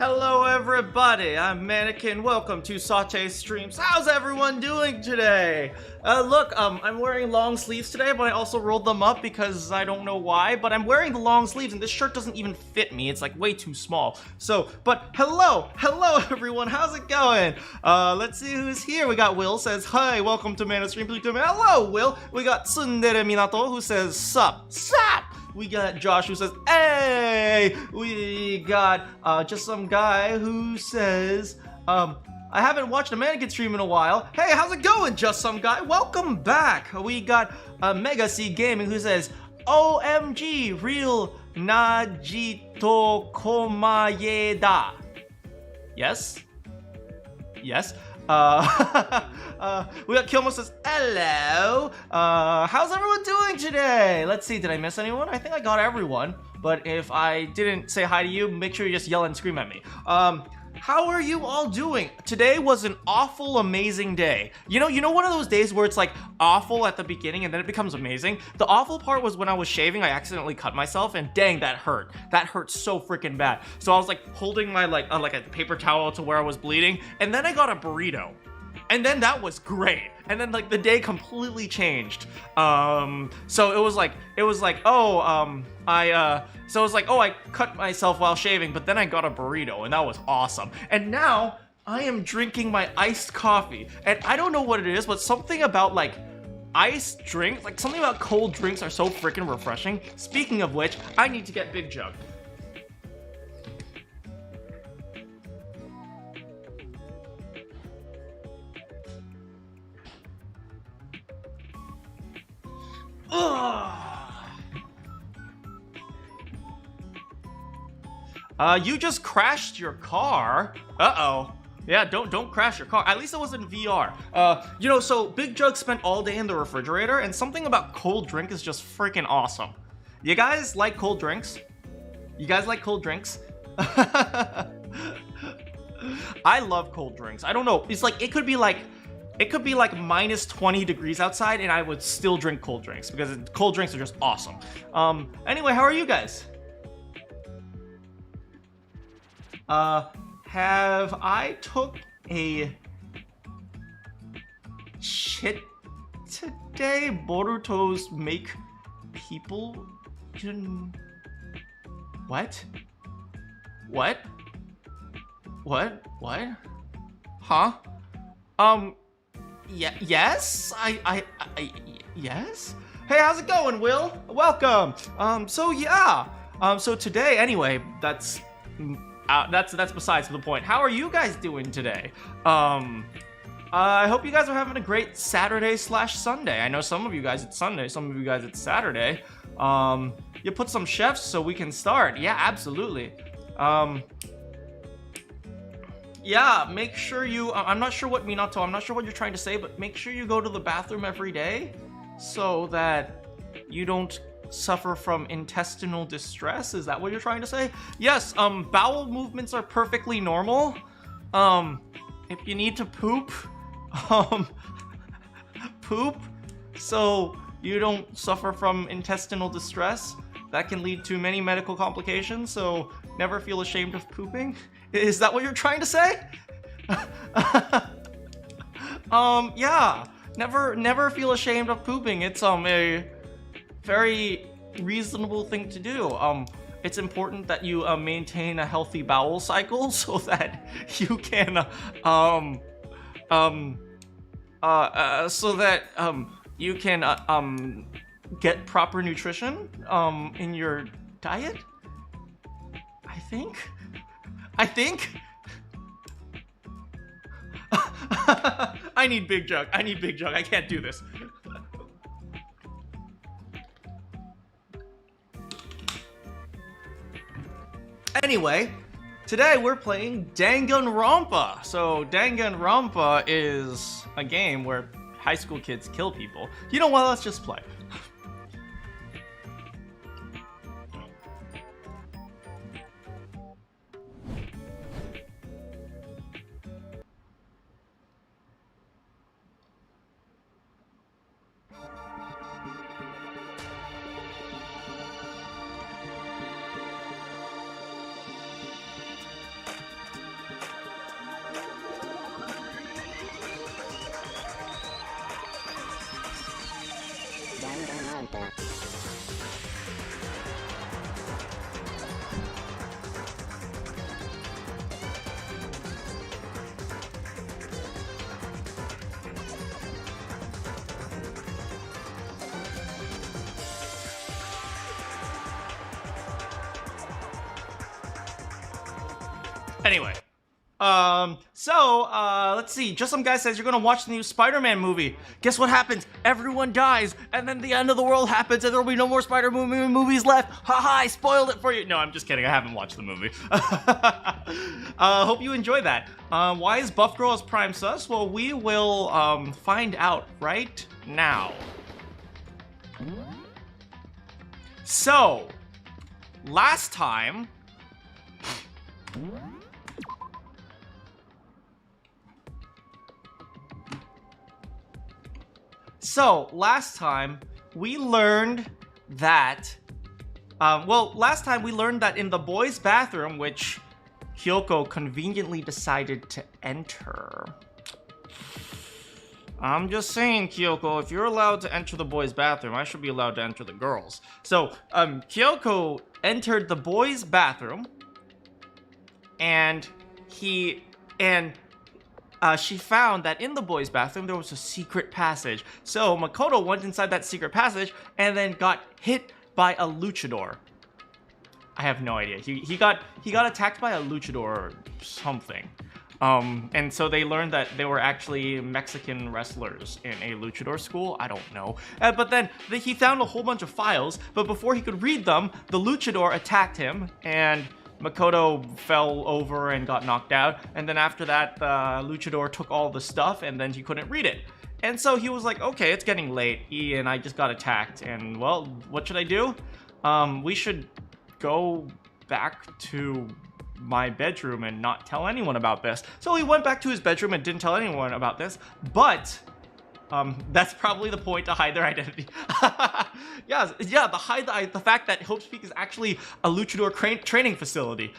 Hello everybody, I'm Manakyn. Welcome to Saute Streams. How's everyone doing today? Look, I'm wearing long sleeves today, but I also rolled them up because I don't know why, but I'm wearing the long sleeves and this shirt doesn't even fit me. It's like way too small. So, but hello everyone, how's it going? Let's see who's here. We got Will says, hi, welcome to Manastream. Hello, Will. We got Tsundere Minato who says, sup. We got Josh who says, hey! We got just some guy who says, I haven't watched a Manakyn stream in a while. Hey, how's it going, just some guy? Welcome back. We got Mega C Gaming who says, OMG, real Najito Komaeda. Yes? Yes? We got Kilmo says, hello. How's everyone doing today? Let's see, did I miss anyone? I think I got everyone. But if I didn't say hi to you, make sure you just yell and scream at me. How are you all doing? Today was an awful, amazing day. You know one of those days where it's like awful at the beginning and then it becomes amazing? The awful part was when I was shaving, I accidentally cut myself and dang, that hurt. That hurt so freaking bad. So I was like holding my like a paper towel to where I was bleeding, and then I got a burrito. And then that was great. And then like the day completely changed. So it was like, I cut myself while shaving, but then I got a burrito and that was awesome. And now I am drinking my iced coffee. And I don't know what it is, but something about like iced drinks, like something about cold drinks are so freaking refreshing. Speaking of which, I need to get Big Jug. You just crashed your car. Uh-oh. Yeah, don't crash your car. At least it was in VR. So Big Jug spent all day in the refrigerator, and something about cold drink is just freaking awesome. You guys like cold drinks? You guys like cold drinks? I love cold drinks. I don't know. It's like, it could be like minus 20 degrees outside and I would still drink cold drinks because cold drinks are just awesome. Anyway, how are you guys? Have I took a shit today? Borutos make people What? Huh? Yeah, yes? Yes? Hey, how's it going, Will? Welcome! So today, anyway, that's besides the point. How are you guys doing today? I hope you guys are having a great Saturday/Sunday. I know some of you guys it's Sunday, some of you guys it's Saturday. You put some chefs so we can start. Yeah, absolutely. Yeah, make sure you, I'm not sure what Minato, I'm not sure what you're trying to say, but make sure you go to the bathroom every day so that you don't suffer from intestinal distress. Is that what you're trying to say? Yes, bowel movements are perfectly normal. If you need to poop, poop so you don't suffer from intestinal distress. That can lead to many medical complications, so never feel ashamed of pooping. Is that what you're trying to say? Yeah, never feel ashamed of pooping. It's a very reasonable thing to do. It's important that you maintain a healthy bowel cycle so that you can get proper nutrition in your diet. I think. I need Big Jug. I can't do this. Anyway, today we're playing Danganronpa. So Danganronpa is a game where high school kids kill people. You know what? Let's just play. Anyway, let's see. Just Some Guy says you're gonna watch the new Spider-Man movie. Guess what happens? Everyone dies, and then the end of the world happens, and there'll be no more Spider-Man movies left. Haha, I spoiled it for you. No, I'm just kidding. I haven't watched the movie. Hope you enjoy that. Why is Buff Girl as Prime Sus? Well, we will, find out right now. So, last time... last time we learned that, in the boys' bathroom, which Kyoko conveniently decided to enter. I'm just saying, Kyoko, if you're allowed to enter the boys' bathroom, I should be allowed to enter the girls. So, Kyoko entered the boys' bathroom, and she found that in the boys' bathroom there was a secret passage. So Makoto went inside that secret passage and then got hit by a luchador. I have no idea. He got attacked by a luchador or something. And so they learned that they were actually Mexican wrestlers in a luchador school. I don't know. But then he found a whole bunch of files, but before he could read them, the luchador attacked him, and Makoto fell over and got knocked out, and then after that, the luchador took all the stuff, and then he couldn't read it. And so he was like, okay, it's getting late, and I just got attacked, and well, what should I do? We should go back to my bedroom and not tell anyone about this. So he went back to his bedroom and didn't tell anyone about this, but that's probably the point, to hide their identity. The fact that Hope's Peak is actually a luchador training facility.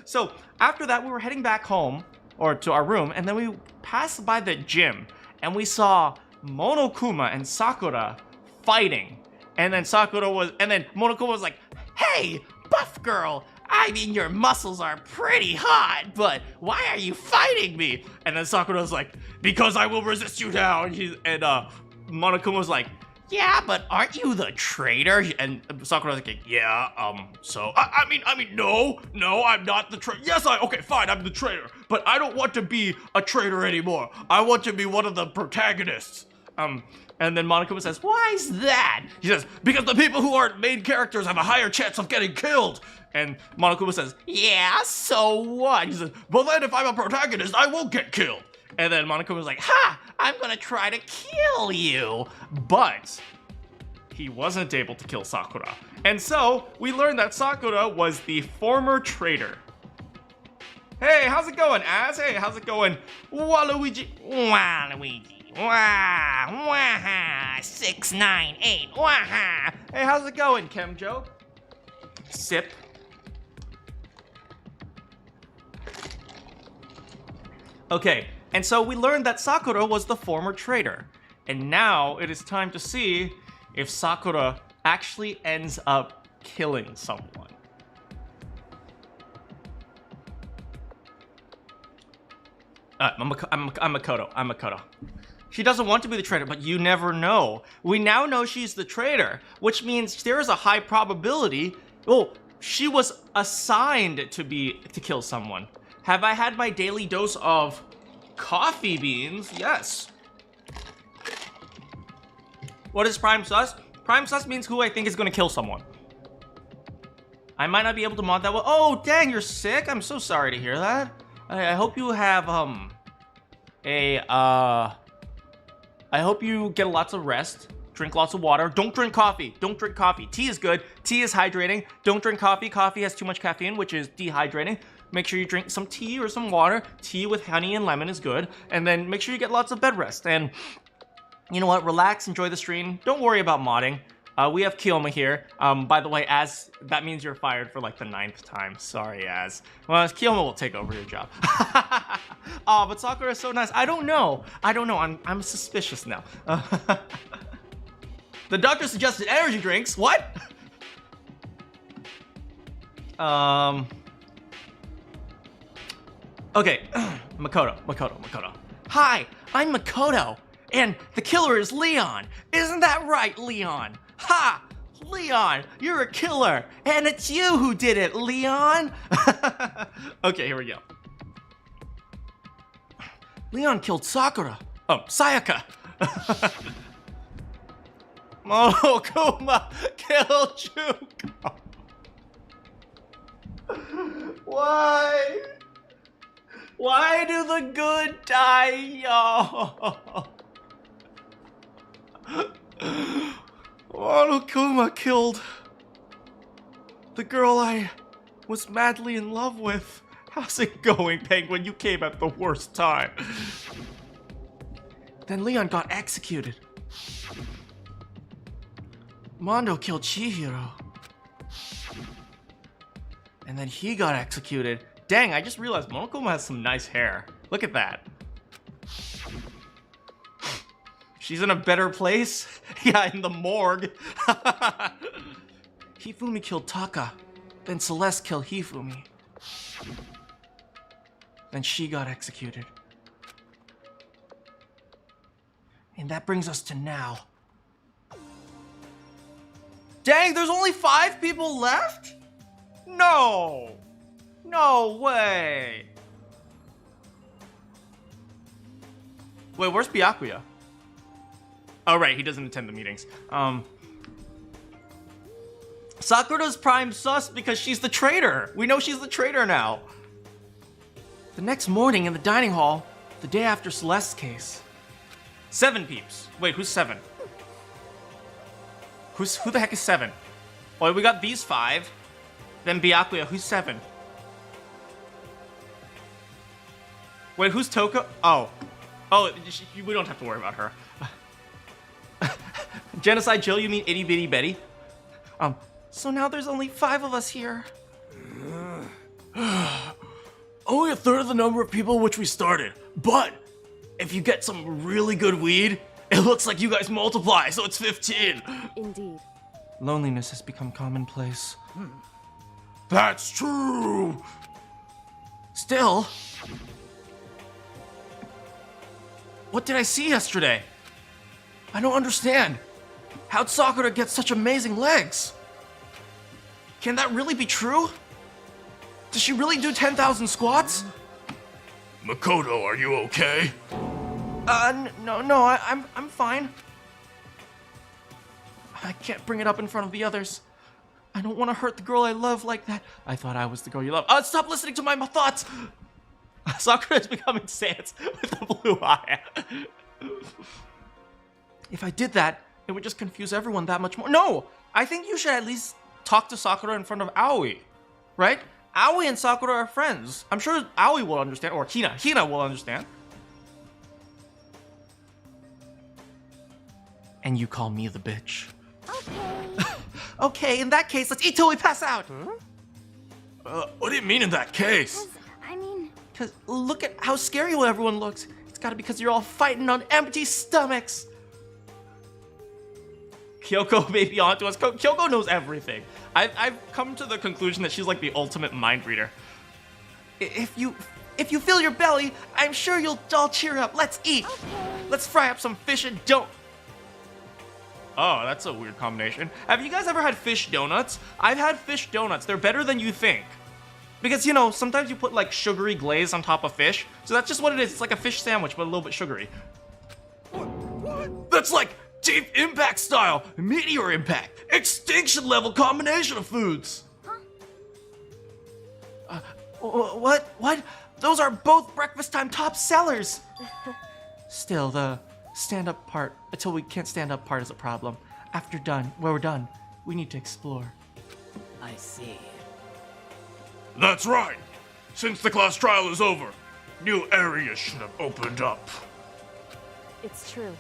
So after that, we were heading back home, or to our room, and then we passed by the gym, and we saw Monokuma and Sakura fighting. And then Monokuma was like, "Hey, buff girl, I mean, your muscles are pretty hot, but why are you fighting me?" And then Sakura was like, "Because I will resist you now." And Monokuma was like, "Yeah, but aren't you the traitor?" And Sakura was like, "Yeah, so, I mean, no, I'm not the traitor. Yes, okay, fine, I'm the traitor, but I don't want to be a traitor anymore. I want to be one of the protagonists." And then Monokuma says, "Why is that?" He says, "Because the people who aren't main characters have a higher chance of getting killed." And Monokuma says, "Yeah, so what?" He says, "Well then, if I'm a protagonist, I won't get killed." And then Monokuma was like, "Ha! I'm gonna try to kill you." But he wasn't able to kill Sakura. And so, we learned that Sakura was the former traitor. Hey, how's it going, Az? Hey, how's it going, Waluigi? Waluigi. Wah, 698. Wah. Hey, how's it going, Kemjo? Sip. Okay, and so we learned that Sakura was the former traitor. And now it is time to see if Sakura actually ends up killing someone. I'm Makoto. She doesn't want to be the traitor, but you never know. We now know she's the traitor, which means there is a high probability. Well, she was assigned to kill someone. Have I had my daily dose of coffee beans? Yes. What is Prime Sus? Prime Sus means who I think is gonna kill someone. I might not be able to mod that well. Oh, dang, you're sick? I'm so sorry to hear that. I hope you have, I hope you get lots of rest, drink lots of water. Don't drink coffee. Don't drink coffee. Tea is good. Tea is hydrating. Don't drink coffee. Coffee has too much caffeine, which is dehydrating. Make sure you drink some tea or some water. Tea with honey and lemon is good. And then make sure you get lots of bed rest. And you know what? Relax, enjoy the stream. Don't worry about modding. We have Kiyoma here. By the way, Az, that means you're fired for like the 9th time. Sorry, Az. Well, Kiyoma will take over your job. Oh, but Sakura is so nice. I don't know. I'm suspicious now. The doctor suggested energy drinks. What? Okay, Makoto. Hi, I'm Makoto, and the killer is Leon. Isn't that right, Leon? Ha! Leon, you're a killer, and it's you who did it, Leon. Okay, here we go. Leon killed Sakura. Oh, Sayaka. Monokuma killed Juko. Why? Why do the good die, y'all? Monokuma killed the girl I was madly in love with. How's it going, Penguin? You came at the worst time. Then Leon got executed. Mondo killed Chihiro. And then he got executed. Dang, I just realized Monokuma has some nice hair. Look at that. She's in a better place? Yeah, in the morgue. Hifumi killed Taka. Then Celeste killed Hifumi. Then she got executed. And that brings us to now. Dang, there's only 5 people left? No! No way! Wait, where's Byakuya? Oh, right, he doesn't attend the meetings. Sakura's prime sus because she's the traitor. We know she's the traitor now. The next morning in the dining hall, the day after Celeste's case. 7 peeps. Wait, who's 7? Who the heck is 7? Well, we got these 5. Then Byakuya, who's 7? Wait, who's Toko? Oh, we don't have to worry about her. Genocide Jill, you mean itty bitty Betty? So now there's only 5 of us here. Only a third of the number of people which we started, but if you get some really good weed, it looks like you guys multiply, so it's 15. Indeed. Loneliness has become commonplace. That's true. Still, what did I see yesterday? I don't understand. How'd Sakura get such amazing legs? Can that really be true? Does she really do 10,000 squats? Makoto, are you okay? No, I'm fine. I can't bring it up in front of the others. I don't want to hurt the girl I love like that. I thought I was the girl you love. Stop listening to my thoughts! Sakura is becoming Sans with the blue eye. If I did that, it would just confuse everyone that much more. No! I think you should at least talk to Sakura in front of Aoi. Right? Aoi and Sakura are friends. I'm sure Aoi will understand, or Hina. Hina will understand. And you call me the bitch. Okay. Okay, in that case, let's eat till we pass out. What do you mean in that case? Because look at how scary everyone looks. It's gotta be because you're all fighting on empty stomachs. Kyoko may be onto us. Kyoko knows everything. I've come to the conclusion that she's like the ultimate mind reader. If you fill your belly, I'm sure you'll all cheer up. Let's eat. Okay. Let's fry up some fish and don't. Oh, that's a weird combination. Have you guys ever had fish donuts? I've had fish donuts. They're better than you think. Because, you know, sometimes you put like sugary glaze on top of fish. So that's just what it is. It's like a fish sandwich, but a little bit sugary. What? That's like Deep Impact style, Meteor Impact, Extinction level combination of foods. What? Those are both breakfast time top sellers. Still, the stand-up part, until we can't stand up part is a problem. When we're done, we need to explore. I see. That's right. Since the class trial is over, new areas should have opened up. It's true.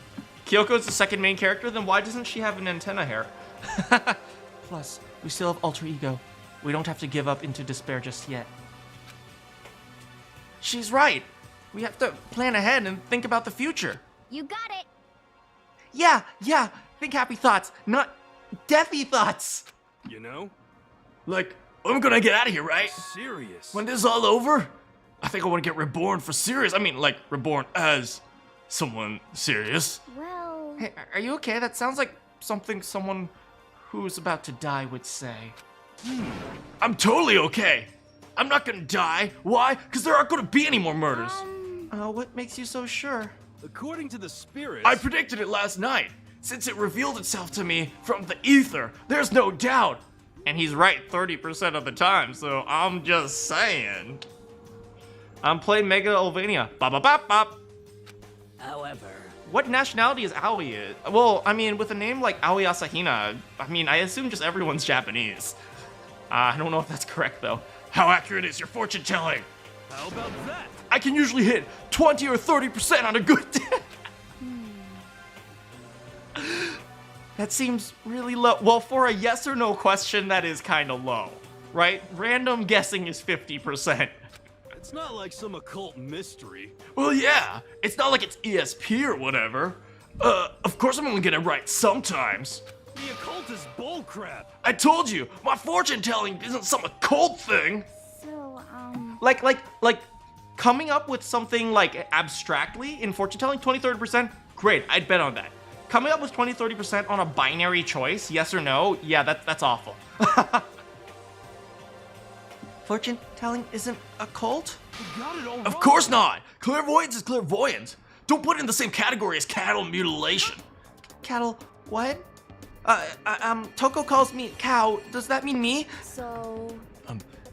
Kyoko is the second main character, then why doesn't she have an antenna hair? Plus, we still have alter ego. We don't have to give up into despair just yet. She's right. We have to plan ahead and think about the future. You got it. Yeah. Think happy thoughts, not deathy thoughts. You know? Like, I'm gonna get out of here, right? Serious. When this is all over, I think I want to get reborn for serious. I mean, like, reborn as someone serious. Well, Hey, are you okay? That sounds like something someone who's about to die would say. I'm totally okay. I'm not gonna die. Why? Because there aren't gonna be any more murders. What makes you so sure? According to the spirits... I predicted it last night. Since it revealed itself to me from the ether, there's no doubt. And he's right 30% of the time, so I'm just saying. I'm playing Mega Ulvania. Bop bop bop bop. However, What nationality is Aoi? Well, I mean, with a name like Aoi Asahina, I mean, I assume just everyone's Japanese. I don't know if that's correct, though. How accurate is your fortune telling? How about that? I can usually hit 20 or 30% on a good day. That seems really low. Well, for a yes or no question, that is kind of low, right? Random guessing is 50%. It's not like some occult mystery. Well, yeah. It's not like it's ESP or whatever. Of course I'm only getting it right sometimes. The occult is bullcrap. I told you, my fortune telling isn't some occult thing. so, Like, coming up with something like abstractly in fortune telling, 20-30%, great, I'd bet on that. Coming up with 20-30% on a binary choice, yes or no, yeah, that's awful. Fortune telling isn't a cult? You got it all Of wrong. course not. Clairvoyance is clairvoyance. Don't put it in the same category as cattle mutilation. Cattle, what? Toko calls me cow. Does that mean me? so,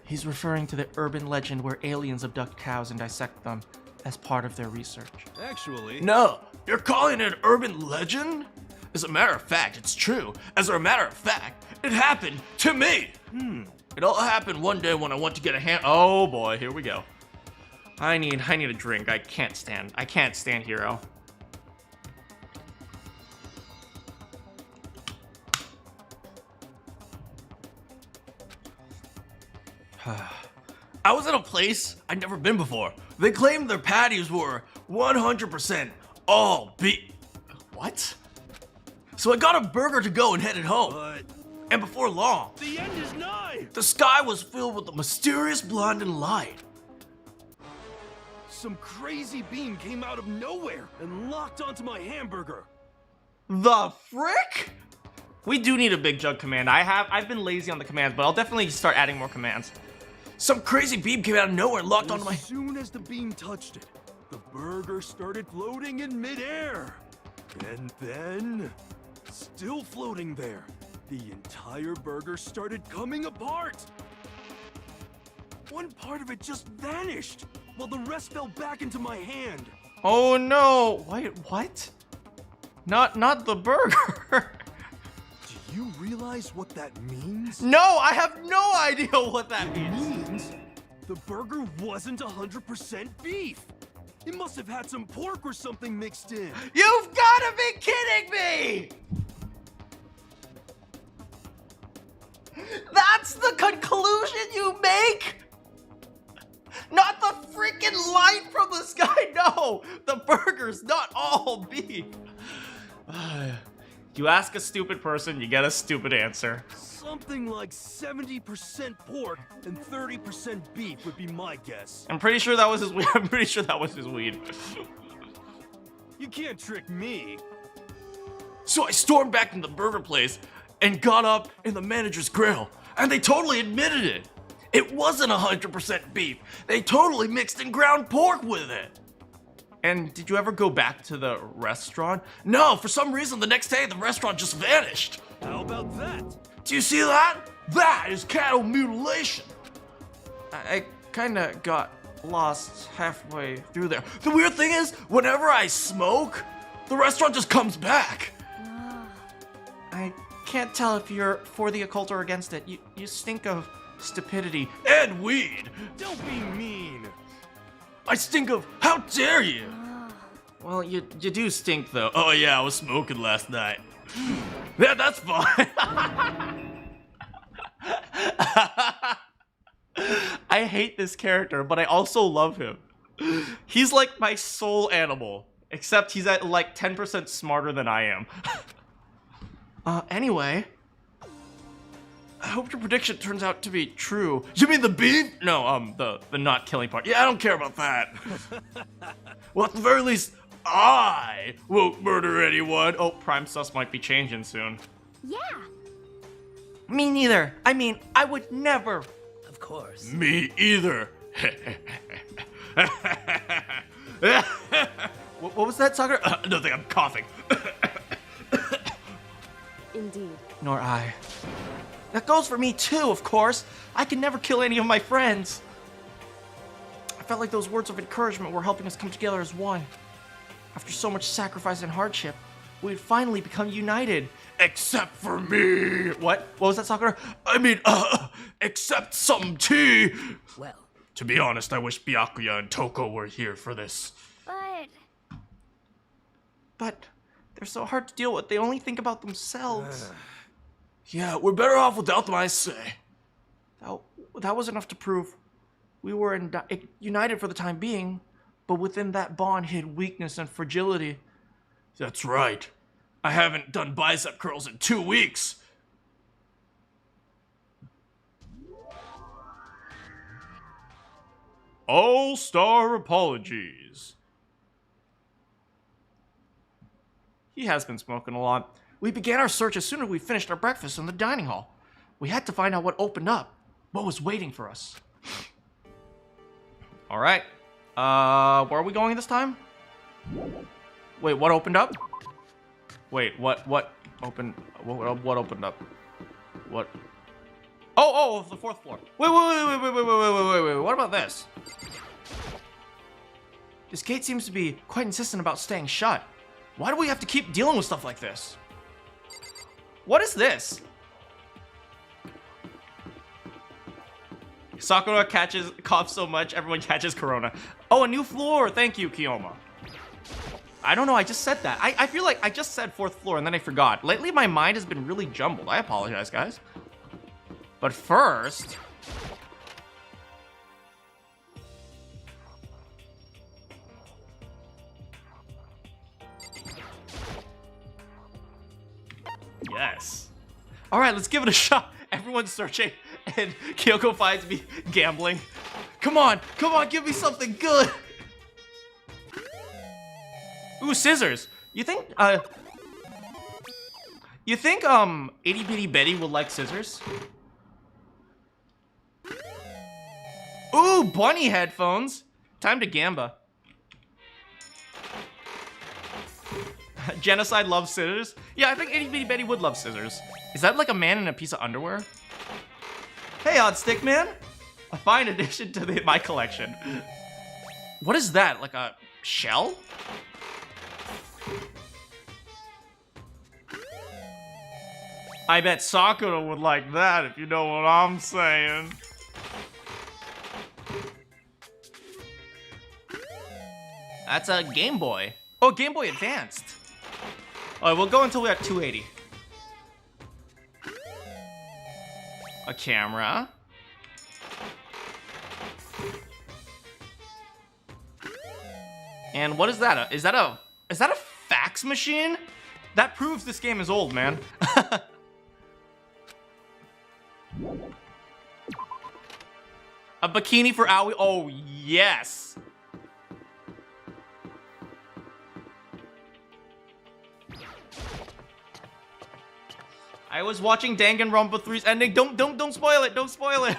He's referring to the urban legend where aliens abduct cows and dissect them as part of their research. Actually, No, you're calling it an urban legend? As a matter of fact, it's true. As a matter of fact, it happened to me. It all happened one day when I went to get a hand. Oh boy, here we go. I need a drink. I can't stand Hero. I was at a place I'd never been before. They claimed their patties were 100% all beef. What? So I got a burger to go and headed home. but And before long, the end is nigh. the sky was filled with a mysterious blinding light. Some crazy beam came out of nowhere and locked onto my hamburger. The frick? We do need a big jug command. I've been lazy on the commands, but I'll definitely start adding more commands. Some crazy beam came out of nowhere and locked onto my... As soon as the beam touched it, the burger started floating in midair. And then, still floating there, the entire burger started coming apart. One part of it just vanished, while the rest fell back into my hand. Oh no! Wait, what? Not the burger. Do you realize what that means? No, I have no idea what that means. Means the burger wasn't 100% beef. It must have had some pork or something mixed in. You've gotta be kidding me! That's the conclusion you make? Not the freaking light from the sky, no! The burger's not all beef. You ask a stupid person, you get a stupid answer. Something like 70% pork and 30% beef would be my guess. I'm pretty sure that was his weed. I'm pretty sure that was his weed. You can't trick me. So I stormed back to the burger place and got up in the manager's grill. And they totally admitted it. It wasn't 100% beef. They totally mixed in ground pork with it. And did you ever go back to the restaurant? No, for some reason the next day the restaurant just vanished. How about that? Do you see that? That is cattle mutilation. I kinda got lost halfway through there. The weird thing is, whenever I smoke, the restaurant just comes back. I can't tell if you're for the occult or against it. You stink of stupidity. And weed. Don't be mean. I stink of, how dare you? Well, you do stink though. Oh yeah, I was smoking last night. Yeah, that's fine. I hate this character, but I also love him. He's like my soul animal, except he's at like 10% smarter than I am. Anyway, I hope your prediction turns out to be true. You mean the beef? No, the not killing part. Yeah, I don't care about that. Well, at the very least, I won't murder anyone. Oh, Prime Sus might be changing soon. Yeah. Me neither. I mean, I would never. Of course. Me either. What was that, Sakura? Nothing, I'm coughing. Indeed. Nor I. That goes for me too, of course. I can never kill any of my friends. I felt like those words of encouragement were helping us come together as one. After so much sacrifice and hardship, we had finally become united. Except for me. What? What was that, Sakura? I mean, except some tea. Well, To be honest, I wish Byakuya and Toko were here for this. But they're so hard to deal with. They only think about themselves. Yeah, we're better off without them, I say. That was enough to prove we were united for the time being, but within that bond hid weakness and fragility. That's right. I haven't done bicep curls in 2 weeks. All-star apologies. He has been smoking a lot. We began our search as soon as we finished our breakfast in the dining hall. We had to find out what opened up, what was waiting for us. All right. Where are we going this time? Wait, what opened up? Wait, what opened? What opened up? What? Oh, the 4th floor. Wait. What about this? This gate seems to be quite insistent about staying shut. Why do we have to keep dealing with stuff like this? What is this? Sakura coughs so much, everyone catches corona. Oh, a new floor. Thank you, Kiyoma. I don't know, I just said that. I feel like I just said 4th floor and then I forgot. Lately, my mind has been really jumbled. I apologize, guys. But first... Yes. All right, let's give it a shot. Everyone's searching, and Kyoko finds me gambling. Come on, give me something good. Ooh, scissors. You think Itty Bitty Betty would like scissors? Ooh, bunny headphones. Time to gamba. Genocide loves scissors. Yeah, I think Itty Bitty Betty would love scissors. Is that like a man in a piece of underwear? Hey, Odd Stick Man. A fine addition to my collection. What is that? Like a shell? I bet Sakura would like that, if you know what I'm saying. That's a Game Boy. Oh, Game Boy Advanced. All right, we'll go until we're at 280. A camera. And what is that? Is that a fax machine? That proves this game is old, man. A bikini for Aoi. Oh, yes. I was watching Danganronpa 3's ending. Don't spoil it. Don't spoil it.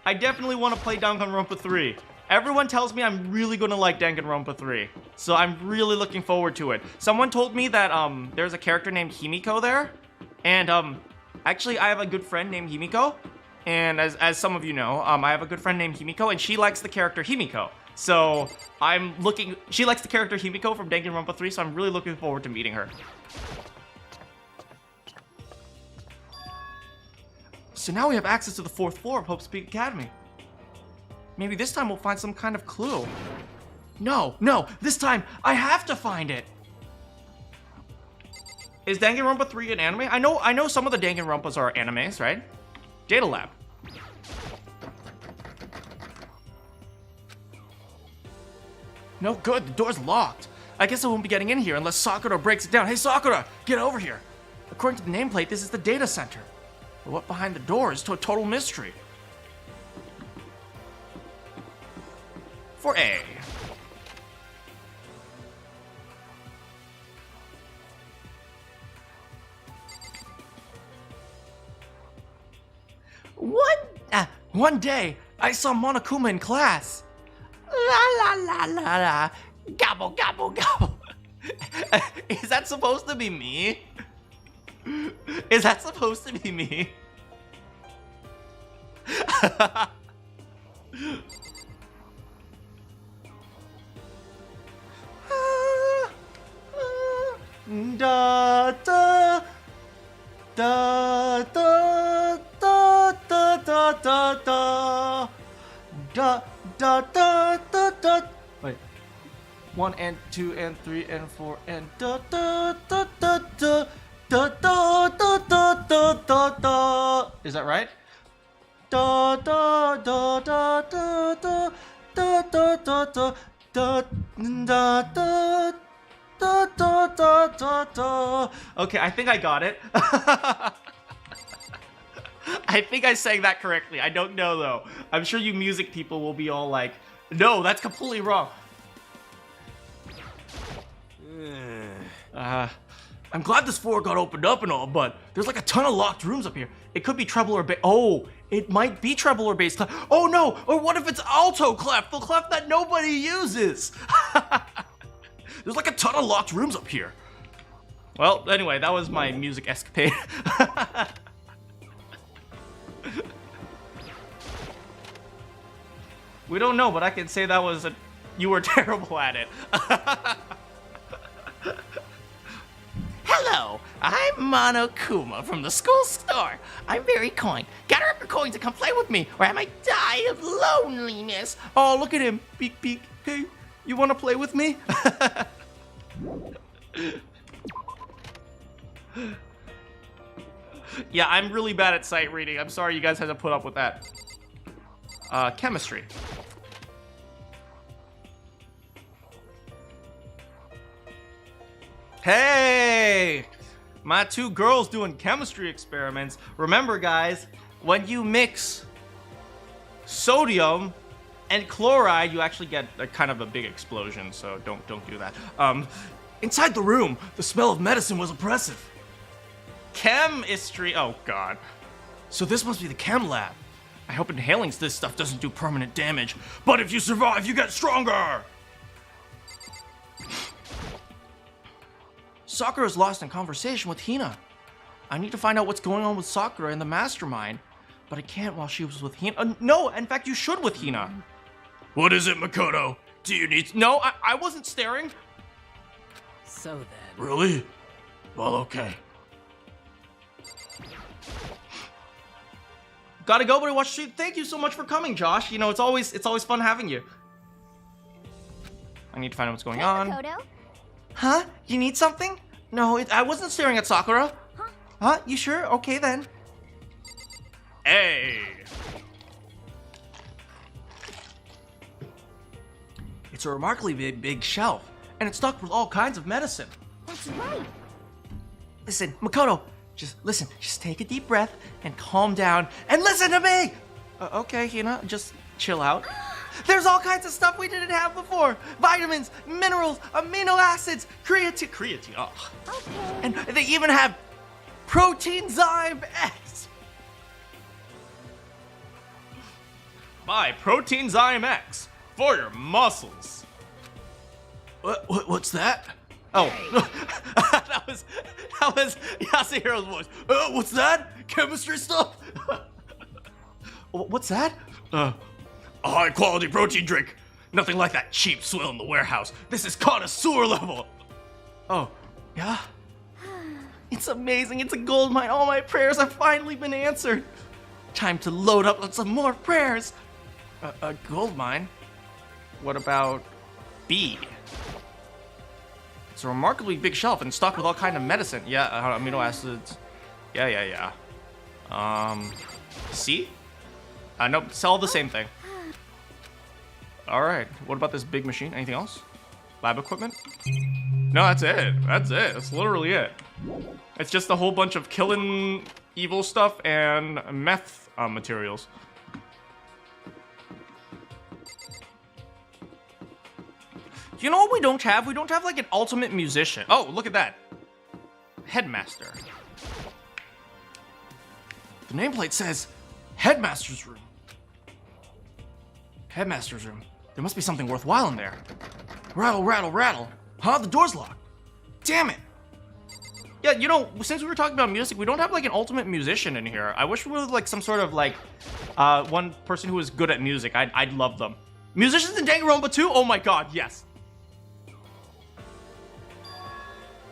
I definitely want to play Danganronpa 3. Everyone tells me I'm really gonna like Danganronpa 3, so I'm really looking forward to it. Someone told me that there's a character named Himiko there, and actually I have a good friend named Himiko, and as some of you know, I have a good friend named Himiko, and she likes the character Himiko. So she likes the character Himiko from Danganronpa 3, so I'm really looking forward to meeting her. So now we have access to the 4th floor of Hope's Peak Academy. Maybe this time we'll find some kind of clue. No, this time I have to find it. Is Danganronpa 3 an anime? I know some of the Danganronpas are animes, right? Data Lab. No good, the door's locked. I guess I won't be getting in here unless Sakura breaks it down. Hey Sakura, get over here. According to the nameplate, this is the data center. But what behind the door is to a total mystery. For A. One day, I saw Monokuma in class. La la la la la. Gobble, gobble, gobble. Is that supposed to be me? Is that supposed to be me? Da da da da da da da da da da da da da da. Wait. 1 and 2 and 3 and 4 and da da da da da da da da da da da da. Is that right? Da da da da da da da da da da da da da. Da, da, da, da, da. Okay, I think I got it. I think I sang that correctly. I don't know though. I'm sure you music people will be all like, no, that's completely wrong. I'm glad this floor got opened up and all, but there's like a ton of locked rooms up here. It could be treble or bass. Oh, it might be treble or bass clef. Oh no, or what if it's alto clef, the clef that nobody uses? There's like a ton of locked rooms up here. Well, anyway, that was my music escapade. We don't know, but I can say that was you were terrible at it. Hello, I'm Monokuma from the school store. I'm very kind. Gather up your coins and come play with me, or I might die of loneliness. Oh, look at him. Peek, peek. Hey, you want to play with me? Yeah, I'm really bad at sight reading. I'm sorry you guys had to put up with that. Chemistry. Hey! My two girls doing chemistry experiments. Remember, guys, when you mix sodium and chloride, you actually get a kind of a big explosion, so don't do that. Inside the room, the smell of medicine was oppressive. Chemistry, oh god. So this must be the chem lab. I hope inhaling this stuff doesn't do permanent damage, but if you survive, you get stronger! Sakura's lost in conversation with Hina. I need to find out what's going on with Sakura and the mastermind, but I can't while she was with Hina. No, in fact, you should with Hina. What is it, Makoto? Do you need... No, I wasn't staring. So then... Really? Well, okay. Gotta go, but watch. Thank you so much for coming, Josh. You know, it's always fun having you. I need to find out what's going on. Makoto? Huh? You need something? No, I wasn't staring at Sakura. Huh? You sure? Okay then. Hey. It's a remarkably big shelf, and it's stocked with all kinds of medicine. That's right. Listen, Makoto, just listen. Just take a deep breath and calm down and listen to me. Okay, Hina, just chill out. There's all kinds of stuff we didn't have before. Vitamins, minerals, amino acids, creatine, oh. Okay. And they even have Protagonist X. Buy Protagonist X for your muscles. What's that? Oh, that was Yasuhiro's voice. What's that? Chemistry stuff? What's that? A high-quality protein drink. Nothing like that cheap swill in the warehouse. This is connoisseur level. Oh, yeah? It's amazing. It's a gold mine. All my prayers have finally been answered. Time to load up on some more prayers. A gold mine? What about B? It's a remarkably big shelf and stocked with all kind of medicine. Yeah, amino acids. Yeah. C? Nope, it's all the same thing. All right, what about this big machine? Anything else? Lab equipment? No, that's it. That's literally it. It's just a whole bunch of killing evil stuff and meth materials. You know what we don't have? We don't have like an ultimate musician. Oh, look at that. Headmaster. The nameplate says Headmaster's room. Headmaster's room. There must be something worthwhile in there. Rattle, rattle, rattle. Huh? The door's locked. Damn it. Yeah, you know, since we were talking about music, we don't have like an ultimate musician in here. I wish we were like some sort of like one person who was good at music. I'd love them. Musicians in Danganronpa too? Oh my god, yes.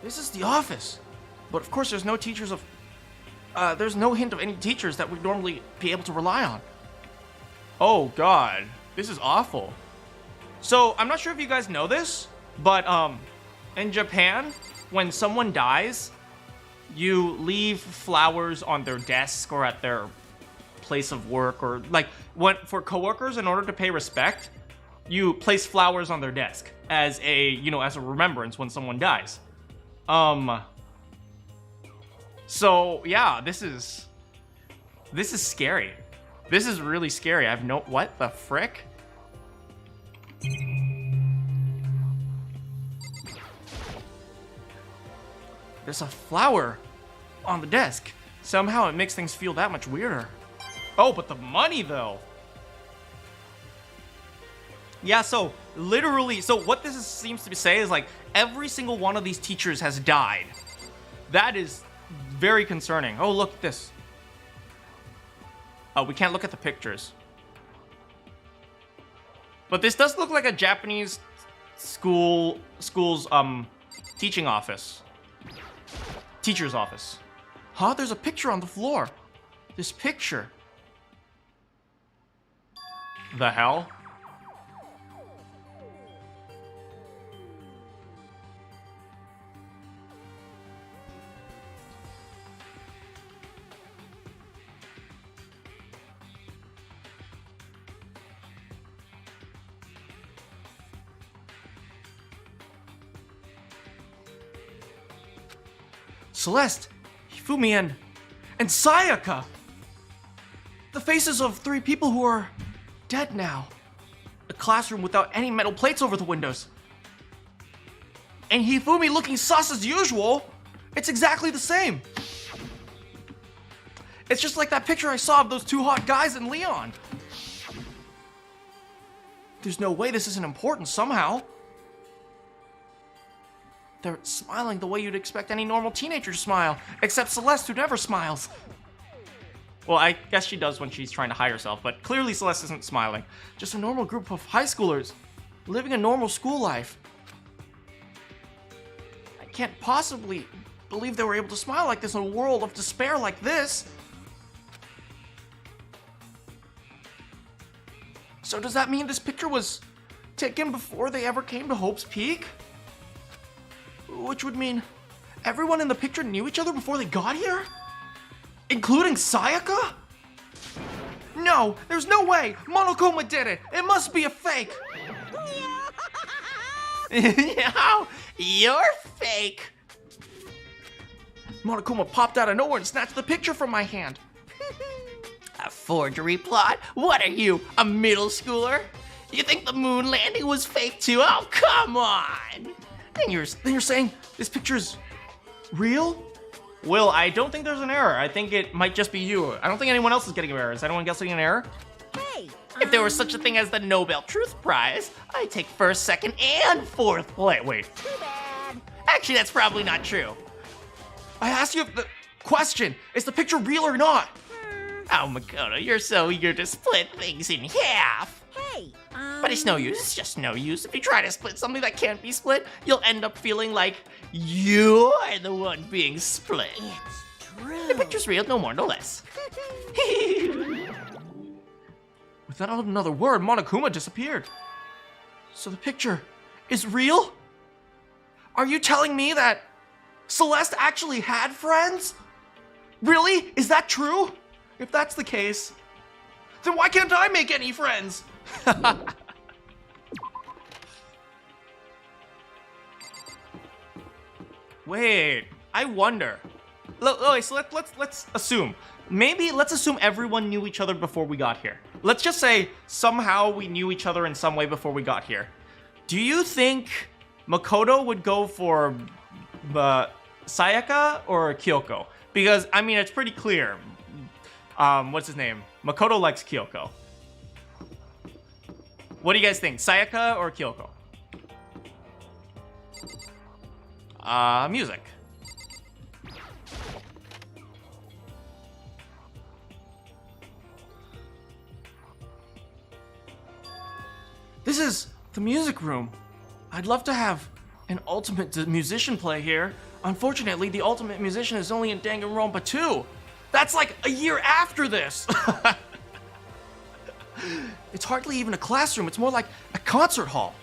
This is the office. But of course there's no teachers of... there's no hint of any teachers that we'd normally be able to rely on. Oh god, this is awful. So, I'm not sure if you guys know this, but in Japan, when someone dies, you leave flowers on their desk or at their place of work, or like for coworkers, in order to pay respect, you place flowers on their desk as a, you know, as a remembrance when someone dies. So yeah, this is scary. This is really scary. I have no, what the frick? There's a flower on the desk. Somehow it makes things feel that much weirder. Oh, but the money though. Yeah, so literally, so what this seems to say is like every single one of these teachers has died. That is very concerning. Oh, look at this. Oh, we can't look at the pictures. But this does look like a Japanese school's teaching office. Teacher's office. Huh? There's a picture on the floor. This picture. The hell? Celeste, Hifumi, and Sayaka! The faces of 3 people who are dead now. A classroom without any metal plates over the windows. And Hifumi looking sus as usual. It's exactly the same. It's just like that picture I saw of those 2 hot guys in Leon. There's no way this isn't important somehow. They're smiling the way you'd expect any normal teenager to smile, except Celeste, who never smiles. Well, I guess she does when she's trying to hide herself, but clearly Celeste isn't smiling. Just a normal group of high schoolers, living a normal school life. I can't possibly believe they were able to smile like this in a world of despair like this. So does that mean this picture was taken before they ever came to Hope's Peak? Which would mean everyone in the picture knew each other before they got here? Including Sayaka? No, there's no way! Monokuma did it! It must be a fake! No, you're fake! Monokuma popped out of nowhere and snatched the picture from my hand. A forgery plot? What are you, a middle schooler? You think the moon landing was fake too? Oh, come on! Then you're saying this picture's real? Will, I don't think there's an error. I think it might just be you. I don't think anyone else is getting an error. Is anyone guessing an error? Hey! If there was such a thing as the Nobel Truth Prize, I'd take 1st, 2nd, and 4th place. Wait. Too bad. Actually, that's probably not true. I asked you if the question, is the picture real or not? Oh, Makoto, you're so eager to split things in half. Hey, But it's no use, it's just no use. If you try to split something that can't be split, you'll end up feeling like you're the one being split. It's true. The picture's real, no more, no less. Without another word, Monokuma disappeared. So the picture is real? Are you telling me that Celeste actually had friends? Really? Is that true? If that's the case, then why can't I make any friends? Wait, I wonder. Okay, so let's assume. Maybe let's assume everyone knew each other before we got here. Let's just say somehow we knew each other in some way before we got here. Do you think Makoto would go for Sayaka or Kyoko? Because, I mean, it's pretty clear. What's his name? Makoto likes Kyoko. What do you guys think? Sayaka or Kyoko? Music. This is the music room. I'd love to have an ultimate musician play here. Unfortunately, the ultimate musician is only in Danganronpa 2. That's like a year after this. It's hardly even a classroom. It's more like a concert hall.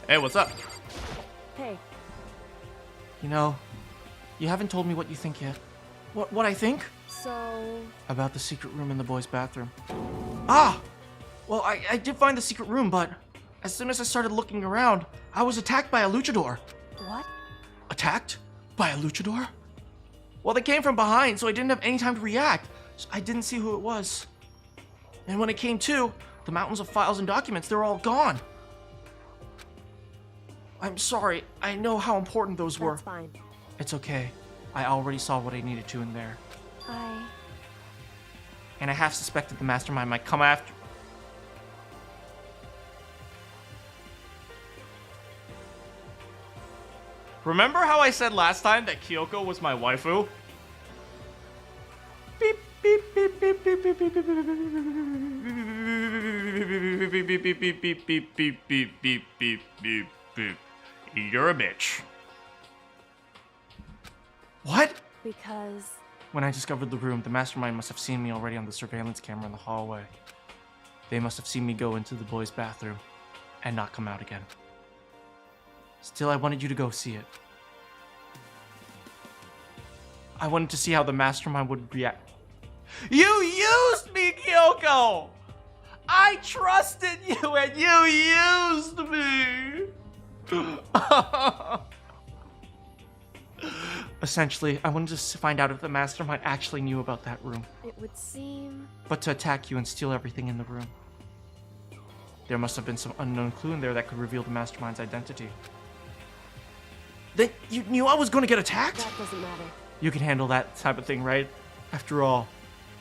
Hey, what's up? Hey. You know, you haven't told me what you think yet. What I think? So... About the secret room in the boys' bathroom. Ah! Well, I did find the secret room, but as soon as I started looking around, I was attacked by a luchador. What? Attacked? By a luchador? Well, they came from behind, so I didn't have any time to react. So I didn't see who it was. And when it came to, the mountains of files and documents, they're all gone. I'm sorry. I know how important those were. That's fine. It's okay. I already saw what I needed to in there. And I half suspected the mastermind might come after. Remember how I said last time that Kyoko was my waifu? Beep, beep, beep, beep, beep, beep, beep, beep, beep, beep, beep, beep, beep, beep, beep, beep, beep, beep, beep, beep. You're a bitch. What? Because... When I discovered the room, the mastermind must have seen me already on the surveillance camera in the hallway. They must have seen me go into the boys' bathroom and not come out again. Still, I wanted you to go see it. I wanted to see how the mastermind would react. You used me, Kyoko! I trusted you and you used me! Essentially, I wanted to find out if the mastermind actually knew about that room. It would seem... But to attack you and steal everything in the room. There must have been some unknown clue in there that could reveal the mastermind's identity. Then you knew I was going to get attacked? That doesn't matter. You can handle that type of thing, right? After all,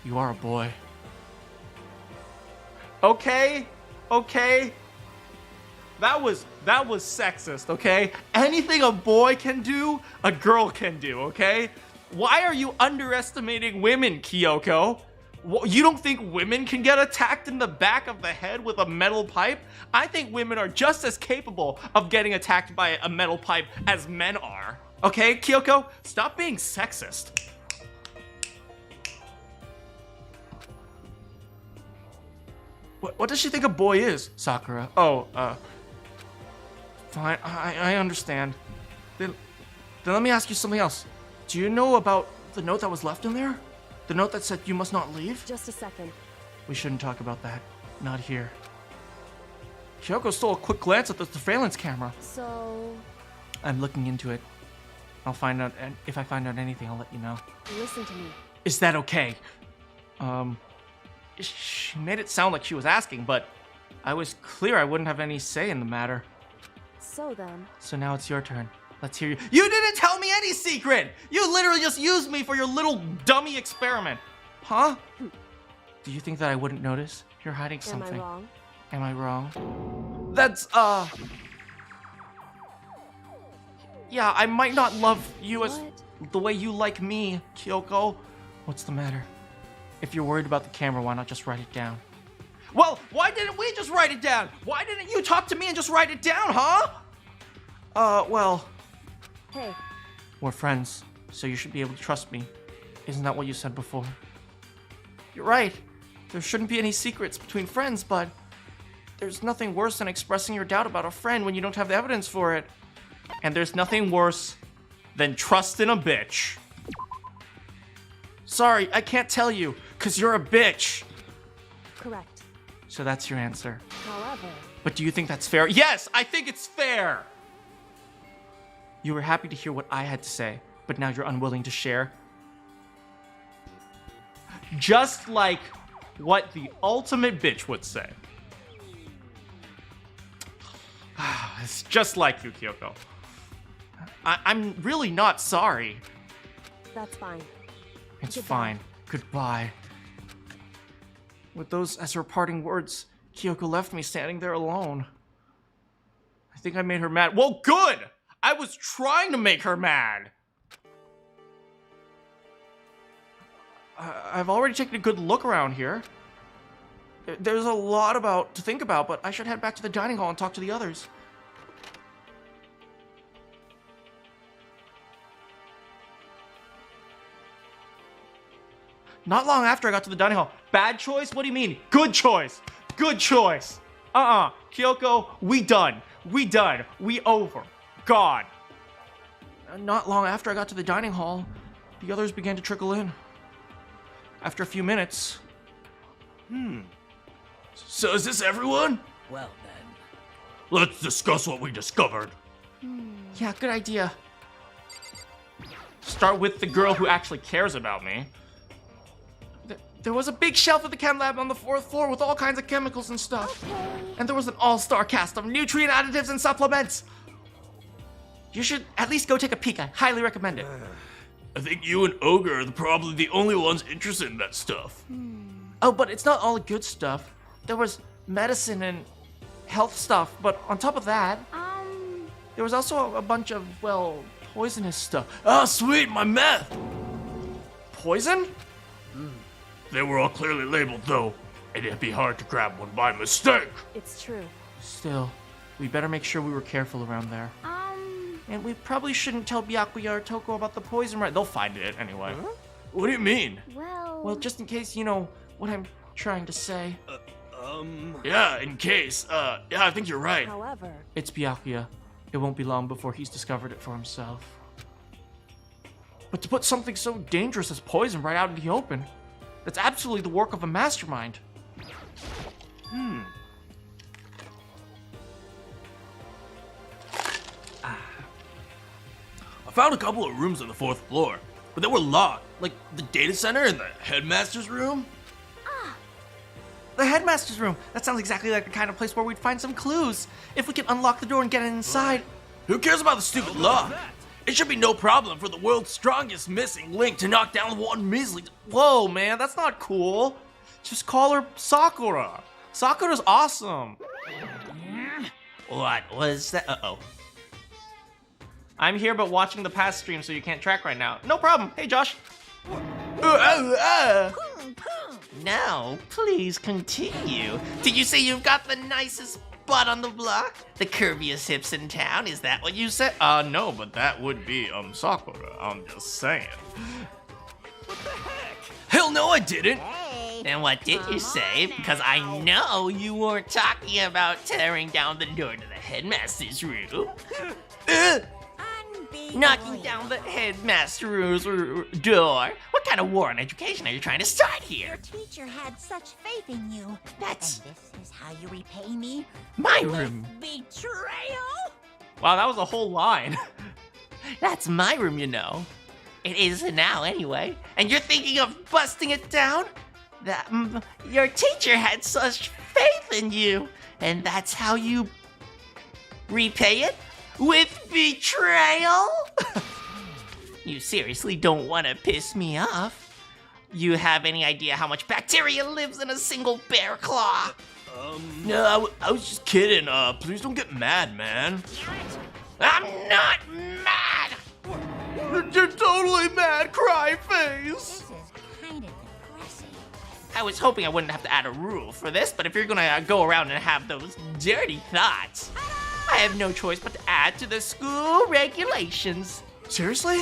you are a boy. Okay, okay. That was sexist, okay? Anything a boy can do, a girl can do, okay? Why are you underestimating women, Kyoko? You don't think women can get attacked in the back of the head with a metal pipe? I think women are just as capable of getting attacked by a metal pipe as men are. Okay, Kyoko? Stop being sexist. What does she think a boy is, Sakura? Oh, fine, I understand. Then let me ask you something else. Do you know about the note that was left in there? The note that said you must not leave? Just a second. We shouldn't talk about that. Not here. Kyoko stole a quick glance at the surveillance camera. So... I'm looking into it. I'll find out, and if I find out anything, I'll let you know. Listen to me. Is that okay? She made it sound like she was asking, but I was clear I wouldn't have any say in the matter. So then... So now it's your turn. Let's hear you. You didn't tell me any secret! You literally just used me for your little dummy experiment. Huh? Do you think that I wouldn't notice? You're hiding something. Am I wrong? Am I wrong? That's, Yeah, I might not love you as the way you like me, Kyoko. What's the matter? If you're worried about the camera, why not just write it down? Well, why didn't we just write it down? Why didn't you talk to me and just write it down, huh? Well... Hey. We're friends, so you should be able to trust me. Isn't that what you said before? You're right. There shouldn't be any secrets between friends, but there's nothing worse than expressing your doubt about a friend when you don't have the evidence for it. And there's nothing worse than trusting a bitch. Sorry, I can't tell you, because you're a bitch. Correct. So that's your answer. However... But do you think that's fair? Yes, I think it's fair! You were happy to hear what I had to say, but now you're unwilling to share. Just like what the ultimate bitch would say. It's just like you, Kyoko. I'm really not sorry. That's fine. It's Goodbye. fine. Goodbye. With those as her parting words, Kyoko left me standing there alone. I think I made her mad. Well, good! I was trying to make her mad! I've already taken a good look around here. There's a lot to think about, but I should head back to the dining hall and talk to the others. Not long after I got to the dining hall. Bad choice? What do you mean? Good choice. Good choice. Kyoko, we done. We done. We over. Gone. Not long after I got to the dining hall, the others began to trickle in. After a few minutes. So is this everyone? Well then. Let's discuss what we discovered. Yeah, good idea. Start with the girl who actually cares about me. There was a big shelf at the chem lab on the 4th floor with all kinds of chemicals and stuff. And there was an all-star cast of nutrient additives and supplements. You should at least go take a peek. I highly recommend it. I think you and Ogre are probably the only ones interested in that stuff. Oh, but it's not all the good stuff. There was medicine and health stuff, but on top of that, there was also a bunch of, well, poisonous stuff. Ah, sweet, my meth! Poison? They were all clearly labeled, though, and it'd be hard to grab one by mistake. It's true. Still, we better make sure we were careful around there. And we probably shouldn't tell Byakuya or Toko about the poison, right? They'll find it anyway. Huh? What do you mean? Well, just in case you know what I'm trying to say. Yeah, in case. Yeah, I think you're right. However, It's Byakuya. It won't be long before he's discovered it for himself. But to put something so dangerous as poison right out in the open, that's absolutely the work of a mastermind. I found a couple of rooms on the 4th floor, but they were locked. Like the data center and the headmaster's room. The headmaster's room. That sounds exactly like the kind of place where we'd find some clues. If we can unlock the door and get inside. Who cares about the stupid lock? It should be no problem for the world's strongest missing link to knock down one measly. Whoa, man, that's not cool. Just call her Sakura. Sakura's awesome. What was that? Uh-oh. I'm here but watching the past stream, so you can't track right now. No problem. Hey, Josh. Now, please continue. Did you say you've got the nicest butt on the block? The curviest hips in town? Is that what you said? No, but that would be, Sakura. I'm just saying. Hell no, I didn't. Then what did you say? Because I know you weren't talking about tearing down the door to the headmaster's room. Knocking down the headmaster's door? What kind of war on education are you trying to start Your here? teacher had such faith in you. That's And this is how you repay me? my room. Betrayal? Wow, that was a whole line. That's my room, you know. It is now, anyway. And you're thinking of busting it down? That your teacher had such faith in you, and that's how you repay it? With betrayal? You seriously don't want to piss me off? You have any idea how much bacteria lives in a single bear claw? No, I was just kidding. Please don't get mad, man. I'm not mad! You're totally mad, cry face. This is kind of depressing. I was hoping I wouldn't have to add a rule for this, but if you're gonna go around and have those dirty thoughts, I have no choice but to add to the school regulations. Seriously?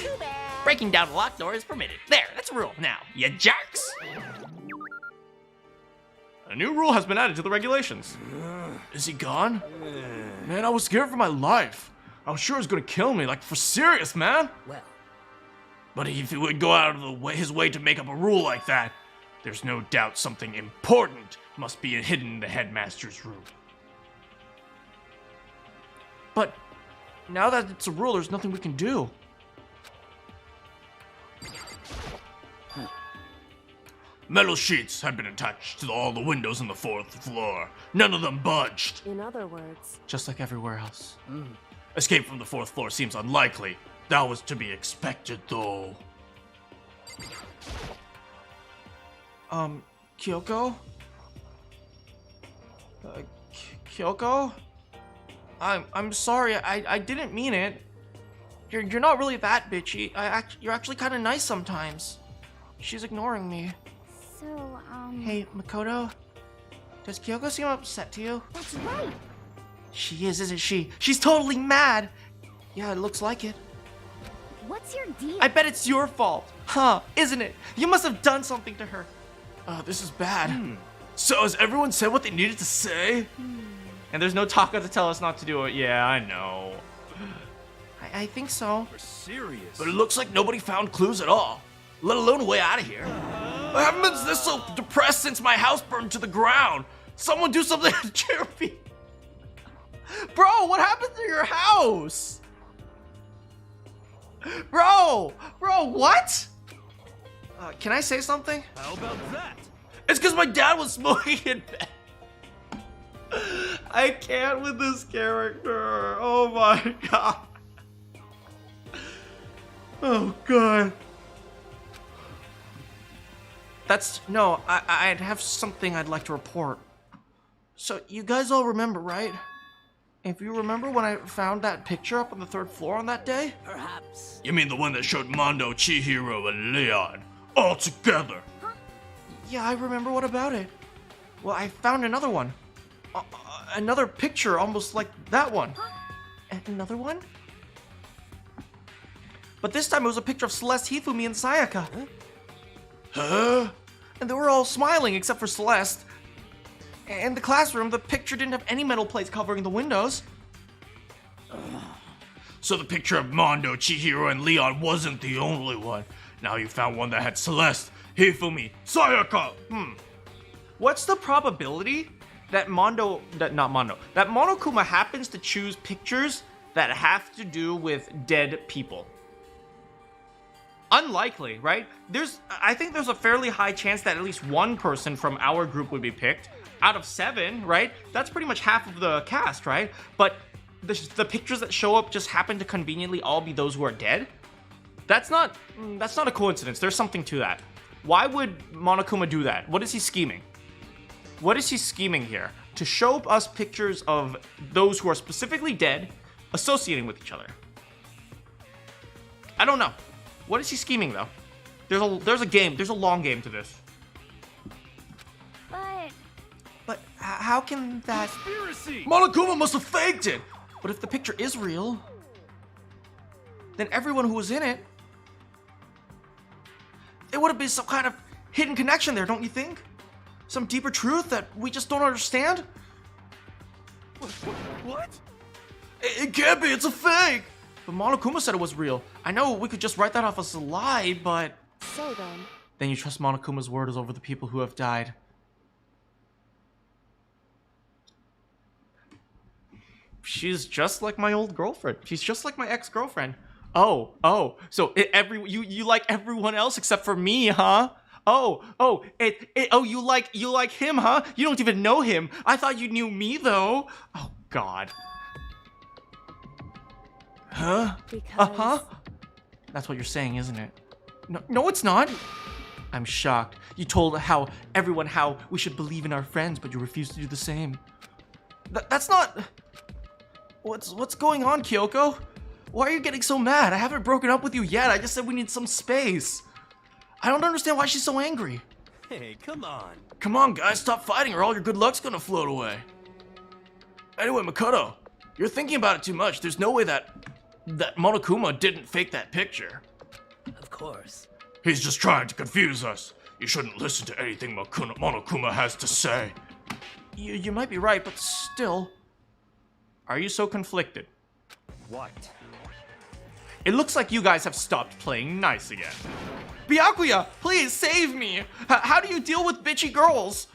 Breaking down a locked door is permitted. There, that's a rule. Now, you jerks! A new rule has been added to the regulations. Is he gone? Man, I was scared for my life. I was sure he was gonna kill me, like for serious, man. Well, But if he would go out of his way to make up a rule like that, there's no doubt something important must be hidden in the headmaster's room. But now that it's a rule, there's nothing we can do. Metal sheets had been attached to all the windows on the 4th floor. None of them budged. In other words, Just like everywhere else. Escape from the 4th floor seems unlikely. That was to be expected, though. Kyoko? Kyoko? I'm sorry, I didn't mean it. You're not really that bitchy. You're actually kind of nice sometimes. She's ignoring me. so, Hey, Makoto? Does Kyoko seem upset to you? That's right. She is, isn't she? She's totally mad! Yeah, it looks like it. What's your deal? I bet it's your fault. Huh, isn't it? You must have done something to her. This is bad. So has everyone said what they needed to say? And there's no Taka to tell us not to do it. Yeah, I know. I think so. We're serious. But it looks like nobody found clues at all, let alone a way out of here. I haven't been this so depressed since my house burned to the ground. Someone do something to cheer me. Bro, what happened to your house? Bro, what? Can I say something? How about that? It's because my dad was smoking in bed. I can't with this character. Oh my god. Oh god. No, I'd have something I'd like to report. So, you guys all remember, right? If you remember when I found that picture up on the 3rd floor on that day? Perhaps. You mean the one that showed Mondo, Chihiro, and Leon all together? Yeah, I remember. What about it? Well, I found another one. Another picture almost like that one. And another one? But this time it was a picture of Celeste, Hifumi, and Sayaka. Huh? And they were all smiling except for Celeste. In the classroom, the picture didn't have any metal plates covering the windows. So the picture of Mondo, Chihiro, and Leon wasn't the only one. Now you found one that had Celeste, Hifumi, Sayaka. What's the probability that that Monokuma happens to choose pictures that have to do with dead people? Unlikely, right? I think there's a fairly high chance that at least one person from our group would be picked. Out of 7, right? That's pretty much half of the cast, right? But the pictures that show up just happen to conveniently all be those who are dead? That's not a coincidence. There's something to that. Why would Monokuma do that? What is he scheming? What is he scheming here? To show us pictures of those who are specifically dead associating with each other. I don't know. What is he scheming though? There's a long game to this. But how can that... Conspiracy! Monokuma must have faked it! But if the picture is real, then everyone who was in it, there would have been some kind of hidden connection there, don't you think? Some deeper truth that we just don't understand? What? It can't be, it's a fake! But Monokuma said it was real. I know we could just write that off as a lie, but... So then, Then you trust Monokuma's word over the people who have died. She's just like my old girlfriend. She's just like my ex-girlfriend. Oh, so you like everyone else except for me, huh? You like him, huh? You don't even know him. I thought you knew me though. Oh god. Huh? because That's what you're saying, isn't it? No, it's not. I'm shocked. You told everyone how we should believe in our friends, but you refused to do the same. That's not... What's going on, Kyoko? Why are you getting so mad? I haven't broken up with you yet. I just said we need some space. I don't understand why she's so angry. Hey, come on. Come on, guys, stop fighting or all your good luck's gonna float away. Anyway, Makoto, you're thinking about it too much. There's no way that Monokuma didn't fake that picture. Of course. He's just trying to confuse us. You shouldn't listen to anything Monokuma has to say. You might be right, but still... Are you so conflicted? What? It looks like you guys have stopped playing nice again. Byakuya, please save me! How do you deal with bitchy girls?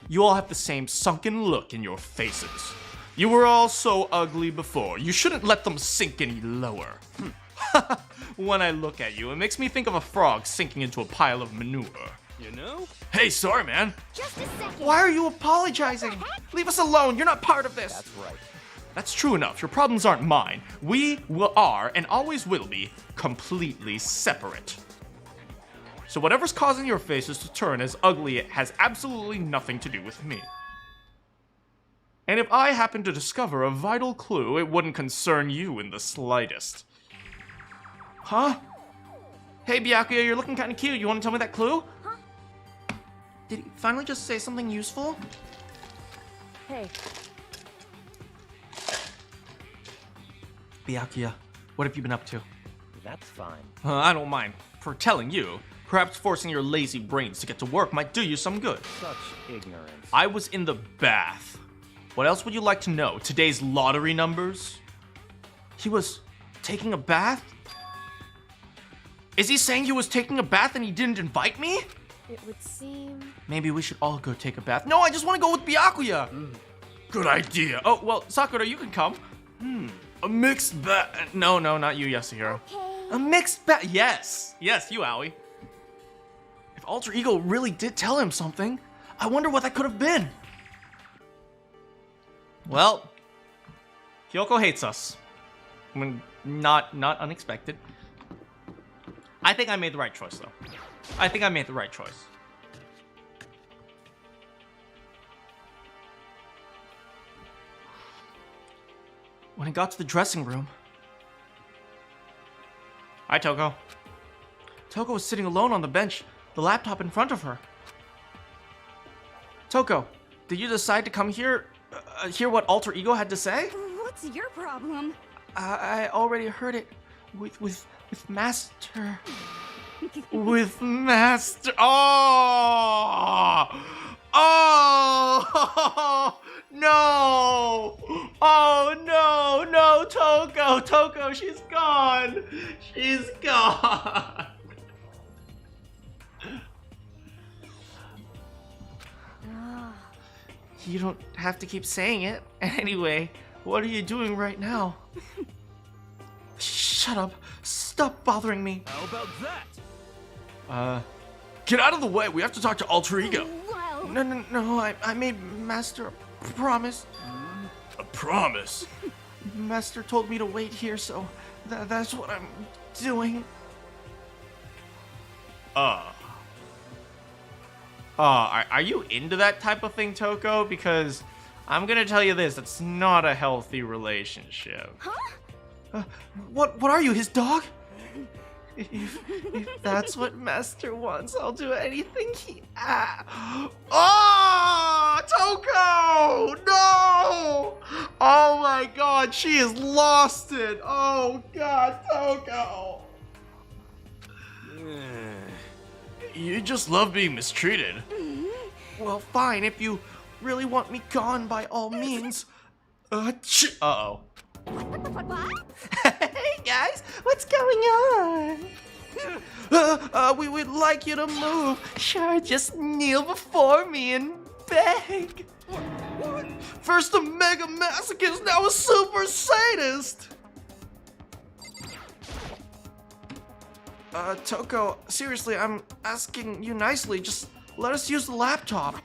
You all have the same sunken look in your faces. You were all so ugly before. You shouldn't let them sink any lower. When I look at you, it makes me think of a frog sinking into a pile of manure. you know? Hey, sorry, man. Just a second. Why are you apologizing? Leave us alone. You're not part of this. That's right. That's true enough. Your problems aren't mine. We are and always will be completely separate. So whatever's causing your faces to turn as ugly, it has absolutely nothing to do with me. And if I happen to discover a vital clue, it wouldn't concern you in the slightest. Huh? Hey, Byakuya, you're looking kind of cute. You want to tell me that clue? Huh? Did he finally just say something useful? Hey, Byakuya, what have you been up to? That's fine. I don't mind. For telling you, perhaps forcing your lazy brains to get to work might do you some good. Such ignorance. I was in the bath. What else would you like to know? Today's lottery numbers? He was taking a bath? Is he saying he was taking a bath and he didn't invite me? it would seem. Maybe we should all go take a bath. No, I just want to go with Byakuya. Good idea. Oh, well, Sakura, you can come. A mixed bag. No, not you, Yasuhiro. Okay. A mixed bag. Yes, you, Aoi. If Alter Ego really did tell him something, I wonder what that could have been. Well, Kyoko hates us. I mean, not unexpected. I think I made the right choice, though. I think I made the right choice. When I got to the dressing room... Hi, Toko. Toko was sitting alone on the bench, the laptop in front of her. Toko, did you decide to come here, hear what Alter Ego had to say? What's your problem? I already heard it with Master. With Master. Oh! Oh! No! Oh no, Toko! Toko, she's gone! She's gone! You don't have to keep saying it. Anyway, what are you doing right now? Shut up. Stop bothering me. How about that? Get out of the way. We have to talk to Alter Ego. Well, No, I made Master a promise. A promise. Master told me to wait here, so that's what I'm doing. Are you into that type of thing, Toko? Because I'm gonna tell you this, it's not a healthy relationship. huh? What are you, his dog? If that's what Master wants, I'll do anything he asks. Oh, Toko! No! Oh my god, she has lost it. Oh god, Toko! You just love being mistreated. Well, fine, if you really want me gone, by all means. Uh-oh. What? Hey guys, what's going on? We would like you to move. Sure, just kneel before me and beg. First a mega masochist, now a super sadist. Toko, seriously, I'm asking you nicely. Just let us use the laptop.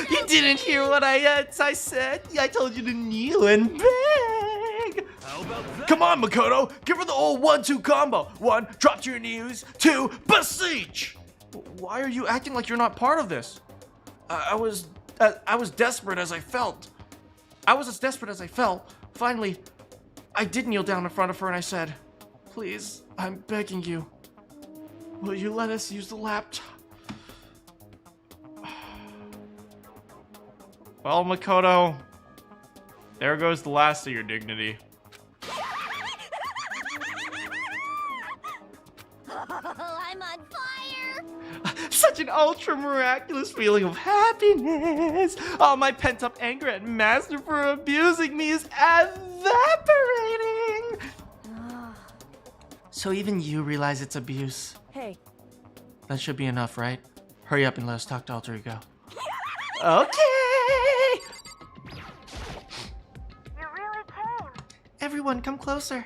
You didn't hear what I said. I told you to kneel and beg. How about that? Come on, Makoto. Give her the old 1-2 combo. 1, drop to your knees. 2, beseech. Why are you acting like you're not part of this? I was desperate as I felt. I was as desperate as I felt. Finally, I did kneel down in front of her and I said, "Please, I'm begging you. Will you let us use the laptop?" Well, Makoto, there goes the last of your dignity. I'm on fire! Such an ultra miraculous feeling of happiness. All my pent up anger at Master for abusing me is evaporating. So even you realize it's abuse. Hey, That should be enough, right? Hurry up and let us talk to Alter Ego. Okay. you really came. Everyone, come closer.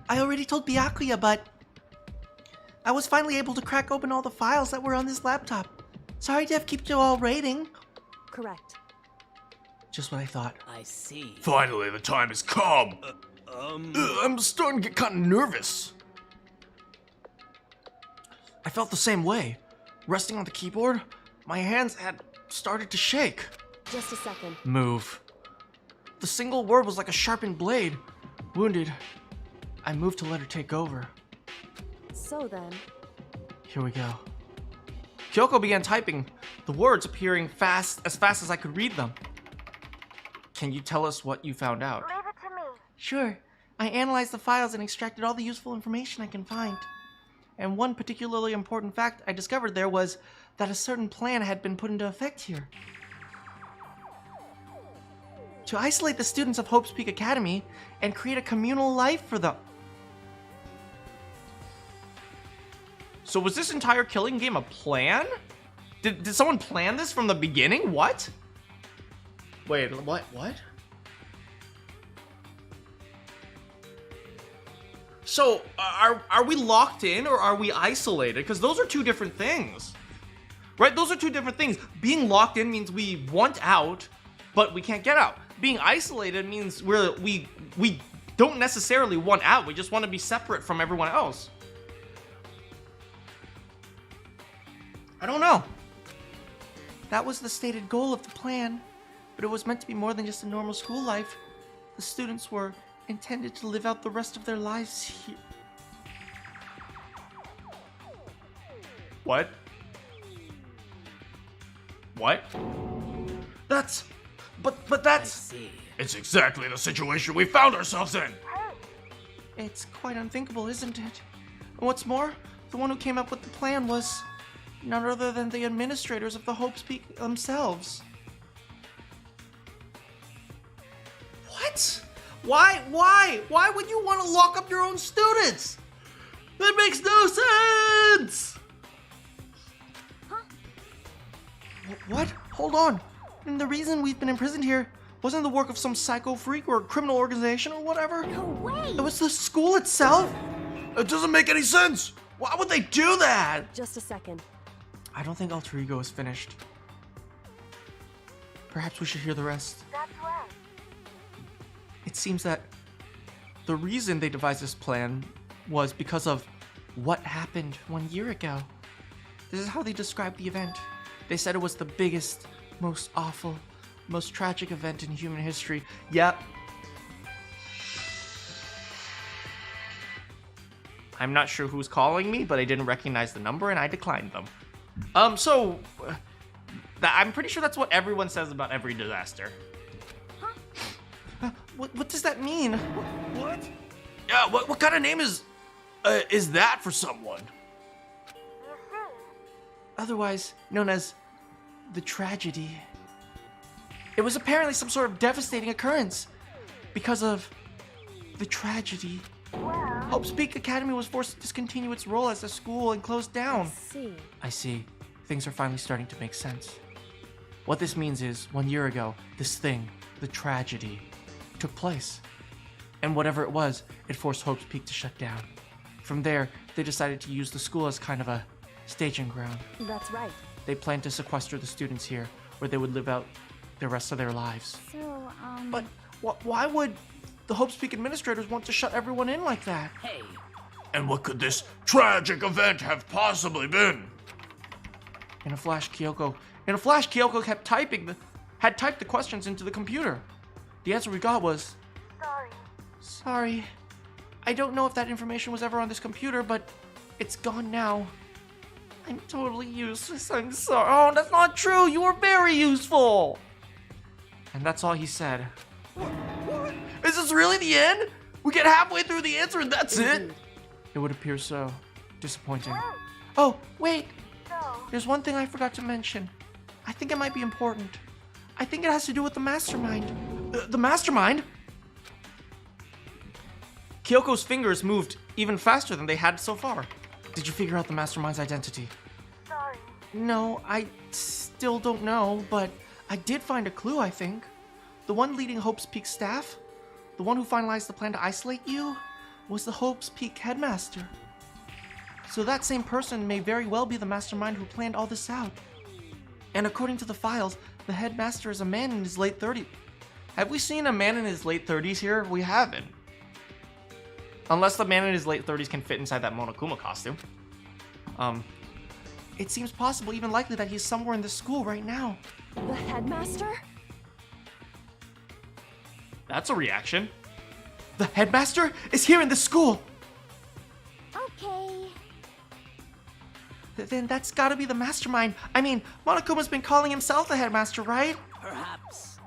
I already told Byakuya, but I was finally able to crack open all the files that were on this laptop. Sorry to have kept you all waiting. Correct. Just what I thought. I see. Finally, the time has come. I'm starting to get kind of nervous. I felt the same way. Resting on the keyboard, my hands had started to shake. Just a second. Move. The single word was like a sharpened blade. Wounded, I moved to let her take over. So then, Here we go. Kyoko began typing, the words appearing fast as I could read them. Can you tell us what you found out? Leave it to me. Sure. I analyzed the files and extracted all the useful information I can find. And one particularly important fact I discovered there was that a certain plan had been put into effect here. To isolate the students of Hope's Peak Academy and create a communal life for them. So was this entire killing game a plan? Did someone plan this from the beginning? What? Wait, what? So, are we locked in or are we isolated? Because those are two different things. Right? Those are two different things. Being locked in means we want out, but we can't get out. Being isolated means we don't necessarily want out. We just want to be separate from everyone else. I don't know. That was the stated goal of the plan, but it was meant to be more than just a normal school life. The students were intended to live out the rest of their lives here. What? What? But I that's... see. It's exactly the situation we found ourselves in. It's quite unthinkable, isn't it? And what's more, the one who came up with the plan was none other than the administrators of the Hope's Peak themselves. What? Why would you want to lock up your own students? That makes no sense! What? Hold on. And the reason we've been imprisoned here wasn't the work of some psycho freak or criminal organization or whatever. No way. It was the school itself. It doesn't make any sense. Why would they do that? just a second. I don't think Alter Ego is finished. Perhaps we should hear the rest. That's right. It seems that the reason they devised this plan was because of what happened 1 year ago. This is how they described the event. They said it was the biggest, most awful, most tragic event in human history. Yep. I'm not sure who's calling me, but I didn't recognize the number and I declined them. I'm pretty sure that's what everyone says about every disaster. What does that mean? What? Yeah, what kind of name is that for someone? You see, Otherwise known as the tragedy. It was apparently some sort of devastating occurrence. Because of the tragedy, Hope's Peak Academy was forced to discontinue its role as a school and closed down. See. I see. Things are finally starting to make sense. What this means is, 1 year ago, this thing, the tragedy, took place. And whatever it was, it forced Hope's Peak to shut down. From there, they decided to use the school as kind of a staging ground. That's right. They planned to sequester the students here, where they would live out the rest of their lives. so, But why would the Hope's Peak administrators want to shut everyone in like that? Hey, And what could this tragic event have possibly been? In a flash, Kyoko had typed the questions into the computer. The answer we got was, Sorry. I don't know if that information was ever on this computer, but it's gone now. I'm totally useless. I'm sorry. Oh, that's not true. You were very useful. And that's all he said. What? Is this really the end? We get halfway through the answer and that's it? It would appear so. Disappointing. Oh, wait. There's one thing I forgot to mention. I think it might be important. I think it has to do with the mastermind. The mastermind? Kyoko's fingers moved even faster than they had so far. Did you figure out the mastermind's identity? sorry. No, I still don't know, but I did find a clue, I think. The one leading Hope's Peak staff? The one who finalized the plan to isolate you? was the Hope's Peak headmaster. So that same person may very well be the mastermind who planned all this out. And according to the files, the headmaster is a man in his late 30s. Have we seen a man in his late 30s here? We haven't. Unless the man in his late 30s can fit inside that Monokuma costume. It seems possible, even likely, that he's somewhere in this school right now. The headmaster? That's a reaction. The headmaster is here in the school! Okay. Then that's gotta be the mastermind. I mean, Monokuma's been calling himself the headmaster, right? Perhaps.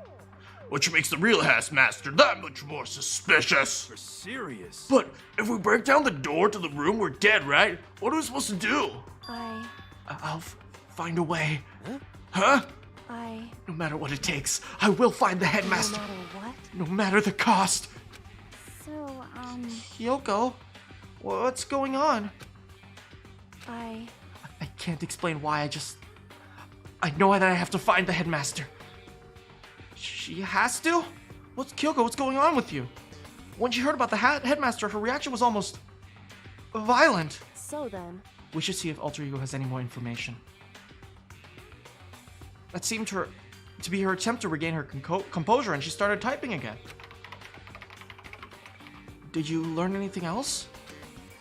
Which makes the real Master that much more suspicious. We're serious. But if we break down the door to the room, we're dead, right? What are we supposed to do? I'll find a way. Huh? No matter what it takes, I will find the headmaster. No matter what? No matter the cost. So, Kyoko, what's going on? I can't explain why, I know that I have to find the headmaster. She has to? Kyoko, what's going on with you? When she heard about the headmaster, her reaction was almost violent. So then, We should see if Alter Ego has any more information. That seemed to be her attempt to regain her composure, and she started typing again. Did you learn anything else?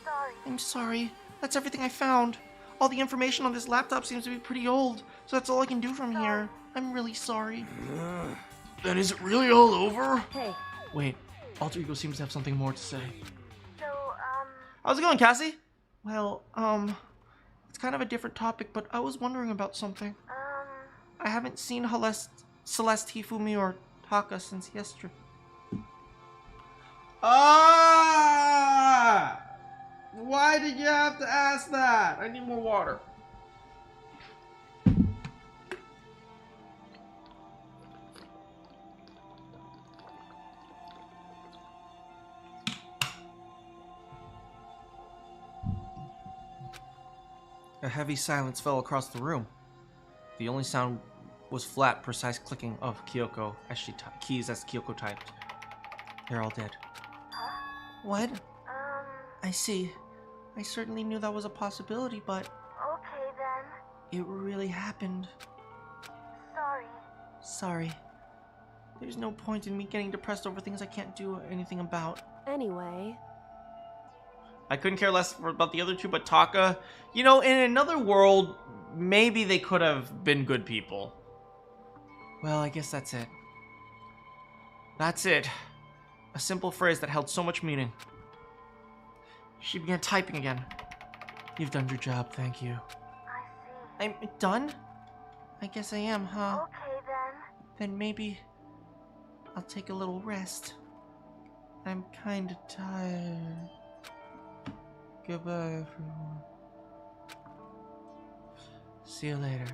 Sorry. I'm sorry. That's everything I found. All the information on this laptop seems to be pretty old, so that's all I can do from here. I'm really sorry. Then is it really all over? hey, Wait, Alter Ego seems to have something more to say. So, How's it going, Cassie? Well, it's kind of a different topic, but I was wondering about something. I haven't seen Celeste, Hifumi, or Taka since yesterday. Ah! Why did you have to ask that? I need more water. A heavy silence fell across the room. The only sound was flat, precise clicking of Kyoko as she keys as Kyoko typed. They're all dead. What? I see. I certainly knew that was a possibility, but okay then. it really happened. Sorry. Sorry. There's no point in me getting depressed over things I can't do anything about. anyway, I couldn't care less about the other two, but Taka, you know, in another world, maybe they could have been good people. Well, I guess that's it. That's it. A simple phrase that held so much meaning. She began typing again. You've done your job, thank you. I see. I'm done? I guess I am, huh? Okay then. Then maybe I'll take a little rest. I'm kinda tired. Goodbye, everyone. See you later.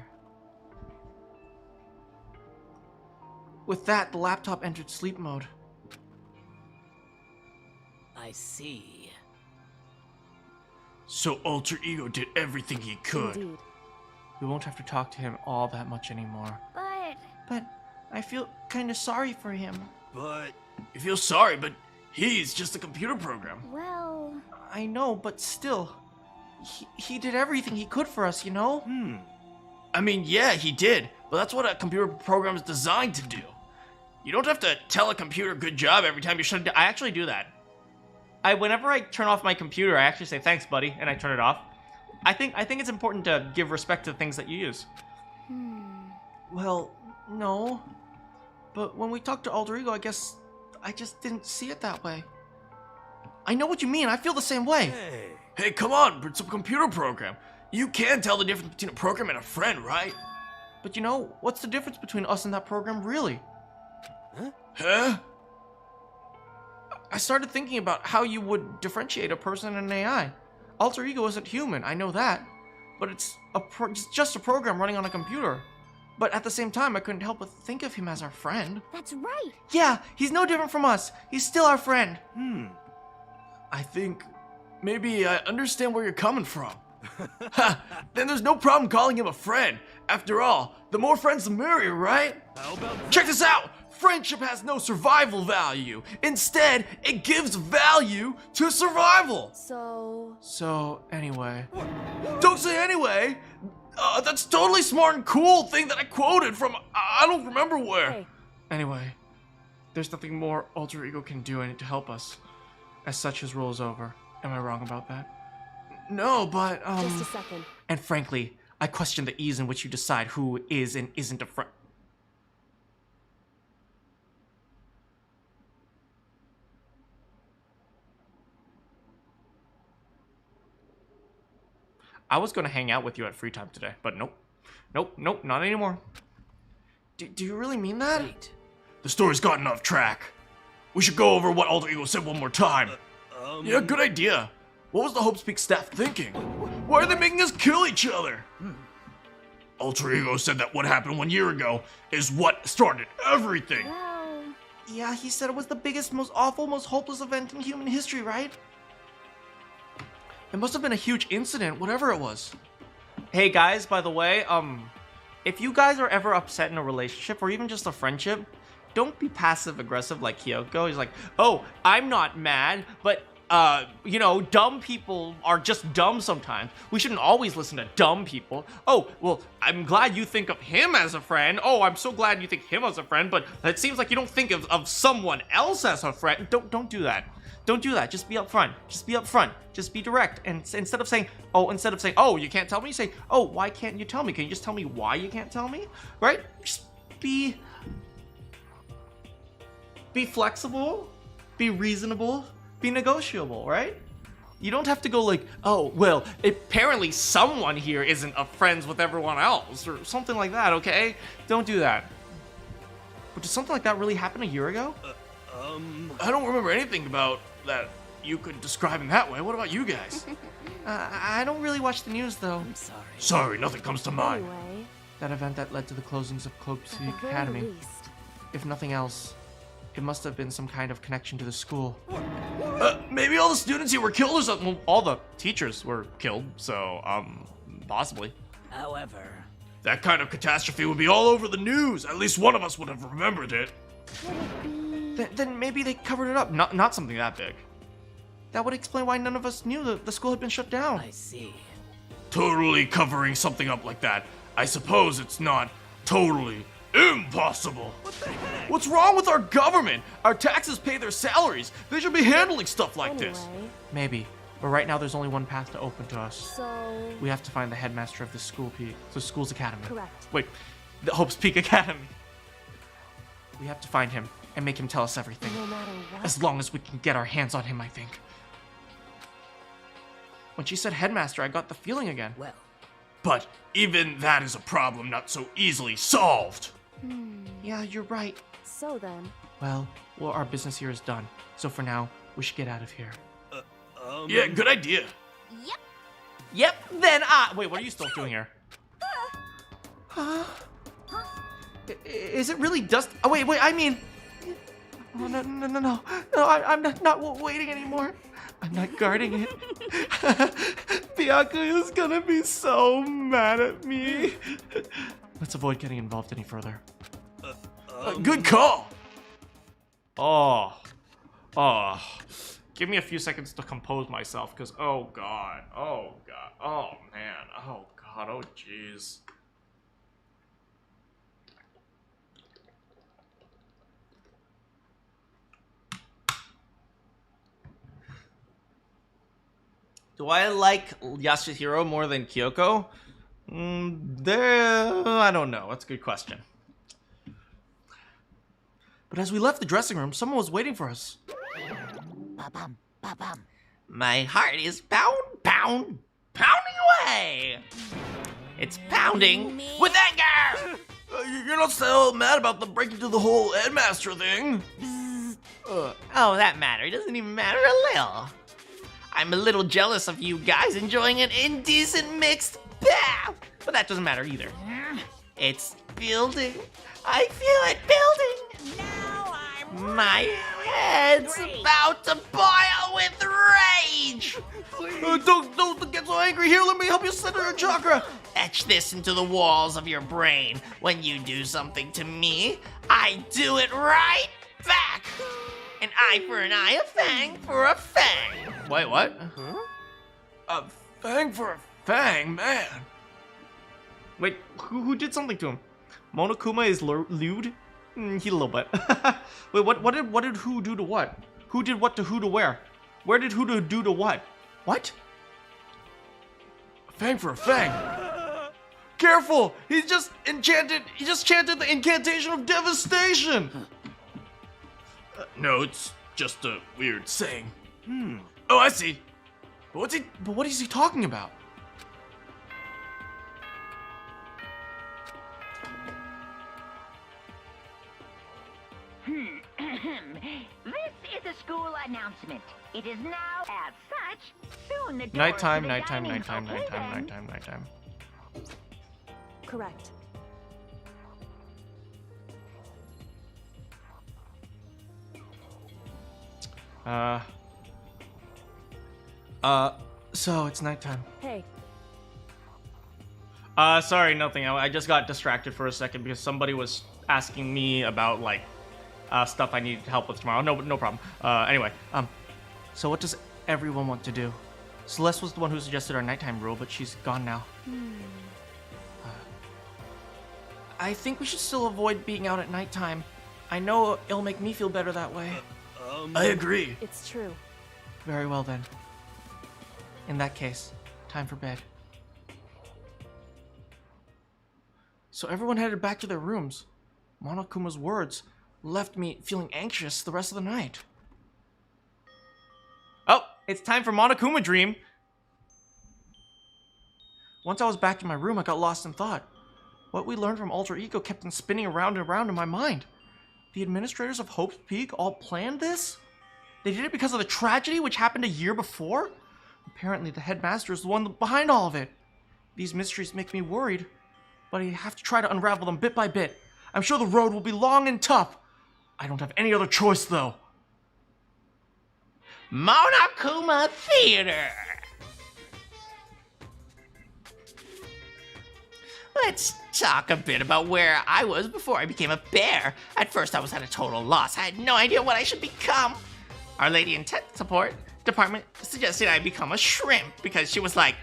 With that, the laptop entered sleep mode. I see. So Alter Ego did everything he could. indeed. We won't have to talk to him all that much anymore. But I feel kinda sorry for him. But You feel sorry, but he's just a computer program. well, I know, but still. He did everything he could for us, you know? I mean, yeah, he did, but that's what a computer program is designed to do. You don't have to tell a computer good job every time you shut it down. I actually do that. Whenever I turn off my computer, I actually say thanks, buddy, and I turn it off. I think it's important to give respect to the things that you use. Well, no. But when we talked to Alter Ego, I guess I just didn't see it that way. I know what you mean. I feel the same way. Hey, come on, it's a computer program. You can tell the difference between a program and a friend, right? But you know, what's the difference between us and that program, really? Huh? I started thinking about how you would differentiate a person and an AI. Alter Ego isn't human, I know that. But it's just a program running on a computer. But at the same time, I couldn't help but think of him as our friend. that's right. Yeah, he's no different from us. He's still our friend. I think maybe I understand where you're coming from. Ha! Then there's no problem calling him a friend. After all, the more friends the merrier, right? how about Check this out! friendship has no survival value. Instead, it gives value to survival. So anyway. Don't say anyway. That's totally smart and cool thing that I quoted from I don't remember where. Hey. Anyway, there's nothing more Alter Ego can do to help us. As such, his role is over. Am I wrong about that? No, but Just a second. And frankly, I question the ease in which you decide who is and isn't a friend. I was going to hang out with you at free time today, but nope. Nope, not anymore. Do you really mean that? Wait. the story's gotten off track. We should go over what Alter Ego said one more time. Yeah, good idea. What was the Hope's Peak staff thinking? Why are they making us kill each other? Alter Ego said that what happened 1 year ago is what started everything. Well, Yeah, he said it was the biggest, most awful, most hopeless event in human history, right? It must have been a huge incident, whatever it was. Hey guys, by the way, if you guys are ever upset in a relationship or even just a friendship, don't be passive aggressive like Kyoko. He's like, oh, I'm not mad, but you know, dumb people are just dumb sometimes. We shouldn't always listen to dumb people. Oh, well, I'm glad you think of him as a friend. Oh, I'm so glad you think him as a friend, but it seems like you don't think of someone else as a friend. Don't do that. Don't do that. Just be upfront. Just be upfront. Just be direct. And instead of saying, oh, you can't tell me, say, oh, why can't you tell me? Can you just tell me why you can't tell me? Right? Just be flexible, be reasonable, be negotiable, right? You don't have to go like, oh, well, apparently someone here isn't friends with everyone else or something like that, okay? Don't do that. But did something like that really happen a year ago? I don't remember anything about that you could describe in that way. What about you guys? I don't really watch the news though. I'm sorry. Sorry, nothing comes to mind. anyway, That event that led to the closings of Cloak at City the very Academy. least, If nothing else, it must have been some kind of connection to the school. Maybe all the students here were killed or something. Well, all the teachers were killed, so, possibly. However, That kind of catastrophe would be all over the news. At least one of us would have remembered it. would it be? Then maybe they covered it up. Not something that big. That would explain why none of us knew that the school had been shut down. I see. Totally covering something up like that. I suppose it's not totally impossible. What's wrong with our government? Our taxes pay their salaries. They should be handling stuff like this. Anyway, Maybe. But right now there's only one path to open to us. so We have to find the headmaster of the school's academy. correct. Wait, the Hope's Peak Academy. We have to find him and make him tell us everything. No matter what. As long as we can get our hands on him, I think. When she said headmaster, I got the feeling again. Well, But even that is a problem not so easily solved. Yeah, you're right. So then, Well, our business here is done. So for now, we should get out of here. Yeah, good idea. Yep. Yep, then wait, what are you still doing here? Is it really dust? Oh, wait, I mean... Oh, no, I'm not waiting anymore. I'm not guarding it. Bianca is gonna be so mad at me. Let's avoid getting involved any further. Good call. Oh. Give me a few seconds to compose myself, because, oh man, oh jeez. Do I like Yasuhiro more than Kyoko? I don't know. That's a good question. But as we left the dressing room, someone was waiting for us. Ba-bum, ba-bum. My heart is pounding away. It's pounding with anger. You're not so mad about the breaking to the whole headmaster thing. Oh, that matter. It doesn't even matter a little. I'm a little jealous of you guys enjoying an indecent mixed bath. But that doesn't matter either. It's building. I feel it building. Now I'm My head's about to boil with rage. Don't get so angry. Here, let me help you center your chakra. Etch this into the walls of your brain. When you do something to me, I do it right back. An eye for an eye, a fang for a fang. Wait, what? A fang for a fang, man. Wait, who did something to him? Monokuma is lewd? He a little bit. Wait, what did who do to what? Who did what to who to where? Where did who do to what? What? A fang for a fang. Careful! He just chanted the incantation of devastation! No, it's just a weird saying. Oh, I see. But what is he talking about? This is a school announcement. It is now, as such, soon the doors Nighttime, to the nighttime, dining nighttime, hall nighttime, open. nighttime, nighttime. Correct. So it's nighttime. Hey, Sorry, nothing. I just got distracted for a second because somebody was asking me about, like, stuff I need help with tomorrow. No problem. Anyway, so what does everyone want to do? Celeste was the one who suggested our nighttime rule, but she's gone now. I think we should still avoid being out at nighttime. I know it'll make me feel better that way. I agree. it's true. Very well then. In that case, time for bed. So everyone headed back to their rooms. Monokuma's words left me feeling anxious the rest of the night. Oh, it's time for Monokuma Dream. Once I was back in my room, I got lost in thought. What we learned from Alter Ego kept on spinning around and around in my mind. The administrators of Hope's Peak all planned this? They did it because of the tragedy which happened a year before? Apparently the headmaster is the one behind all of it. These mysteries make me worried, but I have to try to unravel them bit by bit. I'm sure the road will be long and tough. I don't have any other choice, though. Monokuma Theater. Let's talk a bit about where I was before I became a bear. At first, I was at a total loss. I had no idea what I should become. Our Lady in Tech Support Department suggested I become a shrimp because she was like,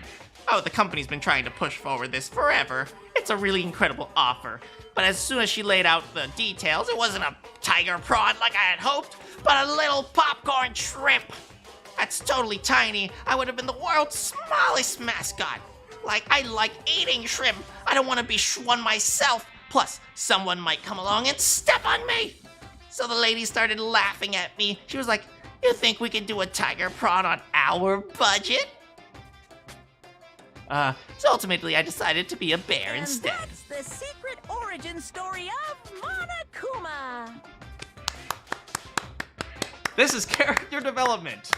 oh, the company's been trying to push forward this forever. It's a really incredible offer. But as soon as she laid out the details, it wasn't a tiger prawn like I had hoped, but a little popcorn shrimp. That's totally tiny. I would have been the world's smallest mascot. Like, I like eating shrimp. I don't want to be one myself. Plus, someone might come along and step on me. So the lady started laughing at me. She was like, you think we can do a tiger prawn on our budget? So ultimately I decided to be a bear instead. That's the secret origin story of Monokuma. This is character development.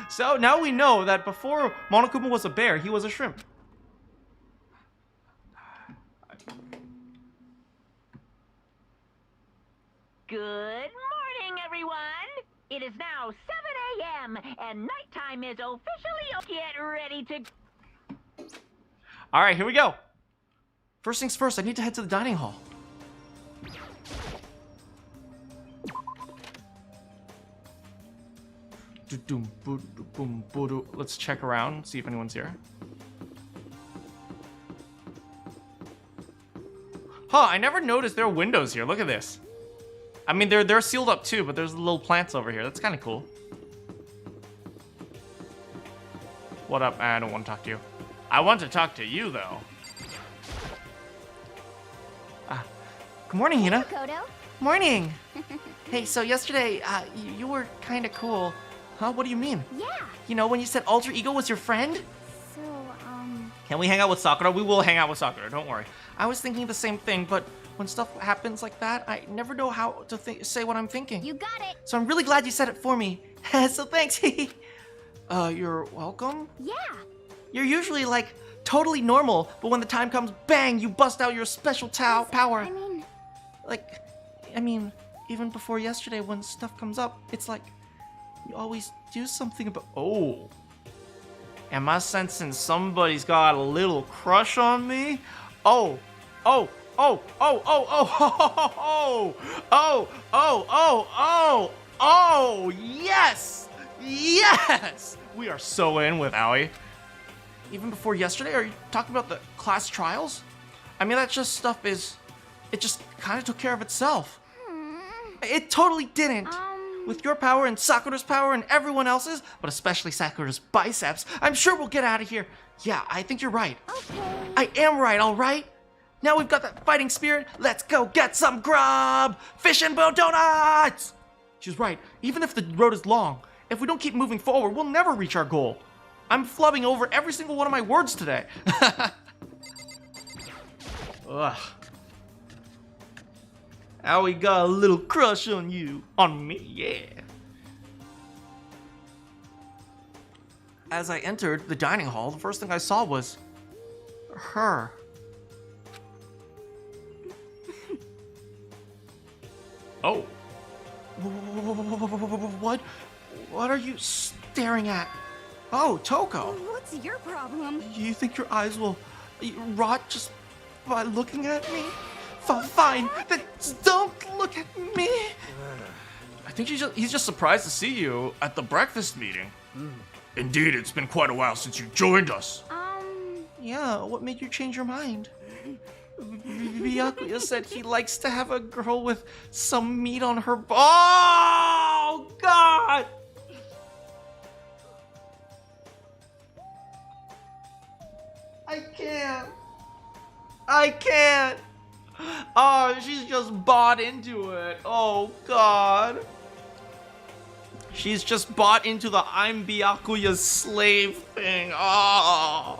So now we know that before Monokuma was a bear, he was a shrimp. Good morning, everyone. It is now 7 a.m. and nighttime is officially. Get ready to. All right, here we go. First things first, I need to head to the dining hall. Let's check around, see if anyone's here. Huh, I never noticed there are windows here. Look at this. I mean, they're sealed up too, but there's little plants over here. That's kind of cool. What up? I don't want to talk to you. I want to talk to you, though. Good morning, Hina. Kodo? Morning. Hey, so yesterday, you were kind of cool. Huh? What do you mean? Yeah. You know, when you said Alter Ego was your friend? So, Can we hang out with Sakura? We will hang out with Sakura, don't worry. I was thinking the same thing, but when stuff happens like that, I never know how to say what I'm thinking. you got it. So I'm really glad you said it for me. So thanks. You're welcome? Yeah. You're usually, like, totally normal, but when the time comes, bang, you bust out your special power. I mean, even before yesterday when stuff comes up, it's like, you always do something about... Oh. Am I sensing somebody's got a little crush on me? Oh, oh, oh, oh, oh, oh, oh, oh, oh, oh, oh, yes! Yes! We are so in with Aoi. Even before yesterday, are you talking about the class trials? I mean, that just stuff is... It just kind of took care of itself. It totally didn't. With your power and Sakura's power and everyone else's, but especially Sakura's biceps, I'm sure we'll get out of here. Yeah, I think you're right. Okay. I am right, all right? Now we've got that fighting spirit, let's go get some grub! Fish and bow donuts! She's right, even if the road is long, if we don't keep moving forward, we'll never reach our goal. I'm flubbing over every single one of my words today. Ugh. Aoi got a little crush on you. On me, yeah. As I entered the dining hall, the first thing I saw was... her. Oh. What? What are you staring at? Oh, Toko. What's your problem? You think your eyes will rot just by looking at me? Fine, then don't look at me. I think he's just surprised to see you at the breakfast meeting. Indeed, it's been quite a while since you joined us. Yeah, what made you change your mind? Byakuya said he likes to have a girl with some meat on her Oh, God! I can't. Oh, she's just bought into it. Oh, God. She's just bought into the I'm Byakuya's slave thing. Oh.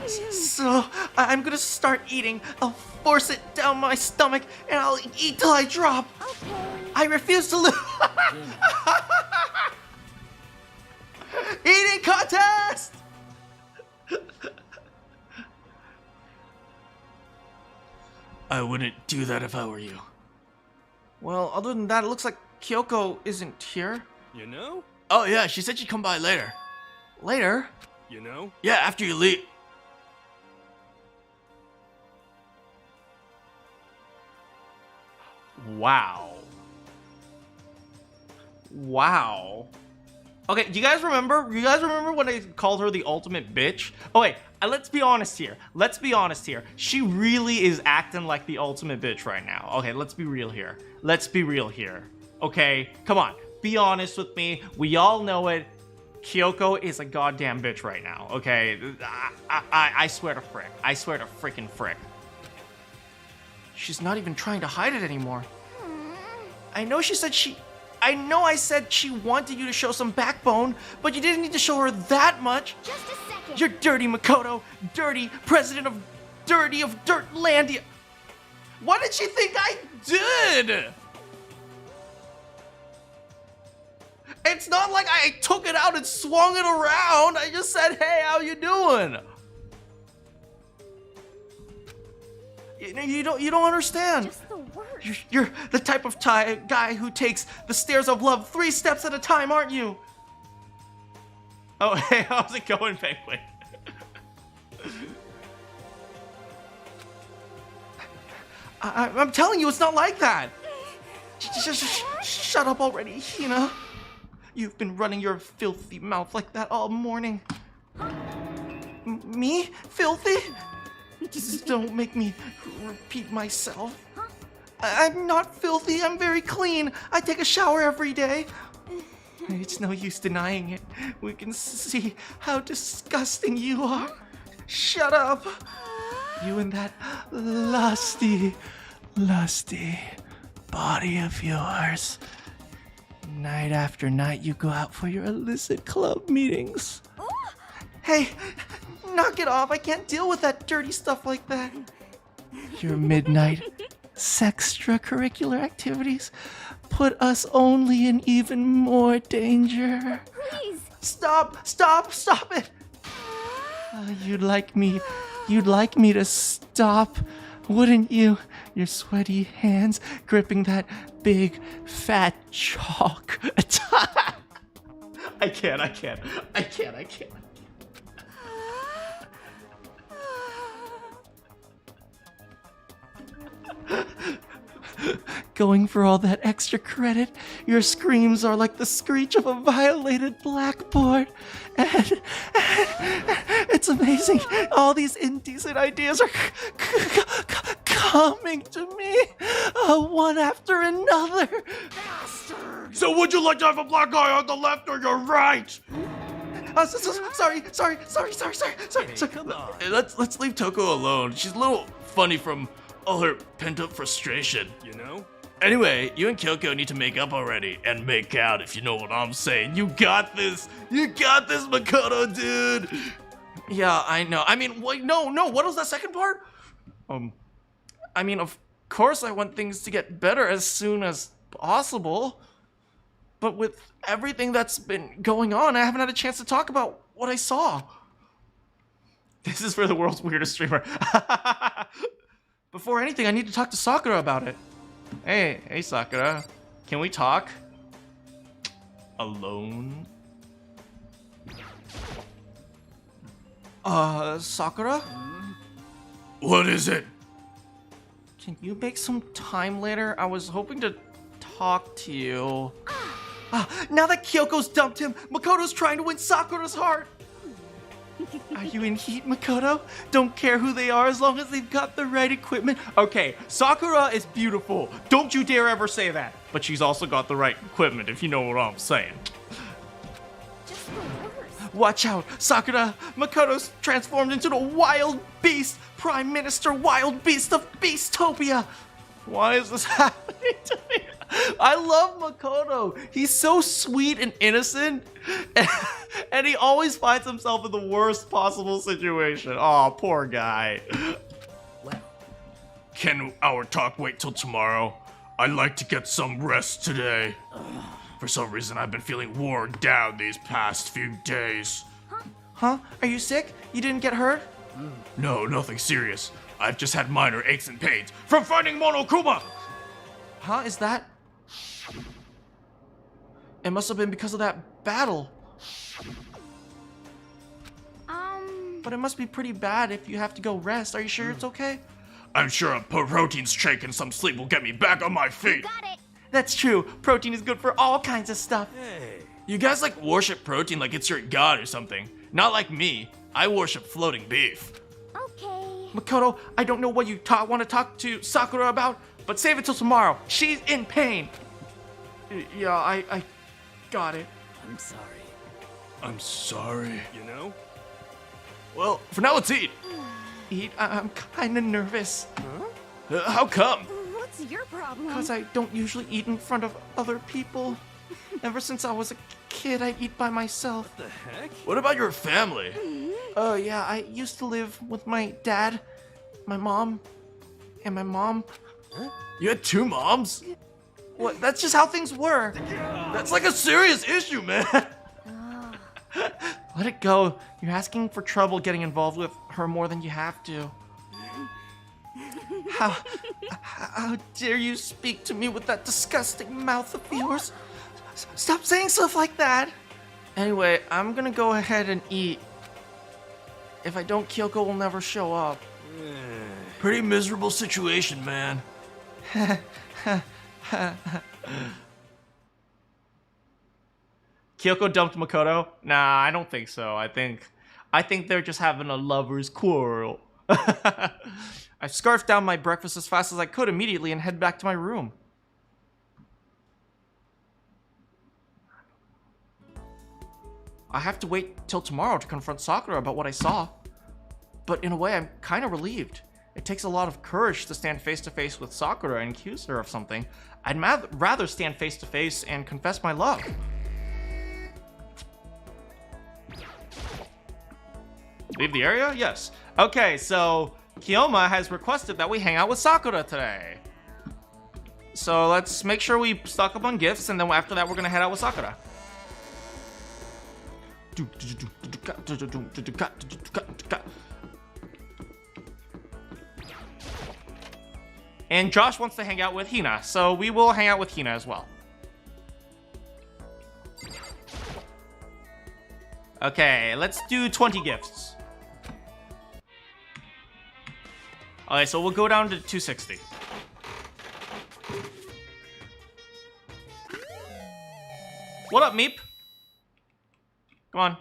So, I'm gonna start eating. I'll force it down my stomach and I'll eat till I drop. Okay. I refuse to lose. Eating contest! I wouldn't do that if I were you. Well, other than that, it looks like Kyoko isn't here. You know? Oh yeah, she said she'd come by later. Later? You know? Yeah, after you leave. Wow. Wow. Okay, do you guys remember? You guys remember when I called her the ultimate bitch? Oh wait, let's be honest here. Let's be honest here. She really is acting like the ultimate bitch right now. Okay, let's be real here. Let's be real here. Okay, come on. Be honest with me. We all know it. Kyoko is a goddamn bitch right now. Okay, I swear to frick. I swear to frickin' frick. She's not even trying to hide it anymore. I know she said I said she wanted you to show some backbone, but you didn't need to show her that much. Just a second. You're dirty, Makoto. Dirty, president of Dirtlandia. What did she think I did? It's not like I took it out and swung it around. I just said, hey, how you doing? You don't understand. Just the worst. You're the type of guy who takes the stairs of love 3 steps at a time, aren't you? Oh, hey, how's it going, Penguin? I'm telling you, it's not like that. Shut up already, Hina. You've been running your filthy mouth like that all morning. Me? Filthy? Just don't make me repeat myself. I'm not filthy, I'm very clean. I take a shower every day. It's no use denying it. We can see how disgusting you are. Shut up. You and that lusty body of yours. Night after night, you go out for your illicit club meetings. Hey, knock it off. I can't deal with that dirty stuff like that. Your midnight sextracurricular activities put us only in even more danger. Please. Stop it. You'd like me to stop, wouldn't you? Your sweaty hands gripping that big fat chalk. I can't. Going for all that extra credit, your screams are like the screech of a violated blackboard. And it's amazing. All these indecent ideas are coming to me, one after another. So would you like to have a black eye on the left or your right? Sorry. Come on. Let's leave Toko alone. She's a little funny from all her pent-up frustration. You know? Anyway, you and Kyoko need to make up already and make out, if you know what I'm saying. You got this, Makoto, dude. Yeah, I know. I mean, wait, no. What was that second part? I mean, of course I want things to get better as soon as possible. But with everything that's been going on, I haven't had a chance to talk about what I saw. This is for the world's weirdest streamer. Before anything, I need to talk to Sakura about it. Hey, Sakura. Can we talk? Alone? Sakura? What is it? Can you make some time later? I was hoping to talk to you. Now that Kyoko's dumped him, Makoto's trying to win Sakura's heart. Are you in heat, Makoto? Don't care who they are as long as they've got the right equipment. Okay, Sakura is beautiful. Don't you dare ever say that. But she's also got the right equipment, if you know what I'm saying. Just the worst. Watch out, Sakura! Makoto's transformed into the wild beast! Prime Minister Wild Beast of Beastopia! Why is this happening to me? I love Makoto. He's so sweet and innocent, and he always finds himself in the worst possible situation. Aw, poor guy. Can our talk wait till tomorrow? I'd like to get some rest today. For some reason, I've been feeling worn down these past few days. Huh? Are you sick? You didn't get hurt? No, nothing serious. I've just had minor aches and pains from fighting Monokuma! Huh? Is that... It must have been because of that battle. But it must be pretty bad if you have to go rest. Are you sure it's okay? I'm sure a protein shake and some sleep will get me back on my feet. Got it. That's true. Protein is good for all kinds of stuff. Hey. You guys like worship protein like it's your god or something. Not like me. I worship floating beef. Okay. Makoto, I don't know what you want to talk to Sakura about, but save it till tomorrow. She's in pain. Yeah, I got it. I'm sorry. I'm sorry. You know? Well, for now, let's eat. I'm kind of nervous. How come? What's your problem? Because I don't usually eat in front of other people. Ever since I was a kid, I eat by myself. The heck? What about your family? Yeah, I used to live with my dad, my mom, and my mom. You had two moms? What? That's just how things were. That's like a serious issue, man. Let it go. You're asking for trouble getting involved with her more than you have to. How dare you speak to me with that disgusting mouth of yours? Stop saying stuff like that. Anyway, I'm gonna go ahead and eat. If I don't, Kyoko will never show up. Pretty miserable situation, man. Kyoko dumped Makoto? Nah, I don't think so. I think they're just having a lover's quarrel. I scarfed down my breakfast as fast as I could immediately and head back to my room. I have to wait till tomorrow to confront Sakura about what I saw. But in a way, I'm kind of relieved. It takes a lot of courage to stand face to face with Sakura and accuse her of something. I'd rather stand face to face and confess my love. Leave the area? Yes. Okay, so Kiyoma has requested that we hang out with Sakura today. So let's make sure we stock up on gifts, and then after that, we're gonna head out with Sakura. And Josh wants to hang out with Hina, so we will hang out with Hina as well. Okay, let's do 20 gifts. Alright, so we'll go down to 260. What up, Meep? Come on.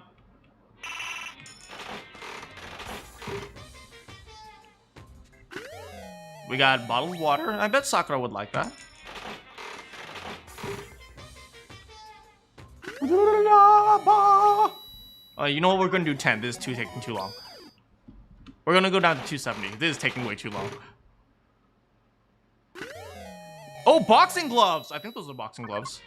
We got bottled water. I bet Sakura would like that. You know what? We're gonna do 10. This is taking too long. We're gonna go down to 270. This is taking way too long. Oh, boxing gloves! I think those are boxing gloves.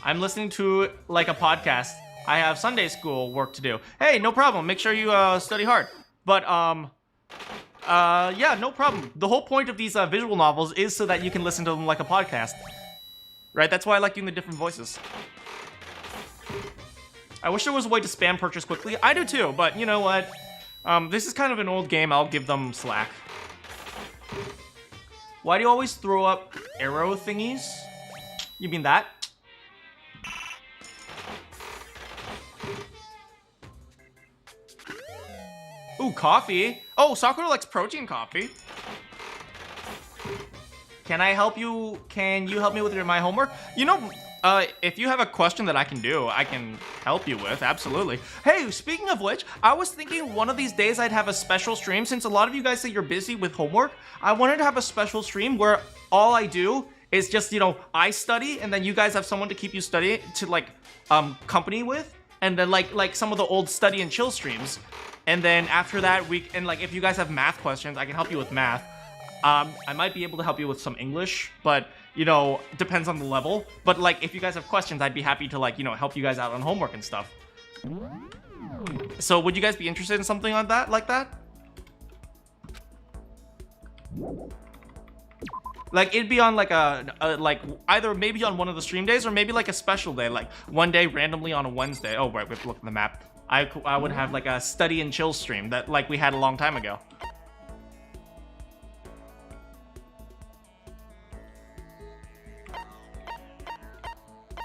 I'm listening to like a podcast. I have Sunday school work to do. Hey, no problem. Make sure you study hard. But yeah, no problem. The whole point of these visual novels is so that you can listen to them like a podcast. Right? That's why I like doing the different voices. I wish there was a way to spam purchase quickly. I do too, but you know what? This is kind of an old game. I'll give them slack. Why do you always throw up arrow thingies? You mean that? Ooh, coffee. Oh, Sakura likes protein coffee. Can I help you? Can you help me with my homework? You know, if you have a question that I can do, I can help you with, absolutely. Hey, speaking of which, I was thinking one of these days I'd have a special stream. Since a lot of you guys say you're busy with homework, I wanted to have a special stream where all I do is just, you know, I study and then you guys have someone to keep you studying, to like, company with. And then like some of the old study and chill streams. And then after that, like if you guys have math questions, I can help you with math. I might be able to help you with some English, but you know, depends on the level. But like if you guys have questions, I'd be happy to like, you know, help you guys out on homework and stuff. So would you guys be interested in something on that, like that? Like it'd be on like like either maybe on one of the stream days or maybe like a special day, like one day randomly on a Wednesday. Oh right, we have to look at the map. I would have like a study and chill stream that like we had a long time ago.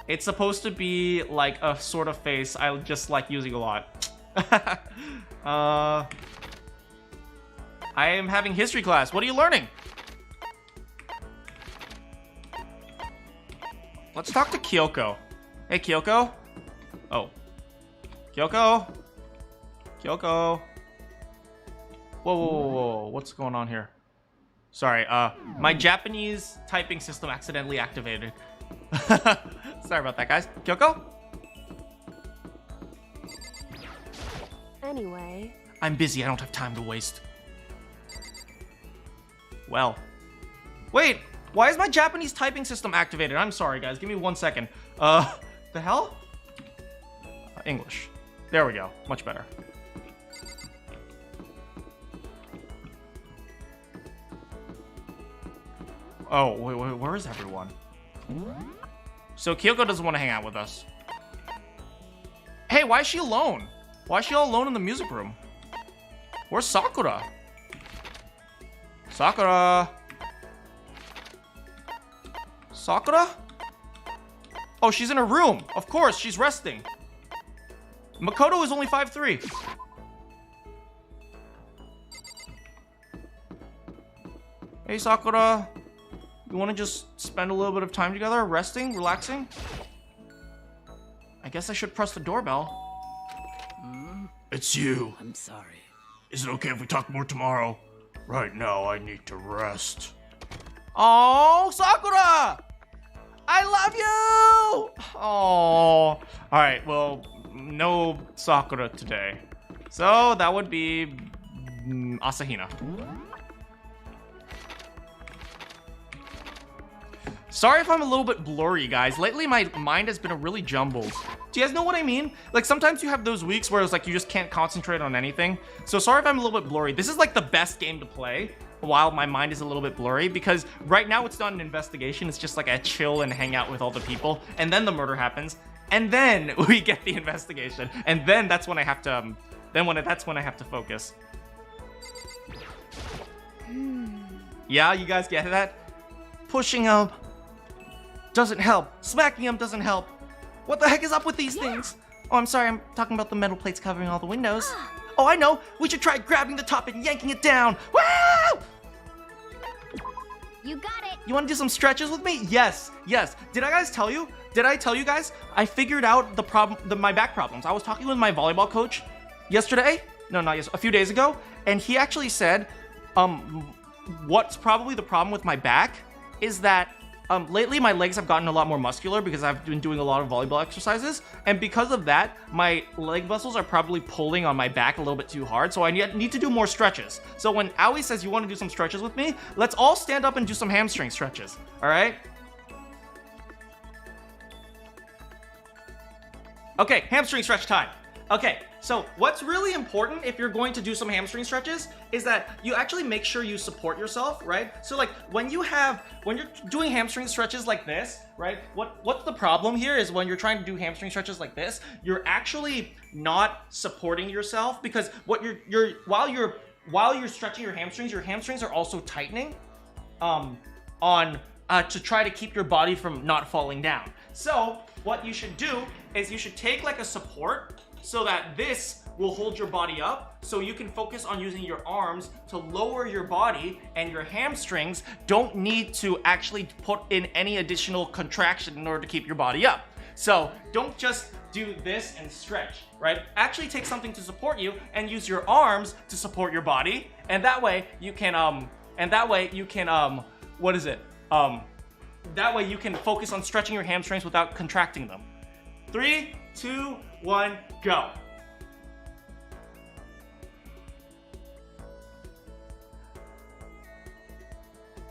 It's supposed to be like a sort of face I just like using a lot. I am having history class. What are you learning? Let's talk to Kyoko. Hey, Kyoko. Oh. Kyoko? Kyoko? Whoa. What's going on here? Sorry, my Japanese typing system accidentally activated. Sorry about that, guys. Kyoko? Anyway. I'm busy. I don't have time to waste. Well. Wait! Why is my Japanese typing system activated? I'm sorry, guys. Give me 1 second. The hell? English. There we go. Much better. Oh, wait, where is everyone? So Kyoko doesn't want to hang out with us. Hey, why is she alone? Why is she all alone in the music room? Where's Sakura? Sakura? Sakura? Oh, she's in her room. Of course, she's resting. Makoto is only 5'3". Hey, Sakura. You want to just spend a little bit of time together, resting, relaxing? I guess I should press the doorbell. It's you. I'm sorry. Is it okay if we talk more tomorrow? Right now, I need to rest. Oh, Sakura! I love you! Oh. Alright, well, no Sakura today. So that would be Asahina. Sorry if I'm a little bit blurry, guys. Lately, my mind has been really jumbled. Do you guys know what I mean? Like, sometimes you have those weeks where it's like you just can't concentrate on anything. So sorry if I'm a little bit blurry. This is like the best game to play while my mind is a little bit blurry, because right now it's not an investigation. It's just like a chill and hang out with all the people. And then the murder happens. And then we get the investigation. And then that's when I have to, that's when I have to focus. Yeah, you guys get that? Pushing him doesn't help. Smacking him doesn't help. What the heck is up with these things? Oh, I'm sorry, I'm talking about the metal plates covering all the windows. Oh, I know. We should try grabbing the top and yanking it down. Woo! You got it. You want to do some stretches with me? Yes, yes. Did I tell you guys? I figured out the problem, my back problems. I was talking with my volleyball coach yesterday. No, not yesterday. A few days ago, and he actually said, what's probably the problem with my back is that lately my legs have gotten a lot more muscular because I've been doing a lot of volleyball exercises, and because of that, my leg muscles are probably pulling on my back a little bit too hard, so I need to do more stretches. So when Aoi says you want to do some stretches with me, let's all stand up and do some hamstring stretches, all right? Okay, hamstring stretch time. Okay, so what's really important if you're going to do some hamstring stretches is that you actually make sure you support yourself, right? So like when you're doing hamstring stretches like this, right? What's the problem here is when you're trying to do hamstring stretches like this, you're actually not supporting yourself because what while you're stretching your hamstrings are also tightening to try to keep your body from not falling down. So what you should do is you should take like a support so that this will hold your body up so you can focus on using your arms to lower your body, and your hamstrings don't need to actually put in any additional contraction in order to keep your body up. So don't just do this and stretch, right? Actually take something to support you and use your arms to support your body, and that way you can that way you can focus on stretching your hamstrings without contracting them. 3, 2, 1, go.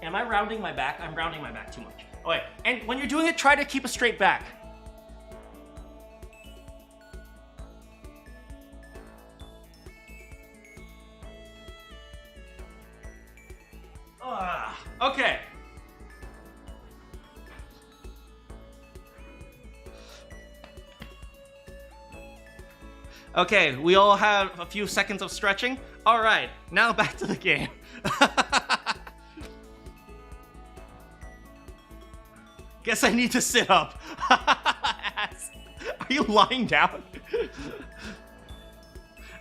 Am I rounding my back? I'm rounding my back too much. Okay, and when you're doing it, try to keep a straight back. Okay. Okay, we all have a few seconds of stretching. All right, now back to the game. Guess I need to sit up. Are you lying down?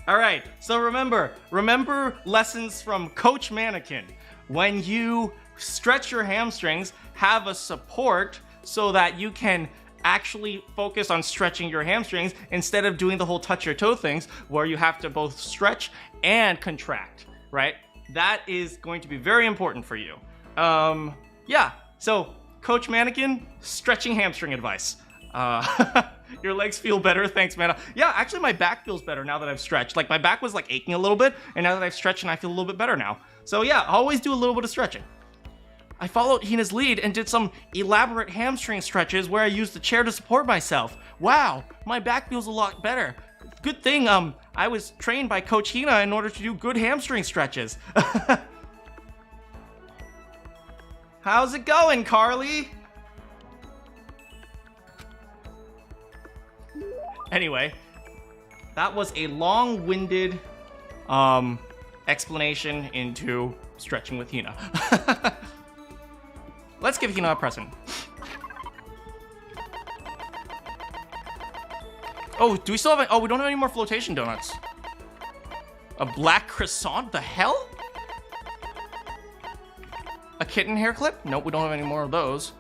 All right, so remember lessons from Coach Manakyn. When you stretch your hamstrings, have a support so that you can actually focus on stretching your hamstrings instead of doing the whole touch your toe things where you have to both stretch and contract, right? That is going to be very important for you. Yeah, so Coach Manakyn, stretching hamstring advice. Your legs feel better, thanks man. Yeah, actually my back feels better now that I've stretched. Like my back was like aching a little bit, and now that I've stretched and I feel a little bit better now. So yeah, always do a little bit of stretching. I followed Hina's lead and did some elaborate hamstring stretches where I used the chair to support myself. Wow, my back feels a lot better. Good thing I was trained by Coach Hina in order to do good hamstring stretches. How's it going, Carly? Anyway, that was a long-winded explanation into stretching with Hina. Let's give Hina a present. Oh, do we still have? Oh, we don't have any more flotation donuts. A black croissant? The hell? A kitten hair clip? Nope, we don't have any more of those.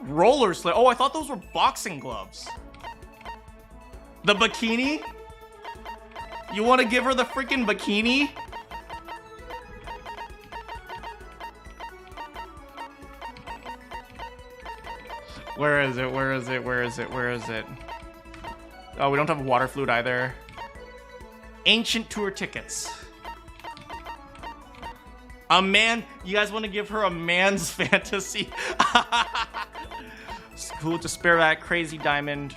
Roller sled. Oh, I thought those were boxing gloves. The bikini? You want to give her the freaking bikini? Where is it? Where is it? Where is it? Where is it? Oh, we don't have a water flute either. Ancient tour tickets. A man, you guys want to give her a man's fantasy? It's cool to spare that crazy diamond.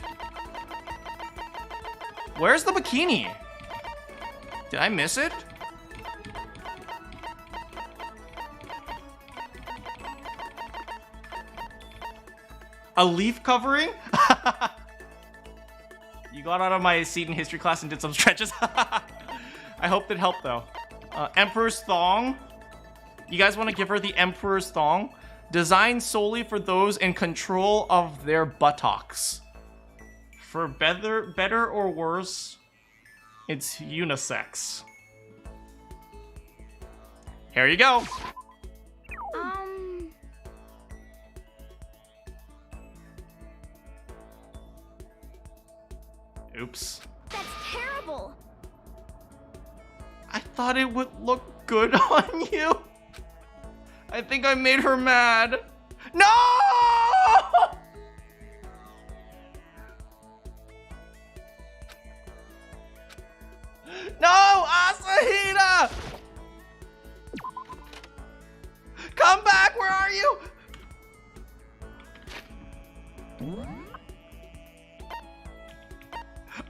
Where's the bikini? Did I miss it? A leaf covering? You got out of my seat in history class and did some stretches. I hope that helped though. Emperor's Thong. You guys want to give her the Emperor's Thong? Designed solely for those in control of their buttocks. For better or worse, it's unisex. Here you go. Oops. That's terrible. I thought it would look good on you. I think I made her mad. No! No, Asahina! Come back, where are you?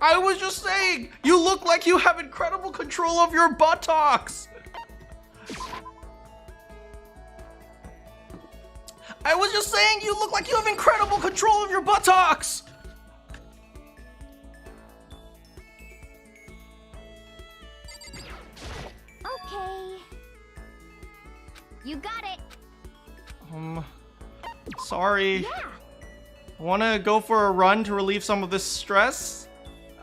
I was just saying, you look like you have incredible control of your buttocks. I was just saying, you look like you have incredible control of your buttocks. Okay. You got it. Sorry. Yeah. Wanna go for a run to relieve some of this stress?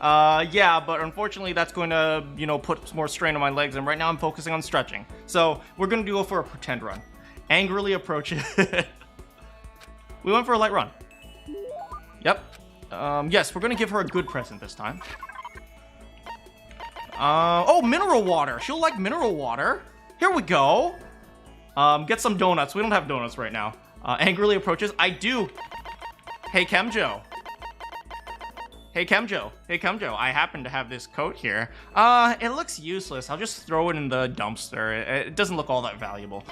Yeah, but unfortunately that's going to, you know, put more strain on my legs, and right now I'm focusing on stretching. So we're gonna go for a pretend run. Angrily approach it. We went for a light run. Yep. Yes, we're gonna give her a good present this time. Oh, mineral water. She'll like mineral water. Here we go. Get some donuts. We don't have donuts right now. Angrily approaches. I do. Hey, Kemjo. Hey, Kemjo. Hey, Kemjo. I happen to have this coat here. It looks useless. I'll just throw it in the dumpster. It doesn't look all that valuable.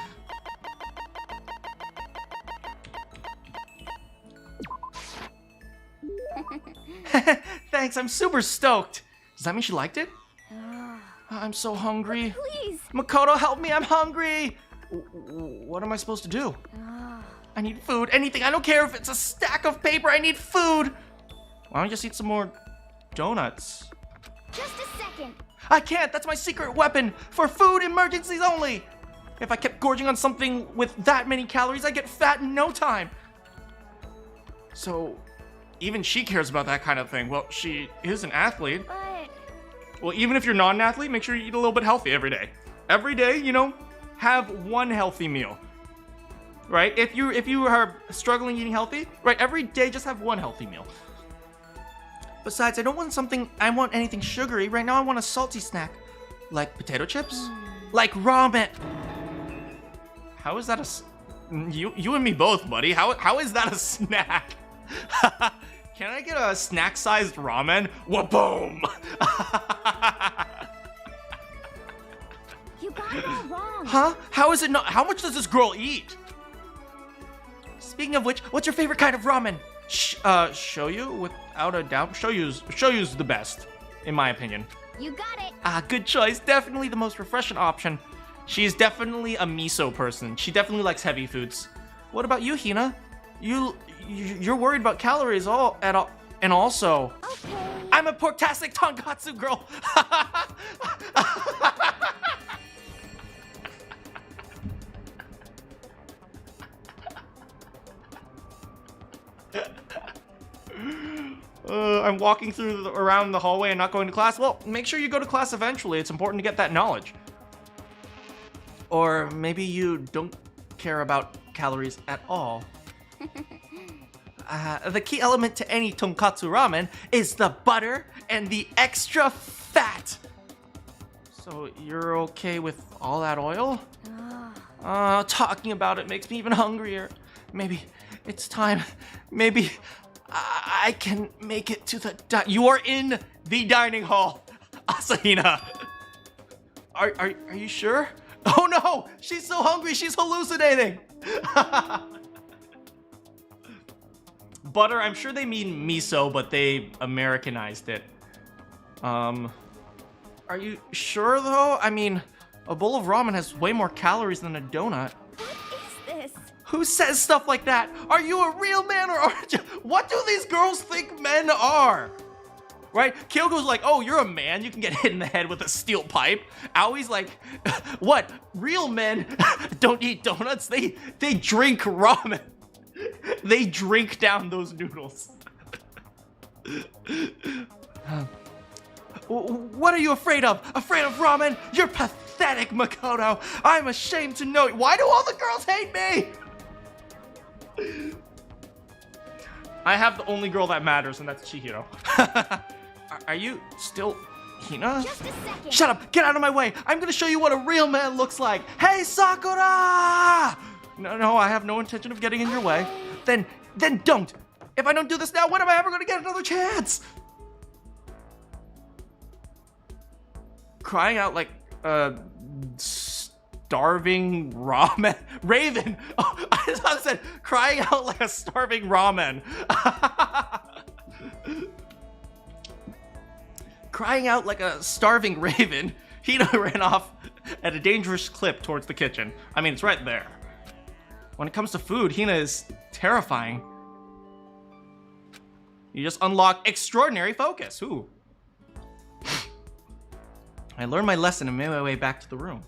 Thanks, I'm super stoked. Does that mean she liked it? I'm so hungry. Please. Makoto, help me, I'm hungry. What am I supposed to do? I need food, anything. I don't care if it's a stack of paper, I need food. Why don't you just eat some more donuts? Just a second. I can't, that's my secret weapon for food emergencies only. If I kept gorging on something with that many calories, I'd get fat in no time. So, even she cares about that kind of thing. Well, she is an athlete. But Well, even if you're not an athlete, make sure you eat a little bit healthy every day. Every day, you know, have one healthy meal. Right? If you are struggling eating healthy, right, every day just have one healthy meal. Besides, I don't want anything sugary. Right now I want a salty snack. Like potato chips? Like ramen. How is that you and me both, buddy. How is that a snack? Can I get a snack-sized ramen? Wa-boom! you got it all wrong. Huh? How is it not? How much does this girl eat? Speaking of which, what's your favorite kind of ramen? Shoyu, without a doubt. Shoyu's the best, in my opinion. You got it. Ah, good choice. Definitely the most refreshing option. She's definitely a miso person. She definitely likes heavy foods. What about you, Hina? You're worried about calories and also Okay. I'm a porktastic tonkatsu girl. I'm walking around the hallway and not going to class. Well, make sure you go to class eventually. It's important to get that knowledge. Or maybe you don't care about calories at all. The key element to any tonkatsu ramen is the butter and the extra fat. So you're okay with all that oil? Talking about it makes me even hungrier. Maybe it's time. Maybe I can make it to the You are in the dining hall, Asahina. Are you sure? Oh no! She's so hungry, she's hallucinating! Butter, I'm sure they mean miso, but they Americanized it. Are you sure though? I mean, a bowl of ramen has way more calories than a donut. What is this? Who says stuff like that? Are you a real man or aren't you? What do these girls think men are? right? Kyoko's like, oh, you're a man, you can get hit in the head with a steel pipe. Aoi's like, what? Real men don't eat donuts, they drink ramen. They drink down those noodles. What are you afraid of? Afraid of ramen? You're pathetic, Makoto. I'm ashamed to know. Why do all the girls hate me? I have the only girl that matters, and that's Chihiro. Are you still Hina? Just a second. Shut up! Get out of my way! I'm gonna show you what a real man looks like! Hey, Sakura! No, I have no intention of getting in your way. Then don't! If I don't do this now, when am I ever gonna get another chance? Crying out like starving ramen. Raven! Oh, I thought it said crying out like a starving ramen. Crying out like a starving raven, Hina ran off at a dangerous clip towards the kitchen. I mean, it's right there. When it comes to food, Hina is terrifying. You just unlock extraordinary focus. Ooh. I learned my lesson and made my way back to the room.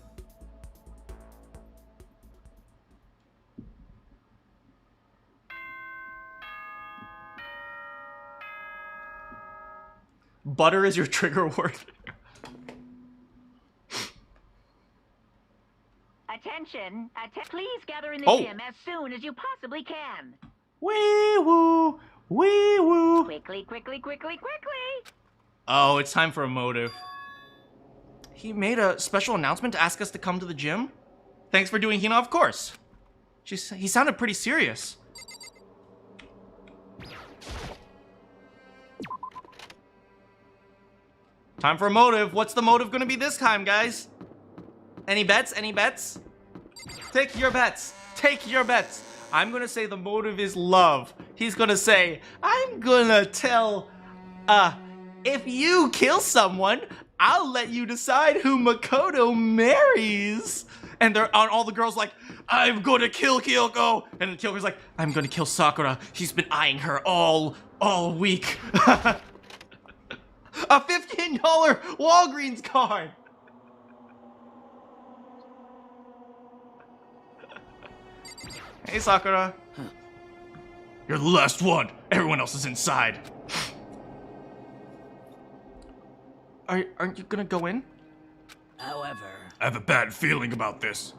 Butter is your trigger word. Attention, please gather in the Oh. gym as soon as you possibly can. Wee woo, wee woo. Quickly. Oh, it's time for a motive. He made a special announcement to ask us to come to the gym. Thanks for doing Hina, of course. He sounded pretty serious. Time for a motive. What's the motive gonna be this time, guys? Any bets? Any bets? Take your bets. Take your bets. I'm gonna say the motive is love. He's gonna say, I'm gonna tell, if you kill someone, I'll let you decide who Makoto marries. And they're on all the girls like, I'm gonna kill Kyoko. And Kyoko's like, I'm gonna kill Sakura. He's been eyeing her all week. A $15 Walgreens card. Hey, Sakura. You're the last one. Everyone else is inside. Aren't you gonna go in? However, I have a bad feeling about this.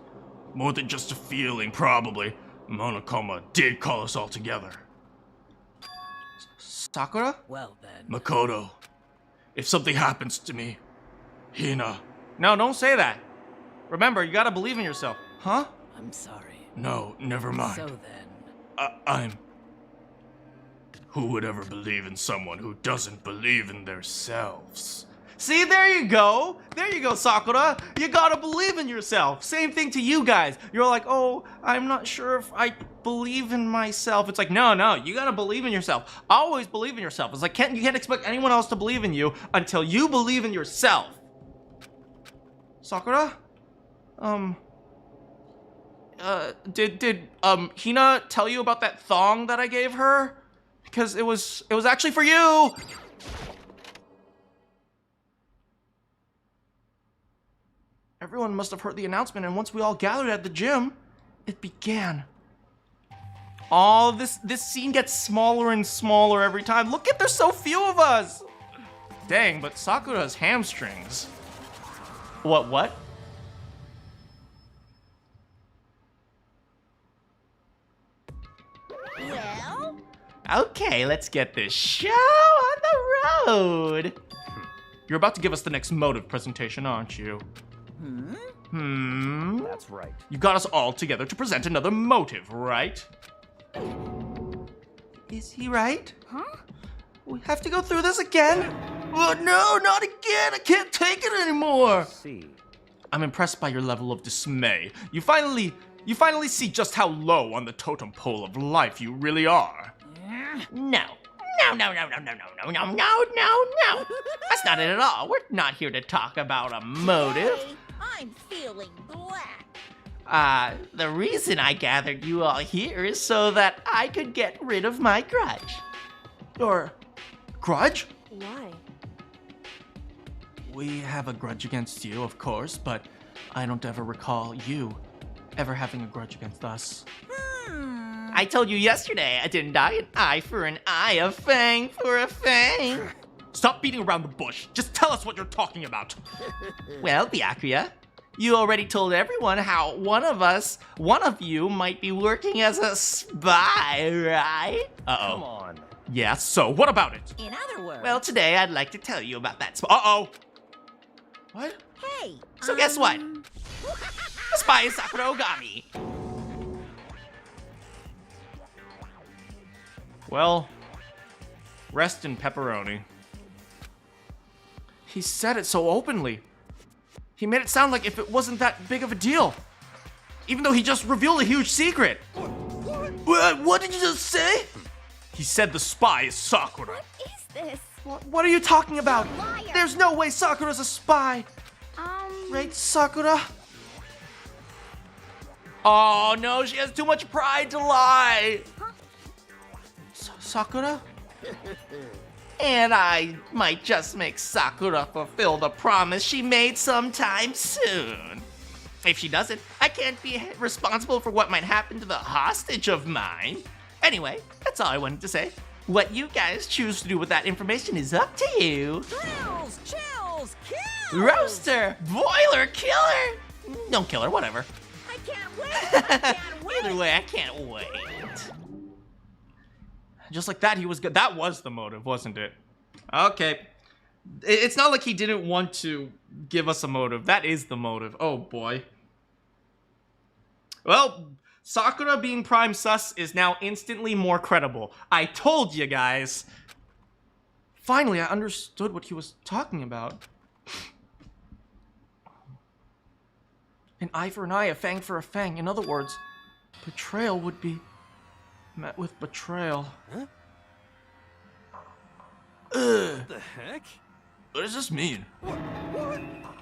More than just a feeling, probably. Monokoma did call us all together. Sakura? well then. Makoto, if something happens to me, Hina, No, don't say that. Remember, you gotta believe in yourself. Huh? I'm sorry. no, never mind. So then, I'm... Who would ever believe in someone who doesn't believe in themselves? See, there you go. There you go, Sakura. You gotta believe in yourself. Same thing to you guys. You're like, oh, I'm not sure if I believe in myself. It's like, no, you gotta believe in yourself. Always believe in yourself. It's like, you can't expect anyone else to believe in you until you believe in yourself. Sakura? Did Hina tell you about that thong that I gave her? Because it was actually for you. Everyone must have heard the announcement, and once we all gathered at the gym, it began. Oh, this scene gets smaller and smaller every time. Look at, there's so few of us. Dang, but Sakura's hamstrings. What? Well, okay, let's get this show on the road. You're about to give us the next motive presentation, aren't you? That's right. You got us all together to present another motive, right? Is he right? huh? We have to go through this again? Oh, no, not again! I can't take it anymore! See. I'm impressed by your level of dismay. You finally see just how low on the totem pole of life you really are. No. That's not it at all. We're not here to talk about a motive. Hey, I'm feeling black. The reason I gathered you all here is so that I could get rid of my grudge. Your grudge? Why? we have a grudge against you, of course, but I don't ever recall you ever having a grudge against us. I told you yesterday, didn't I? An eye for an eye, a fang for a fang. Stop beating around the bush. Just tell us what you're talking about. Well, Byakuya, you already told everyone how one of you might be working as a spy, right? Come on. Yeah, so what about it? In other words. Well, today I'd like to tell you about that spy. Uh-oh. What? Hey. So guess what? The spy is Sakura Ogami. Well, rest in pepperoni. He said it so openly. He made it sound like if it wasn't that big of a deal. Even though he just revealed a huge secret. What did you just say? He said the spy is Sakura. What is this? What are you talking about? You're a liar. There's no way Sakura's a spy. Right, Sakura? Oh no, she has too much pride to lie. Sakura? And I might just make Sakura fulfill the promise she made sometime soon. If she doesn't, I can't be responsible for what might happen to the hostage of mine. Anyway, that's all I wanted to say. What you guys choose to do with that information is up to you. Thrills, chills, kills. Roaster, boiler, killer. Don't kill her, whatever. I can't wait. I can't wait. Either way, I can't wait. Just like that, he was good. That was the motive, wasn't it? Okay. It's not like he didn't want to give us a motive. That is the motive. Oh, boy. Well, Sakura being prime sus is now instantly more credible. I told you guys. Finally, I understood what he was talking about. An eye for an eye, a fang for a fang. In other words, betrayal would be met with betrayal. Huh? Ugh. The heck? What does this mean?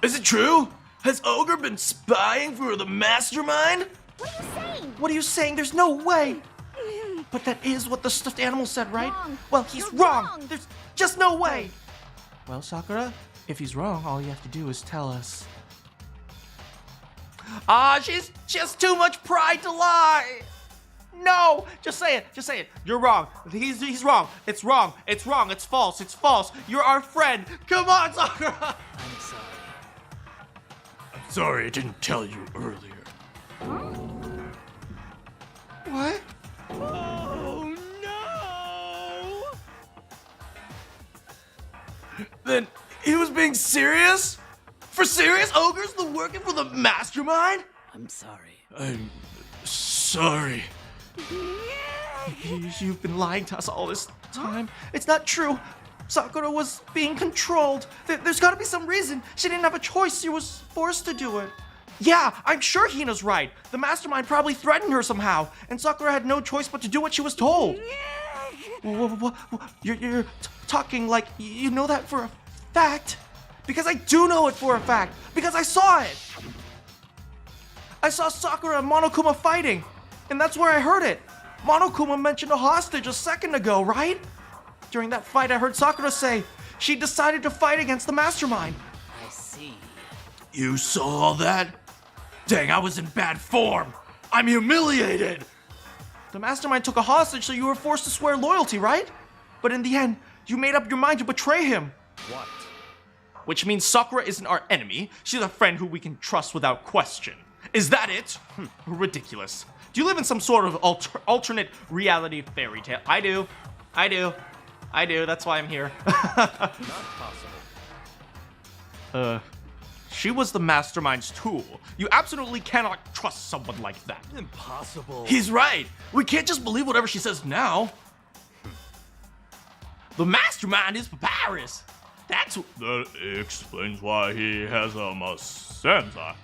Is it true? Has Ogre been spying for the mastermind? What are you saying? What are you saying? There's no way. But that is what the stuffed animal said, right? Wrong. Well, he's You're wrong. wrong. There's just no way. Well, Sakura, if he's wrong, all you have to do is tell us. She's just too much pride to lie. No, just say it. Just say it. You're wrong. He's wrong. It's wrong. It's wrong. It's false. It's false. You're our friend. Come on, Sakura. I'm sorry. I'm sorry I didn't tell you earlier. What? Oh no! Then he was being serious? For serious? Ogre's the working for the mastermind? I'm sorry. I'm sorry. You've been lying to us all this time. It's not true. Sakura was being controlled. There's gotta be some reason. She didn't have a choice. She was forced to do it. Yeah, I'm sure Hina's right. The mastermind probably threatened her somehow, and Sakura had no choice but to do what she was told. You're talking like you know that for a fact. Because I do know it for a fact. Because I saw it. I saw Sakura and Monokuma fighting, and that's where I heard it. Monokuma mentioned a hostage a second ago, right? During that fight, I heard Sakura say she decided to fight against the mastermind. I see. You saw that? Dang, I was in bad form. I'm humiliated. The mastermind took a hostage, so you were forced to swear loyalty, right? But in the end, you made up your mind to betray him. What? Which means Sakura isn't our enemy. She's a friend who we can trust without question. Is that it? Ridiculous. Do you live in some sort of alternate reality fairy tale? I do. That's why I'm here. Not possible. She was the mastermind's tool. You absolutely cannot trust someone like that. Impossible. He's right. We can't just believe whatever she says now. The mastermind is Papyrus. That's That explains why he has a sensei.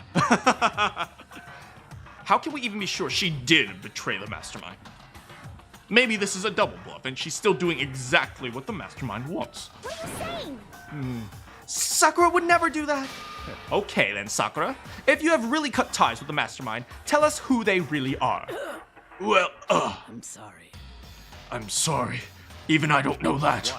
How can we even be sure she did betray the mastermind? Maybe this is a double bluff and she's still doing exactly what the mastermind wants. What are you saying? Sakura would never do that. Okay then, Sakura. If you have really cut ties with the mastermind, tell us who they really are. Well, I'm sorry. I'm sorry. Even I don't know that.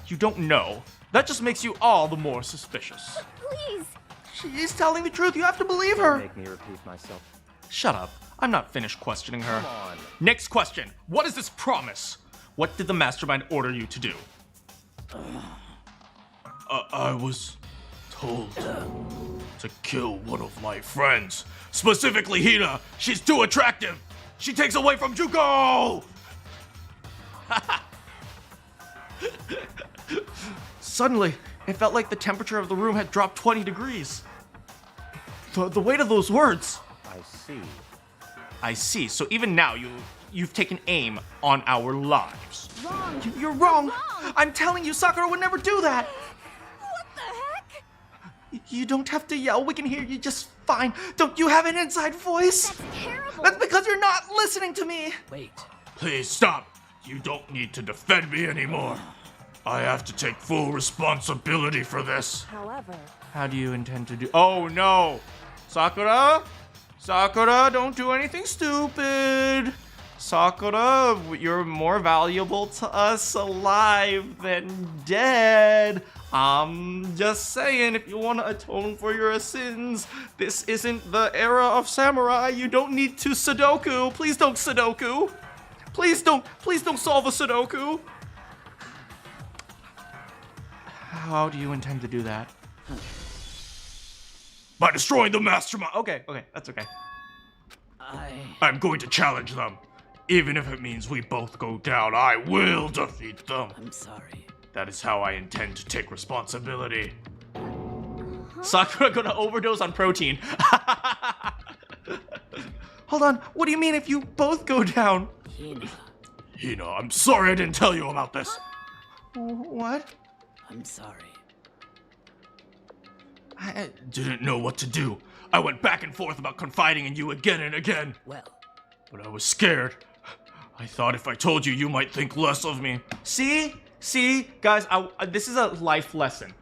You don't know. That just makes you all the more suspicious. Please. She's telling the truth. You have to believe her. Make me repeat myself. Shut up. I'm not finished questioning her. Come on. Next question. What is this promise? What did the mastermind order you to do? I was told to kill one of my friends. Specifically Hina. She's too attractive. She takes away from Juko! Suddenly, it felt like the temperature of the room had dropped 20 degrees. The weight of those words. I see. I see. So even now, you've taken aim on our lives. Wrong. You're wrong. Wrong. I'm telling you, Sakura would never do that. What the heck? You don't have to yell. We can hear you just fine. Don't you have an inside voice? That's terrible. That's because you're not listening to me. Wait. Please stop. You don't need to defend me anymore. I have to take full responsibility for this. However, How do you intend to do? Oh no, Sakura! Sakura, don't do anything stupid. Sakura, you're more valuable to us alive than dead. I'm just saying, if you want to atone for your sins, this isn't the era of samurai. You don't need to Sudoku. Please don't Sudoku. Please don't solve a Sudoku. How do you intend to do that? By destroying the mastermind. Okay, that's okay. I'm going to challenge them. Even if it means we both go down, I will defeat them. I'm sorry. That is how I intend to take responsibility. Sakura gonna overdose on protein. Hold on, what do you mean if you both go down? Hina, Hina, I'm sorry I didn't tell you about this. What? I'm sorry. I didn't know what to do. I went back and forth about confiding in you again and again. Well, But I was scared. I thought if I told you, you might think less of me. See, guys, this is a life lesson.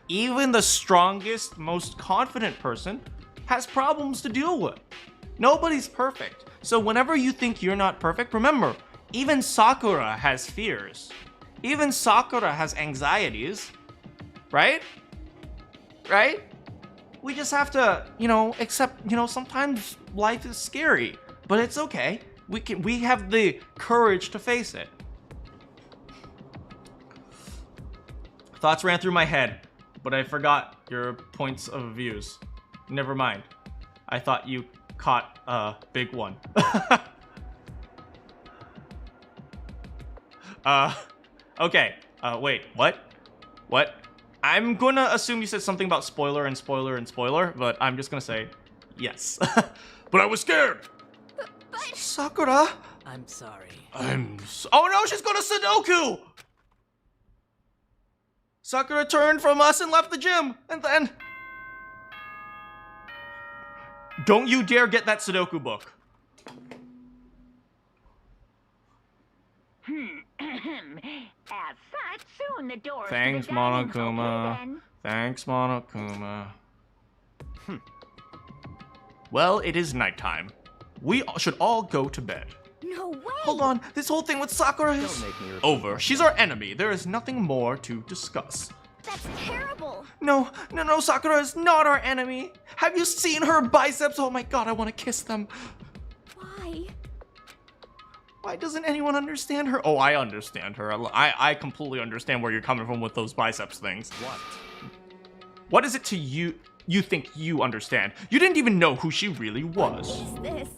Even the strongest, most confident person has problems to deal with. Nobody's perfect. So whenever you think you're not perfect, remember, even Sakura has fears. Even Sakura has anxieties. Right? Right? We just have to, accept, sometimes life is scary, but it's okay. We have the courage to face it. Thoughts ran through my head, but I forgot your points of views. Never mind. I thought you caught a big one. Okay. Wait, what? What? I'm gonna assume you said something about spoiler and spoiler and spoiler, but I'm just gonna say yes. But I was scared. Sakura? I'm sorry. Oh no, she's going to Sudoku! Sakura turned from us and left the gym, and then... Don't you dare get that Sudoku book. As such, soon the doors Thanks, to the dining hall Monokuma. open. Thanks, Monokuma. Well, it is nighttime. We should all go to bed. no way. Hold on, this whole thing with Sakura is Don't make me repeat over. She's our enemy. There is nothing more to discuss. That's terrible. No, Sakura is not our enemy. Have you seen her biceps? Oh my god, I want to kiss them. Why? Why doesn't anyone understand her? Oh, I understand her. I completely understand where you're coming from with those biceps things. What? What is it to you think you understand? You didn't even know who she really was. What is this?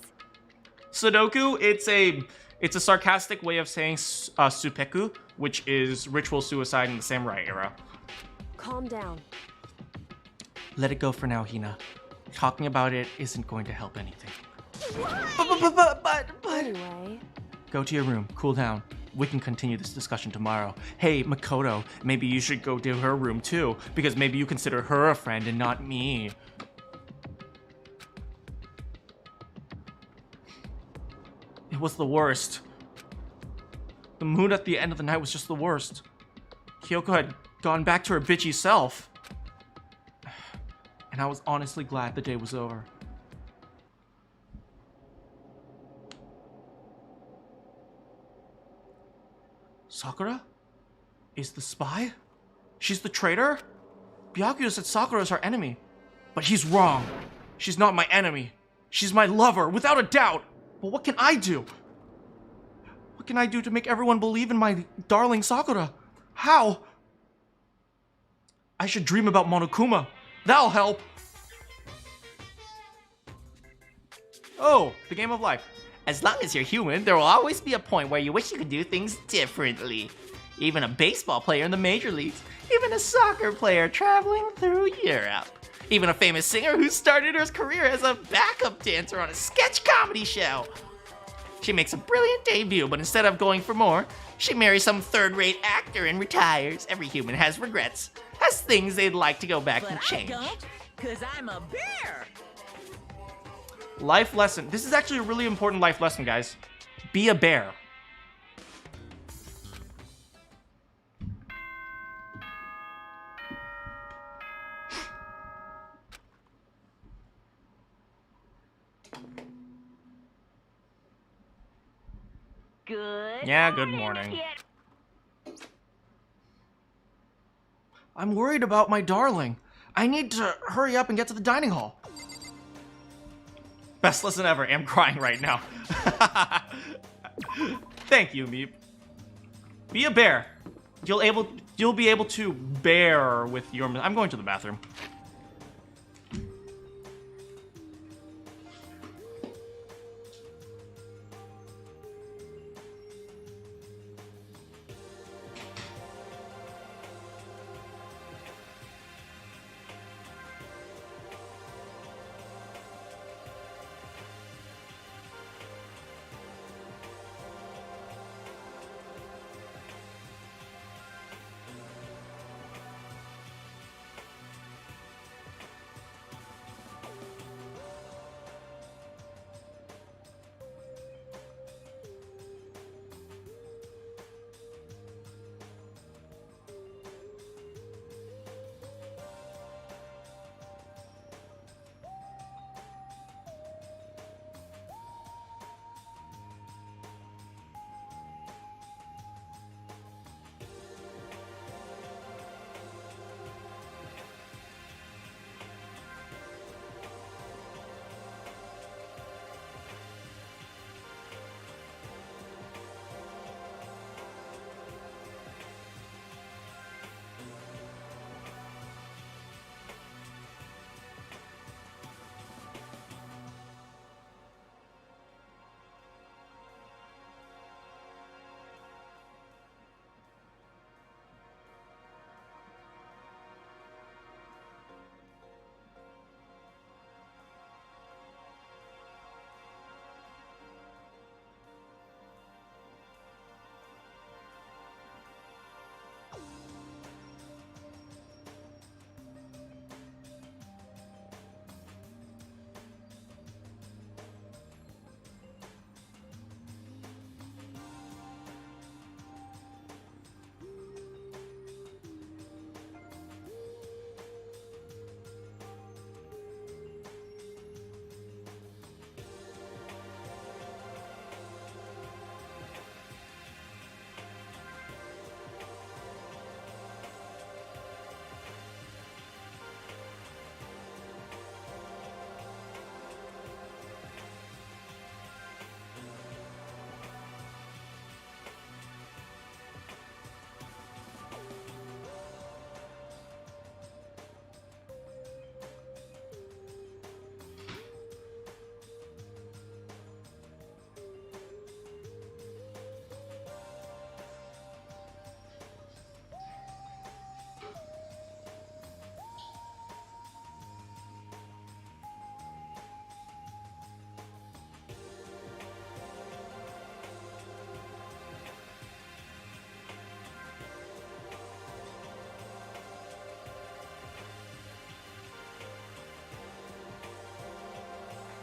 Sudoku, it's a sarcastic way of saying supeku, which is ritual suicide in the samurai era. Calm down. Let it go for now, Hina. Talking about it isn't going to help anything. Why? But... Anyway, Go to your room, cool down. We can continue this discussion tomorrow. Hey, Makoto, maybe you should go to her room too, because maybe you consider her a friend and not me. It was the worst. The mood at the end of the night was just the worst. Kyoko had gone back to her bitchy self. And I was honestly glad the day was over. Sakura? Is the spy? She's the traitor? Byakuya said Sakura is our enemy. But he's wrong. She's not my enemy. She's my lover, without a doubt. But what can I do? What can I do to make everyone believe in my darling Sakura? How? I should dream about Monokuma. That'll help. Oh, the game of life. As long as you're human, there will always be a point where you wish you could do things differently. Even a baseball player in the major leagues. Even a soccer player traveling through Europe. Even a famous singer who started her career as a backup dancer on a sketch comedy show. She makes a brilliant debut, but instead of going for more, she marries some third-rate actor and retires. Every human has regrets, has things they'd like to go back and change. I don't, 'cause I'm a bear. Life lesson. This is actually a really important life lesson, guys. Be a bear. Good. Yeah, good morning. Yet. I'm worried about my darling. I need to hurry up and get to the dining hall. Best lesson ever. I'm crying right now. Thank you, Meep. Be a bear. You'll be able to bear with your. I'm going to the bathroom.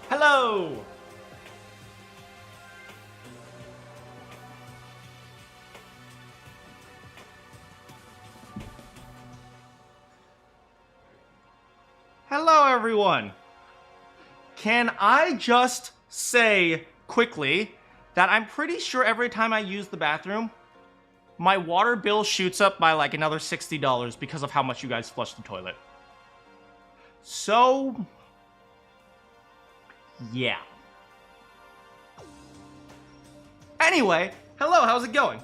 Hello! Hello, everyone! Can I just say quickly that I'm pretty sure every time I use the bathroom, my water bill shoots up by like another $60 because of how much you guys flush the toilet. So, yeah. Anyway, hello, how's it going?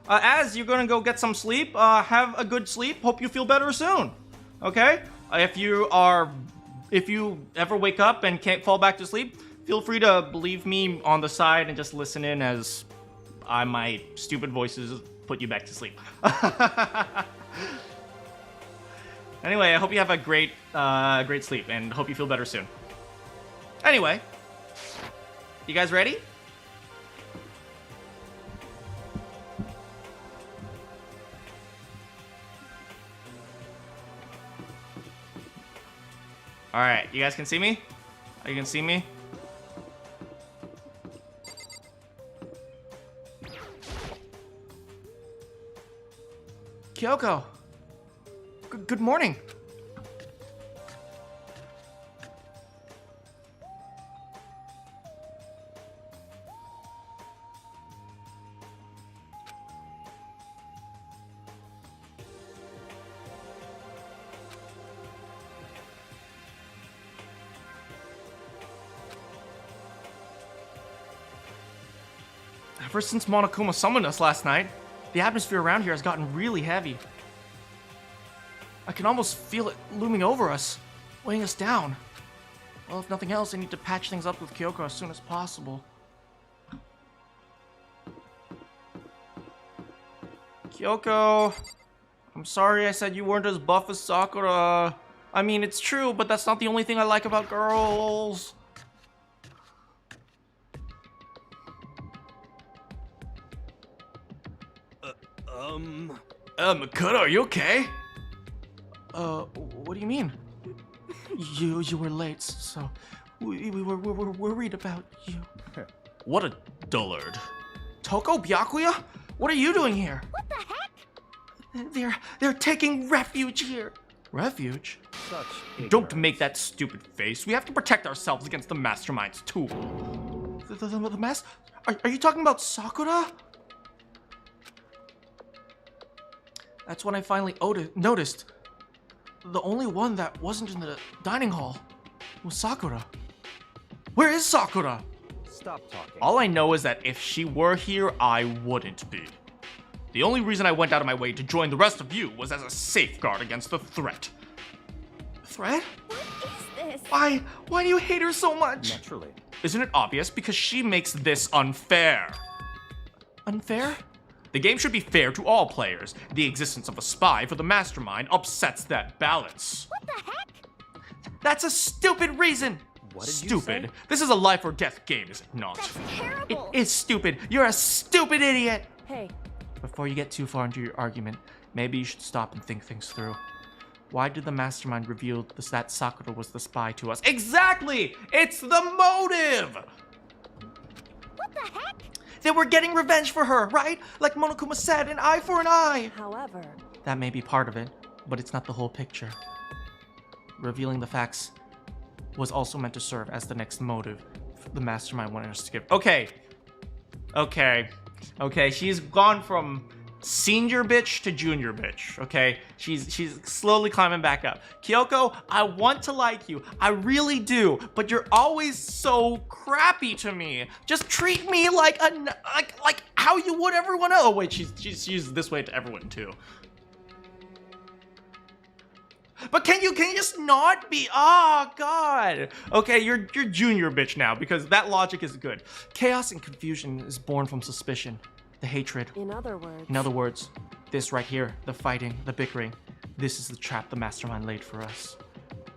As you're gonna go get some sleep, have a good sleep. Hope you feel better soon. Okay? If you ever wake up and can't fall back to sleep, feel free to leave me on the side and just listen in as my stupid voices put you back to sleep. Anyway, I hope you have a great sleep and hope you feel better soon. Anyway, you guys ready? Alright, you guys can see me? Oh, you can see me? Kyoko! Good morning! Ever since Monokuma summoned us last night, the atmosphere around here has gotten really heavy. I can almost feel it looming over us, weighing us down. Well, if nothing else, I need to patch things up with Kyoko as soon as possible. Kyoko, I'm sorry I said you weren't as buff as Sakura. I mean, it's true, but that's not the only thing I like about girls. Makoto, are you okay? What do you mean? You were late, so we were worried about you. What a dullard. Toko, Byakuya? What are you doing here? What the heck? They're taking refuge here. Refuge? Such ignorance. Don't make that stupid face. We have to protect ourselves against the masterminds too. The master? Are you talking about Sakura? That's when I finally noticed. The only one that wasn't in the dining hall was Sakura. Where is Sakura? Stop talking. All I know is that if she were here, I wouldn't be. The only reason I went out of my way to join the rest of you was as a safeguard against the threat. Threat? What is this? Why do you hate her so much? Naturally. Isn't it obvious? Because she makes this unfair. Unfair? The game should be fair to all players. The existence of a spy for the mastermind upsets that balance. What the heck? That's a stupid reason. What did Stupid. you say? This is a life or death game, is it not? That's It terrible. is stupid. You're a stupid idiot. Hey, Before you get too far into your argument, maybe you should stop and think things through. Why did the mastermind reveal that Sakura was the spy to us? Exactly! It's the motive! what the heck? They were getting revenge for her, right? Like Monokuma said, an eye for an eye. However, That may be part of it, but it's not the whole picture. Revealing the facts was also meant to serve as the next motive the mastermind wanted us to give. Okay, she's gone from senior bitch to junior bitch, okay? She's slowly climbing back up. Kyoko, I want to like you. I really do, but you're always so crappy to me. Just treat me like how you would everyone else. Oh wait, she's this way to everyone too. But can you just not be? Oh God. Okay, you're junior bitch now because that logic is good. Chaos and confusion is born from suspicion, the hatred. in other words, In other words, this right here, the fighting, the bickering, this is the trap the mastermind laid for us.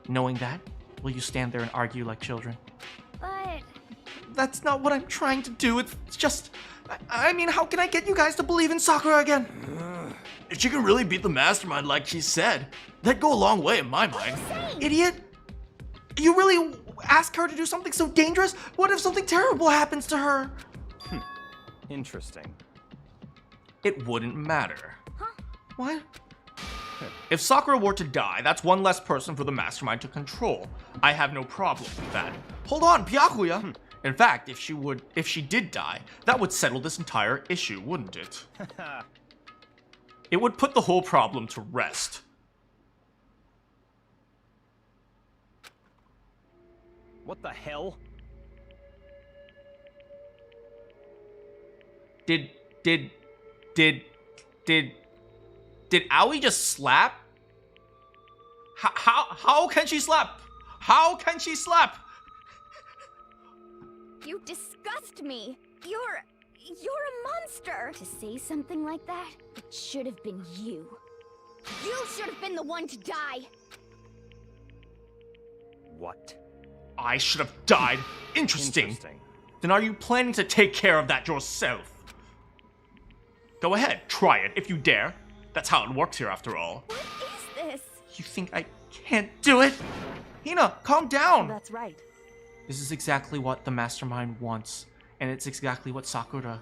Knowing that, will you stand there and argue like children? but That's not what I'm trying to do. It's just, I mean, how can I get you guys to believe in Sakura again? If she can really beat the mastermind like she said, that'd go a long way in my mind. Idiot! You really ask her to do something so dangerous? What if something terrible happens to her? Interesting. It wouldn't matter. What? If Sakura were to die, that's one less person for the mastermind to control. I have no problem with that. Hold on, Byakuya! In fact, if she did die, that would settle this entire issue, wouldn't it? It would put the whole problem to rest. What the hell? Did Aoi just slap? How can she slap? How can she slap? You disgust me. You're a monster. To say something like that, it should have been you. You should have been the one to die. What? I should have died. Interesting. Then are you planning to take care of that yourself? Go ahead, try it if you dare. That's how it works here after all. What is this? You think I can't do it? Hina, calm down! That's right. This is exactly what the mastermind wants, and it's exactly what Sakura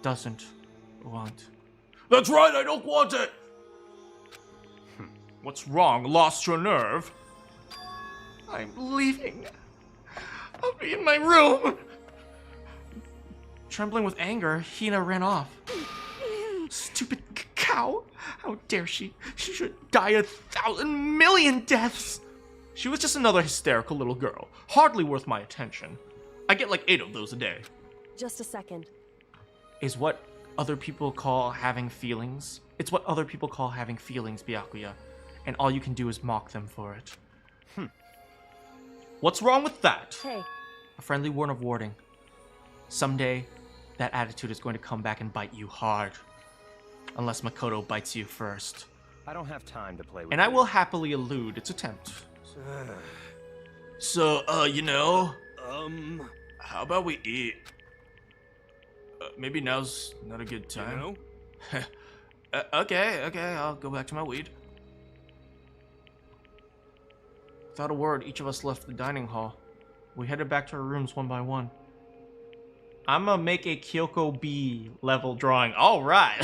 doesn't want. That's right, I don't want it! What's wrong? Lost your nerve? I'm leaving. I'll be in my room. Trembling with anger, Hina ran off. Stupid cow! How dare she? She should die 1,000 million deaths! She was just another hysterical little girl, hardly worth my attention. I get like 8 of those a day. Just a second. Is what other people call having feelings. It's what other people call having feelings, Byakuya. And all you can do is mock them for it. What's wrong with that? Hey. A friendly word of warning. Someday, that attitude is going to come back and bite you hard. Unless Makoto bites you first. I don't have time to play with And you. I will happily elude its attempt. So, you know, how about we eat? Maybe now's not a good time. You know? Okay, I'll go back to my weed. Without a word, each of us left the dining hall. We headed back to our rooms one by one. I'm gonna make a Kyoko B level drawing. All right.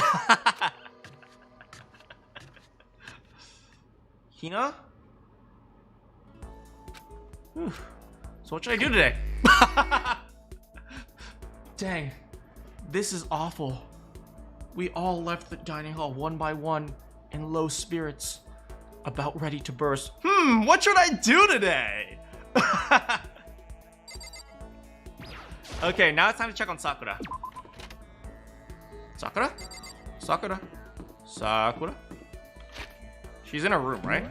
Hina? Whew. So what should I do today? Dang. This is awful. We all left the dining hall one by one in low spirits, about ready to burst. What should I do today? Okay, now it's time to check on Sakura. Sakura? Sakura? Sakura? She's in her room, right?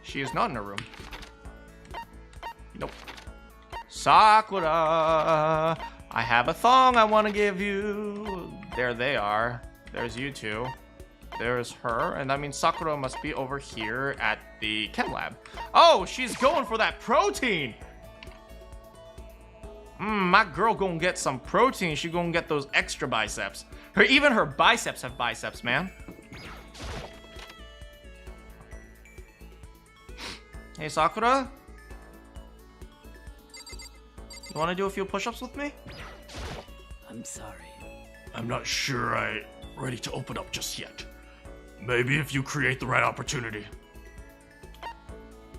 She is not in her room. Nope. Sakura! I have a thong I want to give you. There they are. There's you two. There's her, and that means Sakura must be over here at the chem lab. Oh, she's going for that protein! My girl gonna get some protein. She gonna get those extra biceps. Even her biceps have biceps, man. Hey, Sakura? You wanna do a few push-ups with me? I'm sorry. I'm not sure I'm ready to open up just yet. Maybe if you create the right opportunity.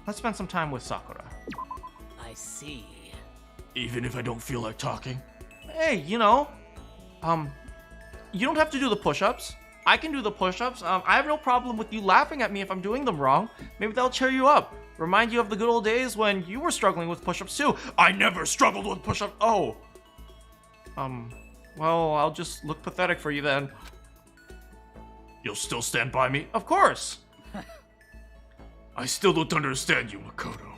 Let's spend some time with Sakura. I see. Even if I don't feel like talking. Hey, you know, you don't have to do the push-ups. I can do the push-ups. I have no problem with you laughing at me if I'm doing them wrong. Maybe that'll cheer you up. Remind you of the good old days when you were struggling with push-ups too. I never struggled with push-ups. Oh. Well, I'll just look pathetic for you then. You'll still stand by me? Of course. I still don't understand you, Makoto.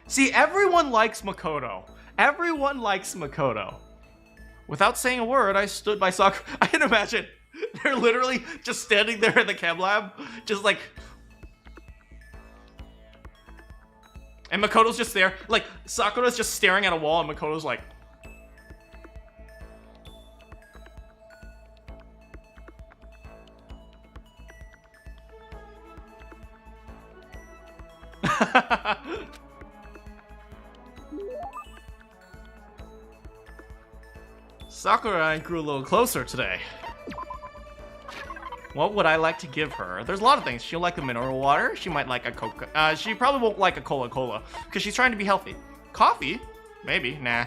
See, everyone likes Makoto. Everyone likes Makoto. Without saying a word, I stood by Sakura. I can imagine. They're literally just standing there in the chem lab, just like... And Makoto's just there. Like, Sakura's just staring at a wall, and Makoto's like... Sakura and I grew a little closer today. What would I like to give her? There's a lot of things. She'll like the mineral water. She might like a Coca. She probably won't like a Cola because she's trying to be healthy. Coffee? Maybe. Nah.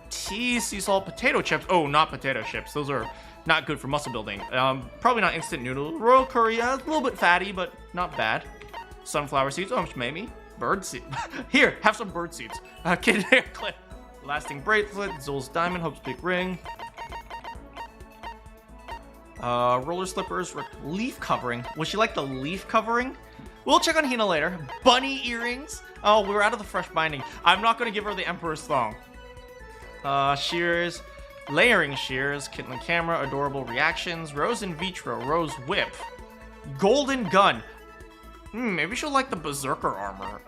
Tea, sea salt, potato chips. Oh, not potato chips. Those are not good for muscle building. Probably not instant noodle. Royal curry, a little bit fatty, but not bad. Sunflower seeds. Oh, maybe. Bird seed. Here, have some bird seeds. Kid hair clip. Lasting bracelet. Zul's diamond. Hope's big ring. Roller slippers, leaf covering. Would she like the leaf covering? We'll check on Hina later. Bunny earrings. Oh, we're out of the fresh binding. I'm not gonna give her the Emperor's thong. Shears, layering shears, kitten camera, adorable reactions, rose in vitro, rose whip, golden gun. Maybe she'll like the berserker armor.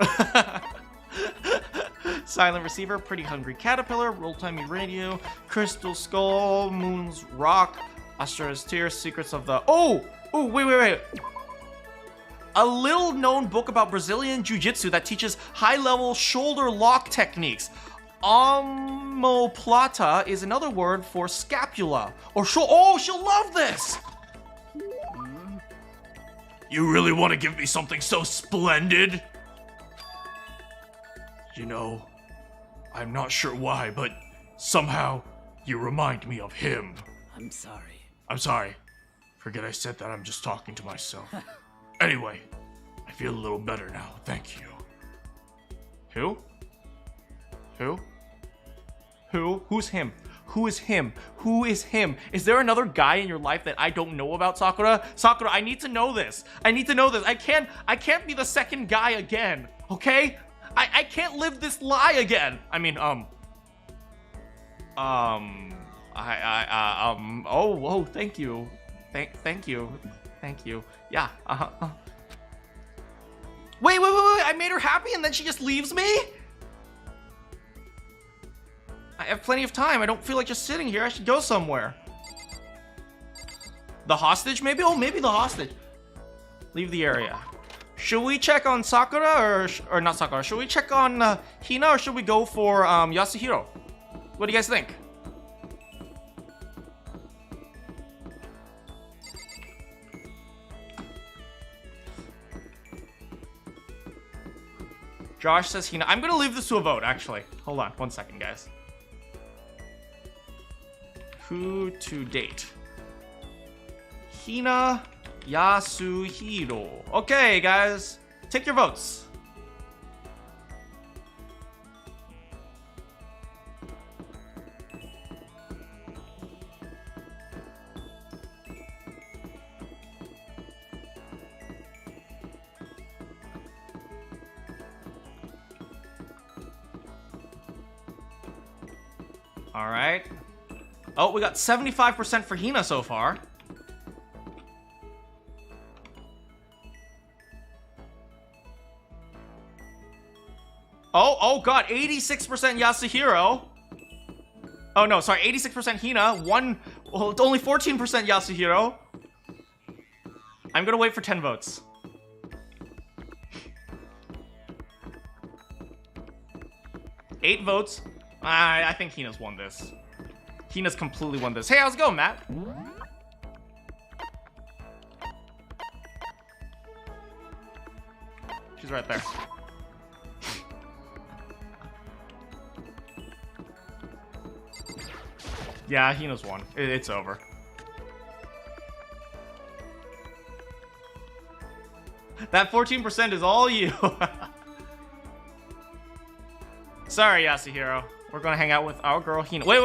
Silent receiver, pretty hungry caterpillar, roll-timey radio, crystal skull, moon's rock, Astra's tears, secrets of the... Oh, wait. A little-known book about Brazilian jiu-jitsu that teaches high-level shoulder lock techniques. Omoplata is another word for scapula. Or she'll love this! You really want to give me something so splendid? You know, I'm not sure why, but somehow you remind me of him. I'm sorry. I'm sorry. Forget I said that, I'm just talking to myself. Anyway, I feel a little better now, thank you. Who? Who's him? Who is him? Who is him? Is there another guy in your life that I don't know about, Sakura? Sakura, I need to know this. I can't be the second guy again, okay? I can't live this lie again. I mean, thank you. Thank you. Yeah, Wait, I made her happy and then she just leaves me? I have plenty of time. I don't feel like just sitting here. I should go somewhere. The hostage, maybe? Oh, maybe the hostage. Leave the area. Should we check on Sakura or not Sakura? Should we check on Hina or should we go for Yasuhiro? What do you guys think? Josh says Hina. I'm gonna leave this to a vote, actually. Hold on, 1 second, guys. Who to date? Hina, Yasuhiro. Okay, guys, take your votes. All right. Oh, we got 75% for Hina so far. Oh god, 86% Yasuhiro. Oh no, sorry, 86% Hina. It's only 14% Yasuhiro. I'm gonna wait for 10 votes. Eight votes. I think Hina's won this. Hina's completely won this. Hey, how's it going, Matt? She's right there. Yeah, Hina's won. It's over. That 14% is all you. Sorry, Yasuhiro. We're gonna hang out with our girl Hina. Wait.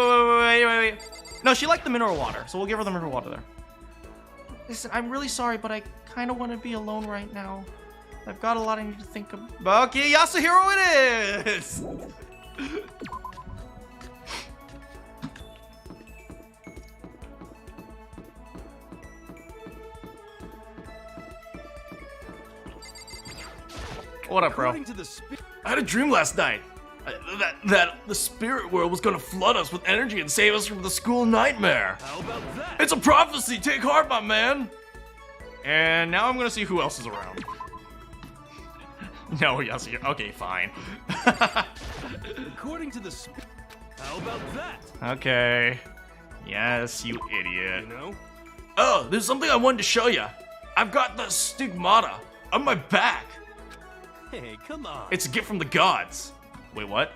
No, she liked the mineral water, so we'll give her the mineral water there. Listen, I'm really sorry, but I kind of want to be alone right now. I've got a lot I need to think about. Okay, Yasuhiro it is! What up, bro? I had a dream last night. That the spirit world was gonna flood us with energy and save us from the school nightmare. How about that? It's a prophecy. Take heart, my man. And now I'm gonna see who else is around. No, Yasuhiro. Okay, fine. According to the how about that? Okay. Yes, you idiot. You know? Oh, there's something I wanted to show you. I've got the stigmata on my back. Hey, come on. It's a gift from the gods. Wait, what?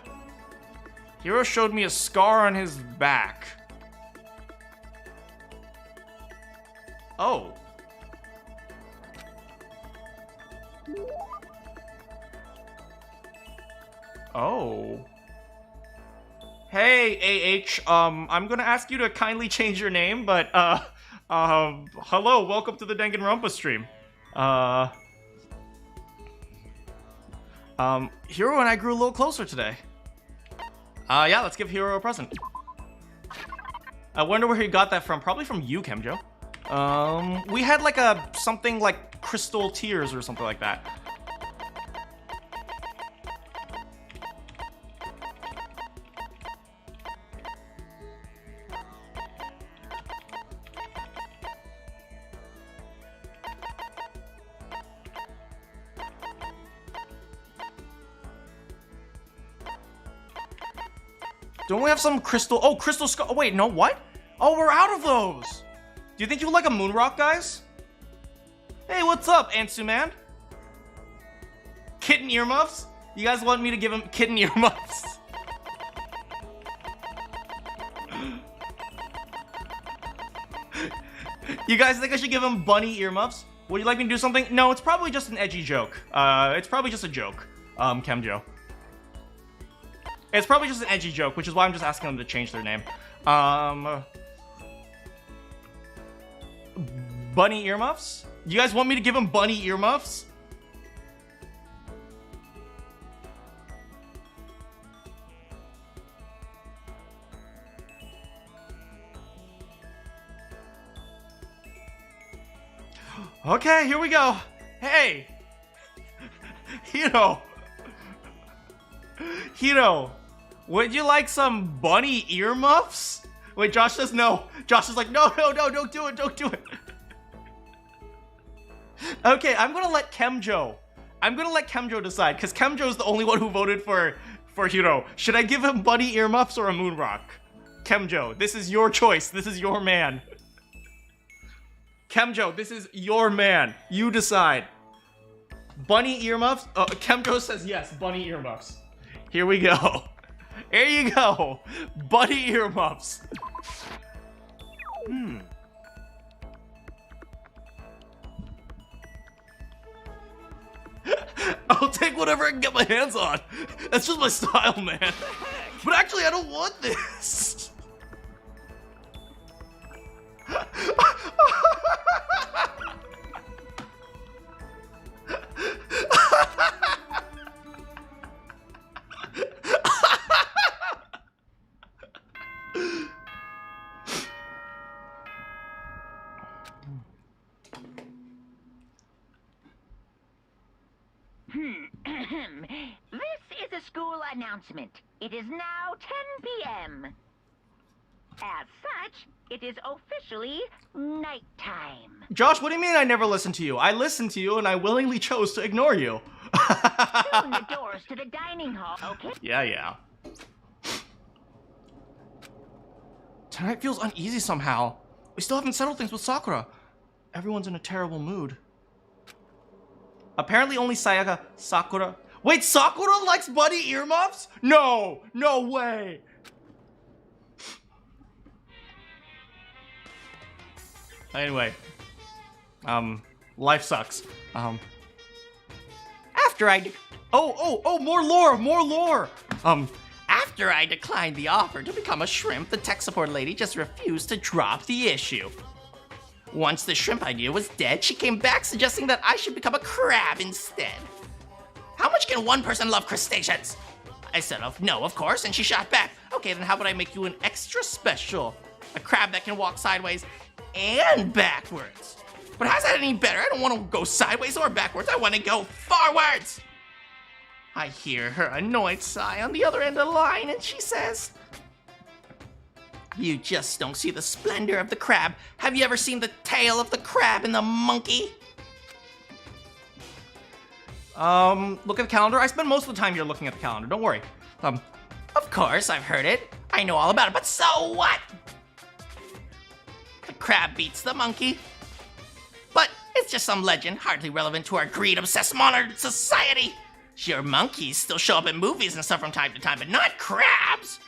Hiro showed me a scar on his back. Oh. Oh. Hey, I'm gonna ask you to kindly change your name, but, hello, welcome to the Danganronpa stream. Hiro and I grew a little closer today. Yeah, let's give Hiro a present. I wonder where he got that from. Probably from you, Kemjo. We had like something like crystal tears or something like that. Don't we have some crystal? Oh, crystal skull. Oh, wait, no, what? Oh, we're out of those. Do you think you would like a moon rock, guys? Hey, what's up, Ansu man? Kitten earmuffs? You guys want me to give him kitten earmuffs? You guys think I should give him bunny earmuffs? Would you like me to do something? No, it's probably just an edgy joke. It's probably just a joke, Kemjo. It's probably just an edgy joke, which is why I'm just asking them to change their name. Bunny earmuffs? You guys want me to give him bunny earmuffs? Okay, here we go. Hey! Hiro, would you like some bunny earmuffs? Wait, Josh says no. Josh is like, no, don't do it. Okay, I'm gonna let Kemjo decide, because Kemjo's the only one who voted for Hiro. Should I give him bunny earmuffs or a moon rock? Kemjo, this is your choice. This is your man. Kemjo, this is your man. You decide. Bunny earmuffs? Kemjo says yes, bunny earmuffs. Here we go. Here you go. Bunny earmuffs. I'll take whatever I can get my hands on. That's just my style, man. But actually, I don't want this. This is a school announcement. It is now 10 p.m. As such, it is officially nighttime. Josh, what do you mean I never listened to you? I listened to you and I willingly chose to ignore you. Soon the doors to the dining hall, okay? Yeah. Tonight feels uneasy somehow. We still haven't settled things with Sakura. Everyone's in a terrible mood. Apparently only Sakura. Wait, Sakura likes bunny earmuffs? No way. Anyway, life sucks. After I more lore. After I declined the offer to become a shrimp, the tech support lady just refused to drop the issue. Once the shrimp idea was dead, she came back suggesting that I should become a crab instead. How much can one person love crustaceans? I said, no, of course, and she shot back. Okay, then how about I make you an extra special? A crab that can walk sideways and backwards. But how's that any better? I don't want to go sideways or backwards. I want to go forwards. I hear her annoyed sigh on the other end of the line, and she says, you just don't see the splendor of the crab. Have you ever seen the tail of the crab and the monkey? Look at the calendar. I spend most of the time here looking at the calendar. Don't worry. Of course, I've heard it. I know all about it, but so what? The crab beats the monkey. But it's just some legend, hardly relevant to our greed-obsessed modern society. Sure, monkeys still show up in movies and stuff from time to time, but not crabs.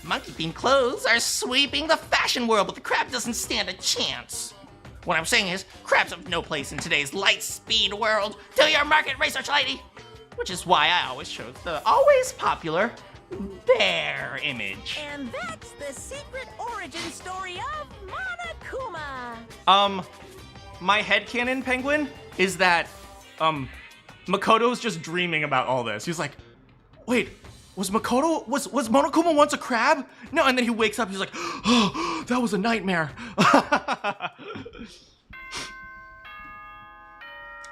Monkey-themed clothes are sweeping the fashion world, but the crab doesn't stand a chance. What I'm saying is, crabs have no place in today's light-speed world. Do your market research, lady! Which is why I always chose the always popular bear image. And that's the secret origin story of Monokuma. My headcanon, Penguin, is that, Makoto's just dreaming about all this. He's like, wait, was Monokuma once a crab? No, and then he wakes up, he's like, oh, that was a nightmare.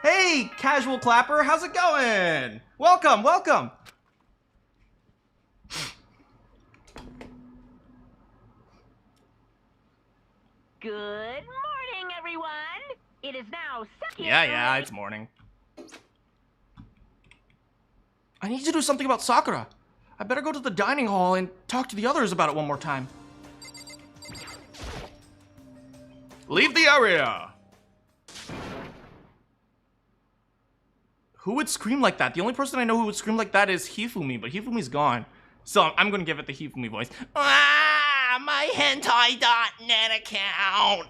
Hey, casual clapper, how's it going? Welcome, welcome. Good morning, everyone. It is now second. Yeah, it's morning. I need to do something about Sakura. I better go to the dining hall and talk to the others about it one more time. Leave the area! Who would scream like that? The only person I know who would scream like that is Hifumi, but Hifumi's gone. So I'm gonna give it the Hifumi voice. Ah, my hentai.net account.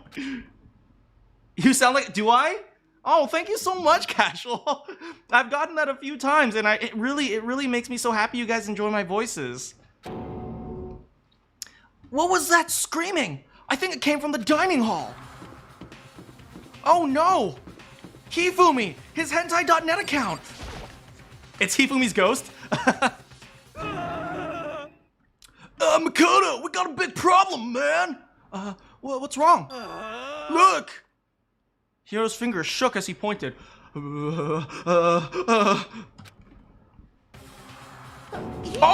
You sound like, do I? Oh, thank you so much, Casual. I've gotten that a few times, and it really makes me so happy you guys enjoy my voices. What was that screaming? I think it came from the dining hall. Oh no! Hifumi! His hentai.net account! It's Hifumi's ghost? Makoto, we got a big problem, man! What's wrong? Look! Hiro's fingers shook as he pointed. Oh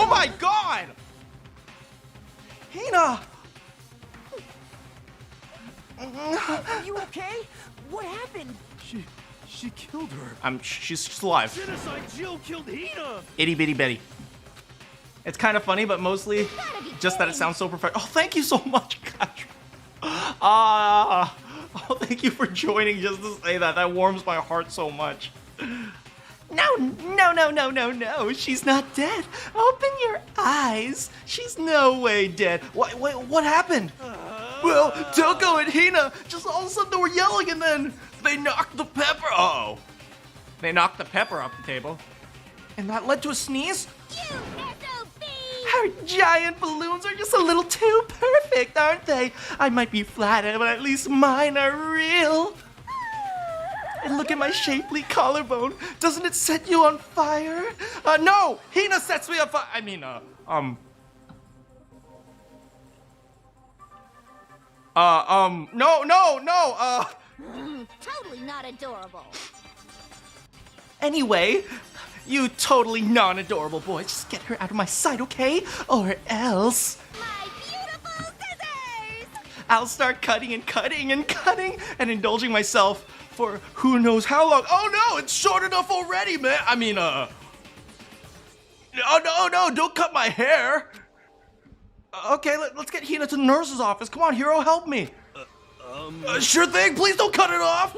my god! Hina! Are you okay? What happened? She killed her. She's alive. Genocide Jill killed Hina! Itty bitty Betty. It's kind of funny, but mostly just that it sounds so perfect. Oh, thank you so much, gosh. Oh, thank you for joining just to say that. That warms my heart so much. No. She's not dead. Open your eyes. She's no way dead. What happened? Well, Toko and Hina just all of a sudden they were yelling and then they knocked the pepper. Uh-oh. They knocked the pepper off the table. And that led to a sneeze? Our giant balloons are just a little too perfect, aren't they? I might be flattered, but at least mine are real. And look at my shapely collarbone. Doesn't it set you on fire? No! Hina sets me on fire. I mean, no, Totally not adorable. Anyway, you totally non-adorable boy, just get her out of my sight, okay? Or else... My beautiful scissors! I'll start cutting and indulging myself for who knows how long. Oh no, it's short enough already, man! I mean, Oh no, don't cut my hair! Okay, let's get Hina to the nurse's office. Come on, Hiro, help me. Sure thing, please don't cut it off!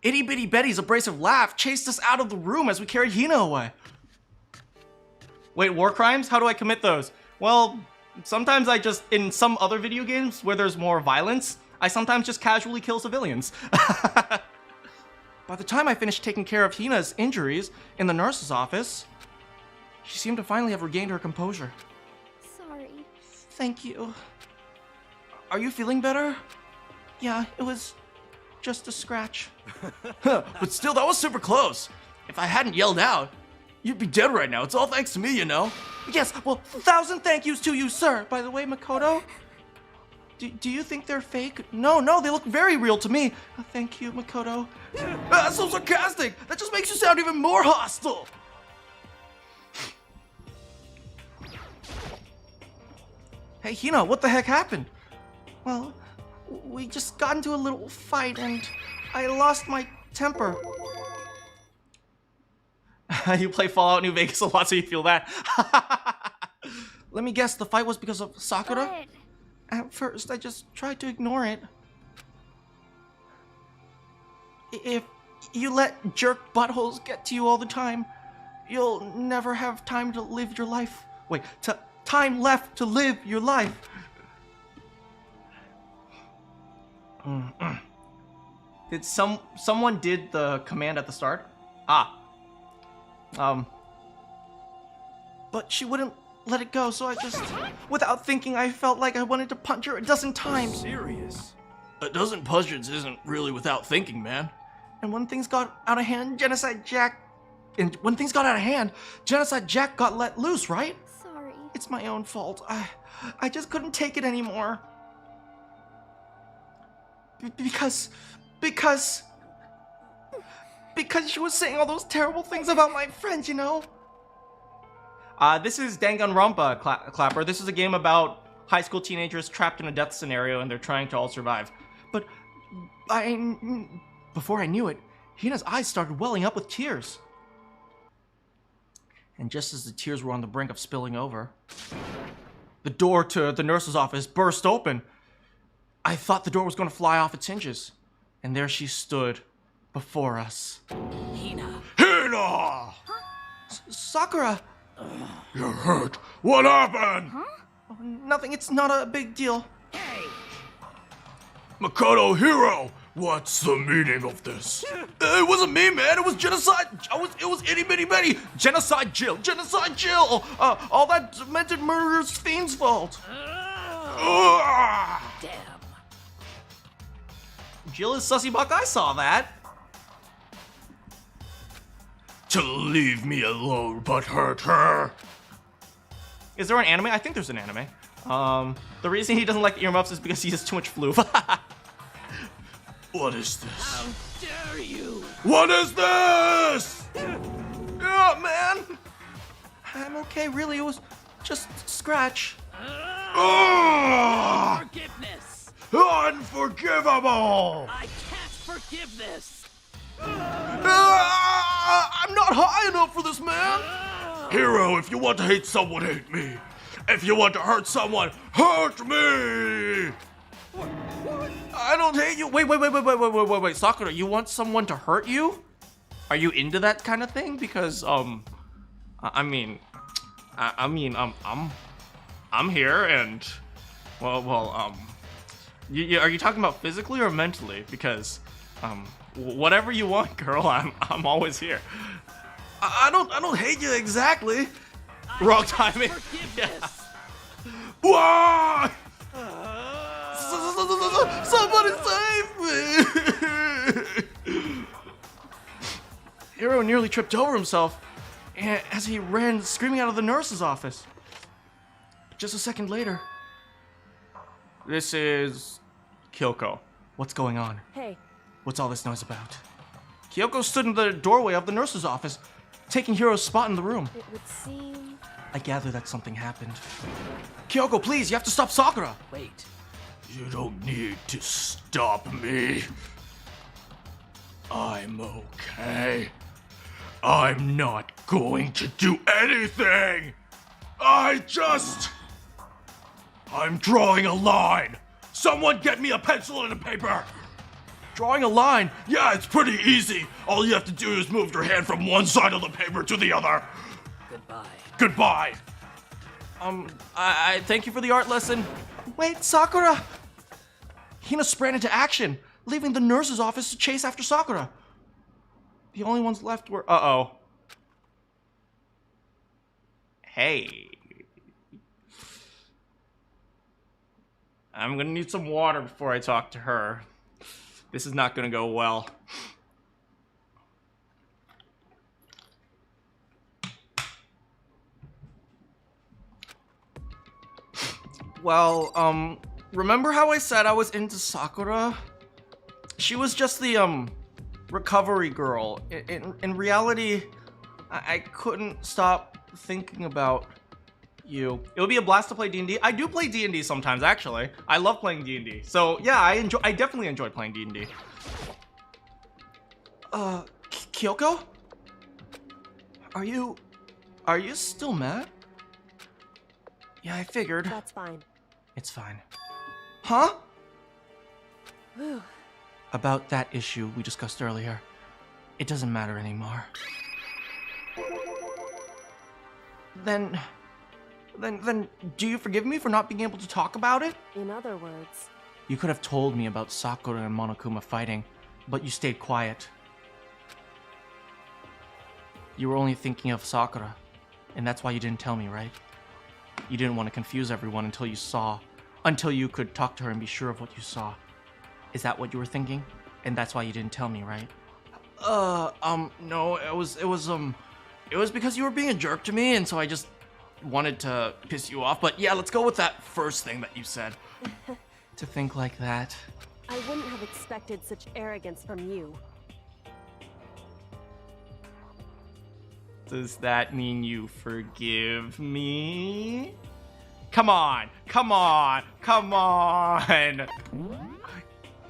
Itty Bitty Betty's abrasive laugh chased us out of the room as we carried Hina away. Wait, war crimes? How do I commit those? Well, sometimes I just, in some other video games where there's more violence, I sometimes just casually kill civilians. By the time I finished taking care of Hina's injuries in the nurse's office, she seemed to finally have regained her composure. Sorry. Thank you. Are you feeling better? Yeah, it was just a scratch. But still, that was super close. If I hadn't yelled out, you'd be dead right now. It's all thanks to me, you know? Yes, well, 1,000 thank yous to you, sir. By the way, Makoto, do you think they're fake? No, they look very real to me. Thank you, Makoto. That's so sarcastic. That just makes you sound even more hostile. Hey, Hina, what the heck happened? Well, we just got into a little fight and I lost my temper. You play Fallout New Vegas a lot, so you feel that. Let me guess, the fight was because of Sakura? But At first, I just tried to ignore it. If you let jerk buttholes get to you all the time, you'll never have time to live your life. Wait, time left to live your life. Did someone did the command at the start? But she wouldn't let it go, so I just, without thinking, I felt like I wanted to punch her a dozen times. Serious? A dozen punches isn't really without thinking, man. And when things got out of hand, Genocide Jack got let loose, right? sorry. It's my own fault. I just couldn't take it anymore. Because she was saying all those terrible things about my friends, you know? This is Danganronpa, Clapper. This is a game about high school teenagers trapped in a death scenario and they're trying to all survive. But before I knew it, Hina's eyes started welling up with tears. And just as the tears were on the brink of spilling over, the door to the nurse's office burst open. I thought the door was going to fly off its hinges. And there she stood before us. Hina. Hina! Sakura! You're hurt. What happened? Oh, nothing, it's not a big deal. Makoto Hero, what's the meaning of this? It wasn't me, man. It was genocide. It was itty bitty bitty. Genocide Jill. Genocide Jill. All that demented murderous fiend's fault. Damn. Jill is sussy buck. I saw that. To leave me alone but hurt her. Is there an anime? I think there's an anime. The reason he doesn't like earmuffs is because he has too much flu. What is this? How dare you? What is this? Yeah, man. I'm okay, really. It was just a scratch. Forgiveness. Unforgivable! I can't forgive this. I'm not high enough for this, man! Hero, if you want to hate someone, hate me. If you want to hurt someone, hurt me! I don't hate you. Wait. Sakura, you want someone to hurt you? Are you into that kind of thing? Because, I'm here and, are you talking about physically or mentally? Because, whatever you want, girl, I'm always here. I don't hate you exactly. Wrong timing. Yeah. Why? Somebody save me! Hero nearly tripped over himself as he ran screaming out of the nurse's office. Just a second later. This is Kyoko. What's going on? Hey. What's all this noise about? Kyoko stood in the doorway of the nurse's office, taking Hiro's spot in the room. It would seem... I gather that something happened. Kyoko, please, you have to stop Sakura! Wait. You don't need to stop me. I'm okay. I'm not going to do anything. I'm drawing a line. Someone get me a pencil and a paper. Drawing a line? Yeah, it's pretty easy. All you have to do is move your hand from one side of the paper to the other. Goodbye. Goodbye. I thank you for the art lesson. Wait, Sakura! Hina sprang into action, leaving the nurse's office to chase after Sakura. The only ones left were... Uh-oh. Hey. I'm gonna need some water before I talk to her. This is not gonna go well. Well, remember how I said I was into Sakura? She was just the, recovery girl. In reality, I couldn't stop thinking about you. It would be a blast to play D&D. I do play D&D sometimes, actually. I love playing D&D. So, yeah, I definitely enjoy playing D&D. Kyoko? Are you still mad? Yeah, I figured. That's fine. It's fine. Huh? Whew. About that issue we discussed earlier. It doesn't matter anymore. Then, do you forgive me for not being able to talk about it? In other words, You could have told me about Sakura and Monokuma fighting, but you stayed quiet. You were only thinking of Sakura, and that's why you didn't tell me, right? You didn't want to confuse everyone until you could talk to her and be sure of what you saw. Is that what you were thinking? And that's why you didn't tell me, right? No, it was because you were being a jerk to me, and so I just wanted to piss you off. But yeah, let's go with that first thing that you said. To think like that. I wouldn't have expected such arrogance from you. Does that mean you forgive me? Come on, come on, come on!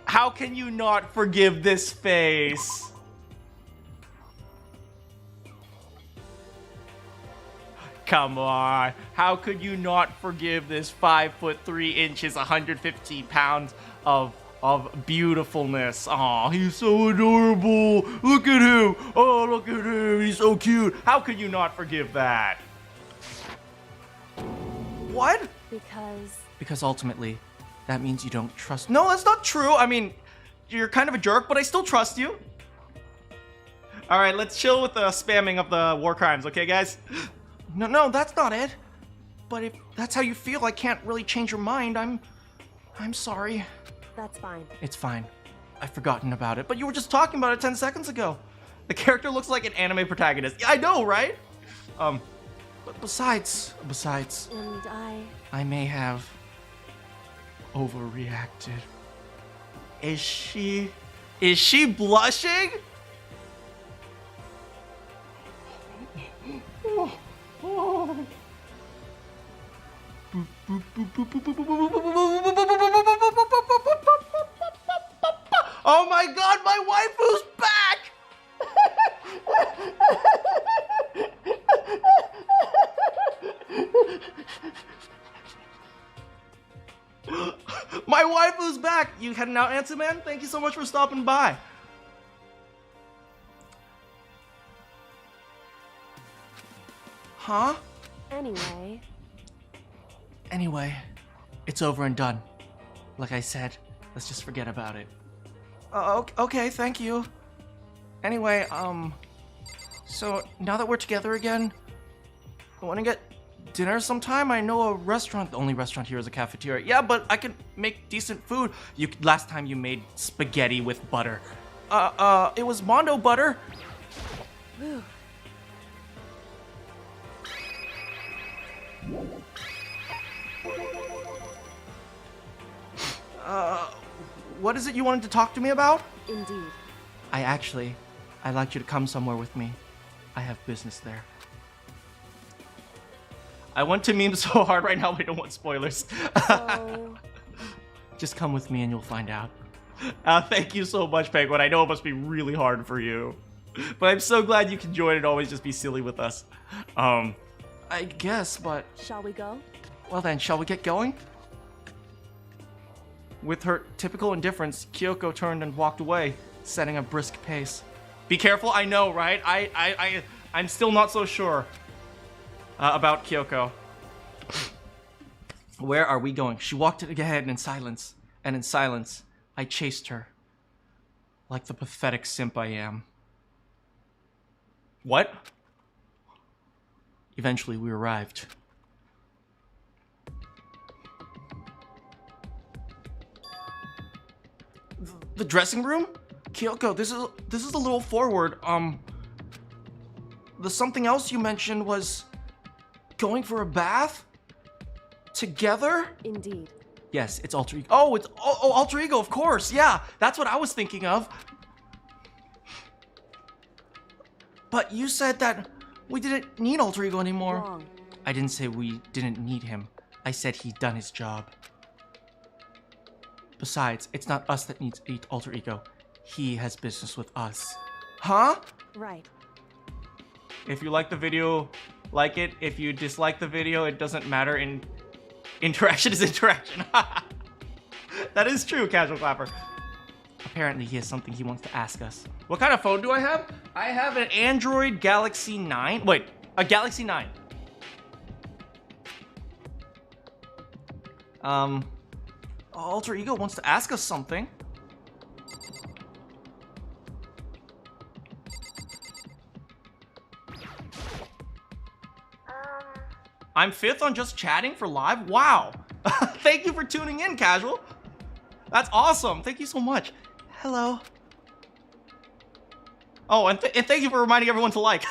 How can you not forgive this face? Come on, how could you not forgive this 5'3", 115 pounds of beautifulness? Aw, he's so adorable. Look at him. Oh, look at him. He's so cute. How could you not forgive that? What? Because ultimately, that means you don't trust. No, that's not true. I mean, you're kind of a jerk, but I still trust you. All right, let's chill with the spamming of the war crimes, okay, guys? No, that's not it. But if that's how you feel, I can't really change your mind. I'm sorry. That's fine. It's fine. I've forgotten about it, but you were just talking about it 10 seconds ago. The character looks like an anime protagonist. I know, right? But besides, And I may have overreacted. Is she blushing? Oh my god, my waifu's back! My waifu's back! You heading out, Answer Man? Thank you so much for stopping by. Huh? Anyway, it's over and done. Like I said, let's just forget about it. Okay, thank you. Anyway, so now that we're together again, I want to get dinner sometime. I know a restaurant, the only restaurant here is a cafeteria. Yeah, but I can make decent food. Last time you made spaghetti with butter. It was Mondo butter. Whew. What is it you wanted to talk to me about? Indeed. I'd like you to come somewhere with me. I have business there. I want to meme so hard right now, I don't want spoilers. So... Just come with me and you'll find out. Thank you so much, Penguin. I know it must be really hard for you. But I'm so glad you can join and always just be silly with us. I guess, but... Shall we go? Well then, shall we get going? With her typical indifference, Kyoko turned and walked away, setting a brisk pace. Be careful, I know, right? I'm still not so sure about Kyoko. Where are we going? She walked ahead in silence, and in silence, I chased her. Like the pathetic simp I am. What? Eventually, we arrived. The dressing room? Kyoko, this is a little forward. The something else you mentioned was going for a bath? Together? Indeed. Yes, it's alter ego. Oh, it's alter ego, of course. Yeah, that's what I was thinking of. But you said that we didn't need alter ego anymore. Wrong. I didn't say we didn't need him. I said he'd done his job. Besides, it's not us that needs alter ego. He has business with us. Huh? Right. If you like the video, like it. If you dislike the video, it doesn't matter. Interaction is interaction. That is true, Casual Clapper. Apparently he has something he wants to ask us. What kind of phone do I have? I have an Android Galaxy 9. Wait, a Galaxy 9. Alter Ego wants to ask us something. I'm 5th on just chatting for live? Wow. Thank you for tuning in, Casual. That's awesome. Thank you so much. Hello. Oh, and thank you for reminding everyone to like.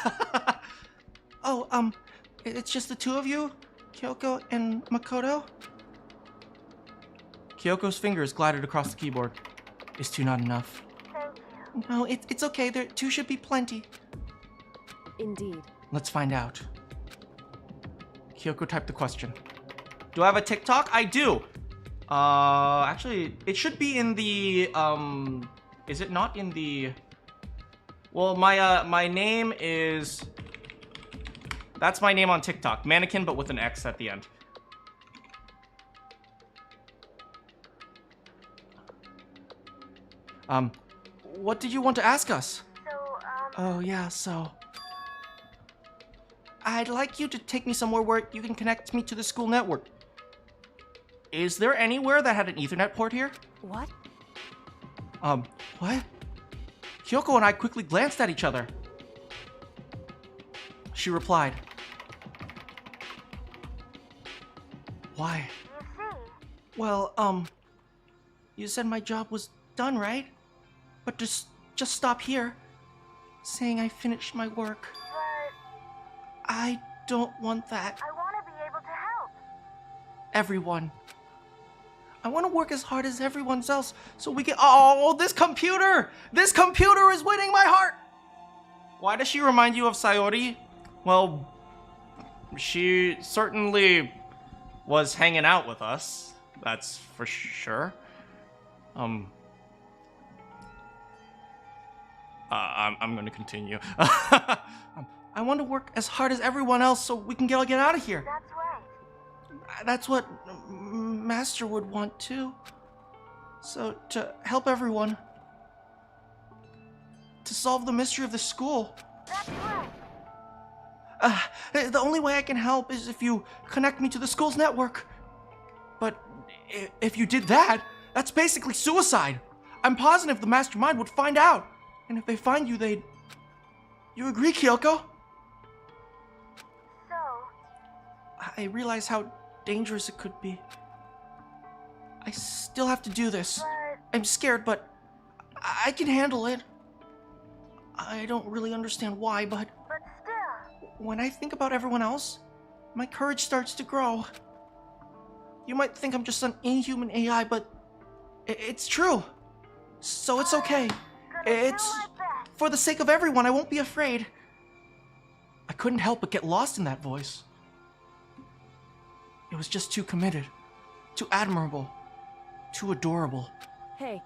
Oh, it's just the two of you? Kyoko and Makoto? Kyoko's fingers glided across the keyboard. Is 2 not enough? Thank you. No, it's okay. 2 should be plenty. Indeed. Let's find out. Kyoko typed the question. Do I have a TikTok? I do. Actually, it should be in the, is it not in the, well, my name is, that's my name on TikTok. Manakyn, but with an X at the end. What did you want to ask us? So, Oh, yeah, so... I'd like you to take me somewhere where you can connect me to the school network. Is there anywhere that had an Ethernet port here? What? What? Kyoko and I quickly glanced at each other. She replied. Why? you see, Well, you said my job was done, right? But just stop here, saying I finished my work. but I don't want that. I want to be able to help. Everyone. I want to work as hard as everyone else so we can. Oh, this computer! This computer is winning my heart! Why does she remind you of Sayori? Well, she certainly was hanging out with us. That's for sure. I'm going to continue. I want to work as hard as everyone else so we can get out of here. That's right. That's what Master would want too. So, to help everyone. To solve the mystery of the school. That's right. The only way I can help is if you connect me to the school's network. But if you did that, that's basically suicide. I'm positive the mastermind would find out. And if they find you, they'd... You agree, Kyoko? So, I realize how dangerous it could be. I still have to do this. but I'm scared, but I can handle it. I don't really understand why, but still, when I think about everyone else, my courage starts to grow. You might think I'm just an inhuman AI, but it's true. So it's okay. It's do my best. for the sake of everyone. I won't be afraid. I couldn't help but get lost in that voice. It was just too committed, too admirable, too adorable. Hey,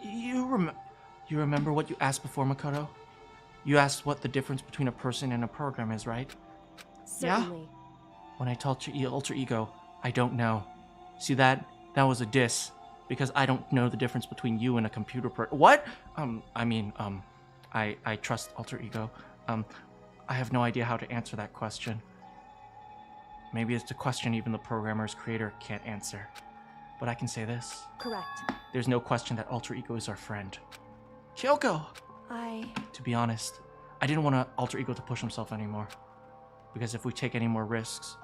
You remember what you asked before, Makoto? You asked what the difference between a person and a program is, right? certainly. When I told you alter ego, I don't know. See that? That was a diss. Because I don't know the difference between you and a computer What? I trust alter ego. I have no idea how to answer that question. Maybe it's a question even the programmer's creator can't answer. But I can say this. Correct. There's no question that alter ego is our friend. Kyoko! To be honest, I didn't want alter ego to push himself anymore. Because if we take any more risks,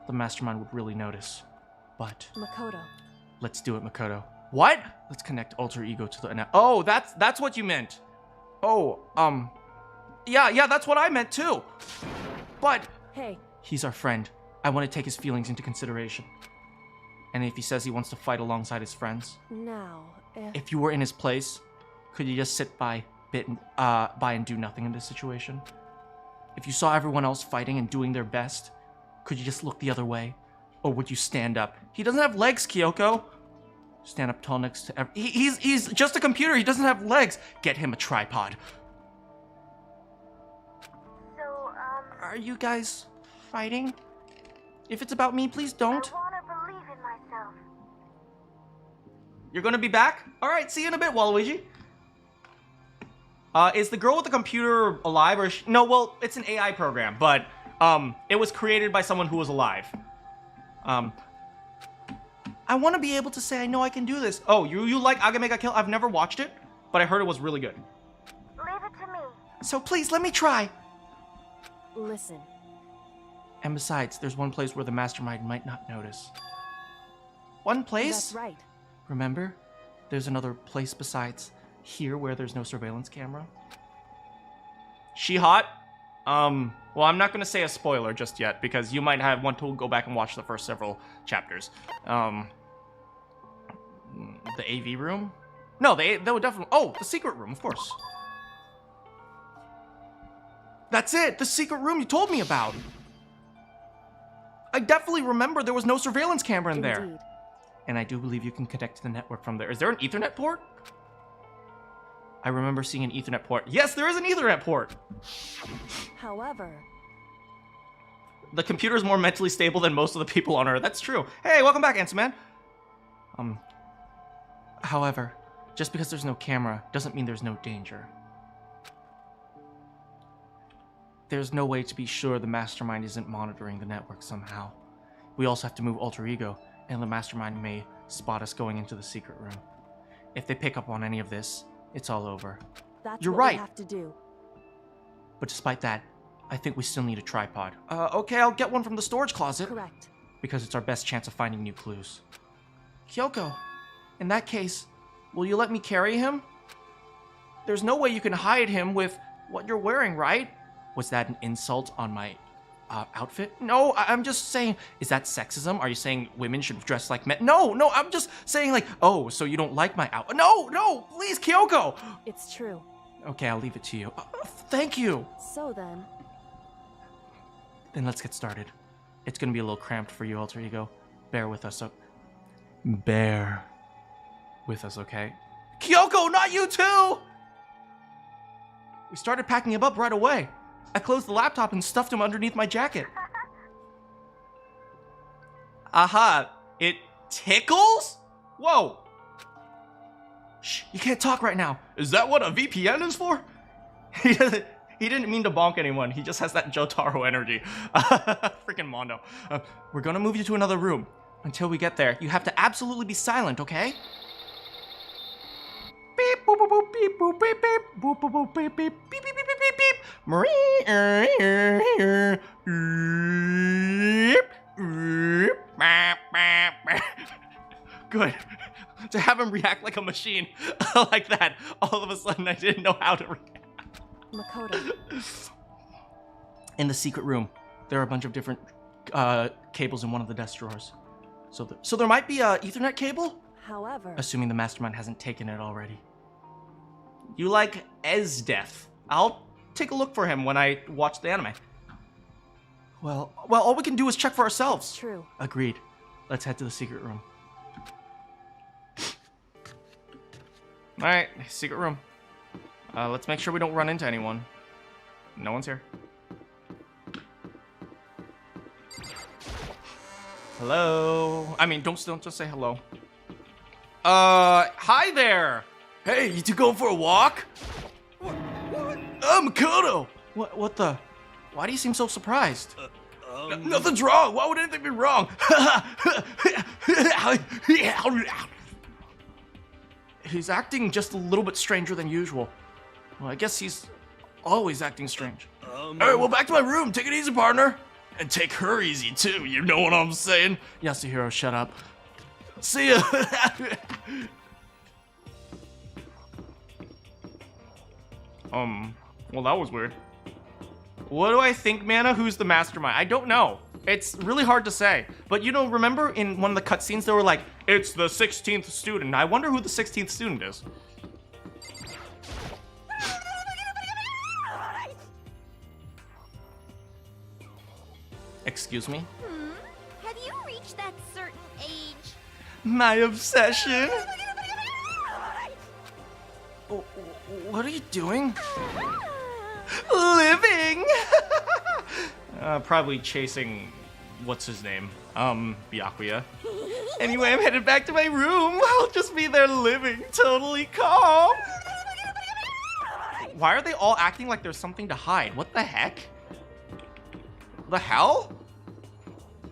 the mastermind would really notice. But Makoto. let's do it, Makoto. What? Let's connect alter ego to the... Oh, that's what you meant. Oh, yeah, that's what I meant too. But Hey, he's our friend. I want to take his feelings into consideration. And if he says he wants to fight alongside his friends, now, if you were in his place, could you just sit by and do nothing in this situation? If you saw everyone else fighting and doing their best, could you just look the other way? Or would you stand up? He doesn't have legs, Kyoko. Stand up tall next to he's just a computer. He doesn't have legs. Get him a tripod. Are you guys fighting? If it's about me, please don't. I want to believe in myself. You're gonna be back? Alright, see you in a bit, Waluigi. Is the girl with the computer alive or no, well, it's an AI program, but it was created by someone who was alive. I want to be able to say I know I can do this. Oh, you like Agamega Kill? I've never watched it, but I heard it was really good. Leave it to me. So please, let me try. Listen. And besides, there's one place where the mastermind might not notice. One place? That's right. Remember? There's another place besides here where there's no surveillance camera. She hot? Well, I'm not gonna say a spoiler just yet because you might want to go back and watch the first several chapters. The AV room? No, they would definitely. Oh, the secret room, of course. That's it, the secret room you told me about. I definitely remember there was no surveillance camera in there. Indeed. And I do believe you can connect to the network from there. Is there an Ethernet port? I remember seeing an Ethernet port. Yes, there is an Ethernet port! However, The computer is more mentally stable than most of the people on Earth. That's true. Hey, welcome back, Answer Man. However, just because there's no camera doesn't mean there's no danger. There's no way to be sure the mastermind isn't monitoring the network somehow. We also have to move Alter Ego, and the mastermind may spot us going into the secret room. If they pick up on any of this, it's all over. that's You're what right. we have to do. But despite that, I think we still need a tripod. Okay, I'll get one from the storage closet. Correct. Because it's our best chance of finding new clues. Kyoko, in that case, will you let me carry him? There's no way you can hide him with what you're wearing, right? Was that an insult on my outfit? No, I'm just saying, is that sexism? Are you saying women should dress like men? No, I'm just saying like, oh, so you don't like my outfit? No, please, Kyoko! It's true. Okay, I'll leave it to you. Thank you! So then, Then let's get started. It's gonna be a little cramped for you, Alter Ego. Bear with us, Bear with us, okay? Kyoko, not you too! We started packing him up right away. I closed the laptop and stuffed him underneath my jacket. Aha, it tickles? Whoa. Shh, you can't talk right now. Is that what a VPN is for? He didn't mean to bonk anyone. He just has that Jotaro energy. Freaking Mondo. We're gonna move you to another room. Until we get there, you have to absolutely be silent, okay? Beep, boop, boop, boop, beep, boop, beep, beep, boop, boop, boop, beep, beep, beep, beep, beep, beep, beep, beep. Good. To have him react like a machine like that, all of a sudden I didn't know how to react. Makoto. In the secret room, there are a bunch of different cables in one of the desk drawers. So there might be a Ethernet cable? However, Assuming the mastermind hasn't taken it already. You like Esdeath. I'll take a look for him when I watch the anime. Well, all we can do is check for ourselves. true. Agreed. Let's head to the secret room. Alright, secret room. Let's make sure we don't run into anyone. No one's here. Hello? I mean, don't just say hello. Hi there! Hey, you two going for a walk? I'm Makoto. What the? Why do you seem so surprised? Nothing's wrong. Why would anything be wrong? He's acting just a little bit stranger than usual. Well, I guess he's always acting strange. All right, well, back to my room. Take it easy, partner. And take her easy, too. You know what I'm saying? Yasuhiro, shut up. See ya. Well, that was weird. What do I think, Mana? Who's the mastermind? I don't know. It's really hard to say. But you know, remember in one of the cutscenes, they were like, it's the 16th student. I wonder who the 16th student is. Excuse me? Have you reached that certain age? My obsession? What are you doing? Living! Probably chasing, what's his name? Byakuya. Anyway, I'm headed back to my room. I'll just be there living totally calm. Why are they all acting like there's something to hide? What the heck? The hell?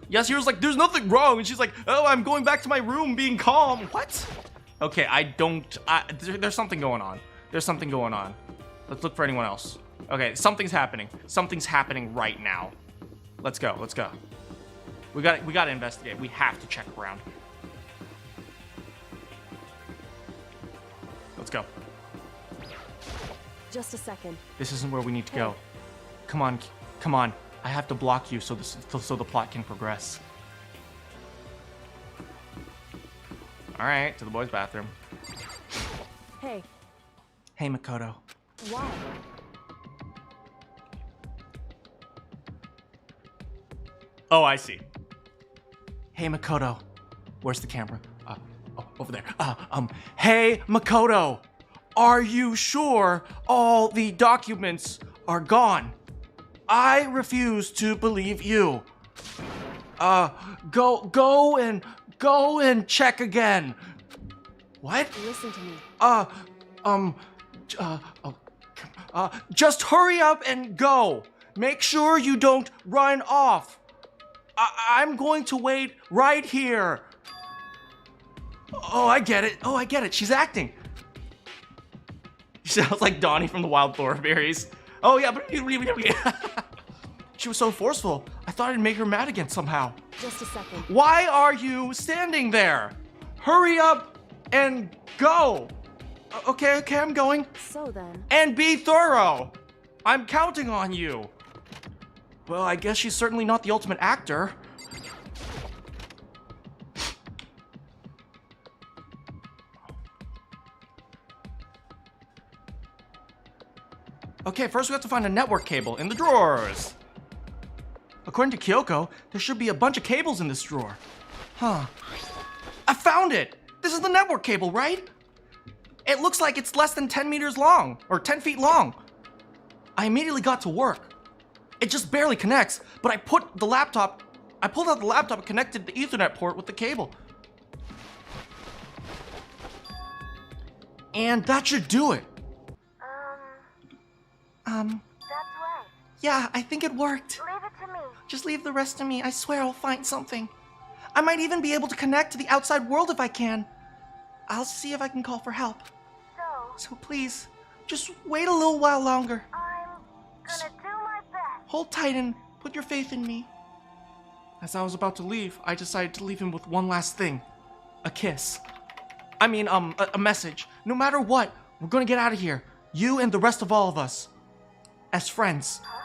Yes, he was like, there's nothing wrong. And she's like, oh, I'm going back to my room being calm. What? Okay, there's something going on. There's something going on. Let's look for anyone else. Okay, something's happening. Something's happening right now. Let's go, let's go. We gotta investigate. We have to check around. Let's go. Just a second. This isn't where we need to go. Come on, come on. I have to block you so the plot can progress. All right, to the boys' bathroom. Hey. Hey, Makoto. Why? Oh, I see. Hey, Makoto. Where's the camera? Over there. Hey, Makoto. Are you sure all the documents are gone? I refuse to believe you. Go and check again. What? Listen to me. Just hurry up and go. Make sure you don't run off. I'm going to wait right here. Oh, I get it. Oh, I get it. She's acting. She sounds like Donnie from the Wild Thornberries. Oh, yeah. She was so forceful. I thought I'd make her mad again somehow. Just a second. Why are you standing there? Hurry up and go. Okay, I'm going. So then. And be thorough. I'm counting on you. Well, I guess she's certainly not the ultimate actor. Okay, first we have to find a network cable in the drawers. According to Kyoko, there should be a bunch of cables in this drawer. Huh. I found it! This is the network cable, right? It looks like it's less than 10 meters long, or 10 feet long. I immediately got to work. It just barely connects, but I pulled out the laptop and connected the Ethernet port with the cable. And that should do it. That's right. Yeah, I think it worked. Leave it to me. Just leave the rest to me. I swear I'll find something. I might even be able to connect to the outside world if I can. I'll see if I can call for help. So please, just wait a little while longer. I'm gonna do my best. Hold tight and put your faith in me. As I was about to leave, I decided to leave him with one last thing. A kiss. I mean, a message. No matter what, we're gonna get out of here. You and the rest of all of us. As friends. Huh?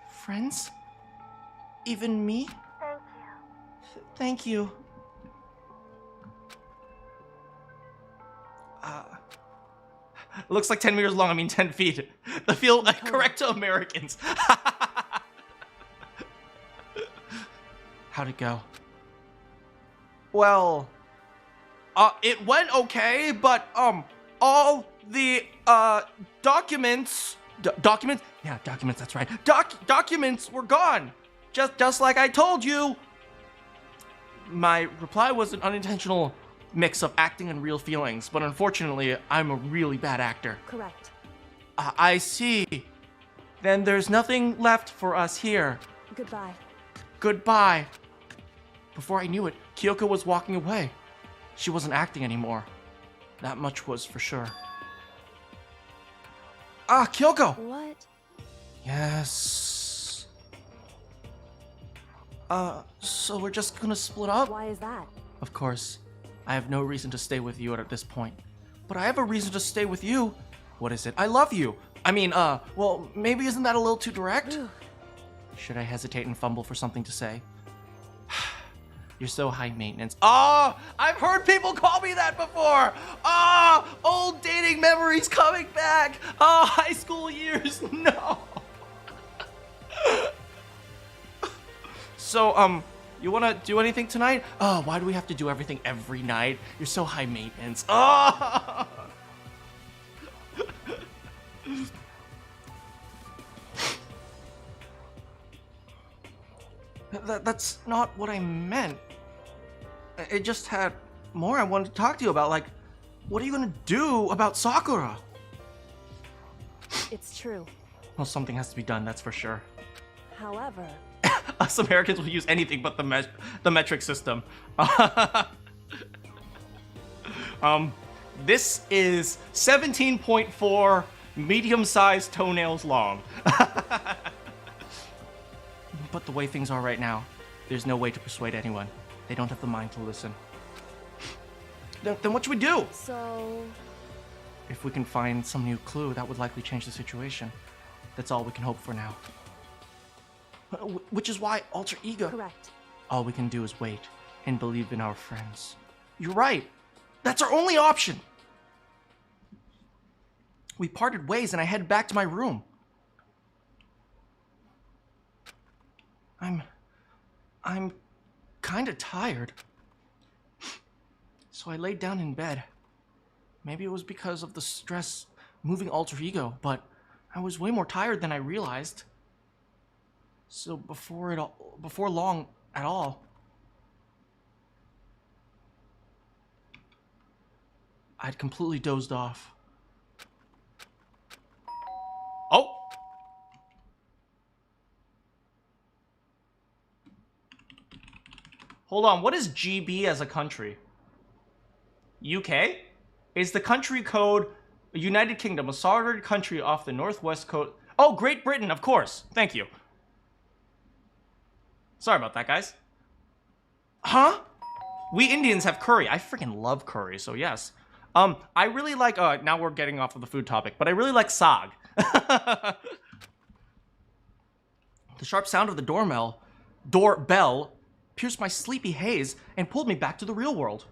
Friends? Even me? Thank you. Thank you. Looks like 10 meters long, I mean 10 feet. I feel correct to Americans. How'd it go? Well, it went okay, but, all the, documents... documents? Yeah, documents, that's right. Documents were gone. Just like I told you. My reply was an unintentional mix of acting and real feelings, but unfortunately, I'm a really bad actor. Correct. I see. Then there's nothing left for us here. Goodbye. Goodbye. Before I knew it, Kyoko was walking away. She wasn't acting anymore. That much was for sure. Kyoko! What? Yes. So we're just gonna split up? Why is that? Of course. I have no reason to stay with you at this point. But I have a reason to stay with you. What is it? I love you. I mean, well, maybe isn't that a little too direct? Should I hesitate and fumble for something to say? You're so high maintenance. Oh, I've heard people call me that before. Oh, old dating memories coming back. Oh, high school years, no. So, you wanna do anything tonight? Oh, why do we have to do everything every night? You're so high maintenance. Oh! That's not what I meant. It just had more I wanted to talk to you about, like, what are you gonna do about Sakura? It's true. Well, something has to be done, that's for sure. However, Us Americans will use anything but the metric system. This is 17.4 medium-sized toenails long. But the way things are right now, there's no way to persuade anyone. They don't have the mind to listen. Then what should we do? so... If we can find some new clue, that would likely change the situation. That's all we can hope for now. Which is why alter ego. Correct. All we can do is wait and believe in our friends. You're right. That's our only option. We parted ways and I headed back to my room. I'm kind of tired. So I laid down in bed. Maybe it was because of the stress moving alter ego, but I was way more tired than I realized. So before long at all, I'd completely dozed off. Oh! Hold on, what is GB as a country? UK? Is the country code United Kingdom, a sovereign country off the northwest coast? Oh, Great Britain, of course. Thank you. Sorry about that, guys. Huh? We Indians have curry. I freaking love curry, so yes. I really like, now we're getting off of the food topic, but I really like sag. The sharp sound of the doorbell pierced my sleepy haze and pulled me back to the real world.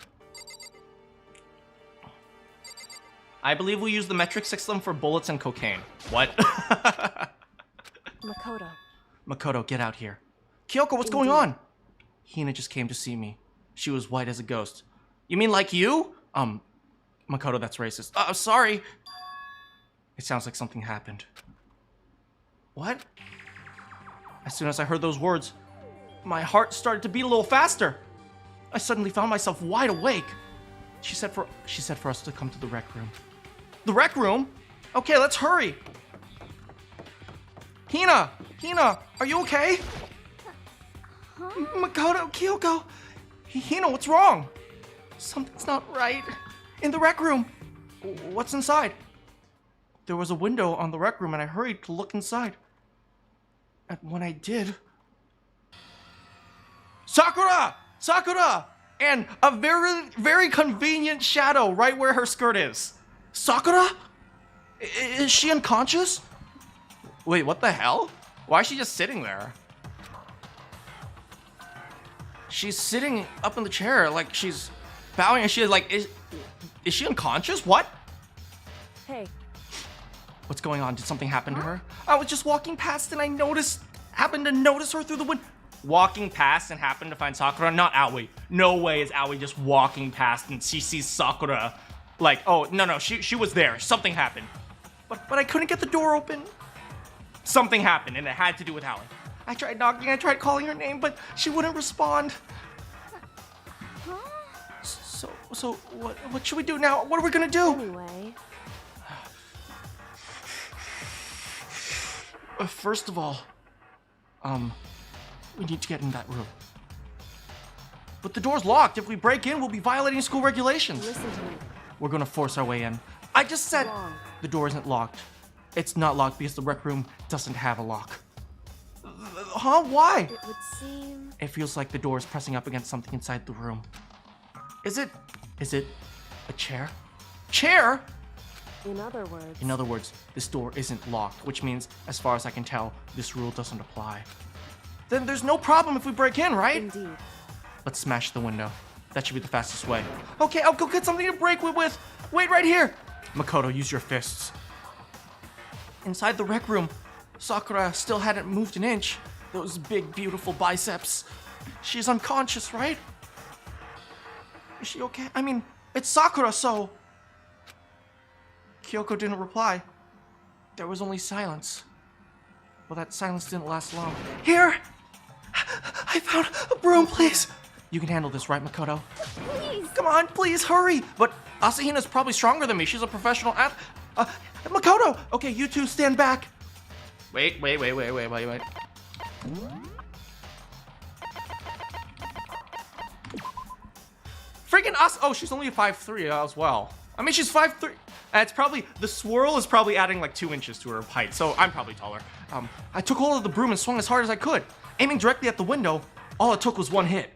I believe we use the metric system for bullets and cocaine. What? Makoto. Makoto, get out here. Kyoko, what's going on? Hina just came to see me. She was white as a ghost. You mean like you? Makoto, that's racist. Sorry. It sounds like something happened. What? As soon as I heard those words, my heart started to beat a little faster. I suddenly found myself wide awake. She said for us to come to the rec room. The rec room? Okay, let's hurry. Hina, are you okay? Huh? Makoto, Kyoko, Hina, what's wrong? Something's not right. In the rec room. What's inside? There was a window on the rec room and I hurried to look inside. And when I did... Sakura! And a very, very convenient shadow right where her skirt is. Sakura? Is she unconscious? Wait, what the hell? Why is she just sitting there? She's sitting up in the chair like she's bowing and she's like, is she unconscious? What? Hey. What's going on? Did something happen to her? I was just walking past and I happened to notice her through the window. Walking past and happened to find Sakura? Not Aoi. No way is Aoi just walking past and she sees Sakura. Like, oh, no, she was there. Something happened. But I couldn't get the door open. Something happened and it had to do with Aoi. I tried knocking, I tried calling her name, but she wouldn't respond. Huh? So what should we do now? What are we gonna do? Anyway. First of all, we need to get in that room. But the door's locked. If we break in, we'll be violating school regulations. Listen to me. We're gonna force our way in. I just said Wrong. the door isn't locked. It's not locked because the rec room doesn't have a lock. Huh? Why? It would seem... It feels like the door is pressing up against something inside the room. Is it a chair? Chair? In other words... In other words, this door isn't locked, which means, as far as I can tell, this rule doesn't apply. Then there's no problem if we break in, right? Indeed. Let's smash the window. That should be the fastest way. Okay, I'll go get something to break with. Wait right here. Makoto, use your fists. Inside the rec room, Sakura still hadn't moved an inch. Those big, beautiful biceps. She's unconscious, right? Is she okay? I mean, it's Sakura, so... Kyoko didn't reply. There was only silence. Well, that silence didn't last long. Here! I found a broom, please. You can handle this, right, Makoto? Please. Come on, please, hurry. But Asahina's probably stronger than me. She's a professional Makoto! Okay, you two stand back. Wait. Freaking oh, she's only 5'3" as well. I mean, she's 5'3". It's probably, the swirl is probably adding like 2 inches to her height, so I'm probably taller. I took hold of the broom and swung as hard as I could. Aiming directly at the window, all it took was one hit.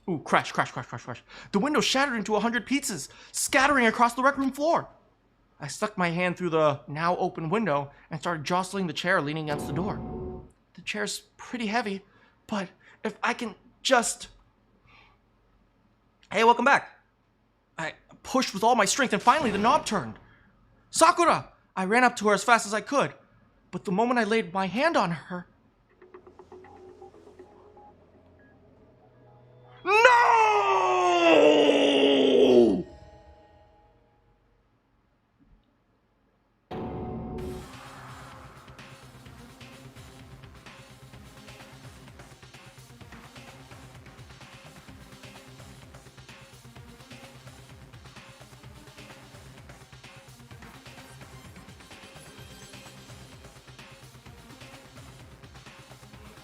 Ooh, crash. The window shattered into 100 pieces, scattering across the rec room floor. I stuck my hand through the now open window and started jostling the chair leaning against the door. The chair's pretty heavy, but if I can just... Hey, welcome back. I pushed with all my strength and finally the knob turned. Sakura! I ran up to her as fast as I could, but the moment I laid my hand on her... No!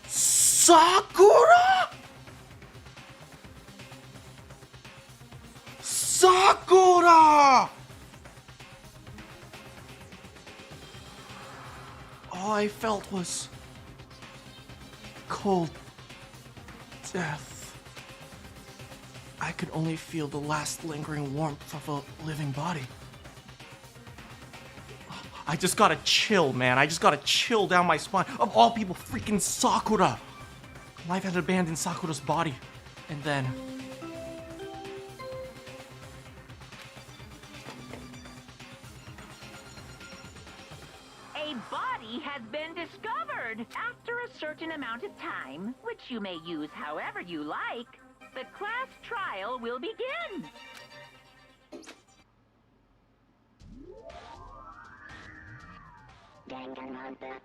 Sakura? Sakura! All I felt was cold death. I could only feel the last lingering warmth of a living body. I just got a chill, man. I just got a chill down my spine. Of all people, freaking Sakura. Life had abandoned Sakura's body. And then... A body has been discovered. After a certain amount of time, which you may use however you like, the class trial will begin. Danganronpa.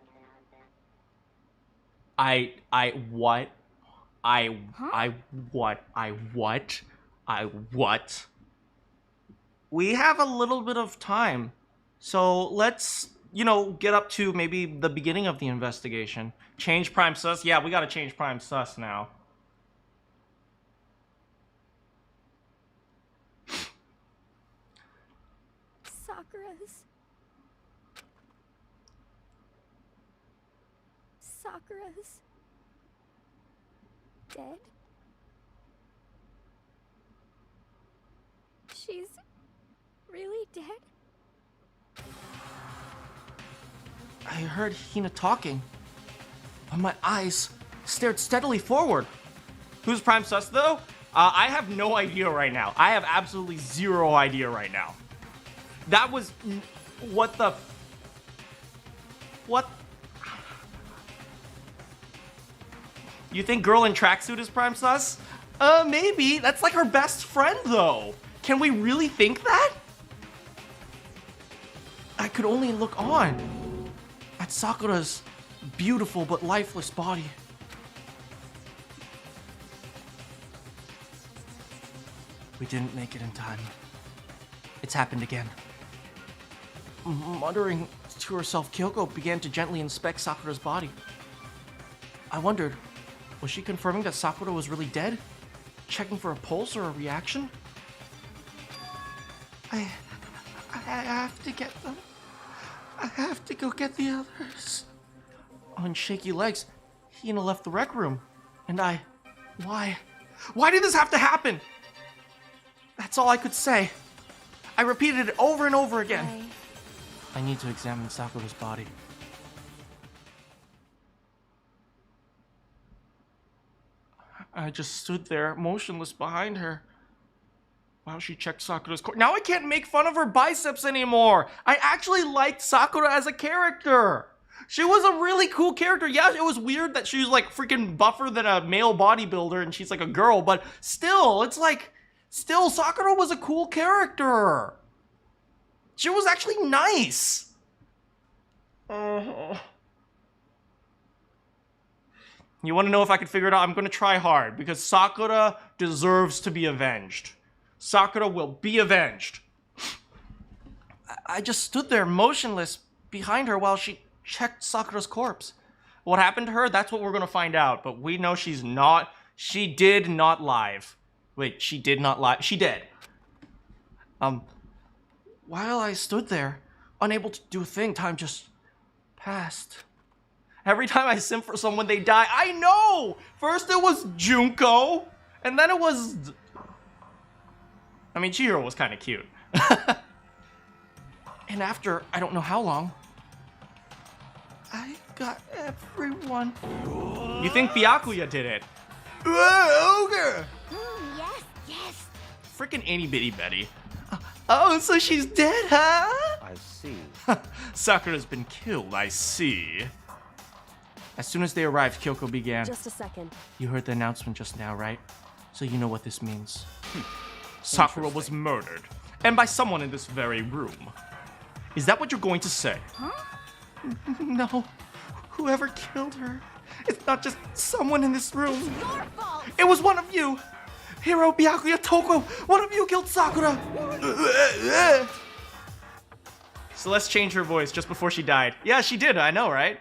what? We have a little bit of time. So let's, get up to maybe the beginning of the investigation. Change Prime Sus. Yeah, we gotta change Prime Sus now. Sakura's dead? She's really dead? I heard Hina talking, but my eyes stared steadily forward. Who's Prime Sus, though? I have no idea right now. I have absolutely zero idea right now. That was... What the... What? You think girl in tracksuit is Prime Sus? Maybe. That's like her best friend, though. Can we really think that? I could only look on at Sakura's beautiful but lifeless body. We didn't make it in time. It's happened again. Muttering to herself, Kyoko began to gently inspect Sakura's body. I wondered, was she confirming that Sakura was really dead? Checking for a pulse or a reaction? I have to get them. I have to go get the others. On shaky legs, Hina left the rec room. And why did this have to happen? That's all I could say. I repeated it over and over again. I need to examine Sakura's body. I just stood there, motionless behind her, while she checked Sakura's core. Now I can't make fun of her biceps anymore! I actually liked Sakura as a character! She was a really cool character. Yeah, it was weird that she was like freaking buffer than a male bodybuilder and she's like a girl, but still, it's like, Sakura was a cool character! She was actually nice! You want to know if I can figure it out? I'm going to try hard because Sakura deserves to be avenged. Sakura will be avenged. I just stood there motionless behind her while she checked Sakura's corpse. What happened to her? That's what we're going to find out. But we know she did not live. Wait, she did not lie. She did. While I stood there, unable to do a thing, time just passed. Every time I simp for someone, they die. I know! First it was Junko, and then it was... I mean, Chihiro was kind of cute. And after, I don't know how long, I got everyone. You think Byakuya did it? Ogre! Yes. Freaking itty bitty Betty. Oh, so she's dead, huh? I see. Sakura's been killed, I see. As soon as they arrived, Kyoko began. Just a second. You heard the announcement just now, right? So you know what this means. Sakura was murdered. And by someone in this very room. Is that what you're going to say? Huh? No. Whoever killed her. It's not just someone in this room. It's your fault! It was one of you! Hiro, Byakuya, Toko! One of you killed Sakura! Celeste changed her voice just before she died. Yeah, she did, I know, right?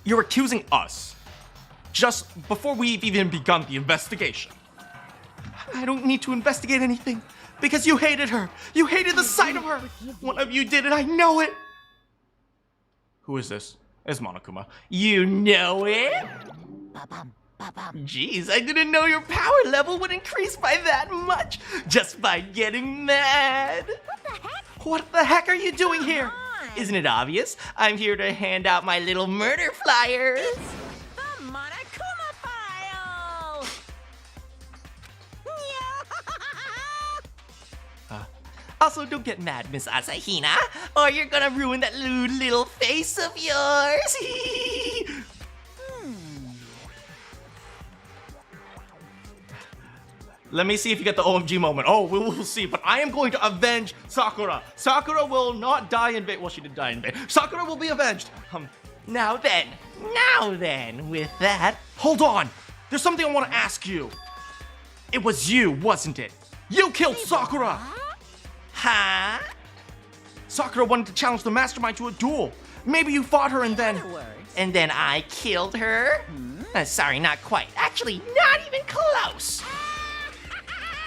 You're accusing us. Just before we've even begun the investigation. I don't need to investigate anything. Because you hated her. You hated the sight of her. One of you did it, I know it. Who is this? It's Monokuma. You know it? Jeez, I didn't know your power level would increase by that much just by getting mad. What the heck are you doing here? Isn't it obvious? I'm here to hand out my little murder flyers. The Monokuma file! Also, don't get mad, Miss Asahina, or you're gonna ruin that lewd little face of yours. Let me see if you get the OMG moment. Oh, we'll see. But I am going to avenge Sakura. Sakura will not die in vain. Well, she did die in vain. Sakura will be avenged. Now then, with that... Hold on. There's something I want to ask you. It was you, wasn't it? You killed Sakura. Huh? Sakura wanted to challenge the mastermind to a duel. Maybe you fought her and then... And then I killed her? Sorry, not quite. Actually, not even close.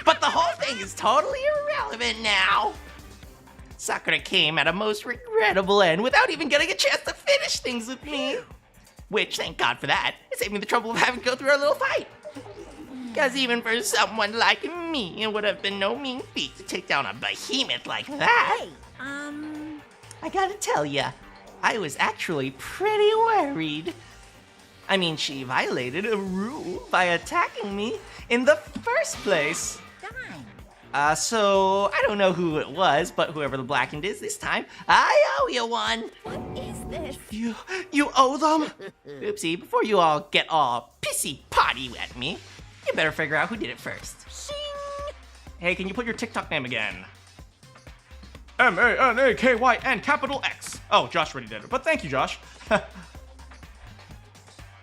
But the whole thing is totally irrelevant now. Sakura came at a most regrettable end without even getting a chance to finish things with me. Which, thank God for that, it saved me the trouble of having to go through our little fight. Because even for someone like me, it would have been no mean feat to take down a behemoth like that. Hey, I gotta tell ya, I was actually pretty worried. I mean, she violated a rule by attacking me in the first place. So I don't know who it was, but whoever the blackened is this time, I owe you one. What is this? You owe them? Oopsie, before you all get all pissy-potty at me, you better figure out who did it first. Shing! Hey, can you put your TikTok name again? MANAKYN capital X. Oh, Josh already did it, but thank you, Josh.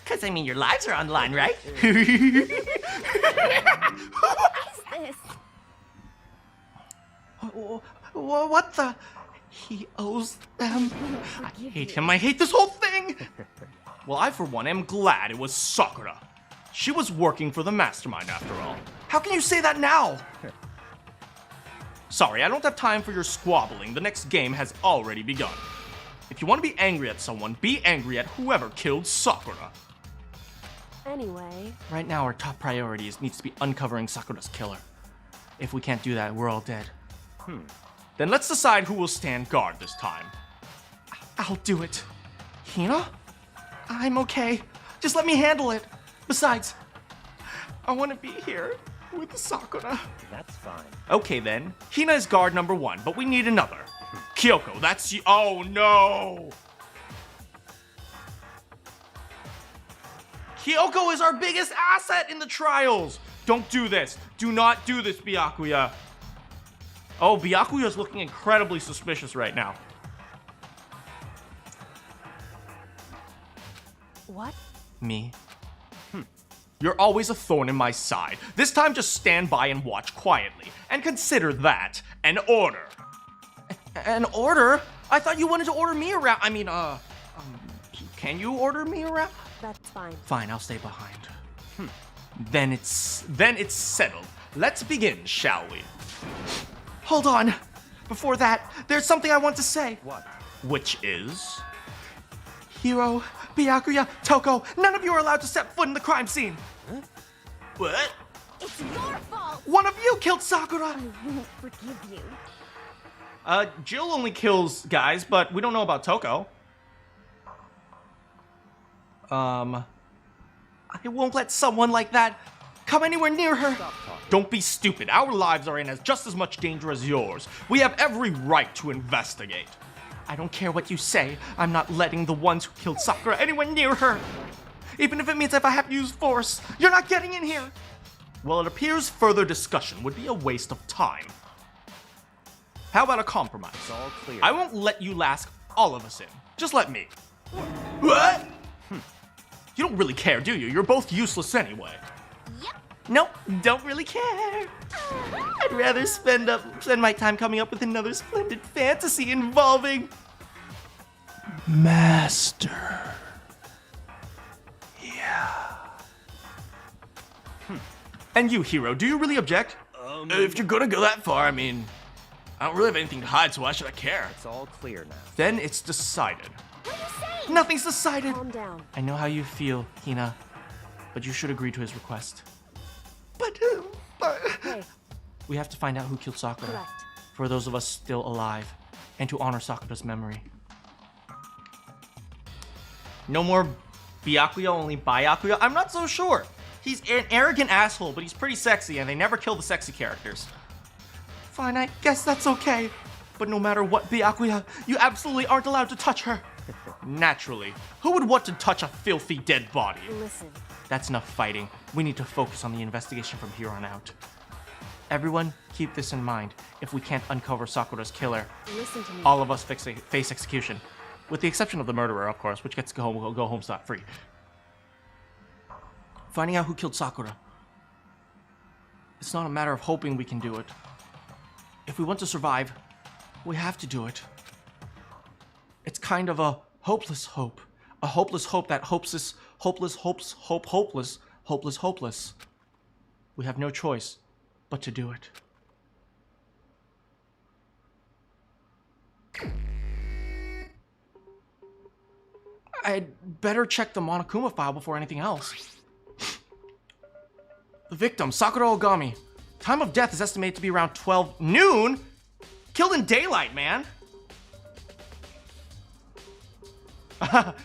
Cause I mean, your lives are on the line, right? What is this? What the? He owes them. I hate him. I hate this whole thing. Well, I, for one, am glad it was Sakura. She was working for the mastermind, after all. How can you say that now? Sorry, I don't have time for your squabbling. The next game has already begun. If you want to be angry at someone, be angry at whoever killed Sakura. Anyway, Right now, our top priority needs to be uncovering Sakura's killer. If we can't do that, we're all dead. Then let's decide who will stand guard this time. I'll do it. Hina? I'm okay. Just let me handle it. Besides, I want to be here with Sakura. That's fine. Okay then, Hina is guard number 1, but we need another. Kyoko, that's you. Oh no! Kyoko is our biggest asset in the trials! Don't do this. Do not do this, Byakuya. Oh, Byakuya's looking incredibly suspicious right now. What? Me. You're always a thorn in my side. This time just stand by and watch quietly. And consider that an order. An order? I thought you wanted to order me around. I mean, can you order me around? That's fine. Fine, I'll stay behind. Then it's settled. Let's begin, shall we? Hold on. Before that, there's something I want to say. What? Which is... Hiro, Byakuya, Toko, none of you are allowed to step foot in the crime scene. Huh? What? It's your fault! One of you killed Sakura! I won't forgive you. Jill only kills guys, but we don't know about Toko. I won't let someone like that come anywhere near her. Don't be stupid. Our lives are in just as much danger as yours. We have every right to investigate. I don't care what you say. I'm not letting the ones who killed Sakura anywhere near her. Even if it means if I have to use force, you're not getting in here. Well, it appears further discussion would be a waste of time. How about a compromise? It's all clear. I won't let you last all of us in. Just let me. What? You don't really care, do you? You're both useless anyway. Yep. Nope, don't really care. I'd rather spend my time coming up with another splendid fantasy involving... Master. Yeah. And you, Hiro, do you really object? If you're gonna go that far, I mean, I don't really have anything to hide, so why should I care? It's all clear now. Then it's decided. What are you saying? Nothing's decided. Calm down. I know how you feel, Hina, but you should agree to his request. But Hey, we have to find out who killed Sakura, correct. for those of us still alive, and to honor Sakura's memory. No more Byakuya, only Byakuya? I'm not so sure. He's an arrogant asshole, but he's pretty sexy, and they never kill the sexy characters. Fine, I guess that's okay. But no matter what, Byakuya, you absolutely aren't allowed to touch her. Naturally. Who would want to touch a filthy dead body? Listen. That's enough fighting. We need to focus on the investigation from here on out. Everyone, keep this in mind. If we can't uncover Sakura's killer, Listen to me. all of us face execution. With the exception of the murderer, of course, which gets to go home scot-free. Finding out who killed Sakura. It's not a matter of hoping we can do it. If we want to survive, we have to do it. It's kind of a hopeless hope. A hopeless hope that hopeless. We have no choice but to do it. I'd better check the Monokuma file before anything else. The victim, Sakura Ogami. Time of death is estimated to be around 12 noon? Killed in daylight, man.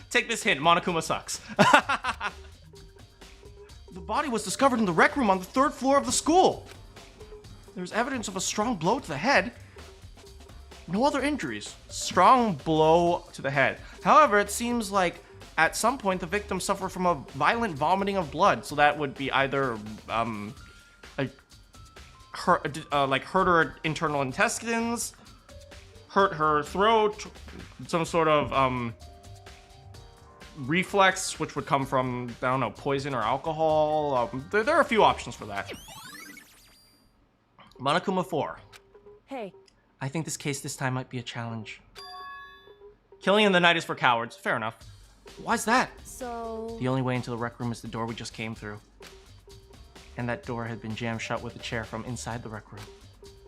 Take this hint, Monokuma sucks. The body was discovered in the rec room on the 3rd floor of the school. There's evidence of a strong blow to the head. No other injuries. Strong blow to the head. However, it seems like at some point the victim suffered from a violent vomiting of blood. So that would be either hurt her internal intestines, hurt her throat, some sort of reflex, which would come from, I don't know, poison or alcohol. There are a few options for that. Monokuma 4. Hey, I think this case this time might be a challenge. Killing in the night is for cowards. Fair enough. Why's that? so... The only way into the rec room is the door we just came through. And that door had been jammed shut with a chair from inside the rec room.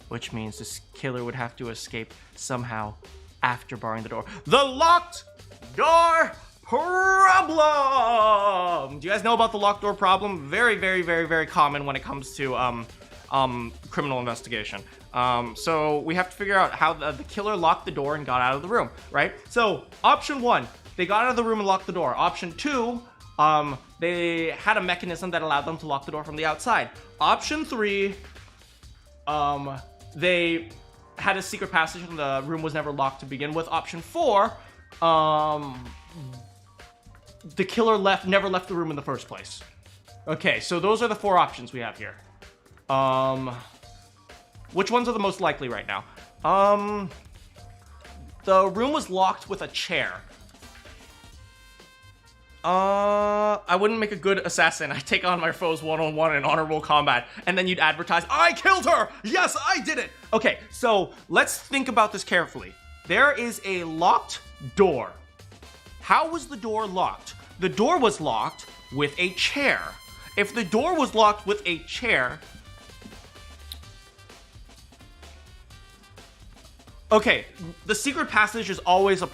Which means this killer would have to escape somehow after barring the door. The locked door problem! Do you guys know about the locked door problem? Very, very, very, very common when it comes to criminal investigation. So we have to figure out how the killer locked the door and got out of the room, right? So option 1, they got out of the room and locked the door. Option 2, they had a mechanism that allowed them to lock the door from the outside. Option 3, they had a secret passage and the room was never locked to begin with. Option 4, the killer never left the room in the first place. Okay, so those are the 4 options we have here. Which ones are the most likely right now? The room was locked with a chair. I wouldn't make a good assassin. I take on my foes one-on-one in honorable combat, and then you'd advertise, I killed her! Yes, I did it! Okay, so let's think about this carefully. There is a locked door. How was the door locked? The door was locked with a chair. If the door was locked with a chair... Okay, the secret passage is always a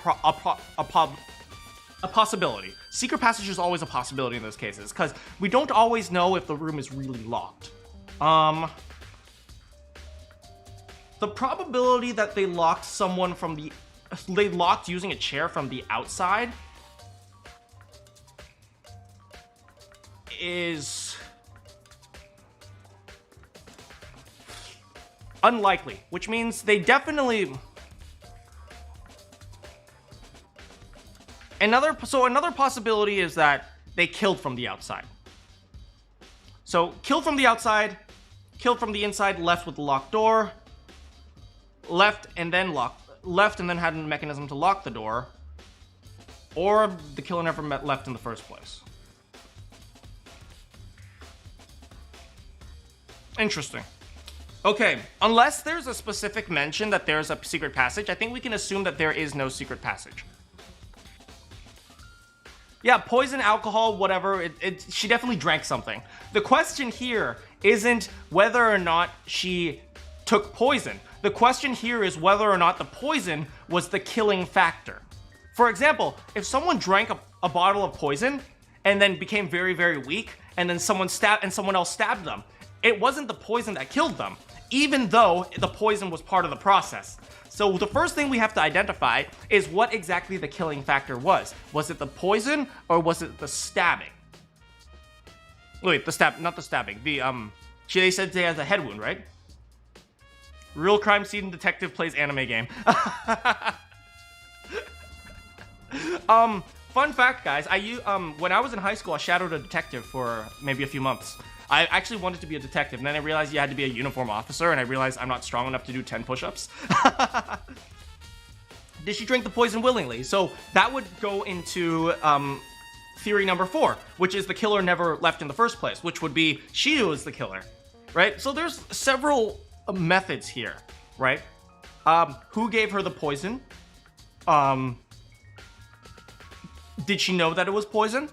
possibility. Secret passage is always a possibility in those cases, because we don't always know if the room is really locked. The probability that they locked someone from the... They locked using a chair from the outside is unlikely, which means they definitely... Another possibility is that they killed from the outside. So, killed from the outside, killed from the inside, left with the locked door, left and then had a mechanism to lock the door, or the killer never left in the first place. Interesting. Okay, unless there's a specific mention that there's a secret passage, I think we can assume that there is no secret passage. Yeah, poison, alcohol, whatever, she definitely drank something. The question here isn't whether or not she took poison. The question here is whether or not the poison was the killing factor. For example, if someone drank a bottle of poison and then became very, very weak, and then someone else stabbed them, it wasn't the poison that killed them, even though the poison was part of the process. So the first thing we have to identify is what exactly the killing factor was. Was it the poison or was it the stabbing? Wait, not the stabbing. They said they has a head wound, right? Real crime scene detective plays anime game. Fun fact, guys. When I was in high school, I shadowed a detective for maybe a few months. I actually wanted to be a detective, and then I realized you had to be a uniform officer, and I realized I'm not strong enough to do 10 push-ups. Did she drink the poison willingly? So that would go into theory number 4, which is the killer never left in the first place, which would be she was the killer, right? So there's several methods here, right? Who gave her the poison? Did she know that it was poison?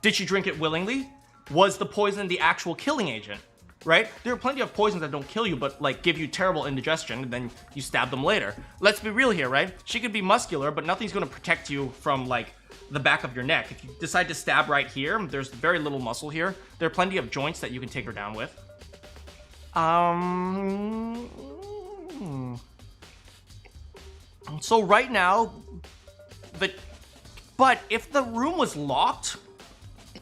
Did she drink it willingly? Was the poison the actual killing agent, right? There are plenty of poisons that don't kill you, but like give you terrible indigestion, and then you stab them later. Let's be real here, right? She could be muscular, but nothing's gonna protect you from like the back of your neck. If you decide to stab right here, there's very little muscle here. There are plenty of joints that you can take her down with. So right now, but if the room was locked,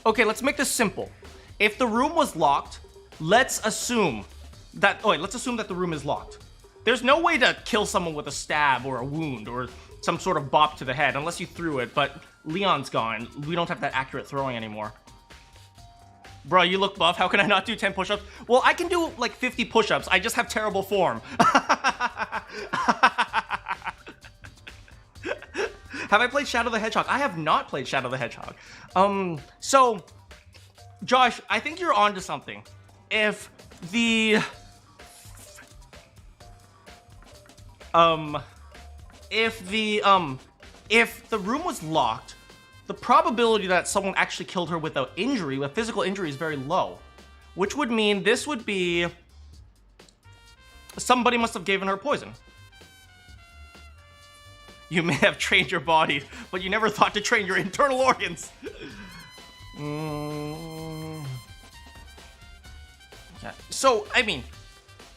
okay, let's make this simple. If the room was locked, let's assume that the room is locked. There's no way to kill someone with a stab or a wound or some sort of bop to the head unless you threw it, but Leon's gone. We don't have that accurate throwing anymore. Bro, you look buff. How can I not do 10 push-ups? Well, I can do like 50 push-ups. I just have terrible form. Have I played Shadow the Hedgehog? I have not played Shadow the Hedgehog. So, Josh, I think you're onto something. If the room was locked, the probability that someone actually killed her with a physical injury is very low, which would mean this would be somebody must have given her poison. You may have trained your body, but you never thought to train your internal organs. Yeah. So, I mean,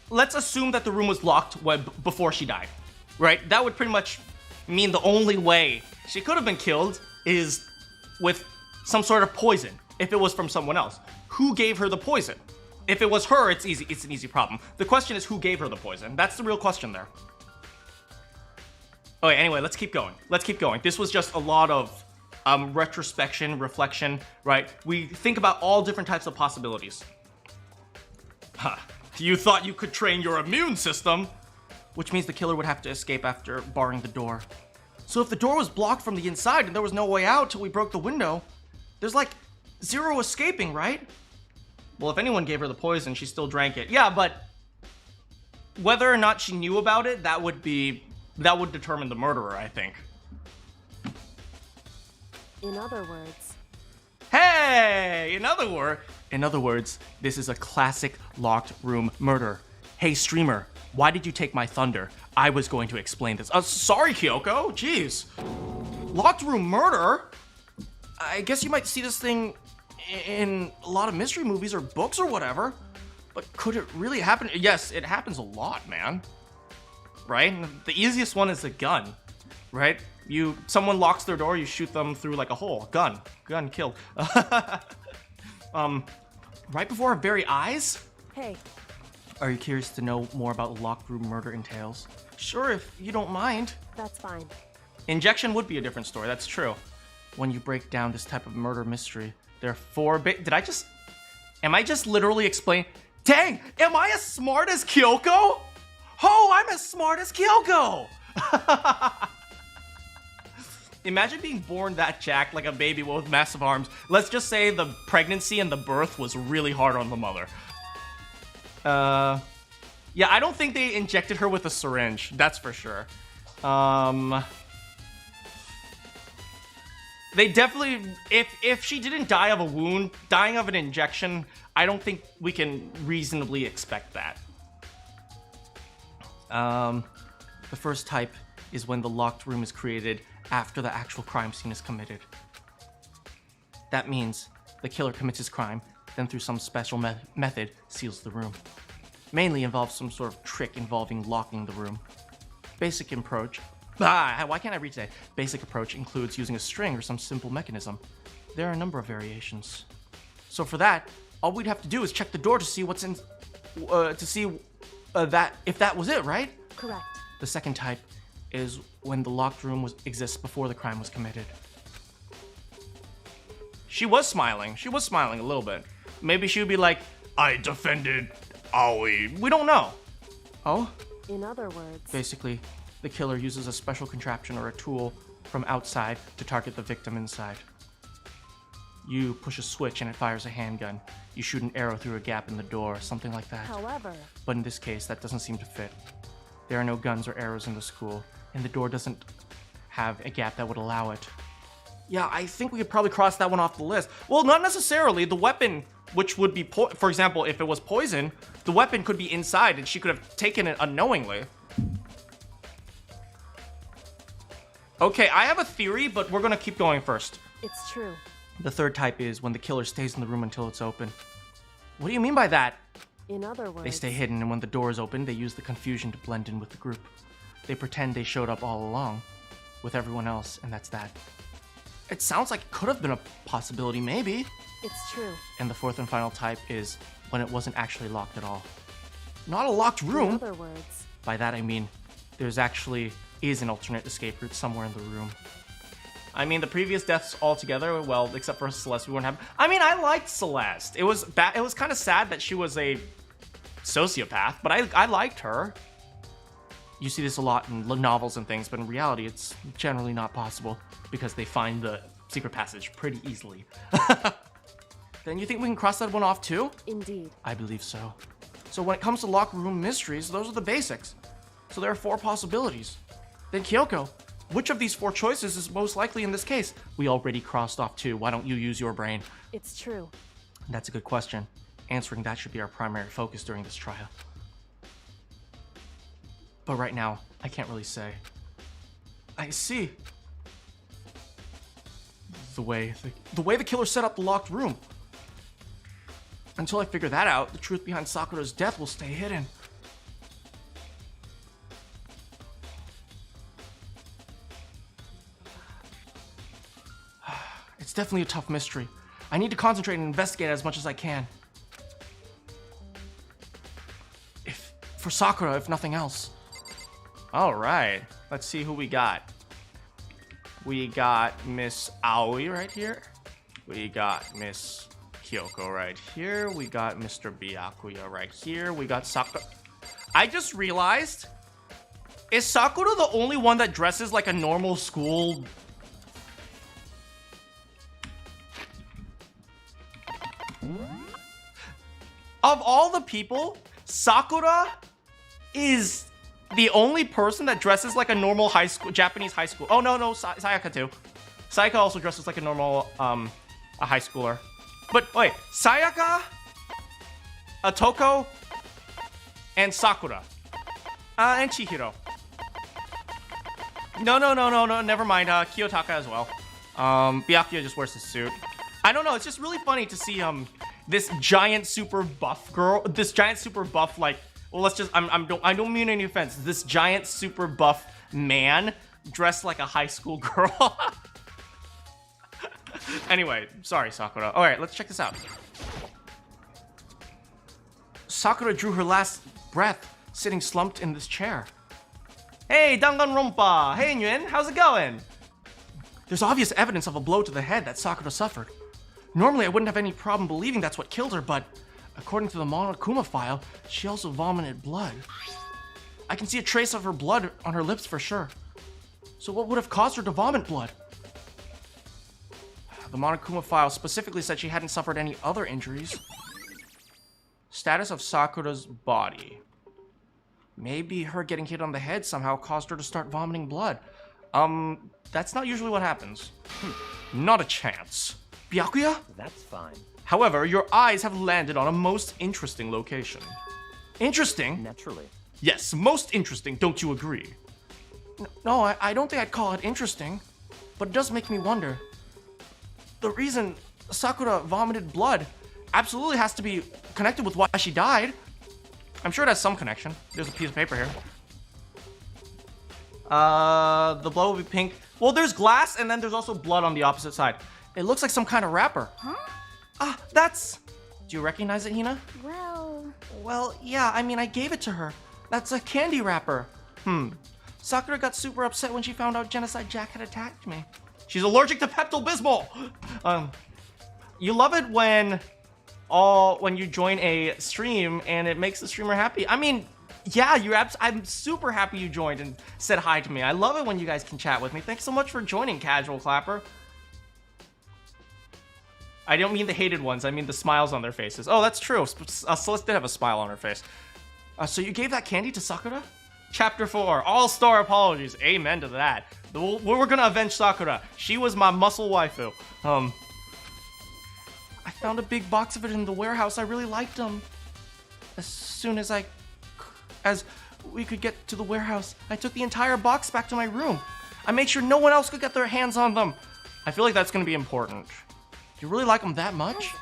let's assume that the room was locked before she died, right? That would pretty much mean the only way she could have been killed is with some sort of poison, if it was from someone else. Who gave her the poison? If it was her, it's easy. It's an easy problem. The question is who gave her the poison. That's the real question there. Okay, anyway, let's keep going. This was just a lot of retrospection, reflection, right? We think about all different types of possibilities. Huh. You thought you could train your immune system, which means the killer would have to escape after barring the door. So if the door was blocked from the inside and there was no way out till we broke the window, there's like zero escaping, right? Well, if anyone gave her the poison, she still drank it. Yeah, but whether or not she knew about it, that would determine the murderer, I think. In other words... Hey! In other words, this is a classic locked room murder. Hey, streamer, why did you take my thunder? I was going to explain this. Sorry, Kyoko. Jeez. Locked room murder? I guess you might see this thing in a lot of mystery movies or books or whatever. But could it really happen? Yes, it happens a lot, man. Right? The easiest one is a gun. Right? Someone locks their door, you shoot them through like a hole. Gun, killed. Right before our very eyes? Hey. Are you curious to know more about what locked room murder entails? Sure, if you don't mind. That's fine. Injection would be a different story, that's true. When you break down this type of murder mystery, there are four am I just literally explaining? Dang, am I as smart as Kyoko? Oh, I'm as smart as Kyoko! Imagine being born that jacked like a baby with massive arms. Let's just say the pregnancy and the birth was really hard on the mother. Yeah, I don't think they injected her with a syringe. That's for sure. They definitely, if she didn't die of a wound, dying of an injection, I don't think we can reasonably expect that. The first type is when the locked room is created after the actual crime scene is committed. That means the killer commits his crime, then through some special method seals the room. Mainly involves some sort of trick involving locking the room. Basic approach. Why can't I read today? Basic approach includes using a string or some simple mechanism. There are a number of variations. So for that, all we'd have to do is check the door to see what's in, that if that was it, right? Correct. The second type is when the locked room exists before the crime was committed. She was smiling. She was smiling a little bit. Maybe she would be like, I defended Aoi. We don't know. Oh? In other words... Basically, the killer uses a special contraption or a tool from outside to target the victim inside. You push a switch and it fires a handgun. You shoot an arrow through a gap in the door, something like that. However... But in this case, that doesn't seem to fit. There are no guns or arrows in the school, and the door doesn't have a gap that would allow it. Yeah, I think we could probably cross that one off the list. Well, not necessarily. The weapon, which would be, for example, if it was poison, the weapon could be inside and she could have taken it unknowingly. Okay, I have a theory, but we're gonna keep going first. It's true. The third type is when the killer stays in the room until it's open. What do you mean by that? In other words... They stay hidden, and when the door is open, they use the confusion to blend in with the group. They pretend they showed up all along with everyone else, and that's that. It sounds like it could have been a possibility, maybe. It's true. And the fourth and final type is when it wasn't actually locked at all. Not a locked room. In other words... By that I mean, there's actually is an alternate escape route somewhere in the room. I mean, the previous deaths altogether, well, except for Celeste, we wouldn't have... I mean, I liked Celeste. It was kind of sad that she was a sociopath, but I liked her. You see this a lot in novels and things, but in reality, it's generally not possible because they find the secret passage pretty easily. Then you think we can cross that one off too? Indeed. I believe so. So when it comes to locked room mysteries, those are the basics. So there are 4 possibilities. Then Kyoko, which of these 4 choices is most likely in this case? We already crossed off 2. Why don't you use your brain? It's true. That's a good question. Answering that should be our primary focus during this trial. But right now, I can't really say. I see. The way the killer set up the locked room. Until I figure that out, the truth behind Sakura's death will stay hidden. It's definitely a tough mystery. I need to concentrate and investigate as much as I can. For Sakura, if nothing else. Alright, let's see who we got. We got Miss Aoi right here. We got Miss Kyoko right here. We got Mr. Byakuya right here. We got Sakura. I just realized Is Sakura the only one that dresses like a normal school? Of all the people, Sakura is the only person that dresses like a normal high school, Japanese high school. Oh, no, Sayaka too. Sayaka also dresses like a normal, a high schooler. But wait, Sayaka, Atoko, and Sakura. And Chihiro. No, never mind. Kiyotaka as well. Byakuya just wears the suit. I don't know, it's just really funny to see, this giant super buff girl, this giant super buff, like, well, let's just, I don't mean any offense, this giant super buff man dressed like a high school girl. Anyway, sorry, Sakura. All right, let's check this out. Sakura drew her last breath, sitting slumped in this chair. Hey, Danganronpa! Hey, Nguyen, how's it going? There's obvious evidence of a blow to the head that Sakura suffered. Normally, I wouldn't have any problem believing that's what killed her, but according to the Monokuma file, she also vomited blood. I can see a trace of her blood on her lips for sure. So what would have caused her to vomit blood? The Monokuma file specifically said she hadn't suffered any other injuries. Status of Sakura's body. Maybe her getting hit on the head somehow caused her to start vomiting blood. That's not usually what happens. Not a chance. Byakuya? That's fine. However, your eyes have landed on a most interesting location. Interesting? Naturally. Yes, most interesting, don't you agree? No, I don't think I'd call it interesting. But it does make me wonder. The reason Sakura vomited blood absolutely has to be connected with why she died. I'm sure it has some connection. There's a piece of paper here. The blood will be pink. Well, there's glass, and then there's also blood on the opposite side. It looks like some kind of wrapper. Huh? That's... Do you recognize it, Hina? Well, yeah, I mean, I gave it to her. That's a candy wrapper. Sakura got super upset when she found out Genocide Jack had attacked me. She's allergic to Pepto-Bismol! You love it when you join a stream and it makes the streamer happy. I mean, yeah, I'm super happy you joined and said hi to me. I love it when you guys can chat with me. Thanks so much for joining, Casual Clapper. I don't mean the hated ones, I mean the smiles on their faces. Oh, that's true. Celeste did have a smile on her face. So you gave that candy to Sakura? Chapter 4, All-Star Apologies. Amen to that. We're gonna avenge Sakura. She was my muscle waifu. I found a big box of it in the warehouse. I really liked them. As soon as we could get to the warehouse, I took the entire box back to my room. I made sure no one else could get their hands on them. I feel like that's gonna be important. You really like them that much?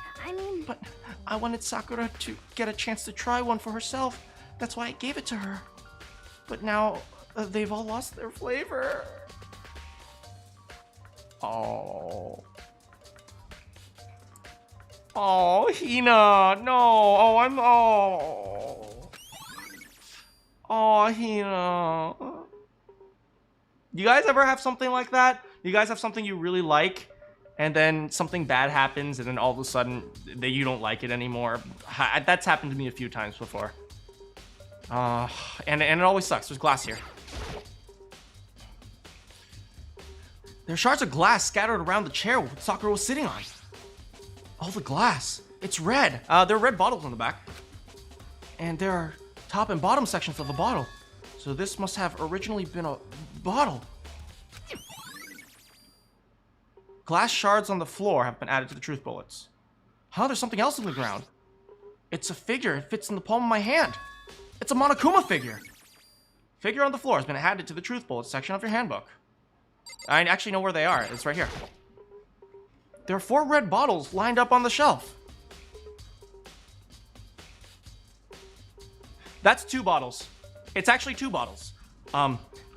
But I wanted Sakura to get a chance to try one for herself. That's why I gave it to her. But now, they've all lost their flavor. Oh. Oh, Hina, no. Oh, Hina. You guys ever have something like that? You guys have something you really like, and then something bad happens, and then all of a sudden, you don't like it anymore? That's happened to me a few times before. And it always sucks. There's glass here. There are shards of glass scattered around the chair Sakura was sitting on. All the glass. It's red. There are red bottles on the back. And there are top and bottom sections of the bottle. So this must have originally been a bottle. Glass shards on the floor have been added to the truth bullets. Huh, there's something else on the ground. It's a figure. It fits in the palm of my hand. It's a Monokuma figure. Figure on the floor has been added to the truth bullets section of your handbook. I actually know where they are. It's right here. There are 4 red bottles lined up on the shelf. That's 2 bottles. It's actually 2 bottles.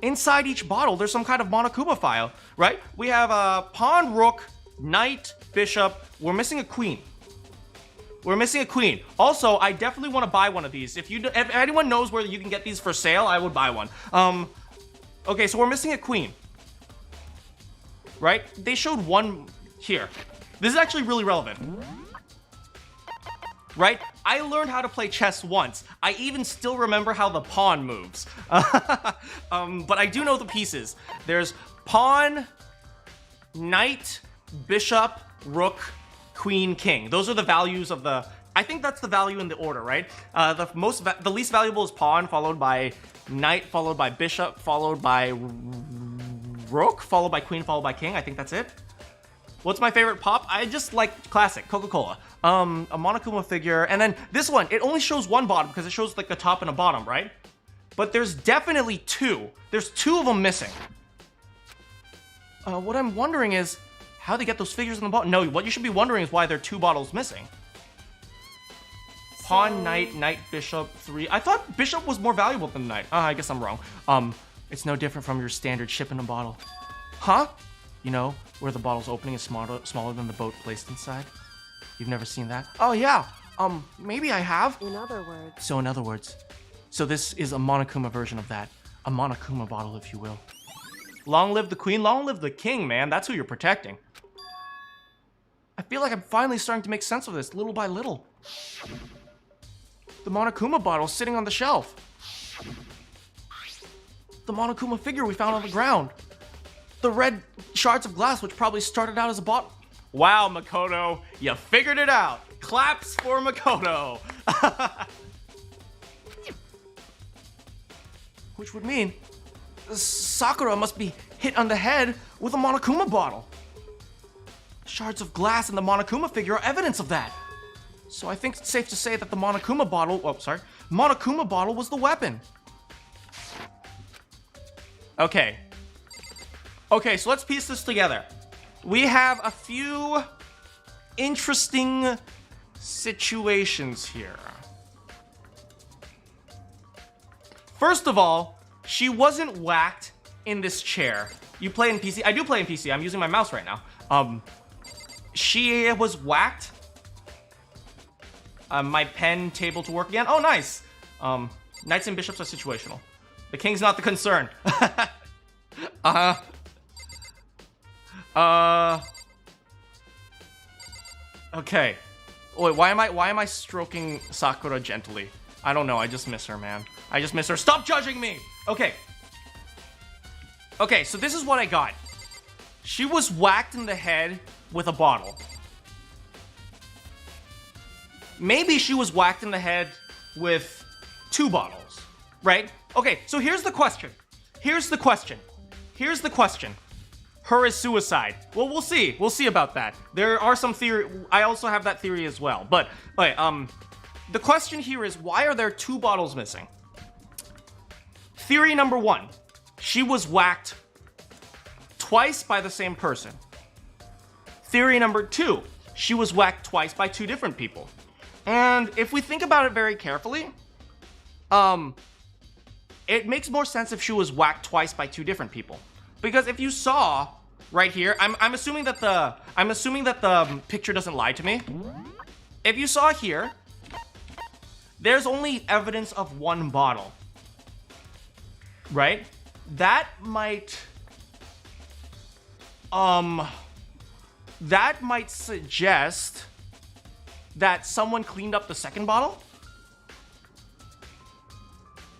Inside each bottle, there's some kind of Monokuma file, right? We have a pawn, rook, knight, bishop. We're missing a queen. We're missing a queen. Also, I definitely want to buy one of these. If anyone knows where you can get these for sale, I would buy one. Okay, so we're missing a queen. Right? They showed one here. This is actually really relevant. Right? I learned how to play chess once. I even still remember how the pawn moves. But I do know the pieces. There's pawn, knight, bishop, rook, queen, king. Those are the values of the... I think that's the value in the order, right? The least valuable is pawn, followed by knight, followed by bishop, followed by rook, followed by queen, followed by king. I think that's it. What's my favorite pop? I just like classic, Coca-Cola. A Monokuma figure, and then this one, it only shows one bottom because it shows like the top and a bottom, right? But there's definitely two. There's two of them missing. What I'm wondering is how they get those figures on the bottom. No, what you should be wondering is why there are two bottles missing. Pawn, knight, knight, bishop, 3. I thought bishop was more valuable than knight. I guess I'm wrong. It's no different from your standard ship in a bottle. Huh? You know, where the bottle's opening is smaller than the boat placed inside? You've never seen that? Oh, yeah. Maybe I have. In other words. So in other words. So this is a Monokuma version of that. A Monokuma bottle, if you will. Long live the queen, long live the king, man. That's who you're protecting. I feel like I'm finally starting to make sense of this, little by little. The Monokuma bottle's sitting on the shelf. The Monokuma figure we found on the ground. The red shards of glass, which probably started out as a bottle. Wow, Makoto, you figured it out. Claps for Makoto. Which would mean Sakura must be hit on the head with a Monokuma bottle. Shards of glass and the Monokuma figure are evidence of that. So I think it's safe to say that the Monokuma bottle, Monokuma bottle was the weapon. Okay, so let's piece this together. We have a few interesting situations here. First of all, she wasn't whacked in this chair. You play in PC? I do play in PC. I'm using my mouse right now. She was whacked. My pen table to work again. Oh, nice. Knights and bishops are situational. The king's not the concern. Okay. Wait, why am I stroking Sakura gently? I don't know. I just miss her, man. I just miss her. Stop judging me. Okay. Okay, so this is what I got. She was whacked in the head with a bottle. Maybe she was whacked in the head with 2 bottles, right? Okay, so here's the question. Her is suicide. Well, we'll see. We'll see about that. There are some theory. I also have that theory as well. But, okay, the question here is, why are there 2 bottles missing? Theory number 1. She was whacked twice by the same person. Theory number 2. She was whacked twice by 2 different people. And if we think about it very carefully, it makes more sense if she was whacked twice by 2 different people. Because if you saw right here, I'm assuming that the picture doesn't lie to me. If you saw here, there's only evidence of 1 bottle. Right? That might suggest that someone cleaned up the second bottle.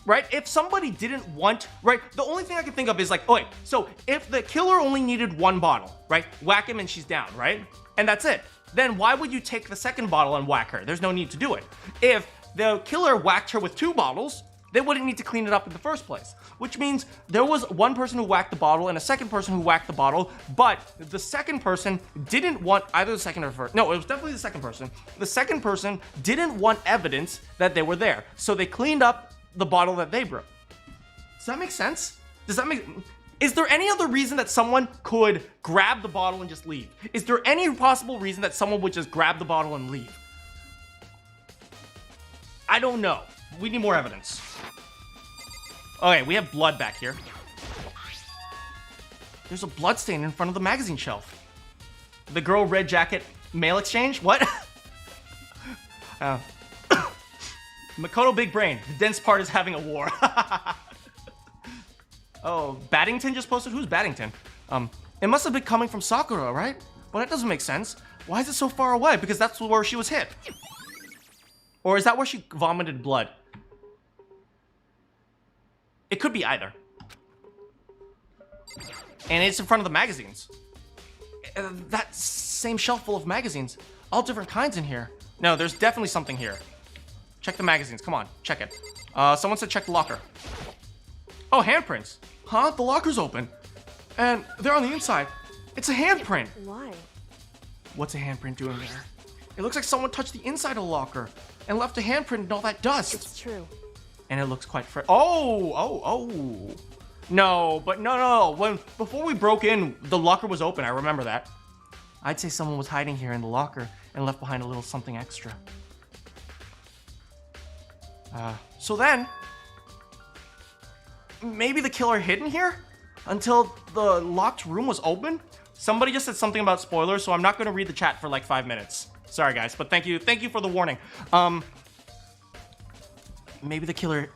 Right? If somebody didn't want, right? The only thing I can think of is like, okay, so if the killer only needed 1 bottle, right? Whack him and she's down, right? And that's it. Then why would you take the second bottle and whack her? There's no need to do it. If the killer whacked her with 2 bottles, they wouldn't need to clean it up in the first place. Which means there was one person who whacked the bottle and a second person who whacked the bottle, but the second person didn't want either the second or first. No, it was definitely the second person. The second person didn't want evidence that they were there. So they cleaned up the bottle that they broke. Does that make sense? Is there any other reason that someone could grab the bottle and just leave? Is there any possible reason that someone would just grab the bottle and leave? I don't know. We need more evidence. Okay, we have blood back here. There's a blood stain in front of the magazine shelf. The girl red jacket mail exchange? What? Makoto big brain. The dense part is having a war. Oh, Baddington just posted? Who's Baddington? It must have been coming from Sakura, right? But that doesn't make sense. Why is it so far away? Because that's where she was hit. Or is that where she vomited blood? It could be either. And it's in front of the magazines. That same shelf full of magazines. All different kinds in here. No, there's definitely something here. Check the magazines. Come on, check it. Someone said check the locker. Oh, handprints. Huh? The locker's open. And they're on the inside. It's a handprint. Why? What's a handprint doing there? It looks like someone touched the inside of the locker and left a handprint in all that dust. It's true. And it looks quite fresh. Oh. No, but no. Before we broke in, the locker was open. I remember that. I'd say someone was hiding here in the locker and left behind a little something extra. So then, maybe the killer hidden here until the locked room was open? Somebody just said something about spoilers, so I'm not going to read the chat for like 5 minutes. Sorry guys, but thank you for the warning. Maybe the killer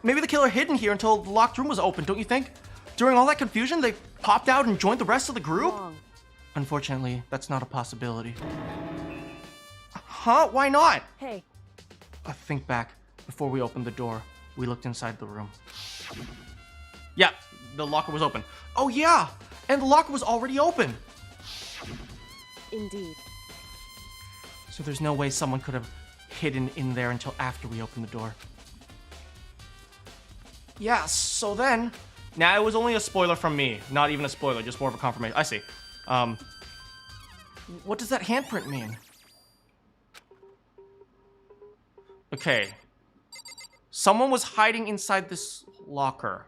hidden here until the locked room was open, don't you think? During all that confusion, they popped out and joined the rest of the group? Wrong. Unfortunately, that's not a possibility. Huh? Why not? Hey. Think back. Before we opened the door, we looked inside the room. Yeah, the locker was open. Oh yeah, and the locker was already open. Indeed. So there's no way someone could have hidden in there until after we opened the door. Yeah, so then... Now, it was only a spoiler from me. Not even a spoiler, just more of a confirmation. I see. What does that handprint mean? Okay. Someone was hiding inside this locker.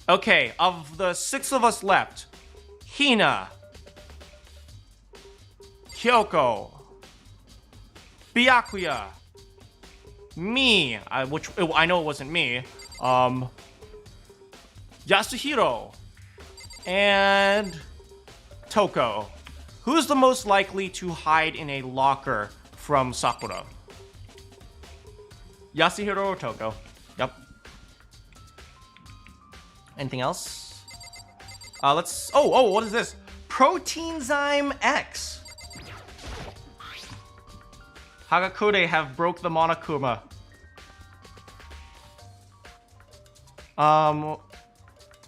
Okay, of the 6 of us left, Hina, Kyoko, Byakuya, me, which I know it wasn't me, Yasuhiro, and Toko. Who's the most likely to hide in a locker from Sakura? Yasuhiro or Toko? Yep. Anything else? Let's... Oh, what is this? Proteinzyme X. Hagakure have broke the Monokuma.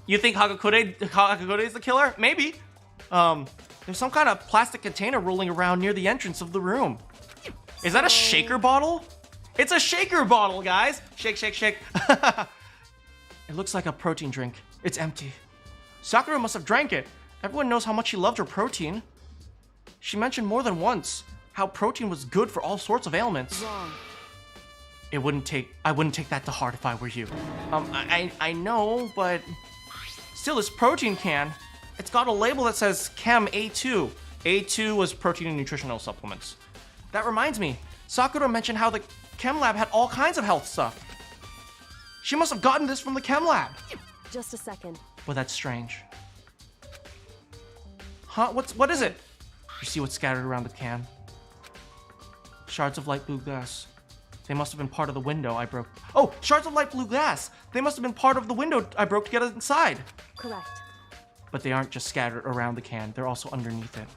You think Hagakure is the killer? Maybe. There's some kind of plastic container rolling around near the entrance of the room. Is that a shaker bottle? It's a shaker bottle, guys. Shake, shake, shake. It looks like a protein drink. It's empty. Sakura must have drank it. Everyone knows how much she loved her protein. She mentioned more than once how protein was good for all sorts of ailments. Wrong. I wouldn't take that to heart if I were you. I know, but still, this protein can, it's got a label that says Chem A2. A2 was protein and nutritional supplements. That reminds me, Sakura mentioned how the Chem Lab had all kinds of health stuff. She must have gotten this from the Chem Lab. Just a second. Well, that's strange. Huh? What is it? You see what's scattered around the can? Shards of light blue glass. They must have been part of the window I broke. Oh, shards of light blue glass. They must have been part of the window I broke to get inside. Correct. But they aren't just scattered around the can. They're also underneath it.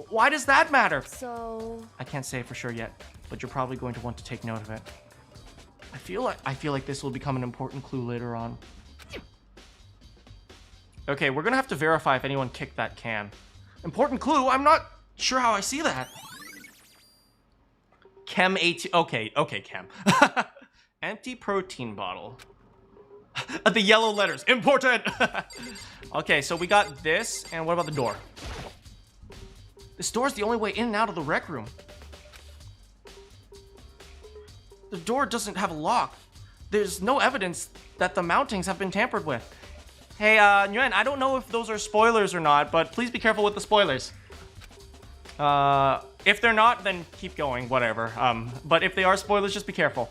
Why does that matter? So... I can't say for sure yet, but you're probably going to want to take note of it. I feel like this will become an important clue later on. Okay, we're gonna have to verify if anyone kicked that can. Important clue? I'm not sure how I see that. Chem 18. Okay, Chem. Empty protein bottle. The yellow letters. Important! Okay, so we got this, and what about the door? This door's the only way in and out of the rec room. The door doesn't have a lock. There's no evidence that the mountings have been tampered with. Hey, Nguyen, I don't know if those are spoilers or not, but please be careful with the spoilers. If they're not, then keep going, whatever. But if they are spoilers, just be careful.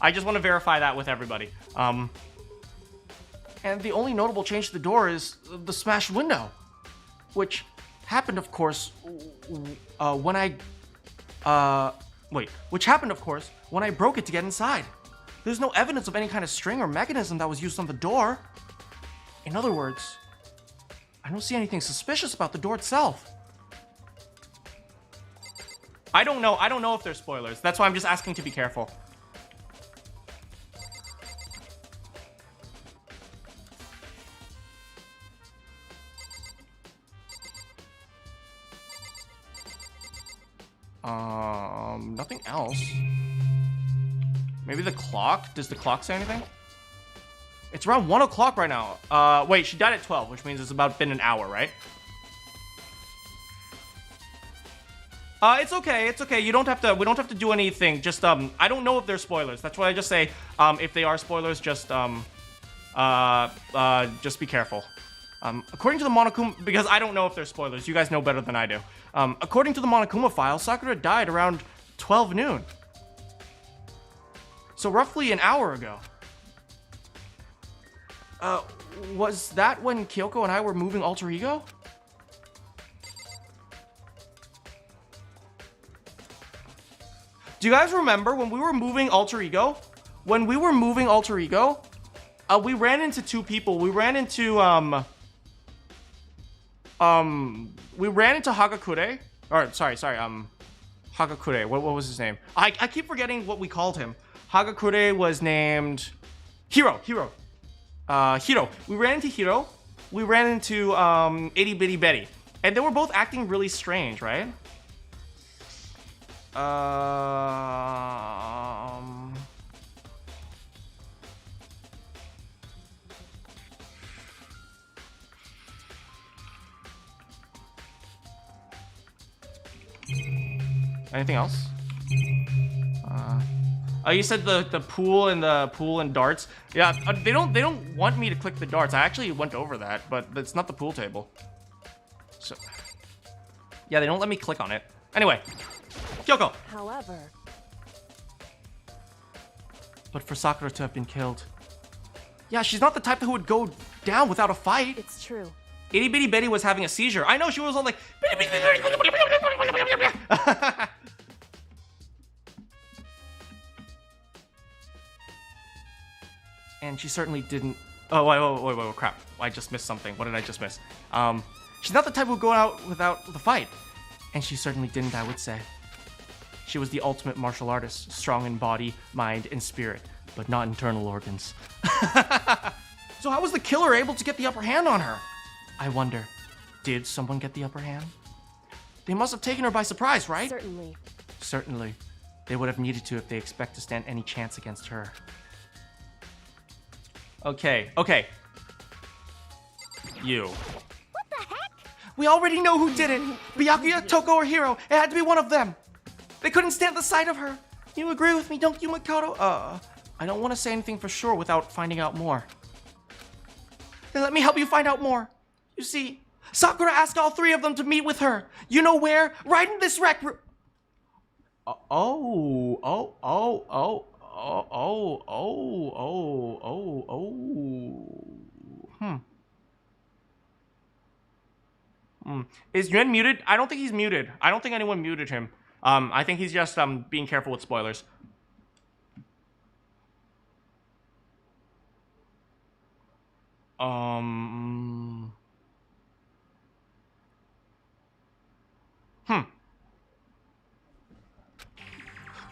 I just want to verify that with everybody. And the only notable change to the door is the smashed window, which happened, of course, when I broke it to get inside. There's no evidence of any kind of string or mechanism that was used on the door. In other words, I don't see anything suspicious about the door itself. I don't know. I don't know if they're spoilers. That's why I'm just asking to be careful. Nothing else. Maybe the clock? Does the clock say anything? It's around 1 o'clock right now. Wait, she died at 12, which means it's about been an hour, right? It's okay, it's okay. You don't have to, we don't have to do anything. Just, I don't know if they're spoilers. That's why I just say, if they are spoilers, just be careful. According to the Monokuma, because I don't know if they're spoilers. You guys know better than I do. According to the Monokuma file, Sakura died around 12 noon. So roughly an hour ago. Was that when Kyoko and I were moving alter ego? Do you guys remember when we were moving alter ego? When we were moving alter ego, we ran into two people. We ran into Hagakure. Or sorry, Hagakure. What was his name? I keep forgetting what we called him. Hagakure was named Hiro. Hiro. We ran into Hiro. We ran into Itty Bitty Betty. And they were both acting really strange, right? Anything else? You said the pool and darts. Yeah, they don't want me to click the darts. I actually went over that, but it's not the pool table. So yeah, they don't let me click on it. Anyway, Kyoko. However, but for Sakura to have been killed, yeah, she's not the type who would go down without a fight. it's true. Itty Bitty Betty was having a seizure. I know, she was all like. And she certainly didn't. Oh, wait, crap. I just missed something. What did I just miss? She's not the type who would go out without the fight. And she certainly didn't, I would say. She was the ultimate martial artist, strong in body, mind, and spirit, but not internal organs. So how was the killer able to get the upper hand on her? I wonder, did someone get the upper hand? They must have taken her by surprise, right? Certainly. Certainly. They would have needed to if they expect to stand any chance against her. Okay. You. What the heck? We already know who did it. Byakuya, Toko, or Hiro. It had to be one of them. They couldn't stand the sight of her. You agree with me, don't you, Makoto? I don't want to say anything for sure without finding out more. Then let me help you find out more. You see, Sakura asked all three of them to meet with her. You know where? Right in this rec room. Is Yuen muted? I don't think he's muted. I don't think anyone muted him. I think he's just being careful with spoilers.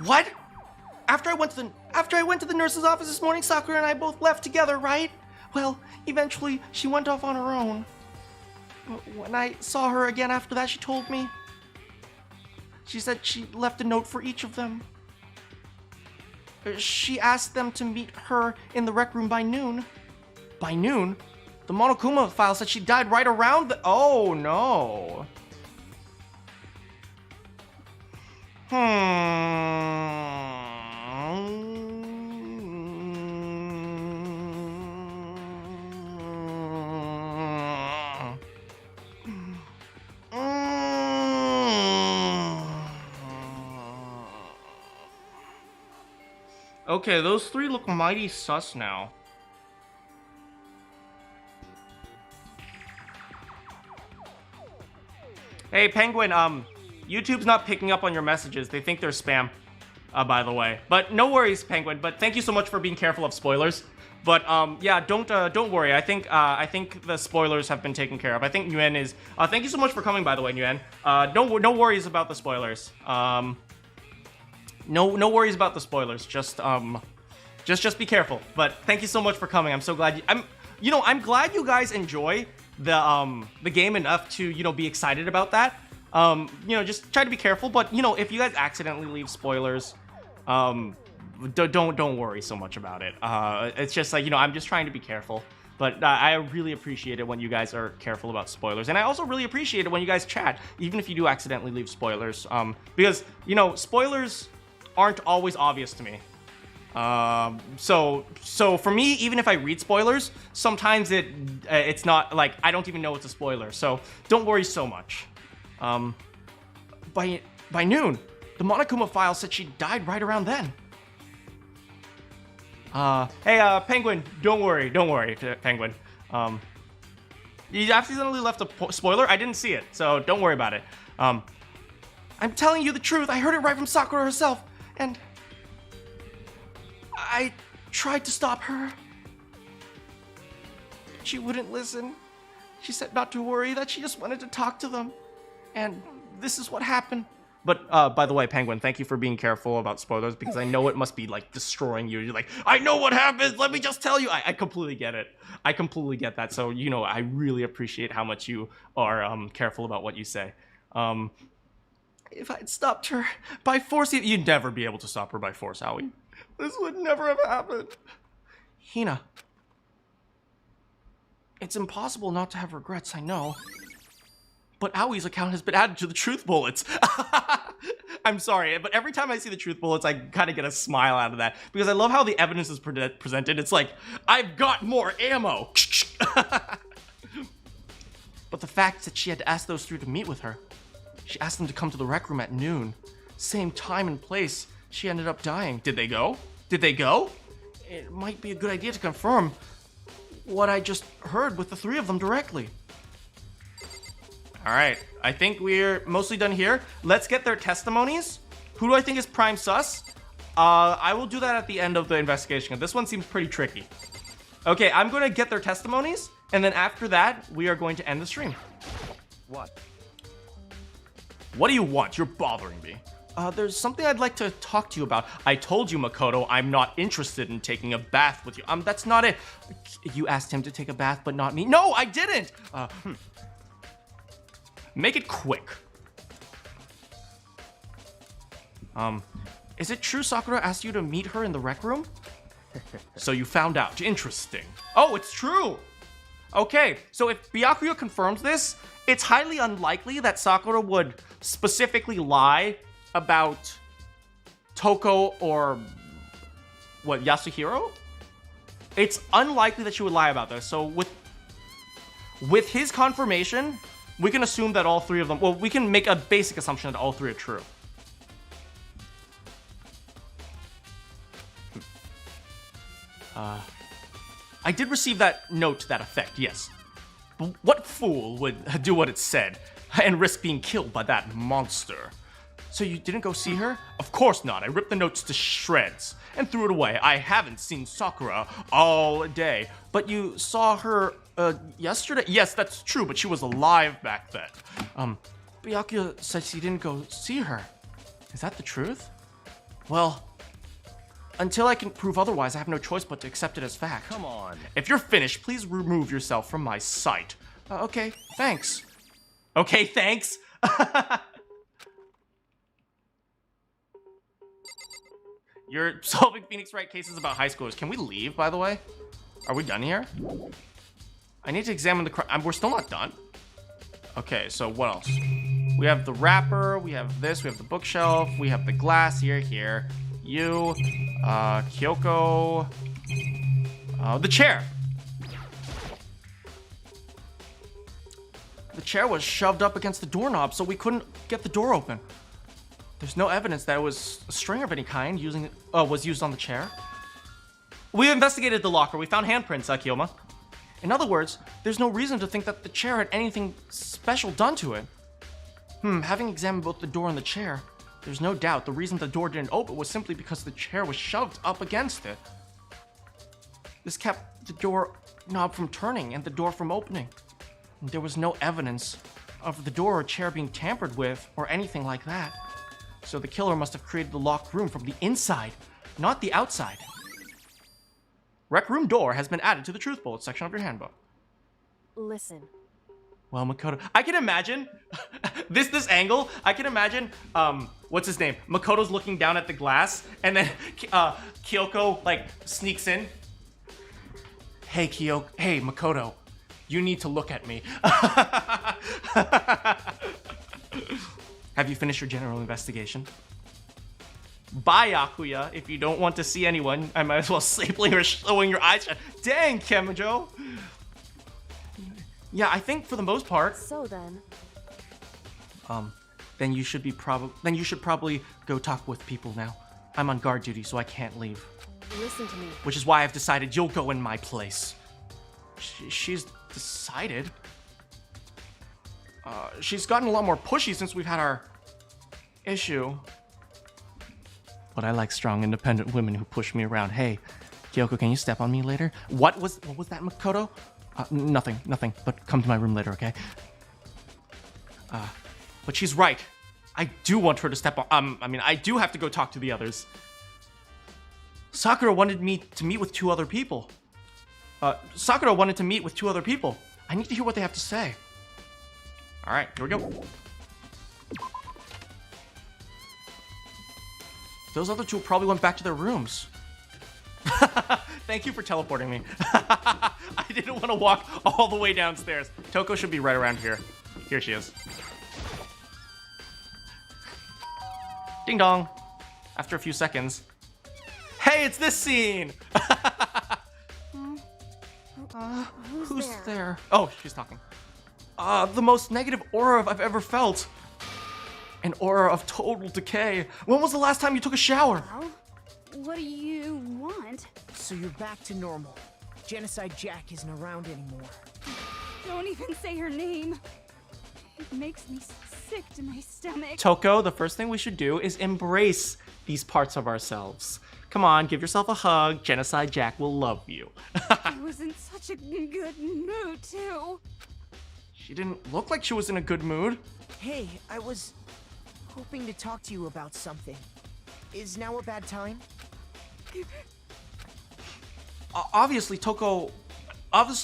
What? After I went to the nurse's office this morning, Sakura and I both left together, right? Well, eventually she went off on her own. But when I saw her again after that, she told me. She said she left a note for each of them. She asked them to meet her in the rec room by noon. By noon? The Monokuma file said she died right around the— Oh, no. Okay, those three look mighty sus now. Hey, Penguin, YouTube's not picking up on your messages. They think they're spam, by the way. But no worries, Penguin. But thank you so much for being careful of spoilers. But yeah, don't worry. I think the spoilers have been taken care of. I think Nguyen is. Thank you so much for coming, by the way, Nguyen. No worries about the spoilers. No worries about the spoilers. Just be careful. But thank you so much for coming. I'm so glad. I'm glad you guys enjoy the game enough to be excited about that. Just try to be careful. But if you guys accidentally leave spoilers, don't worry so much about it. It's just like I'm just trying to be careful. But I really appreciate it when you guys are careful about spoilers, and I also really appreciate it when you guys chat, even if you do accidentally leave spoilers. Because spoilers aren't always obvious to me. So for me, even if I read spoilers, sometimes it's not like I don't even know it's a spoiler. So don't worry so much. By noon, the Monokuma file said she died right around then. Hey, Penguin, don't worry, Penguin. You accidentally left a spoiler. I didn't see it, so don't worry about it. I'm telling you the truth. I heard it right from Sakura herself, and I tried to stop her. She wouldn't listen. She said not to worry, that she just wanted to talk to them. And this is what happened. But, by the way, Penguin, thank you for being careful about spoilers, because I know it must be, like, destroying you. You're like, I know what happens, let me just tell you. I completely get it. I completely get that. So, I really appreciate how much you are careful about what you say. If I'd stopped her by force, you'd never be able to stop her by force, Howie. This would never have happened. Hina. It's impossible not to have regrets, I know. But Awie's account has been added to the truth bullets. I'm sorry, but every time I see the truth bullets, I kind of get a smile out of that. Because I love how the evidence is presented. It's like, I've got more ammo. But the fact that she had to ask those three to meet with her. She asked them to come to the rec room at noon. Same time and place. She ended up dying. Did they go? Did they go? It might be a good idea to confirm what I just heard with the three of them directly. All right, I think we're mostly done here. Let's get their testimonies. Who do I think is prime sus? I will do that at the end of the investigation. This one seems pretty tricky. Okay, I'm going to get their testimonies, and then after that, we are going to end the stream. What? What do you want? You're bothering me. There's something I'd like to talk to you about. I told you, Makoto, I'm not interested in taking a bath with you. That's not it. You asked him to take a bath, but not me. No, I didn't! Make it quick. Is it true Sakura asked you to meet her in the rec room? So you found out. Interesting. Oh, it's true! Okay, so if Byakuya confirms this, it's highly unlikely that Sakura would specifically lie about Toko or, Yasuhiro? It's unlikely that she would lie about this. So with his confirmation, we can assume that all three of them, we can make a basic assumption that all three are true. I did receive that note to that effect, yes. But what fool would do what it said and risk being killed by that monster? So you didn't go see her? Of course not. I ripped the notes to shreds and threw it away. I haven't seen Sakura all day. But you saw her yesterday? Yes, that's true, but she was alive back then. Byakuya says you didn't go see her. Is that the truth? Well, until I can prove otherwise, I have no choice but to accept it as fact. Come on. If you're finished, please remove yourself from my sight. Okay, thanks. Okay, thanks. You're solving Phoenix Wright cases about high schoolers. Can we leave, by the way? Are we done here? I need to examine the crime. We're still not done. Okay, so what else? We have the wrapper, we have this, we have the bookshelf, we have the glass here. You, Kyoko, the chair. The chair was shoved up against the doorknob, so we couldn't get the door open. There's no evidence that it was a string of any kind was used on the chair. We investigated the locker. We found handprints, Akiyama. In other words, there's no reason to think that the chair had anything special done to it. Having examined both the door and the chair, there's no doubt the reason the door didn't open was simply because the chair was shoved up against it. This kept the door knob from turning and the door from opening. And there was no evidence of the door or chair being tampered with or anything like that. So the killer must have created the locked room from the inside, not the outside. Rec room door has been added to the truth bullet section of your handbook. Listen. Well, Makoto, I can imagine this angle. I can imagine what's his name? Makoto's looking down at the glass, and then Kyoko like sneaks in. Hey Kyoko, hey Makoto, you need to look at me. Have you finished your general investigation? Bye, Akuya. If you don't want to see anyone, I might as well stapling or showing your eyes. Dang, Kemijo. Yeah, I think for the most part. So then. Then you should probably go talk with people now. I'm on guard duty, so I can't leave. Listen to me. Which is why I've decided you'll go in my place. She's decided? She's gotten a lot more pushy since we've had our issue. But I like strong, independent women who push me around. Hey, Kyoko, can you step on me later? What was that, Makoto? Nothing. But come to my room later, okay? But she's right. I do want her to step on. I do have to go talk to the others. Sakura wanted me to meet with two other people. I need to hear what they have to say. All right, here we go. Those other two probably went back to their rooms. Thank you for teleporting me. I didn't want to walk all the way downstairs. Toko should be right around here. Here she is. Ding dong. After a few seconds. Hey, it's this scene! Who's there? Oh, she's talking. The most negative aura I've ever felt. An aura of total decay. When was the last time you took a shower? Well, what do you want? So you're back to normal. Genocide Jack isn't around anymore. Don't even say her name. It makes me sick to my stomach. Toko, the first thing we should do is embrace these parts of ourselves. Come on, give yourself a hug. Genocide Jack will love you. I was in such a good mood, too. She didn't look like she was in a good mood. Hey, I was hoping to talk to you about something. Is now a bad time? Obviously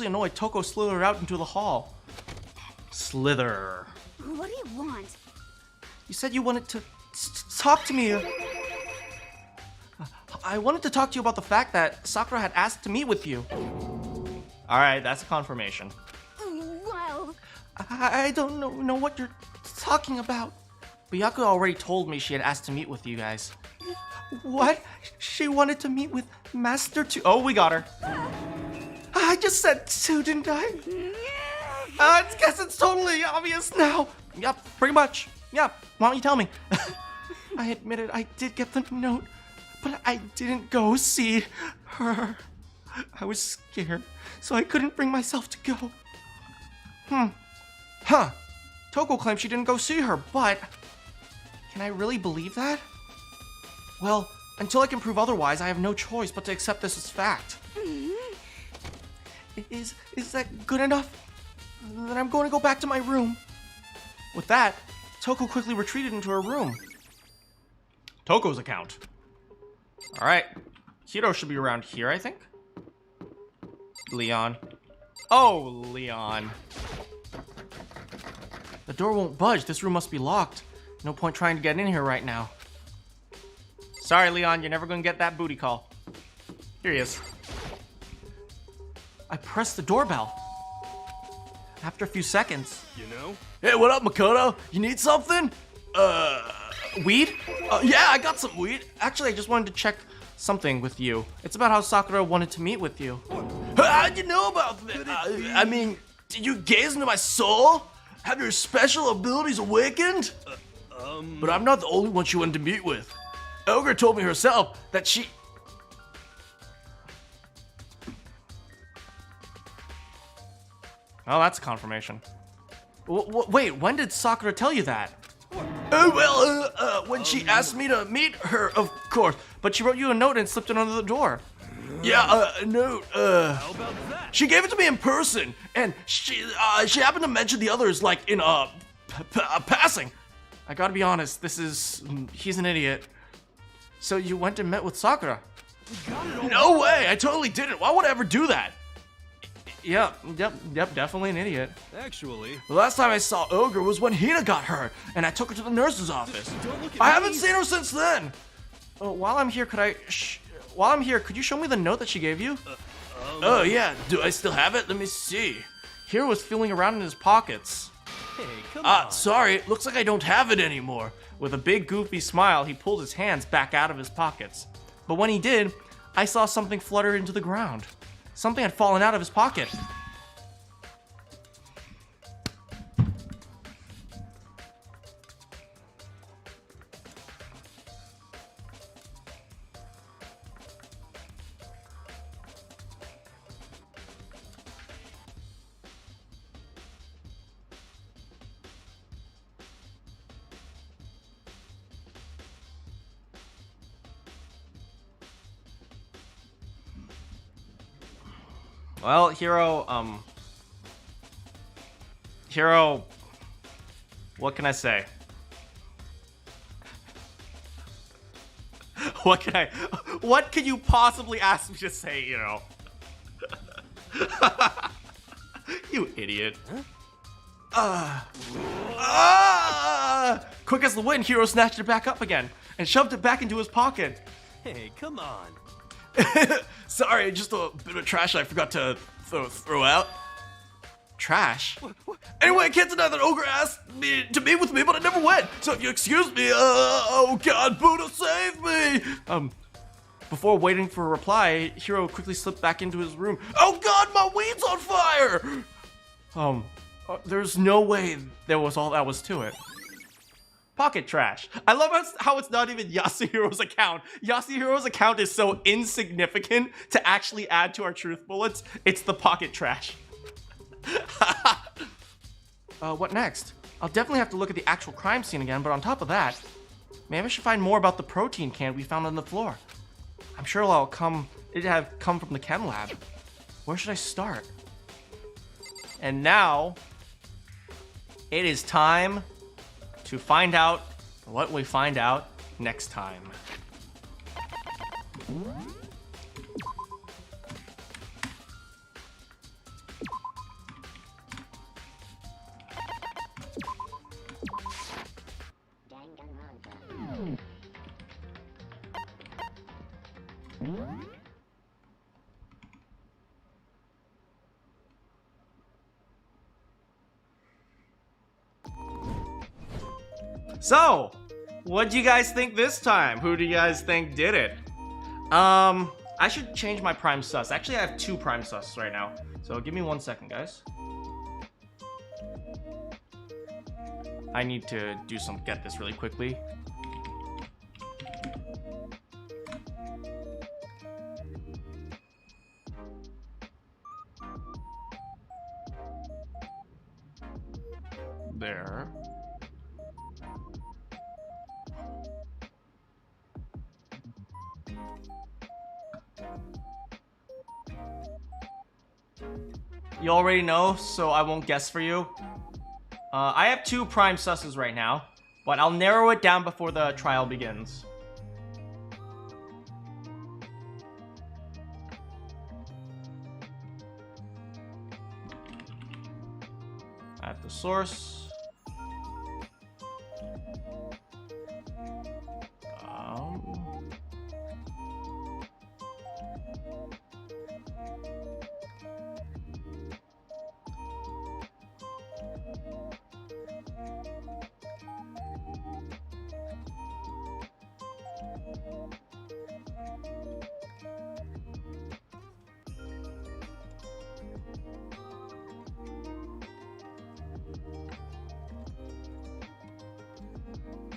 annoyed, Toko slithered out into the hall. Slither. What do you want? You said you wanted to talk to me. I wanted to talk to you about the fact that Sakura had asked to meet with you. Alright, that's a confirmation. Well... I don't know what you're talking about. Byakuya already told me she had asked to meet with you guys. What? She wanted to meet with Master 2. Oh, we got her. I just said 2, didn't I? I guess it's totally obvious now. Yep, pretty much. Yep, why don't you tell me? I admitted I did get the note, but I didn't go see her. I was scared, so I couldn't bring myself to go. Toko claims she didn't go see her, but... Can I really believe that? Well, until I can prove otherwise, I have no choice but to accept this as fact. Is that good enough? Then I'm going to go back to my room. With that, Toko quickly retreated into her room. Toko's account. Alright. Hiro should be around here, I think. Leon. Oh, Leon. The door won't budge. This room must be locked. No point trying to get in here right now. Sorry, Leon. You're never going to get that booty call. Here he is. I pressed the doorbell. After a few seconds. You know? Hey, what up, Makoto? You need something? Weed? Yeah, I got some weed. Actually, I just wanted to check something with you. It's about how Sakura wanted to meet with you. How'd you know about that? I mean, did you gaze into my soul? Have your special abilities awakened? But I'm not the only one she wanted to meet with. Elgar told me herself that she... Oh, that's a confirmation. Wait, when did Sakura tell you that? When she asked me to meet her, of course. But she wrote you a note and slipped it under the door. Yeah, a note, How about that? she gave it to me in person, and she happened to mention the others, like, in, passing. I gotta be honest, he's an idiot. So you went and met with Sakura? No way, I totally didn't. Why would I ever do that? Yep, definitely an idiot. Actually, The last time I saw Ogre was when Hina got hurt, and I took her to the nurse's office. don't look at I me. haven't seen her since then. While I'm here, could you show me the note that she gave you? Oh yeah, do I still have it? Let me see. Hiro was feeling around in his pockets. Hey, come on. Sorry, looks like I don't have it anymore. With a big goofy smile, he pulled his hands back out of his pockets. But when he did, I saw something flutter into the ground. Something had fallen out of his pocket. Well, Hiro, what can I say? What could you possibly ask me to say, Hiro? You idiot. Quick as the wind, Hiro snatched it back up again and shoved it back into his pocket. Hey, come on. Sorry, just a bit of trash I forgot to throw out. Trash? Anyway, I can't deny that Ogre asked me to meet with me, but I never went. So if you excuse me, oh god, Buddha, save me! Before waiting for a reply, Hiro quickly slipped back into his room. Oh god, my weed's on fire! There's no way there was all that was to it. Pocket trash. I love how it's not even Yasuhiro's account. Yasuhiro's account is so insignificant to actually add to our truth bullets. It's the pocket trash. What next? I'll definitely have to look at the actual crime scene again, but on top of that, maybe I should find more about the protein can we found on the floor. I'm sure it'd have come from the chem lab. Where should I start? And now, it is time to find out what we find out next time. So, what do you guys think this time? Who do you guys think did it? I should change my prime sus. Actually, I have 2 prime sus right now. So give me 1 second, guys. I need to get this really quickly. There. You already know, so I won't guess for you. I have 2 prime susses right now, but I'll narrow it down before the trial begins. At the source.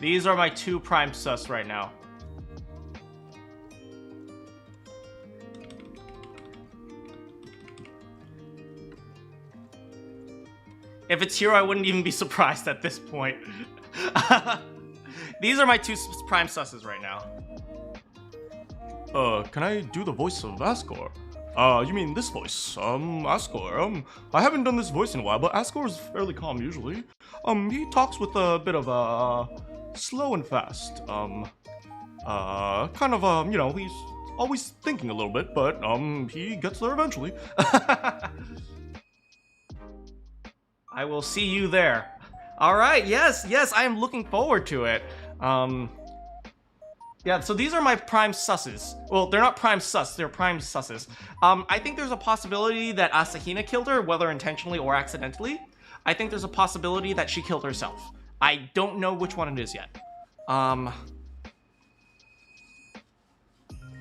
These are my 2 prime sus right now. If it's Hiro, I wouldn't even be surprised at this point. These are my 2 prime susses right now. Can I do the voice of Asgore? You mean this voice? Asgore. I haven't done this voice in a while, but Asgore is fairly calm usually. He talks with a bit of slow and fast. Kind of, you know, he's always thinking a little bit, but he gets there eventually. I will see you there. All right, yes, I am looking forward to it. Yeah, so these are my prime susses. Well, they're not prime sus, they're prime susses. I think there's a possibility that Asahina killed her, whether intentionally or accidentally. I think there's a possibility that she killed herself. I don't know which one it is yet.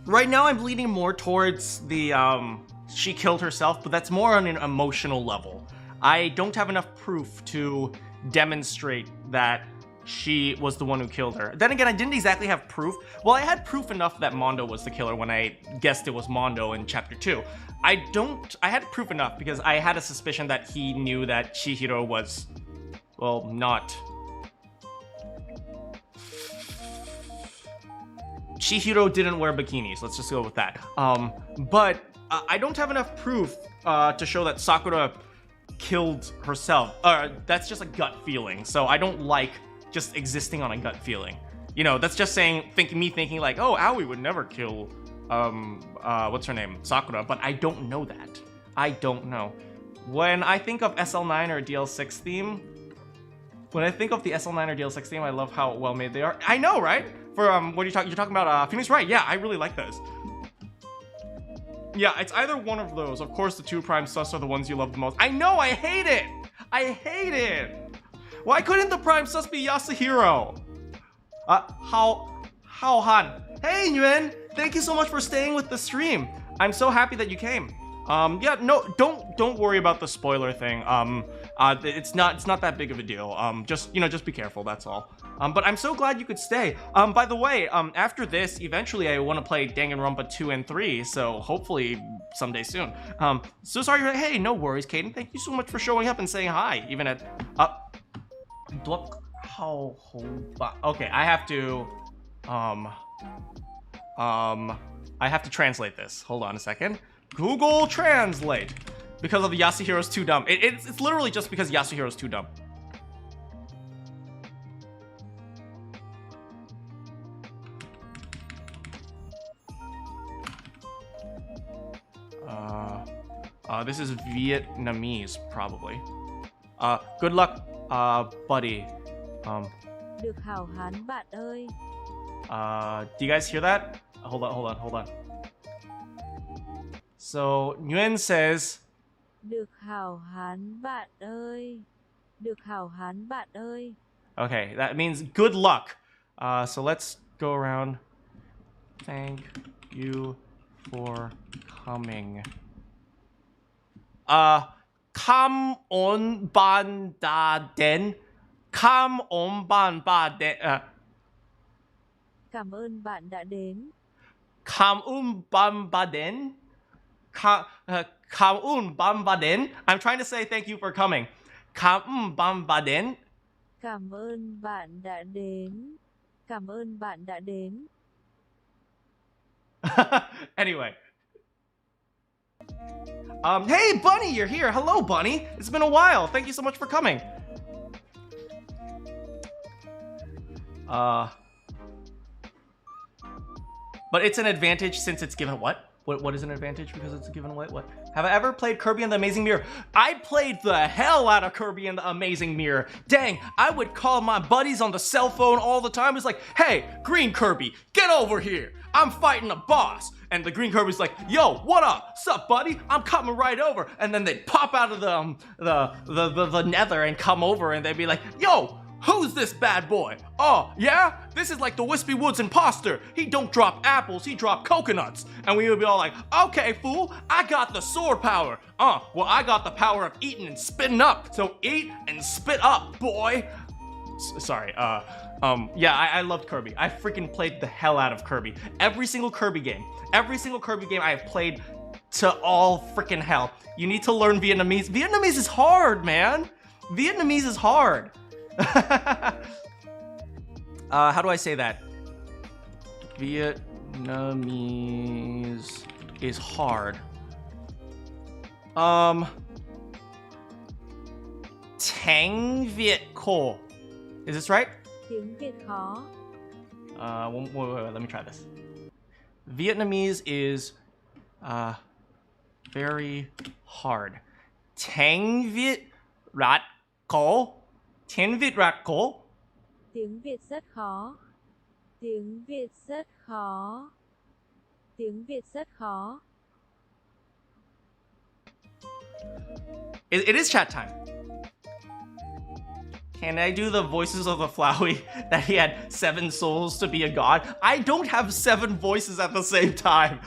Right now I'm leaning more towards the, she killed herself, but that's more on an emotional level. I don't have enough proof to demonstrate that she was the one who killed her. Then again, I didn't exactly have proof. Well, I had proof enough that Mondo was the killer when I guessed it was Mondo in chapter 2. I had proof enough because I had a suspicion that he knew that Chihiro was, well, not. Chihiro didn't wear bikinis, let's just go with that. But I don't have enough proof to show that Sakura killed herself. That's just a gut feeling, so I don't like just existing on a gut feeling. You know, that's just saying, me thinking like, oh, Aoi would never kill, what's her name? Sakura, but I don't know that. I don't know. When I think of SL9 or DL6 theme, when I think of the SL9 or DL6 theme, I love how well made they are. I know, right? For, what are you talking? You're talking about, Phoenix Wright. Yeah, I really like those. Yeah, it's either one of those. Of course, the two prime sus are the ones you love the most. I know, I hate it! I hate it! Why couldn't the prime sus be Yasuhiro? Han. Hey, Nguyen! Thank you so much for staying with the stream. I'm so happy that you came. Yeah, no, don't worry about the spoiler thing. It's not that big of a deal. Just, you know, just be careful, that's all. But I'm so glad you could stay. By the way, after this, eventually I want to play Danganronpa 2 and 3, so hopefully someday soon. So sorry, hey, no worries, Kaden. Thank you so much for showing up and saying hi, even at, okay, I have to, I have to translate this. Hold on a second. Google Translate. Because of Yasuhiro's too dumb. It's literally just because Yasuhiro's too dumb. This is Vietnamese, probably. Good luck, buddy. Được hảo hán bạn ơi. Do you guys hear that? Hold on. So, Nguyen says... Được hảo hán bạn ơi. Được hảo hán bạn ơi. Okay, that means good luck. So let's go around. Thank you for coming. Come on ban da den. Come on ban ba den. Cảm ơn bạn đã đến. Come ban ba den. Come ban ba den. I'm trying to say thank you for coming. Come ban ba den. Cảm ơn bạn đã đến. Cảm ơn bạn đã đến. Anyway. Hey, Bunny, you're here. Hello, Bunny. It's been a while. Thank you so much for coming. But it's an advantage since it's given what? What is an advantage because it's given what? What? Have I ever played Kirby and the Amazing Mirror? I played the hell out of Kirby and the Amazing Mirror. Dang, I would call my buddies on the cell phone all the time. It's like, hey, Green Kirby, get over here. I'm fighting a boss. And the Green Kirby's like, yo, what up? Sup, buddy? I'm coming right over. And then they'd pop out of the nether and come over and they'd be like, yo, who's this bad boy? Oh, yeah? This is like the Wispy Woods imposter. He don't drop apples, he drop coconuts. And we would be all like, okay, fool, I got the sword power. Well, I got the power of eating and spitting up. So eat and spit up, boy. Sorry, yeah, I loved Kirby. I freaking played the hell out of Kirby. Every single Kirby game I have played to all freaking hell. You need to learn Vietnamese. Vietnamese is hard, man. Vietnamese is hard. How do I say that? Vietnamese. Vietnamese is hard. Tang Viet Ko. Is this right? Tiếng Việt khó. Wait, let me try this. Vietnamese is very hard. Tang Viet Rat Ko. Tang Viet Rat Ko. Tiếng Việt rất khó. Tiếng Việt rất khó. Tiếng Việt rất khó. It is chat time. Can I do the voices of the Flowey that he had 7 souls to be a god? I don't have 7 voices at the same time.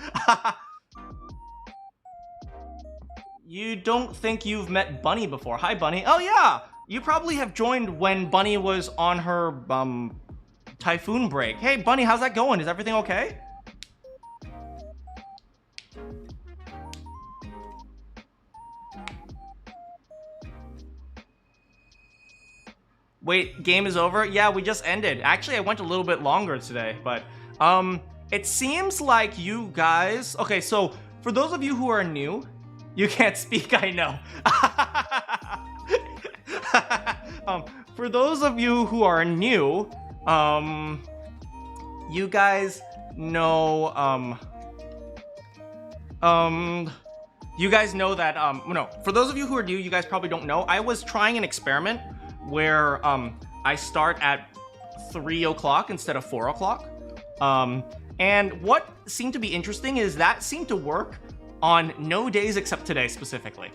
You don't think you've met Bunny before. Hi, Bunny. Oh, yeah. You probably have joined when Bunny was on her, typhoon break. Hey, Bunny, how's that going? Is everything okay? Wait, game is over? Yeah, we just ended. Actually, I went a little bit longer today, but it seems like you guys... Okay, so for those of you who are new, you can't speak, I know. For those of you who are new, you guys know, you guys know that, no, for those of you who are new, you guys probably don't know, I was trying an experiment where I start at 3 o'clock instead of 4 o'clock. And what seemed to be interesting is that seemed to work on no days except today specifically.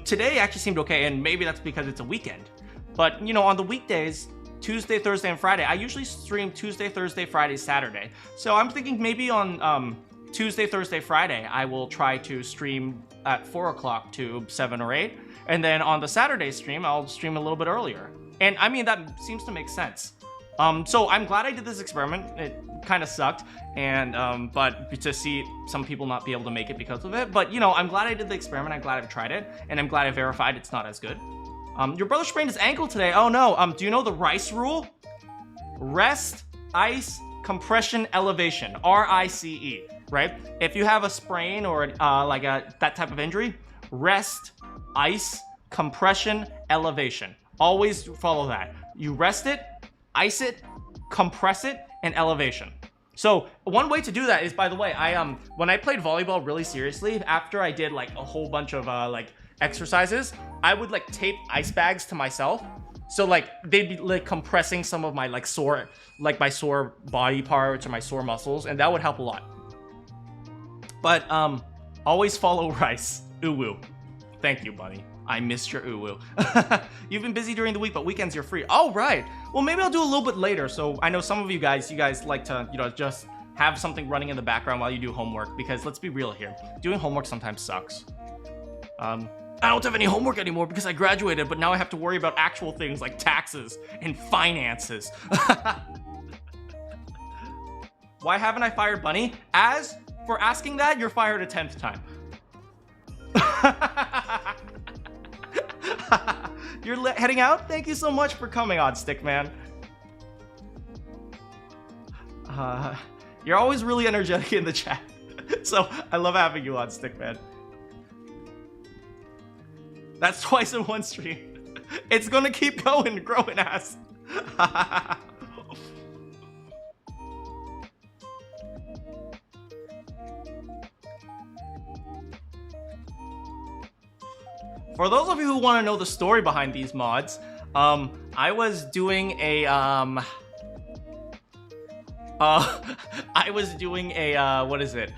Today actually seemed okay, and maybe that's because it's a weekend. But, you know, on the weekdays, Tuesday, Thursday, and Friday, I usually stream Tuesday, Thursday, Friday, Saturday. So I'm thinking maybe on Tuesday, Thursday, Friday, I will try to stream at 4 o'clock to 7 or 8. And then on the Saturday stream, I'll stream a little bit earlier. And I mean, that seems to make sense. So I'm glad I did this experiment. It kind of sucked, and but to see some people not be able to make it because of it. But, you know, I'm glad I did the experiment. I'm glad I tried it, and I'm glad I verified it's not as good. Your brother sprained his ankle today. Oh no. Do you know the RICE rule? Rest, ice, compression, elevation. RICE, right? If you have a sprain or like that type of injury, rest, ice, compression, elevation. Always follow that. You rest it, ice it, compress it, and elevation. So one way to do that is, by the way, when I played volleyball really seriously, after I did like a whole bunch of like exercises, I would like tape ice bags to myself. So like they'd be like compressing some of my like sore, like my sore body parts or my sore muscles, and that would help a lot. But always follow RICE. Uwu. Thank you, buddy. I missed your uwu. You've been busy during the week, but weekends you're free. Oh, right. Well, maybe I'll do a little bit later. So I know some of you guys like to, you know, just have something running in the background while you do homework, because let's be real here. Doing homework sometimes sucks. I don't have any homework anymore because I graduated, but now I have to worry about actual things like taxes and finances. Why haven't I fired Bunny? As for asking that, you're fired a 10th time. You're heading out? Thank you so much for coming on, Stickman. You're always really energetic in the chat. So I love having you on, Stickman. That's twice in one stream. It's gonna keep going, growing ass. For those of you who want to know the story behind these mods, I was doing a what is it?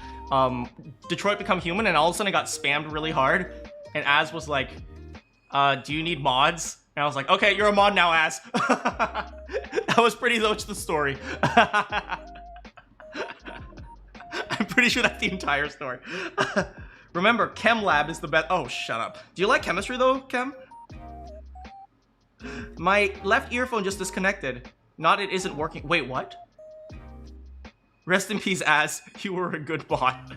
Detroit Become Human, and all of a sudden I got spammed really hard, and Az was like, do you need mods? And I was like, okay, you're a mod now, Az. That was pretty much the story. I'm pretty sure that's the entire story. Remember, Chem Lab is the best. Oh, shut up. Do you like chemistry though, Chem? My left earphone just disconnected. Not it isn't working. Wait, what? Rest in peace, Az. You were a good bot.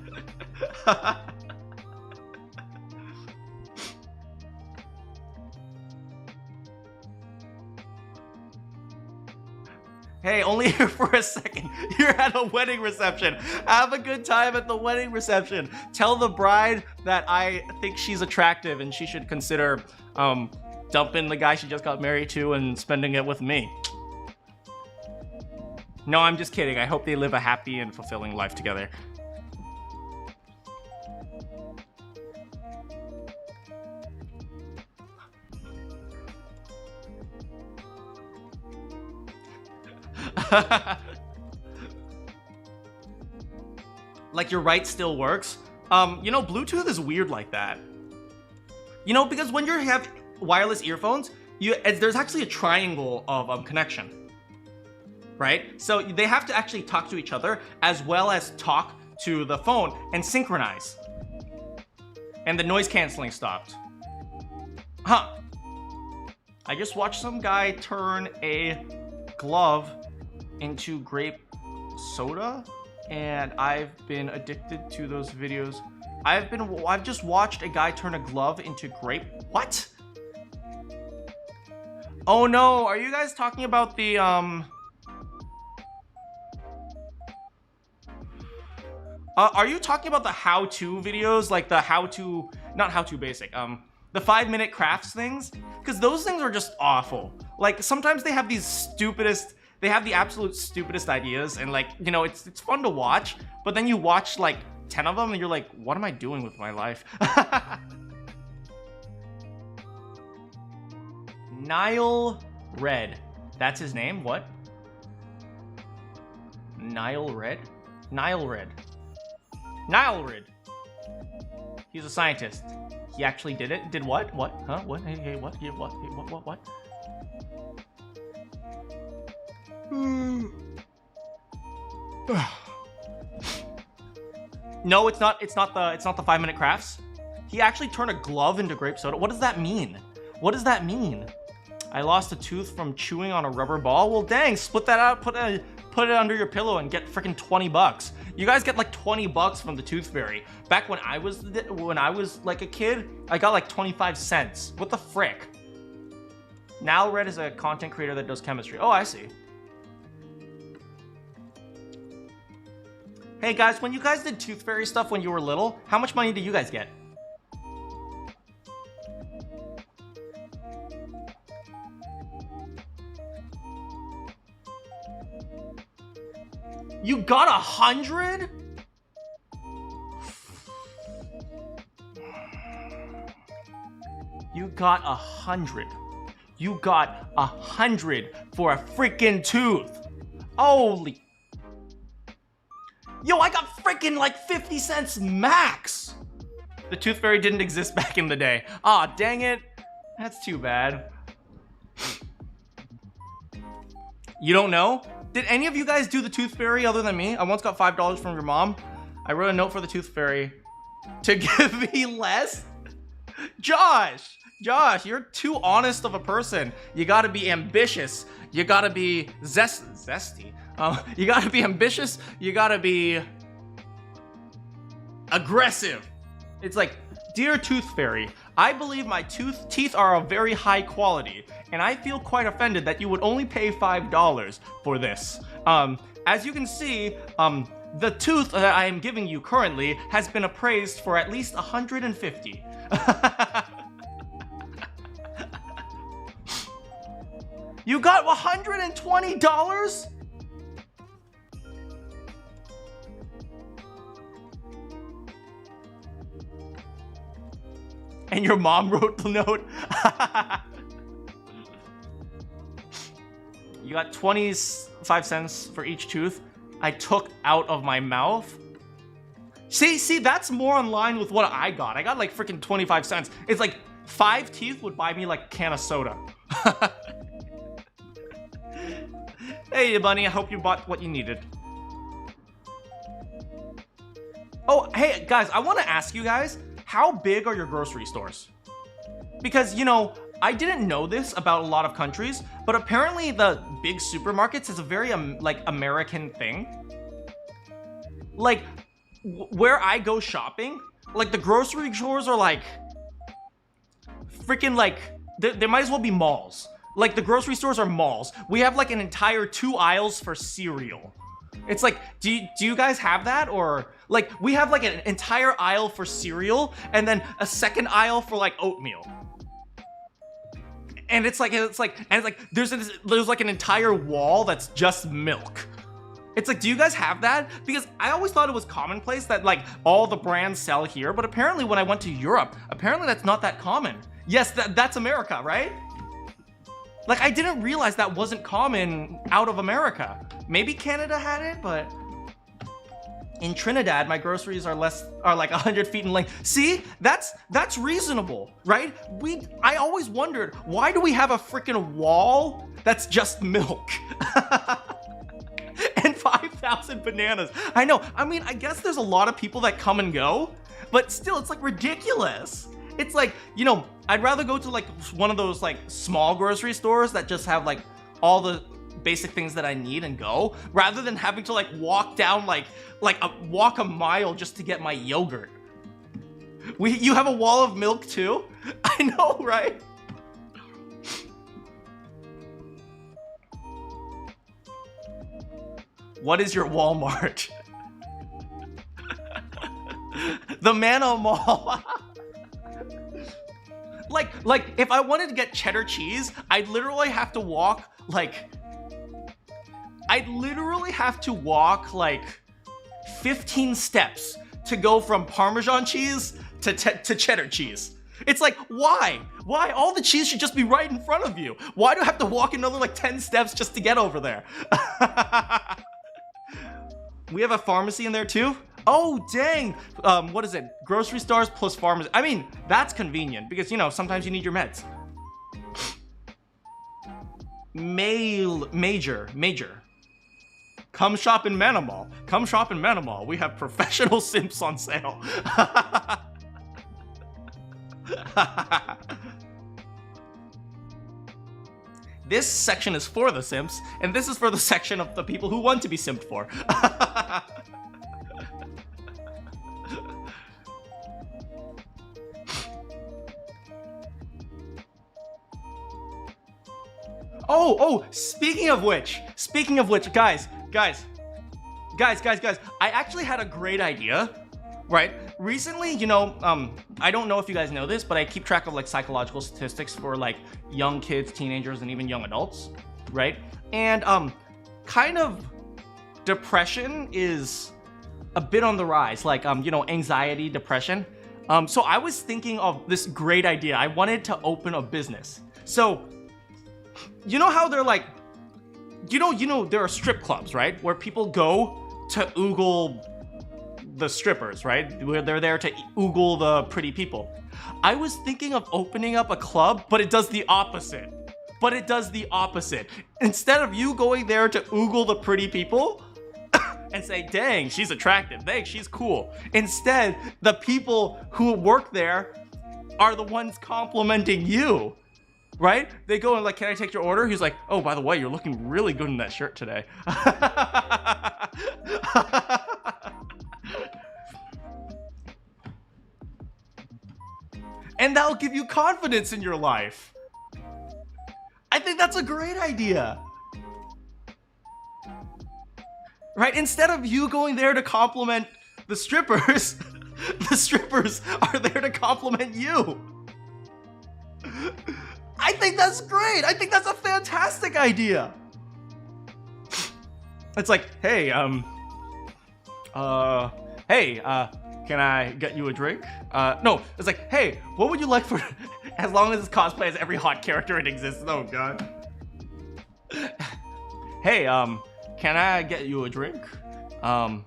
Hey, only here for a second. You're at a wedding reception. Have a good time at the wedding reception. Tell the bride that I think she's attractive and she should consider dumping the guy she just got married to and spending it with me. No, I'm just kidding. I hope they live a happy and fulfilling life together. Like your right still works. You know, Bluetooth is weird like that. You know, because when you have wireless earphones, there's actually a triangle of connection, right? So they have to actually talk to each other as well as talk to the phone and synchronize. And the noise canceling stopped. Huh. I just watched some guy turn a glove into grape soda, and I've been addicted to those videos. I've just watched a guy turn a glove into grape. What? Oh no, are you guys talking about the are you talking about the how-to videos, like the how-to, not how-to basic, the 5-minute crafts things? Because those things are just awful. Like sometimes they have they have the absolute stupidest ideas, and like, you know, it's fun to watch, but then you watch like 10 of them and you're like, what am I doing with my life? Nile Red. That's his name? What? Nile Red? Nile Red. Nile Red. He's a scientist. He actually did it? Did what? What? Huh? What? Hey, what? Yeah, what? Hey, what? No, it's not the 5-minute crafts. He actually turned a glove into grape soda. What does that mean? What does that mean? I lost a tooth from chewing on a rubber ball. Well, dang, split that out, put it under your pillow and get freaking 20 bucks. You guys get like 20 bucks from the tooth fairy. Back when I was like a kid, I got like 25 cents. What the frick? Now Red is a content creator that does chemistry. Oh, I see. Hey guys, when you guys did tooth fairy stuff when you were little, how much money did you guys get? You got 100? You got 100. You got 100 for a freaking tooth. Holy. Yo, I got freaking like 50 cents max. The tooth fairy didn't exist back in the day. Aw, dang it. That's too bad. You don't know? Did any of you guys do the tooth fairy other than me? I once got $5 from your mom. I wrote a note for the tooth fairy to give me less. Josh, you're too honest of a person. You gotta be ambitious. You gotta be zesty. You gotta be ambitious. You gotta be aggressive. It's like, dear tooth fairy, I believe my teeth are of very high quality, and I feel quite offended that you would only pay $5 for this. As you can see, the tooth that I am giving you currently has been appraised for at least 150. You got $120? And your mom wrote the note. You got 25 cents for each tooth I took out of my mouth. See, that's more in line with what I got. I got like freaking 25 cents. It's like 5 teeth would buy me like a can of soda. Hey, bunny, I hope you bought what you needed. Oh, hey, guys, I want to ask you guys, how big are your grocery stores? Because, you know, I didn't know this about a lot of countries, but apparently the big supermarkets is a very, like, American thing. Like, where I go shopping, like, the grocery stores are, like, freaking, like, they might as well be malls. Like, the grocery stores are malls. We have like an entire 2 aisles for cereal. It's like, do you guys have that? Or like, we have like an entire aisle for cereal and then a second aisle for like oatmeal. And it's like there's like an entire wall that's just milk. It's like, do you guys have that? Because I always thought it was commonplace that like all the brands sell here, but apparently when I went to Europe, apparently that's not that common. Yes, that's America, right? Like, I didn't realize that wasn't common out of America. Maybe Canada had it, but in Trinidad, my groceries are like 100 feet in length. See, that's reasonable, right? I always wondered, why do we have a freaking wall that's just milk? And 5,000 bananas. I know. I mean, I guess there's a lot of people that come and go, but still, it's like ridiculous. It's like, you know, I'd rather go to like one of those like small grocery stores that just have like all the basic things that I need and go, rather than having to like walk down walk a mile just to get my yogurt. You have a wall of milk too? I know, right? What is your Walmart? The Mana Mall. Like, if I wanted to get cheddar cheese, I'd literally have to walk like 15 steps to go from Parmesan cheese to cheddar cheese. It's like, why? Why? All the cheese should just be right in front of you. Why do I have to walk another like 10 steps just to get over there? We have a pharmacy in there too? Oh, dang. What is it? Grocery stores plus pharmacy. I mean, that's convenient because, you know, sometimes you need your meds. Major. Come shop in Mana Mall. Come shop in Mana Mall. We have professional simps on sale. This section is for the simps, and this is for the section of the people who want to be simped for. Oh, speaking of which, guys, I actually had a great idea, right? Recently, you know, I don't know if you guys know this, but I keep track of like psychological statistics for like young kids, teenagers, and even young adults, right? And kind of depression is a bit on the rise, like you know, anxiety, depression. So I was thinking of this great idea. I wanted to open a business. So you know how they're like, you know, there are strip clubs, right? Where people go to oogle the strippers, right? Where they're there to oogle the pretty people. I was thinking of opening up a club, but it does the opposite. Instead of you going there to oogle the pretty people and say, dang, she's attractive, dang, she's cool. Instead, the people who work there are the ones complimenting you. Right? They go and like, can I take your order? He's like, oh, by the way, you're looking really good in that shirt today. And that'll give you confidence in your life. I think that's a great idea. Right? Instead of you going there to compliment the strippers, the strippers are there to compliment you. I think that's great. I think that's a fantastic idea. It's like, hey, can I get you a drink? No, it's like, hey, what would you like for, as long as it's cosplay as every hot character it exists. Oh God. Hey, can I get you a drink? Yeah,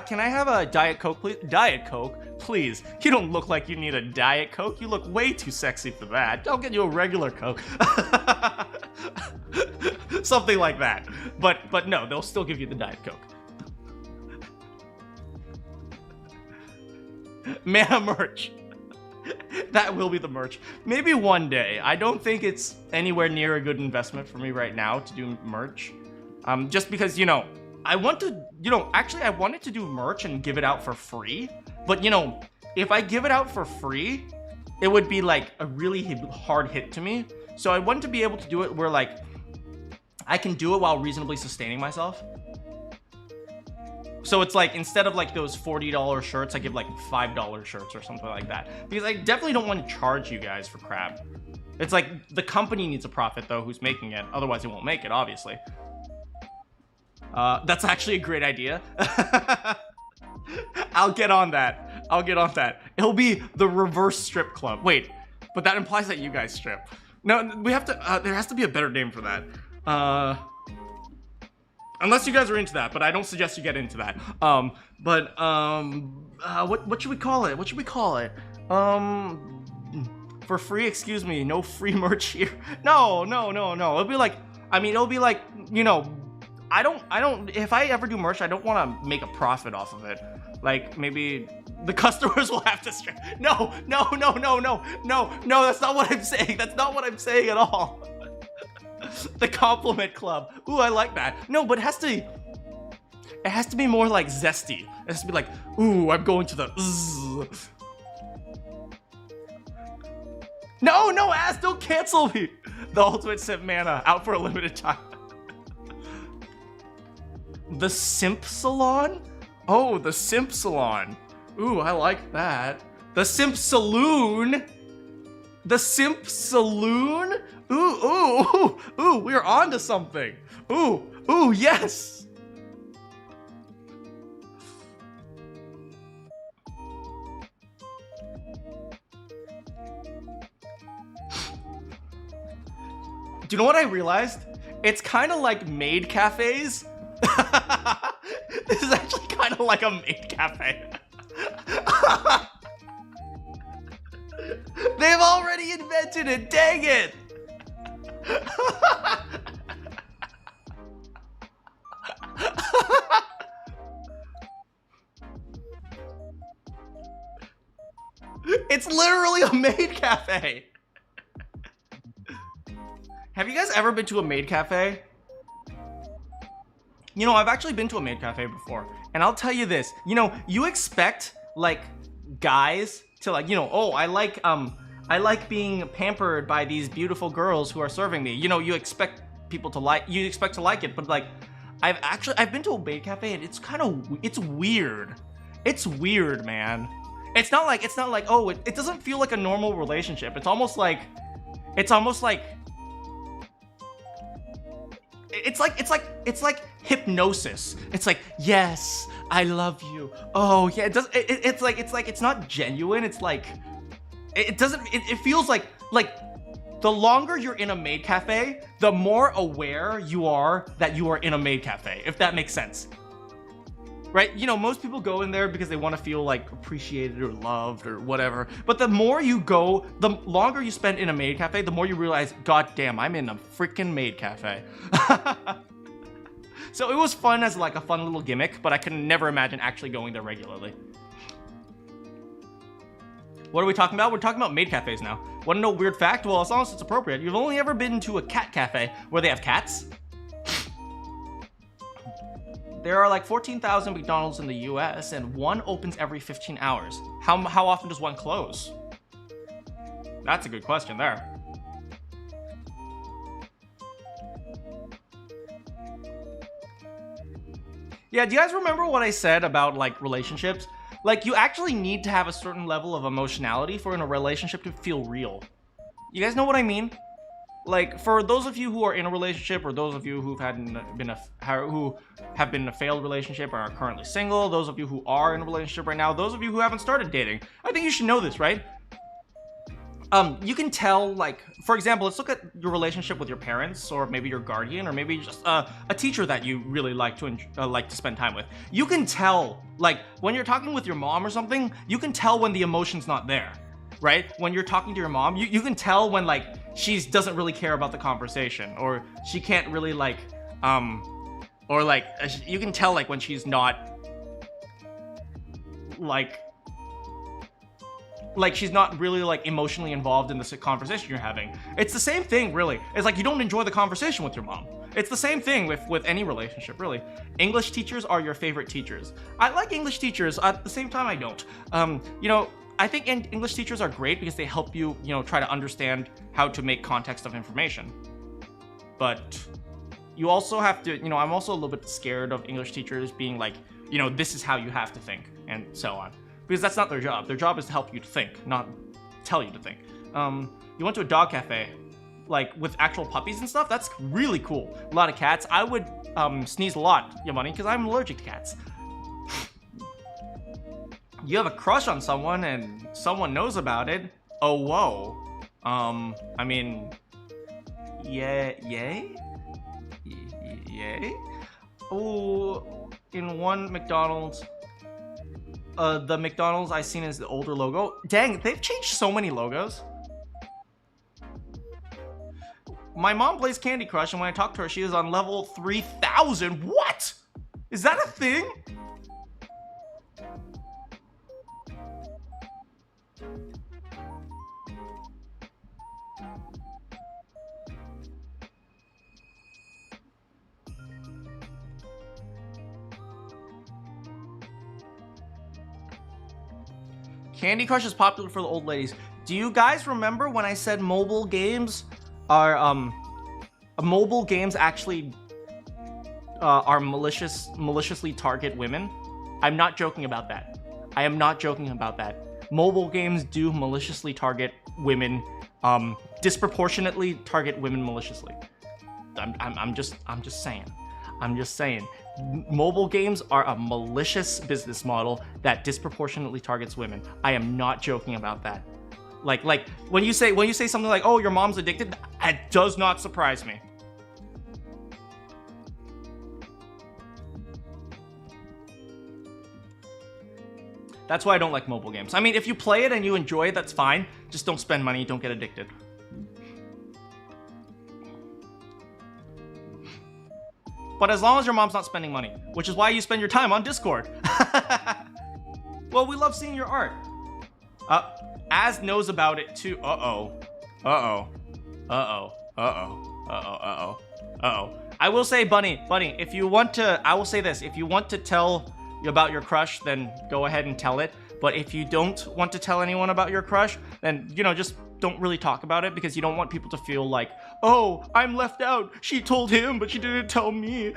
can I have a Diet Coke, please? Diet Coke? Please. You don't look like you need a Diet Coke. You look way too sexy for that. I'll get you a regular Coke. Something like that. But no, they'll still give you the Diet Coke. Mana merch. That will be the merch. Maybe one day. I don't think it's anywhere near a good investment for me right now to do merch. Just because, you know, I want to, actually I wanted to do merch and give it out for free. But, if I give it out for free, it would be like a really hard hit to me. So I want to be able to do it where like I can do it while reasonably sustaining myself. So it's like, instead of like those $40 shirts, I give like $5 shirts or something like that. Because I definitely don't want to charge you guys for crap. It's like, the company needs a profit though, who's making it. Otherwise it won't make it, obviously. That's actually a great idea. I'll get on that. I'll get on that. It'll be the reverse strip club. Wait, but that implies that you guys strip. No, we have to, there has to be a better name for that. Unless you guys are into that, but I don't suggest you get into that. What should we call it? What should we call it? For free, excuse me, no free merch here. No. It'll be like, I mean, it'll be like, you know, I don't, if I ever do merch, I don't want to make a profit off of it. Like, maybe the customers will have to strip. No, that's not what I'm saying. That's not what I'm saying at all. The compliment club. Ooh, I like that. No, but it has to be more like zesty. It has to be like, ooh, I'm going to the zzz. No, ass, don't cancel me. The ultimate simp mana, out for a limited time. The simp salon? Oh, the simp salon. Ooh, I like that. The simp saloon. The simp saloon? Ooh, we're on to something. Ooh, yes. Do you know what I realized? It's kind of like maid cafes. This is actually kind of like a maid cafe. They've already invented it, dang it! It's literally a maid cafe. Have you guys ever been to a maid cafe? You know, I've actually been to a maid cafe before, and I'll tell you this, you know, you expect like guys to like, you know, oh, I like being pampered by these beautiful girls who are serving me. You know, you expect people to like, you expect to like it, but like, I've been to a maid cafe and it's weird. It's weird, man. It's not like, oh, it doesn't feel like a normal relationship. It's almost like hypnosis. It's like, yes, I love you. Oh yeah, it's not genuine. It's like, it feels like the longer you're in a maid cafe, the more aware you are that you are in a maid cafe, if that makes sense. Right? You know, most people go in there because they want to feel like appreciated or loved or whatever. But the more you go, the longer you spend in a maid cafe, the more you realize, God damn, I'm in a freaking maid cafe. So it was fun as like a fun little gimmick, but I could never imagine actually going there regularly. What are we talking about? We're talking about maid cafes now. Want to know a weird fact? Well, as long as it's appropriate, you've only ever been to a cat cafe where they have cats? There are like 14,000 McDonald's in the US, and one opens every 15 hours. How often does one close? That's a good question there. Yeah, do you guys remember what I said about like relationships? Like, you actually need to have a certain level of emotionality for in a relationship to feel real. You guys know what I mean? Like, for those of you who are in a relationship, or those of you who have been in a failed relationship or are currently single, those of you who are in a relationship right now, those of you who haven't started dating, I think you should know this, right? You can tell, like, for example, let's look at your relationship with your parents, or maybe your guardian, or maybe just a teacher that you really like to spend time with. You can tell, like, when you're talking with your mom or something, you can tell when the emotion's not there, right? When you're talking to your mom, you can tell when, like, she doesn't really care about the conversation, or she can't really, like, or, like, you can tell, like, when she's not, like she's not really like emotionally involved in this conversation you're having. It's the same thing, really. It's like you don't enjoy the conversation with your mom. It's the same thing with any relationship, really. English teachers are your favorite teachers. I like English teachers. At the same time, I don't. You know, I think English teachers are great because they help you, you know, try to understand how to make context of information. But you also have to, you know, I'm also a little bit scared of English teachers being like, you know, this is how you have to think and so on. Because that's not their job. Their job is to help you to think, not tell you to think. You went to a dog cafe, like with actual puppies and stuff. That's really cool. A lot of cats. I would sneeze a lot, Yamani, because I'm allergic to cats. You have a crush on someone and someone knows about it. Oh, whoa. I mean, yay? Oh, in one McDonald's, the McDonald's I seen is the older logo. Dang, they've changed so many logos. My mom plays Candy Crush, and when I talk to her, she is on level 3000. What? Is that a thing? Candy Crush is popular for the old ladies. Do you guys remember when I said mobile games are mobile games actually are maliciously target women? I'm not joking about that. I am not joking about that. Mobile games do maliciously target women, disproportionately target women maliciously. I'm just saying. I'm just saying. Mobile games are a malicious business model that disproportionately targets women. I am not joking about that. Like when you say something like, "Oh, your mom's addicted," that does not surprise me. That's why I don't like mobile games. I mean, if you play it and you enjoy it, that's fine. Just don't spend money, don't get addicted. But as long as your mom's not spending money, which is why you spend your time on Discord. Well, we love seeing your art. Az knows about it too. I will say, Bunny, if you want to, I will say this, if you want to tell about your crush, then go ahead and tell it. But if you don't want to tell anyone about your crush, then, you know, just don't really talk about it, because you don't want people to feel like, oh, I'm left out. She told him, but she didn't tell me.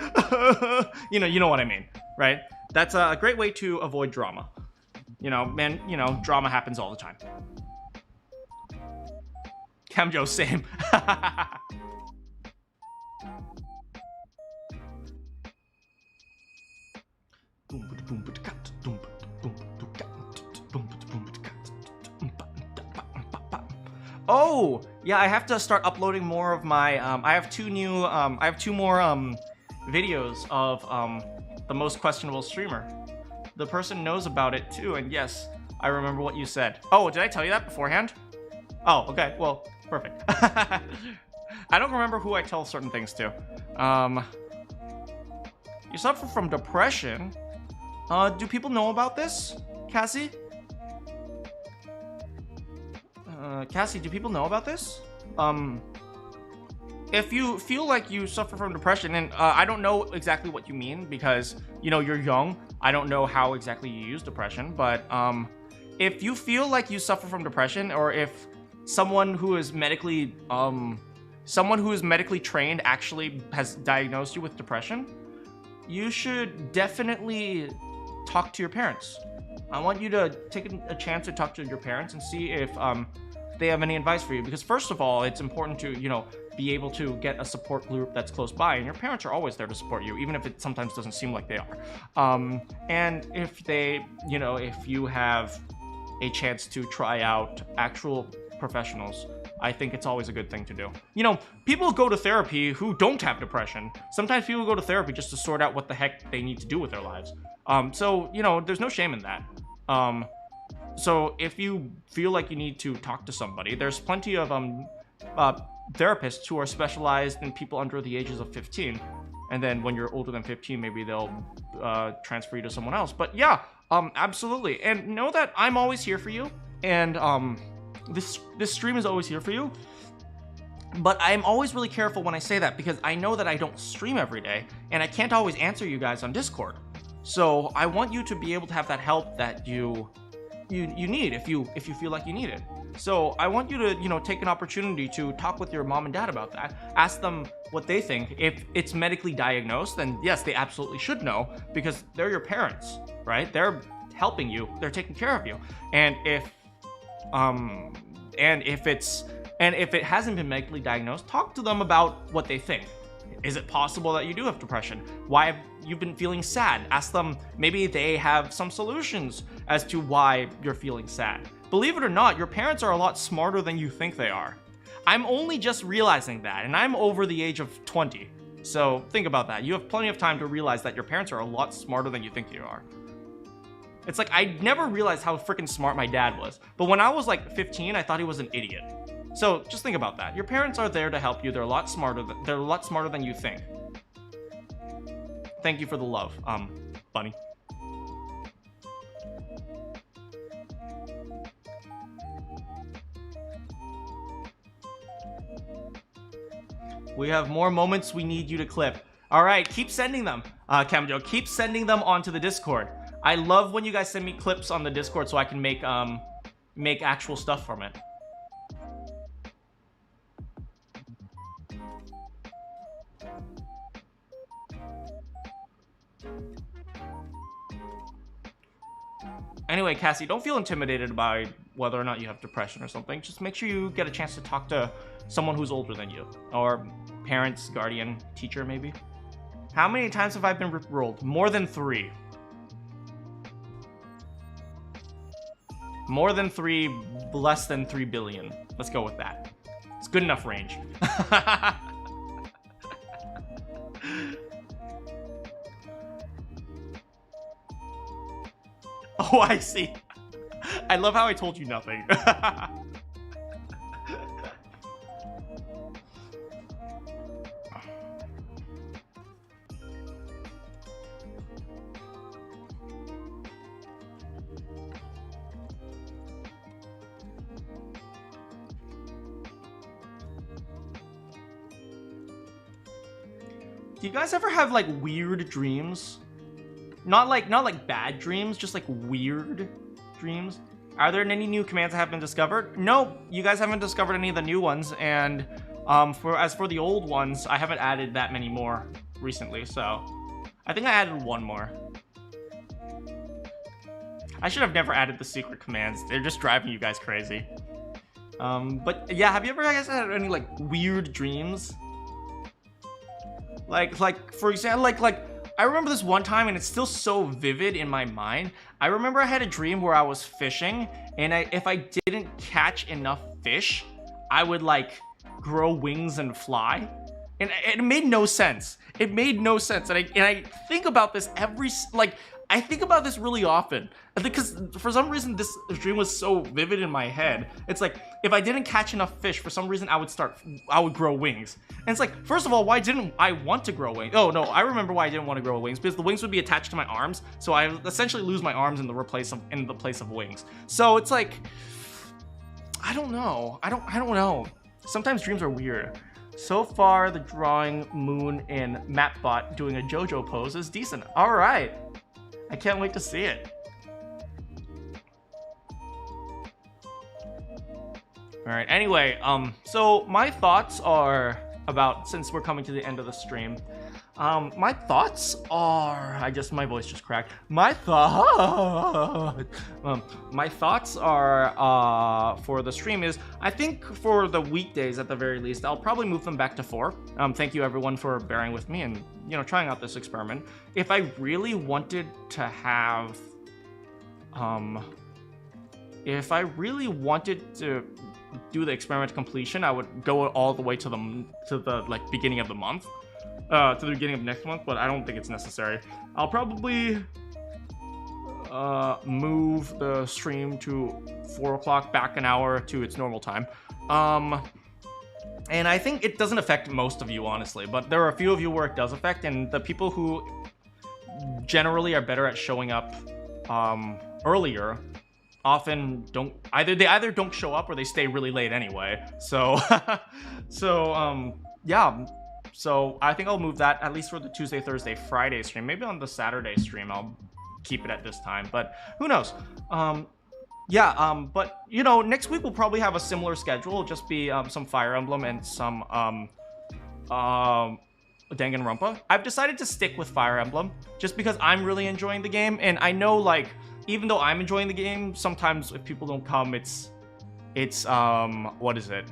You know what I mean, right? That's a great way to avoid drama. You know, man, you know, drama happens all the time. Camjo, same. Oh, yeah, I have to start uploading more of my, I have two more videos of the most questionable streamer. The person knows about it too, and yes, I remember what you said. Oh, did I tell you that beforehand? Oh, okay, well, perfect. I don't remember who I tell certain things to. You suffer from depression? Do people know about this, Cassie? Cassie, do people know about this? If you feel like you suffer from depression, and I don't know exactly what you mean, because, you know, you're young. I don't know how exactly you use depression, but if you feel like you suffer from depression, or if someone who is medically trained actually has diagnosed you with depression, you should definitely talk to your parents. I want you to take a chance to talk to your parents and see if they have any advice for you, because first of all, it's important to, you know, be able to get a support group that's close by, and your parents are always there to support you, even if it sometimes doesn't seem like they are. And if they, you know, if you have a chance to try out actual professionals, I think it's always a good thing to do. You know, people go to therapy who don't have depression. Sometimes people go to therapy just to sort out what the heck they need to do with their lives. So, you know, there's no shame in that. So if you feel like you need to talk to somebody, there's plenty of therapists who are specialized in people under the ages of 15. And then when you're older than 15, maybe they'll transfer you to someone else. But yeah, absolutely. And know that I'm always here for you. And this stream is always here for you. But I'm always really careful when I say that, because I know that I don't stream every day, and I can't always answer you guys on Discord. So I want you to be able to have that help that you you need if you feel like you need it. So I want you to, you know, take an opportunity to talk with your mom and dad about that. Ask them what they think. If it's medically diagnosed, then yes, they absolutely should know because they're your parents, right? They're helping you. They're taking care of you. And if it hasn't been medically diagnosed, talk to them about what they think. Is it possible that you do have depression? Why have you been feeling sad? Ask them, maybe they have some solutions as to why you're feeling sad. Believe it or not, your parents are a lot smarter than you think they are. I'm only just realizing that, and I'm over the age of 20. So think about that. You have plenty of time to realize that your parents are a lot smarter than you think you are. It's like, I never realized how freaking smart my dad was. But when I was like 15, I thought he was an idiot. So just think about that. Your parents are there to help you. They're a lot smarter than you think. Thank you for the love, Bunny. We have more moments we need you to clip. All right, keep sending them, Camjo. Keep sending them onto the Discord. I love when you guys send me clips on the Discord so I can make actual stuff from it. Anyway, Cassie, don't feel intimidated by whether or not you have depression or something. Just make sure you get a chance to talk to someone who's older than you. Or parents, guardian, teacher, maybe. How many times have I been rolled? More than 3. More than 3, less than 3 billion. Let's go with that. It's good enough range. Oh, I see. I love how I told you nothing. Do you guys ever have like weird dreams? Not like bad dreams, just like weird dreams. Are there any new commands that have been discovered? No, you guys haven't discovered any of the new ones, and as for the old ones, I haven't added that many more recently, so I think I added 1 more. I should have never added the secret commands. They're just driving you guys crazy. But yeah, have you ever guys had any like weird dreams? Like for example, like I remember this one time, and it's still so vivid in my mind. I remember I had a dream where I was fishing, and if I didn't catch enough fish, I would like grow wings and fly. And it made no sense. It made no sense. And I think about this I think about this really often because for some reason this dream was so vivid in my head. It's like if I didn't catch enough fish, for some reason I would grow wings. And it's like, first of all, why didn't I want to grow wings? Oh no, I remember why I didn't want to grow wings, because the wings would be attached to my arms, so I essentially lose my arms in the place of wings. So it's like, I don't know. I don't know. Sometimes dreams are weird. So far, the drawing Moon in Mapbot doing a JoJo pose is decent. All right. I can't wait to see it. All right, anyway, so my thoughts are about, since we're coming to the end of the stream, my thoughts are, my voice just cracked. My thoughts are, for the stream is, I think for the weekdays at the very least, I'll probably move them back to 4. Thank you everyone for bearing with me and, you know, trying out this experiment. If I really wanted to have, if I really wanted to do the experiment to completion, I would go all the way to the like beginning of the month. To the beginning of next month, but I don't think it's necessary. I'll probably move the stream to 4 o'clock back an hour to its normal time. And I think it doesn't affect most of you, honestly, but there are a few of you where it does affect, and the people who generally are better at showing up earlier often they either don't show up or they stay really late anyway. So yeah. So I think I'll move that at least for the Tuesday, Thursday, Friday stream. Maybe on the Saturday stream I'll keep it at this time, but who knows? yeah, but you know, next week we'll probably have a similar schedule. It'll just be some Fire Emblem and some Danganronpa. I've decided to stick with Fire Emblem just because I'm really enjoying the game, and I know, like, even though I'm enjoying the game, sometimes if people don't come, it's what is it?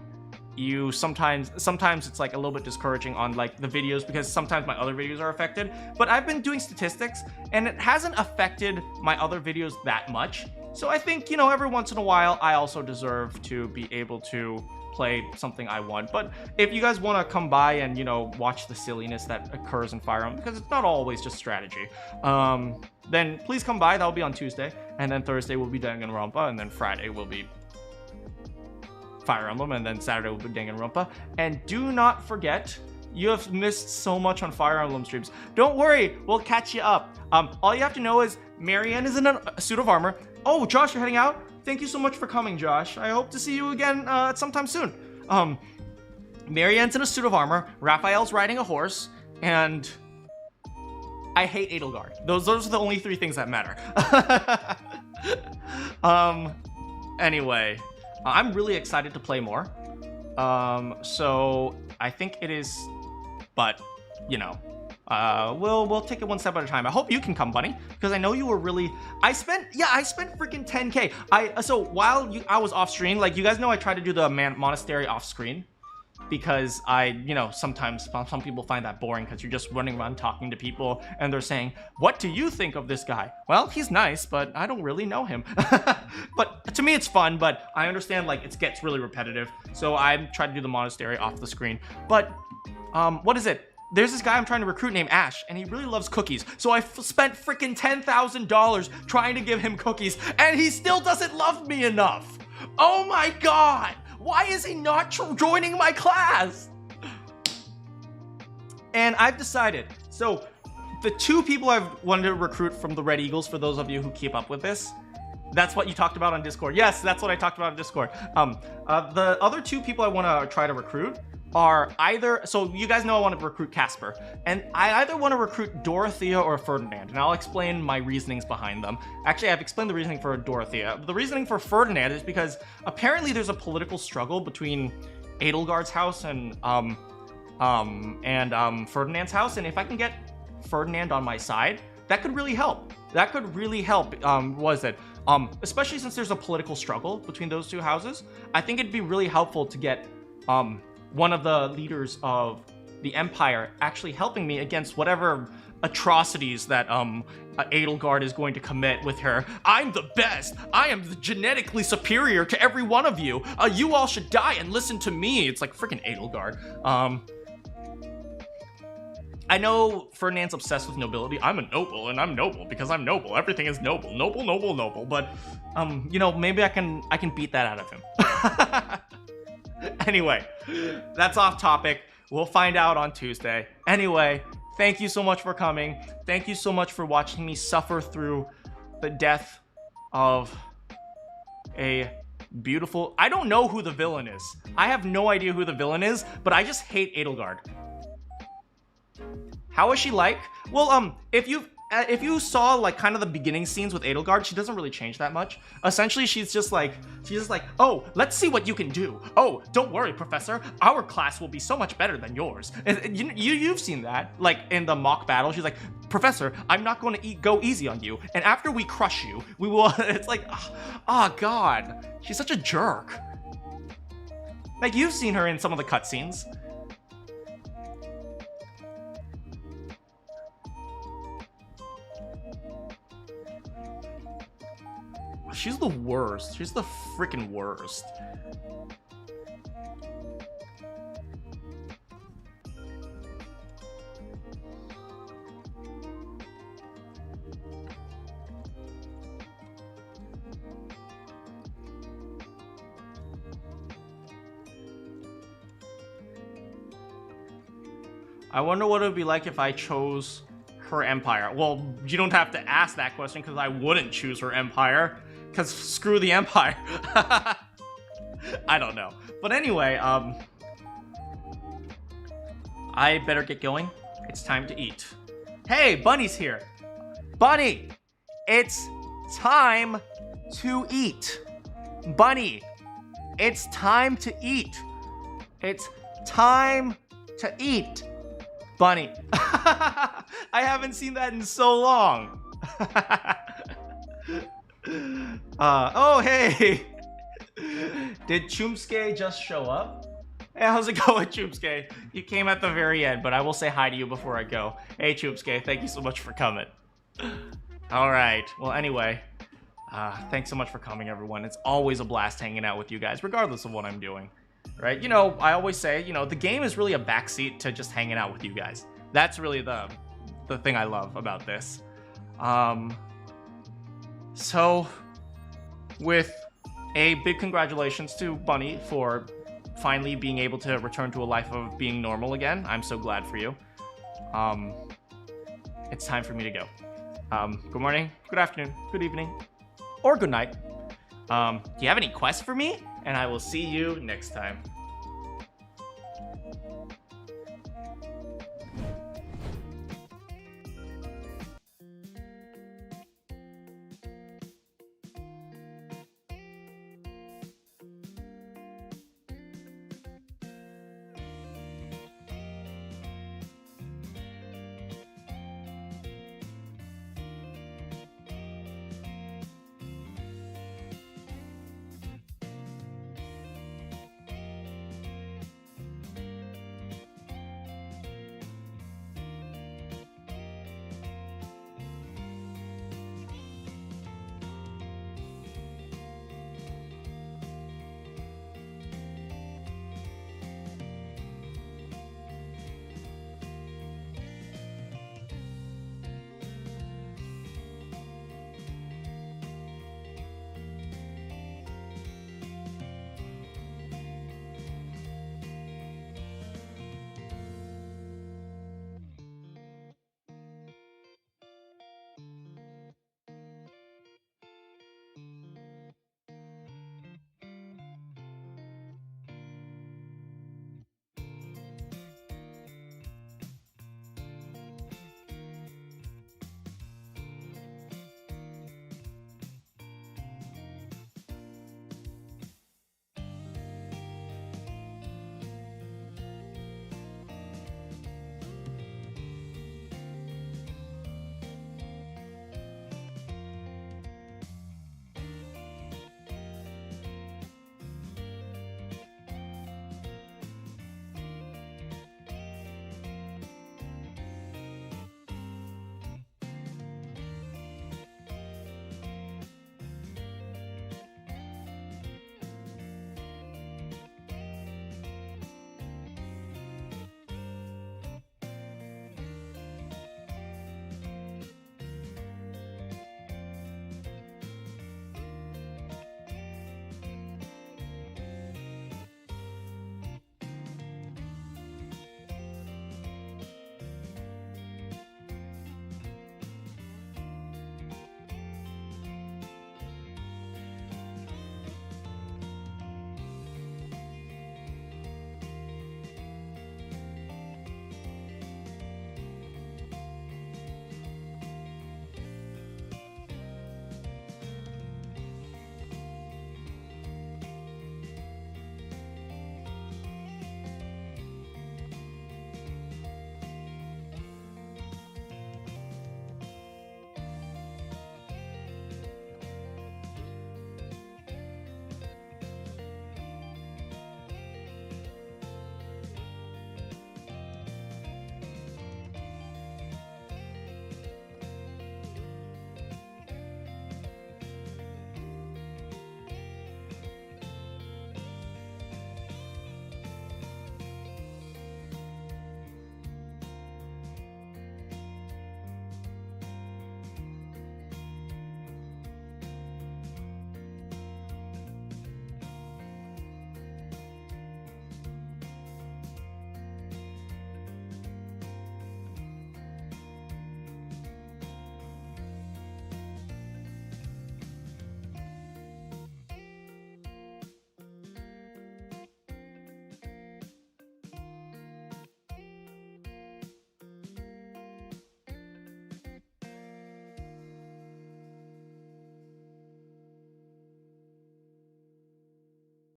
Sometimes it's like a little bit discouraging on like the videos because sometimes my other videos are affected. But I've been doing statistics and it hasn't affected my other videos that much. So I think, you know, every once in a while I also deserve to be able to play something I want. But if you guys want to come by and, you know, watch the silliness that occurs in Fire Emblem, because it's not always just strategy, then please come by. That'll be on Tuesday, and then Thursday will be Danganronpa, and then Friday will be Fire Emblem, and then Saturday will be Danganronpa. And do not forget, you have missed so much on Fire Emblem streams. Don't worry, we'll catch you up. All you have to know is Manakyn is in a suit of armor. Oh, Josh, you're heading out? Thank you so much for coming, Josh. I hope to see you again sometime soon. Manakyn's in a suit of armor, Raphael's riding a horse, and I hate Edelgard. Those are the only three things that matter. Anyway, I'm really excited to play more. So I think it is, but you know, we'll take it one step at a time. I hope you can come, Bunny, because I know you were really. I spent freaking 10K. So while I was off screen, like you guys know, I try to do the monastery off screen because you know, sometimes some people find that boring because you're just running around talking to people and they're saying, "What do you think of this guy?" Well, he's nice, but I don't really know him. But to me, it's fun. But I understand like it gets really repetitive, so I try to do the monastery off the screen. But what is it? There's this guy I'm trying to recruit named Ash, and he really loves cookies. So I spent freaking $10,000 trying to give him cookies, and he still doesn't love me enough. Oh my god! Why is he not joining my class? And I've decided. So the two people I've wanted to recruit from the Red Eagles, for those of you who keep up with this, that's what you talked about on Discord. Yes, that's what I talked about on Discord. The other two people I want to try to recruit are either, so you guys know I want to recruit Casper, and I either want to recruit Dorothea or Ferdinand, and I'll explain my reasonings behind them. Actually, I've explained the reasoning for Dorothea. The reasoning for Ferdinand is because apparently there's a political struggle between Edelgard's house and Ferdinand's house, and if I can get Ferdinand on my side, that could really help. That could really help. Especially since there's a political struggle between those two houses, I think it'd be really helpful to get one of the leaders of the Empire actually helping me against whatever atrocities that Edelgard is going to commit with her. I'm the best. I am genetically superior to every one of you. You all should die and listen to me. It's like freaking Edelgard. I know Ferdinand's obsessed with nobility. I'm a noble, and I'm noble because I'm noble. Everything is noble. Noble, noble, noble. But, you know, maybe I can beat that out of him. Anyway, that's off topic. We'll find out on Tuesday. Anyway, thank you so much for coming. Thank you so much for watching me suffer through the death of a beautiful... I don't know who the villain is. I have no idea who the villain is, but I just hate Edelgard. How is she like? Well, if you saw like kind of the beginning scenes with Edelgard, she doesn't really change that much. Essentially, she's just like, oh, let's see what you can do. Oh, don't worry, Professor. Our class will be so much better than yours. And you've seen that, like in the mock battle. She's like, Professor, I'm not going to go easy on you. And after we crush you, we will. It's like, oh God, she's such a jerk. Like you've seen her in some of the cutscenes. She's the worst. She's the freaking worst. I wonder what it would be like if I chose her empire. Well, you don't have to ask that question because I wouldn't choose her empire. Because screw the Empire. I don't know. But anyway, I better get going. It's time to eat. Hey, Bunny's here. Bunny, it's time to eat. Bunny, it's time to eat. It's time to eat. Bunny. I haven't seen that in so long. Oh, hey. Did Chumsuke just show up? Hey, how's it going, Chumsuke? You came at the very end, but I will say hi to you before I go. Hey, Chumsuke, thank you so much for coming. All right. Well, anyway, thanks so much for coming, everyone. It's always a blast hanging out with you guys, regardless of what I'm doing. Right? You know, I always say, you know, the game is really a backseat to just hanging out with you guys. That's really the thing I love about this. So, with a big congratulations to Bunny for finally being able to return to a life of being normal again. I'm so glad for you. It's time for me to go. Good morning, good afternoon, good evening, or good night. Do you have any quests for me? And I will see you next time.